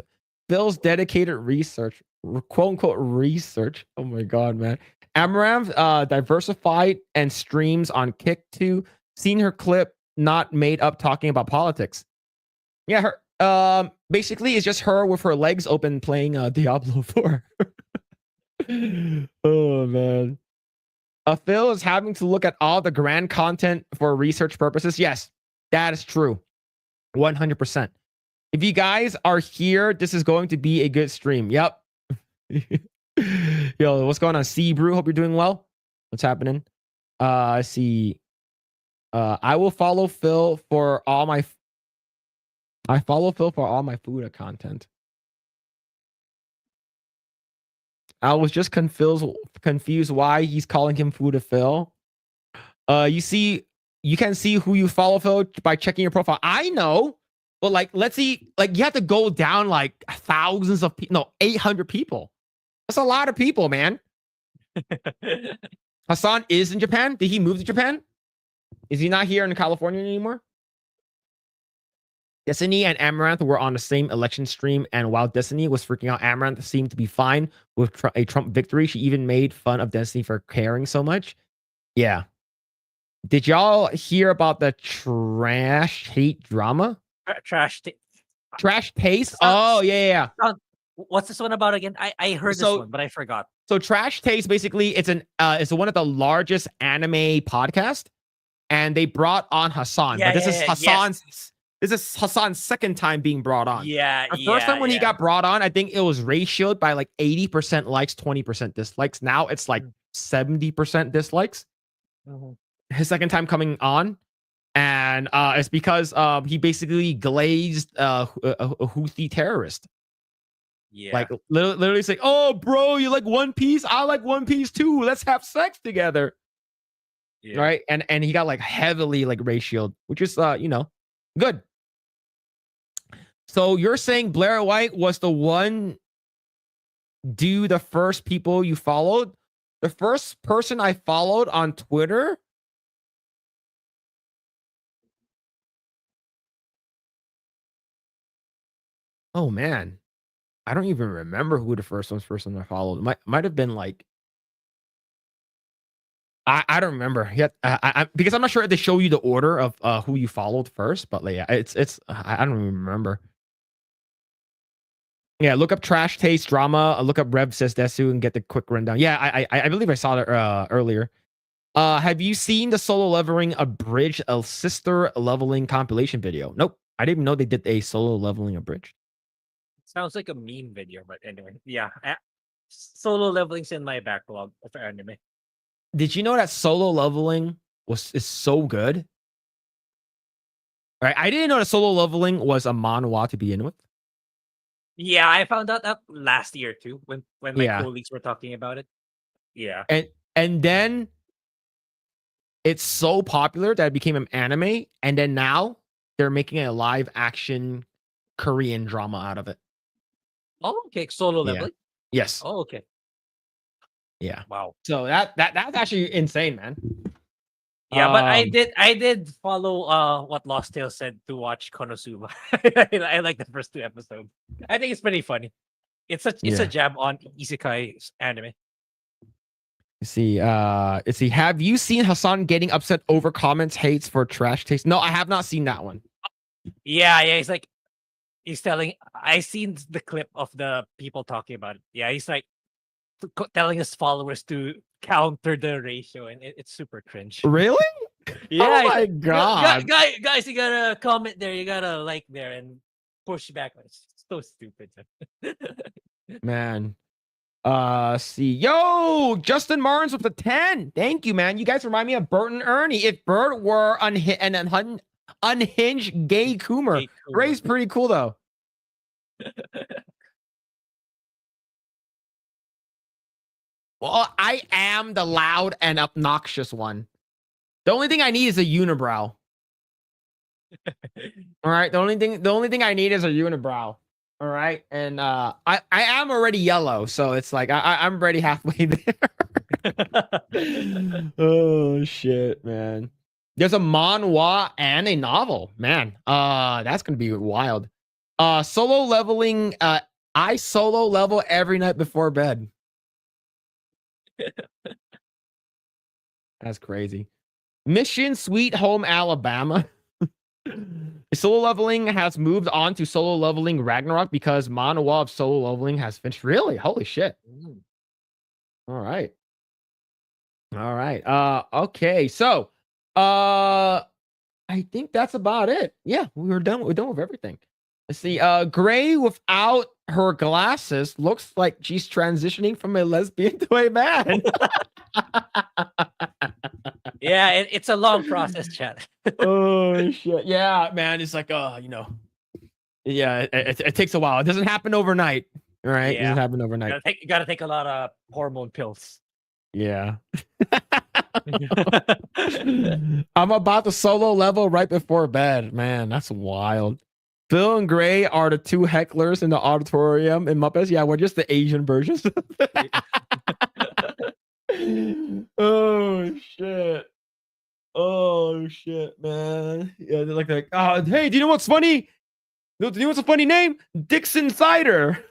Phil's dedicated research, quote unquote research. Oh my god, man. Amaranth diversified and streams on Kick 2. Seen her clip, not made up, talking about politics. Yeah, her basically it's just her with her legs open playing Diablo 4. Oh man. Phil is having to look at all the grand content for research purposes. Yes, that is true. 100%. If you guys are here, this is going to be a good stream. Yep. Yo, what's going on? C Brew, hope you're doing well. What's happening? See. I will follow Phil for all my Fuda content. I was just confused why he's calling him Fuda Phil. You can see who you follow, Phil, by checking your profile. I know, but let's see, you have to go down thousands of people. No, 800 people. That's a lot of people, man. Hassan is in Japan. Did he move to Japan? Is he not here in California anymore? Destiny and Amaranth were on the same election stream, and while Destiny was freaking out, Amaranth seemed to be fine with a Trump victory. She even made fun of Destiny for caring so much. Yeah. Did y'all hear about the trash hate drama? Trash taste? Oh, yeah. What's this one about again? I heard this one, but I forgot. So Trash Taste, basically, it's one of the largest anime podcasts, and they brought on Hassan. Yeah, but this is Hassan's This is Hassan's second time being brought on. Yeah, The first time when he yeah. got brought on, I think it was ratioed by like 80% likes, 20% dislikes. Now it's like 70% dislikes. Mhm. His second time coming on. And it's because he basically glazed a Houthi terrorist. Yeah. Like literally saying, "Oh, bro, you like One Piece? I like One Piece too. Let's have sex together." Yeah. Right? And he got like heavily like ratioed, which is good. So you're saying Blair White was the one the first people you followed? The first person I followed on Twitter? Oh man. I don't even remember who the first person I followed. Might have been like I don't remember yet. Because I'm not sure if they show you the order of who you followed first, but like, yeah, it's I don't even remember. Yeah, look up Trash Taste Drama. Look up Rev Says Desu and get the quick rundown. Yeah, I believe I saw that earlier. Have you seen the Solo Leveling Abridged a sister leveling compilation video? Nope. I didn't even know they did a Solo Leveling Abridged. Sounds like a meme video, but anyway, yeah. Solo leveling's in my backlog of anime. Did you know that Solo Leveling is so good? Right, I didn't know that Solo Leveling was a manhwa to begin with. Yeah, I found out that last year too, when my Yeah. colleagues were talking about it. Yeah. And then it's so popular that it became an anime, and then now they're making a live action Korean drama out of it. Oh, okay. Solo Yeah. leveling. Yes. Oh, okay. Yeah. Wow. So that's actually insane, man. Yeah, but I did follow what Lost Tales said to watch Konosuba. I like the first 2 episodes. I think it's pretty funny. It's a jab on isekai anime. Let's see. Have you seen Hassan getting upset over comments hates for Trash Taste? No, I have not seen that one. Yeah, he's like I seen the clip of the people talking about it. Yeah, he's like telling his followers to counter the ratio, and it's super cringe. Really? Yeah. Oh my god. Guys, you gotta comment there, you gotta like there and push back. It's so stupid. Man. See. Yo, Justin Martins with the 10. Thank you, man. You guys remind me of Bert and Ernie. If Bert were an unhinged gay Coomer. Gray's pretty cool though. Well, I am the loud and obnoxious one. The only thing I need is a unibrow. All right. The only thing I need is a unibrow. All right. And I am already yellow, so it's like I'm already halfway there. Oh shit, man. There's a manhwa and a novel. Man, that's gonna be wild. Solo leveling, I solo level every night before bed. That's crazy. Mission Sweet Home Alabama. Solo leveling has moved on to solo leveling Ragnarok because manhwa of solo leveling has finished. Really? Holy shit. All right. Okay. So, I think that's about it. Yeah, we're done with everything. Let's see. Grae without her glasses looks like she's transitioning from a lesbian to a man. Yeah, it's a long process, chat. Oh shit. Yeah, man. It's like, yeah, it takes a while. It doesn't happen overnight. All right. Yeah. It doesn't happen overnight. You gotta take a lot of hormone pills. Yeah. I'm about to solo level right before bed. Man, that's wild. Phil and Grae are the 2 hecklers in the auditorium in Muppets. Yeah, we're just the Asian versions. Oh shit, man. Yeah, they're like, hey, do you know what's funny? Do you know what's a funny name? Dixon Cider.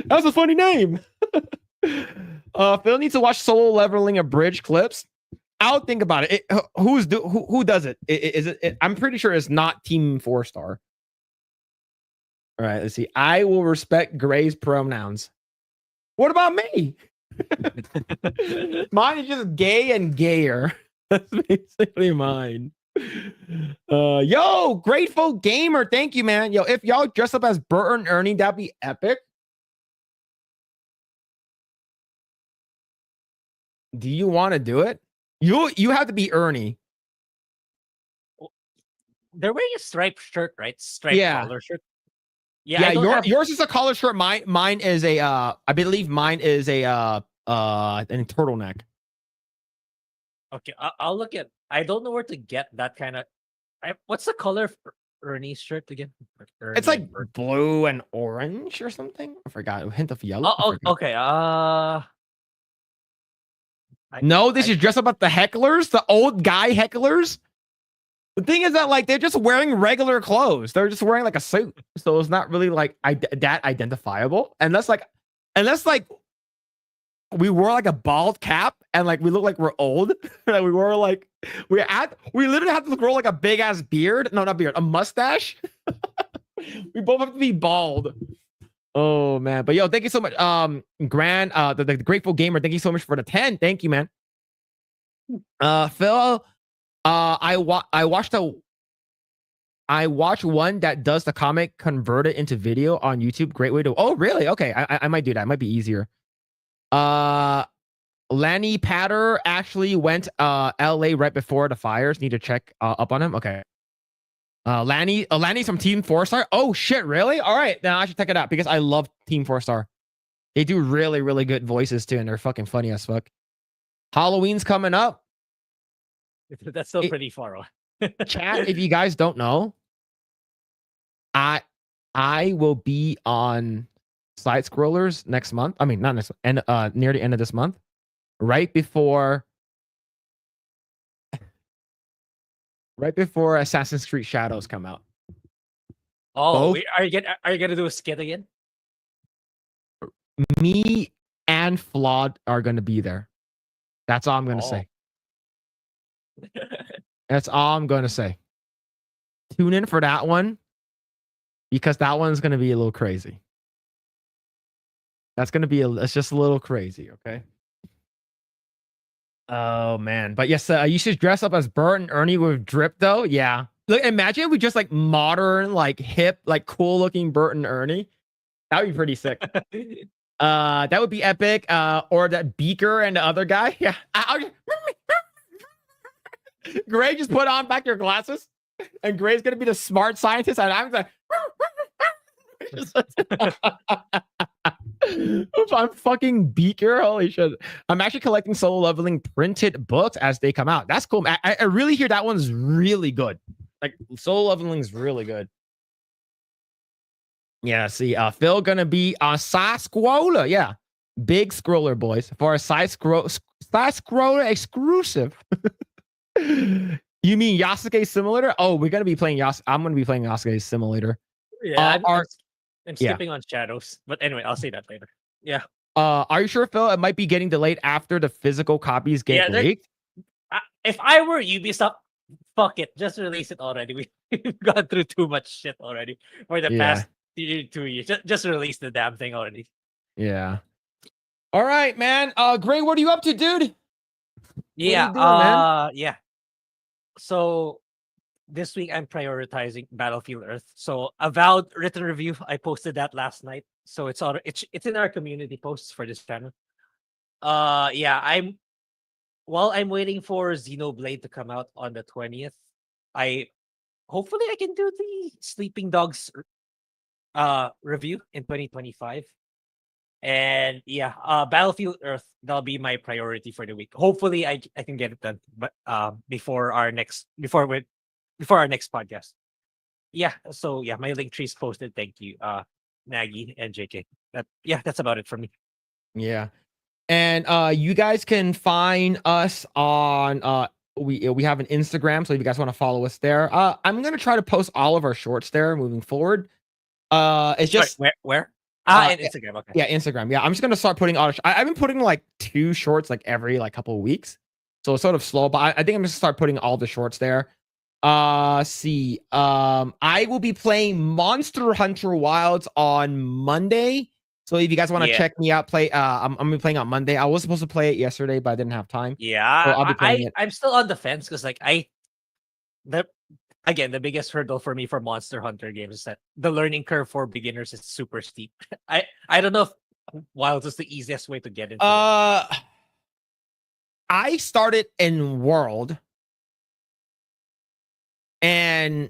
That's a funny name. Phil needs to watch Solo Leveling Abridged clips. I'll think about it. Who does it? Is it? I'm pretty sure it's not Team 4-star. All right, let's see. I will respect Grae's pronouns. What about me? Mine is just gay and gayer. That's basically mine. Yo, Grateful Gamer, thank you, man. Yo, if y'all dress up as Bert and Ernie, that'd be epic. Do you want to do it? You have to be Ernie. They're wearing a striped shirt, right? Striped collar shirt. Yeah, yours is a collar shirt. Mine is a I believe mine is a an turtleneck. Okay, I'll look at. I don't know where to get that kind of. What's the color of Ernie's shirt again? It's like blue and orange or something. I forgot. A hint of yellow. Oh, okay. No, they should dress up like the hecklers, the old guy hecklers. The thing is that like they're just wearing regular clothes. They're just wearing like a suit, so it's not really like that identifiable. Unless we wore like a bald cap and like we look like we're old. Like we literally have to grow like a big ass beard. No, not beard, a mustache. We both have to be bald. Oh man, but yo, thank you so much, the Grateful Gamer. Thank you so much for the 10. Thank you, man. Phil, I watched one that does the comic convert it into video on YouTube. Great way to. Oh, really? Okay, I might do that. It might be easier. Lanny Patter actually went LA right before the fires. Need to check up on him. Okay. Lanny's from Team 4-Star. Oh shit, really? All right, then I should check it out because I love Team 4-Star. They do really, really good voices too, and they're fucking funny as fuck. Halloween's coming up. That's still pretty far away. Chat, if you guys don't know, I will be on Side Scrollers next month. I mean, not next and near the end of this month, right before Assassin's Creed Shadows come out. Oh, are you gonna do a skit again? Me and Flawed are gonna be there. That's all I'm gonna say. That's all I'm gonna say. Tune in for that one because that one's gonna be a little crazy. That's gonna be it's just a little crazy, okay? Oh man, but yes, you should dress up as Bert and Ernie with drip though. Yeah, look, imagine if we just like modern, like hip, like cool looking Bert and Ernie. That would be pretty sick. That would be epic. Or that Beaker and the other guy. Yeah, Grae, just put on back your glasses, and Grae's gonna be the smart scientist, and I'm like. I'm fucking Beaker. Holy shit. I'm actually collecting Solo Leveling printed books as they come out. That's cool. I really hear that one's really good. Like Solo Leveling is really good. Yeah, see, Phil gonna be on Side Scroller. Yeah. Big scroller, boys. For a side scroller exclusive. You mean Yasuke Simulator? Oh, we're gonna be playing I'm gonna be playing Yasuke Simulator. Yeah, I'm skipping on Shadows, but anyway, I'll say that later. Yeah. Are you sure, Phil? It might be getting delayed after the physical copies get leaked. If I were Ubisoft, fuck it, just release it already. We've gone through too much shit already for the past 2 years. Just release the damn thing already. Yeah. All right, man. Grae, what are you up to, dude? Yeah. What are you doing, man? Yeah. So this week I'm prioritizing Battlefield Earth. So Avowed written review, I posted that last night. So it's in our community posts for this channel. Yeah, while I'm waiting for Xenoblade to come out on the 20th, hopefully I can do the Sleeping Dogs review in 2025. And yeah, Battlefield Earth, that'll be my priority for the week. Hopefully I can get it done, but before our next podcast. Yeah, so yeah, my link tree's posted. Thank you, Nagy and JK. That's about it for me. Yeah. And you guys can find us on we have an Instagram, so if you guys want to follow us there. I'm gonna try to post all of our shorts there moving forward. It's just where? And Instagram. Okay. Yeah, Instagram. Yeah, I'm just gonna start putting all. I've been putting like 2 shorts like every like couple of weeks, so it's sort of slow. But I think I'm just start putting all the shorts there. See. I will be playing Monster Hunter Wilds on Monday, So if you guys want to Yeah. check me out, I'm gonna be playing on Monday. I was supposed to play it yesterday, but I didn't have time. Yeah, So I'll be playing it. I'm still on the fence because like the again the biggest hurdle for me for Monster Hunter games is that the learning curve for beginners is super steep. I don't know if Wilds is the easiest way to get into it. I started in World, and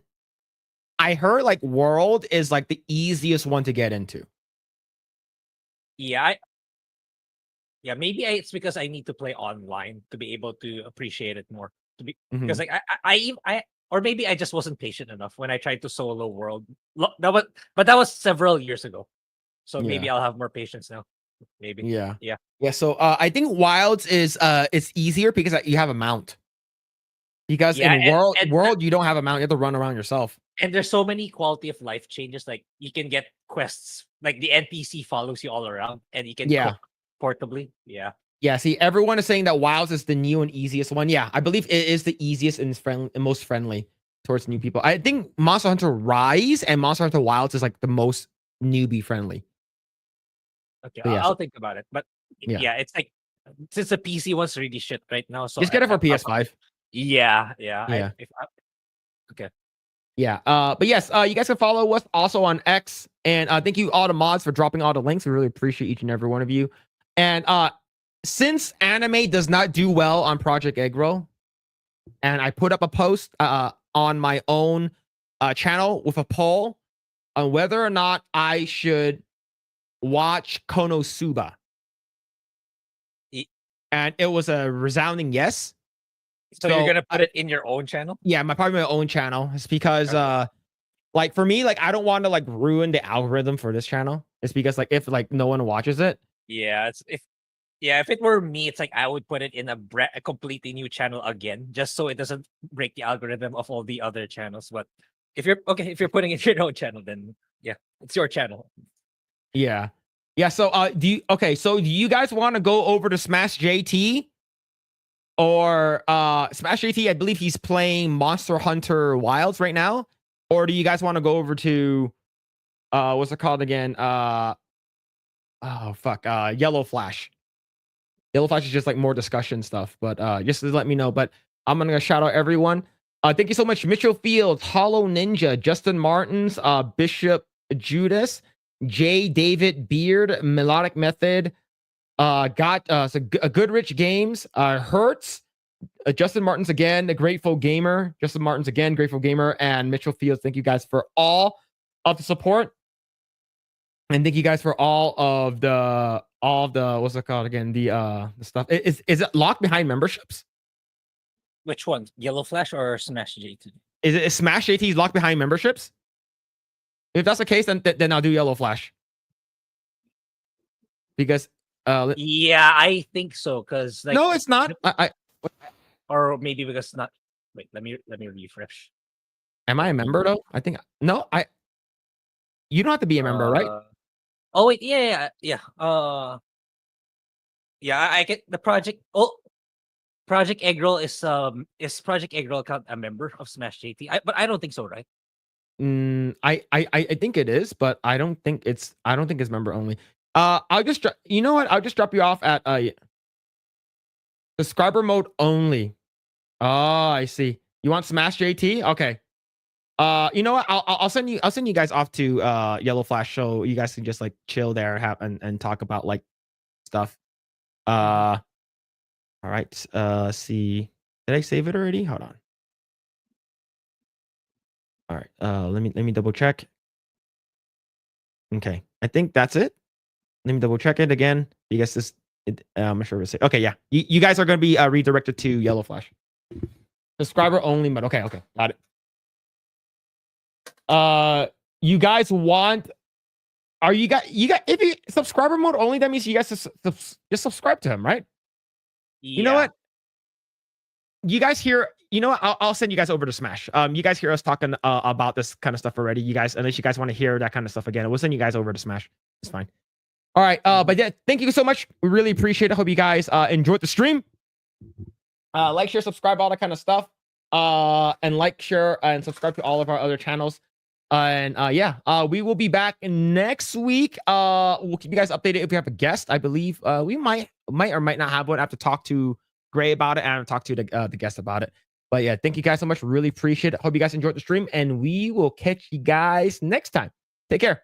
I heard like World is like the easiest one to get into. Yeah, maybe it's because I need to play online to be able to appreciate it more. Because like I or maybe I just wasn't patient enough when I tried to solo World. But that was several years ago. So maybe I'll have more patience now. Maybe. Yeah. Yeah. Yeah. So I think Wilds is it's easier because you have a mount. Because in World you don't have a mount. You have to run around yourself. And there's so many quality of life changes. Like you can get quests, like the NPC follows you all around, and you can cook portably. Yeah. Yeah. See, everyone is saying that Wilds is the new and easiest one. Yeah, I believe it is the easiest and most friendly towards new people. I think Monster Hunter Rise and Monster Hunter Wilds is like the most newbie friendly. Okay, So, I'll think about it. But yeah, it's like since the PC one's really shit right now, so just get it for PS5. Yeah. Okay. Yeah. But yes, you guys can follow us also on X. And thank you all the mods for dropping all the links. We really appreciate each and every one of you. And since anime does not do well on Project Eggroll, and I put up a post on my own channel with a poll on whether or not I should watch Konosuba. And it was a resounding yes. So you're gonna put it in your own channel? Yeah, probably my own channel. It's because like for me, like I don't want to like ruin the algorithm for this channel. It's because like if like no one watches it. Yeah, if it were me, it's like I would put it in a completely new channel again, just so it doesn't break the algorithm of all the other channels. But if you're putting it in your own channel, then yeah, it's your channel. Yeah. Yeah. So do you guys want to go over to Smash JT? Or Smash JT, I believe he's playing Monster Hunter Wilds right now. Or do you guys want to go over to what's it called again? Yellow Flash. Yellow Flash is just like more discussion stuff, but just to let me know. But I'm gonna shout out everyone. Thank you so much, Mitchell Fields, Hollow Ninja, Justin Martins, Bishop Judas, J. David Beard, Melodic Method, Goodrich Games, Hertz, Justin Martins again, the Grateful Gamer, Justin Martins again, Grateful Gamer, and Mitchell Fields. Thank you guys for all of the support, and thank you guys for all of the what's it called again? The stuff. Is it locked behind memberships? Which one? Yellow Flash or Smash JT? Is Smash JT locked behind memberships? If that's the case, then I'll do Yellow Flash because. Yeah, I think so. Cause like no, it's not. Or maybe because not. Wait, let me refresh. Am I a member though? I think no. You don't have to be a member, right? Oh wait, yeah. I get the project. Oh, Project Eggroll is Project Eggroll account a member of Smash JT? But I don't think so, right? I think it is, but I don't think it's member only. I'll just you know what? I'll just drop you off at subscriber mode only. Oh, I see. You want Smash JT? Okay. You know what? I'll send you guys off to Yellow Flash so you guys can just like chill there and talk about like stuff. All right. See. Did I save it already? Hold on. All right. Let me double check. Okay. I think that's it. Let me double check it again. You guys I'm not sure what to say. Okay, yeah. You guys are going to be redirected to Yellow Flash. Subscriber only mode. Okay, got it. You guys want? Are you guys? If you subscriber mode only, that means you guys just subscribe to him, right? Yeah. You know what? You guys hear? You know what? I'll send you guys over to Smash. You guys hear us talking about this kind of stuff already. You guys, unless you guys want to hear that kind of stuff again, we'll send you guys over to Smash. It's fine. All right. But yeah, thank you so much. We really appreciate it. Hope you guys enjoyed the stream. Like, share, subscribe, all that kind of stuff. And like, share, and subscribe to all of our other channels. And we will be back next week. We'll keep you guys updated if we have a guest. I believe we might or might not have one. I have to talk to Grae about it, and I have to talk to the guest about it. But yeah, thank you guys so much. Really appreciate it. Hope you guys enjoyed the stream, and we will catch you guys next time. Take care.